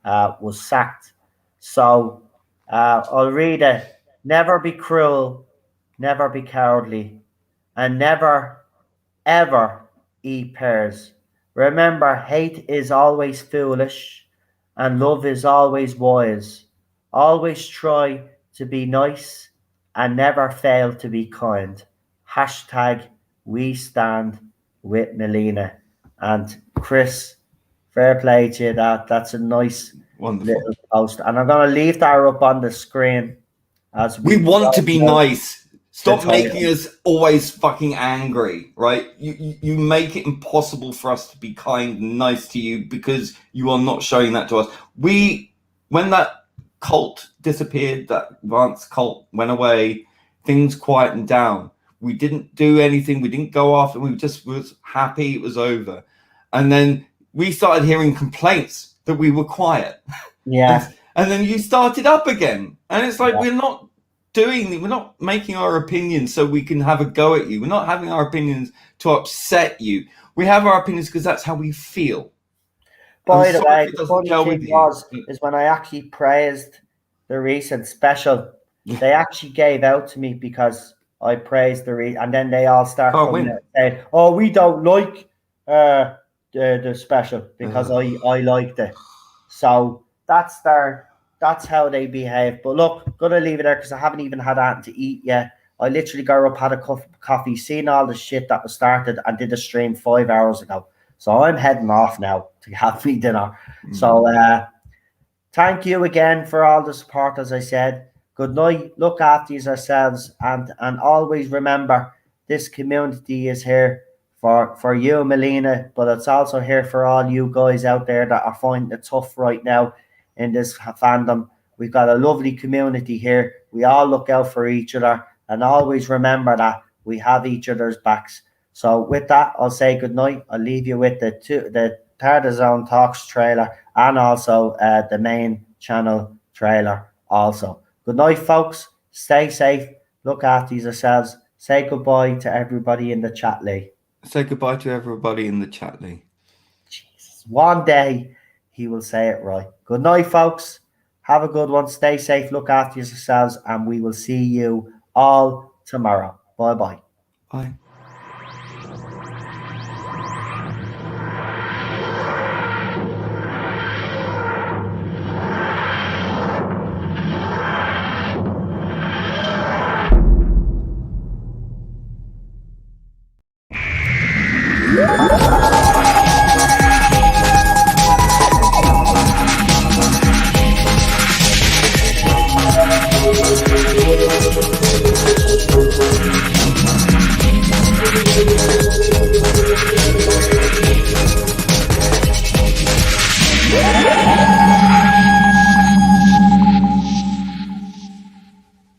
was sacked. So I'll read it. Never be cruel, never be cowardly, and never, ever eat pears. Remember, hate is always foolish, and love is always wise. Always try to be nice, and never fail to be kind. Hashtag we stand with Melina. And Chris, fair play to you. That's a nice little post. And I'm going to leave that up on the screen. As we want to be nice. Stop making us always fucking angry, right? You make it impossible for us to be kind and nice to you because you are not showing that to us. When that cult disappeared, that Vance cult went away, things quietened down. We didn't do anything. We didn't go after. We just was happy it was over. And then we started hearing complaints that we were quiet. Yeah. And then you started up again. And it's like, we're not making our opinions so we can have a go at you. We're not having our opinions to upset you. We have our opinions because that's how we feel. By the way, the funny thing is when I actually praised the recent special, they actually gave out to me because I praised and then they all start coming out saying, "Oh, we don't like the special because I liked it." So that's how they behave. But look, gonna leave it there because I haven't even had anything to eat yet. I literally got up, had a cup of coffee, seen all the shit that was started, and did a stream 5 hours ago. So I'm heading off now to have me dinner. So thank you again for all the support, as I said. Good night. Look after yourselves, and always remember this community is here for you, Melina, but it's also here for all you guys out there that are finding it tough right now in this fandom. We've got a lovely community here. We all look out for each other, and always remember that we have each other's backs. So with that, I'll say good night. I'll leave you with the Tardis Zone Talks trailer and also the main channel trailer also. Good night, folks. Stay safe. Look after yourselves. Say goodbye to everybody in the chat, Lee. Say goodbye to everybody in the chat, Lee. Jesus. One day he will say it right. Good night, folks. Have a good one. Stay safe. Look after yourselves. And we will see you all tomorrow. Bye-bye. Bye.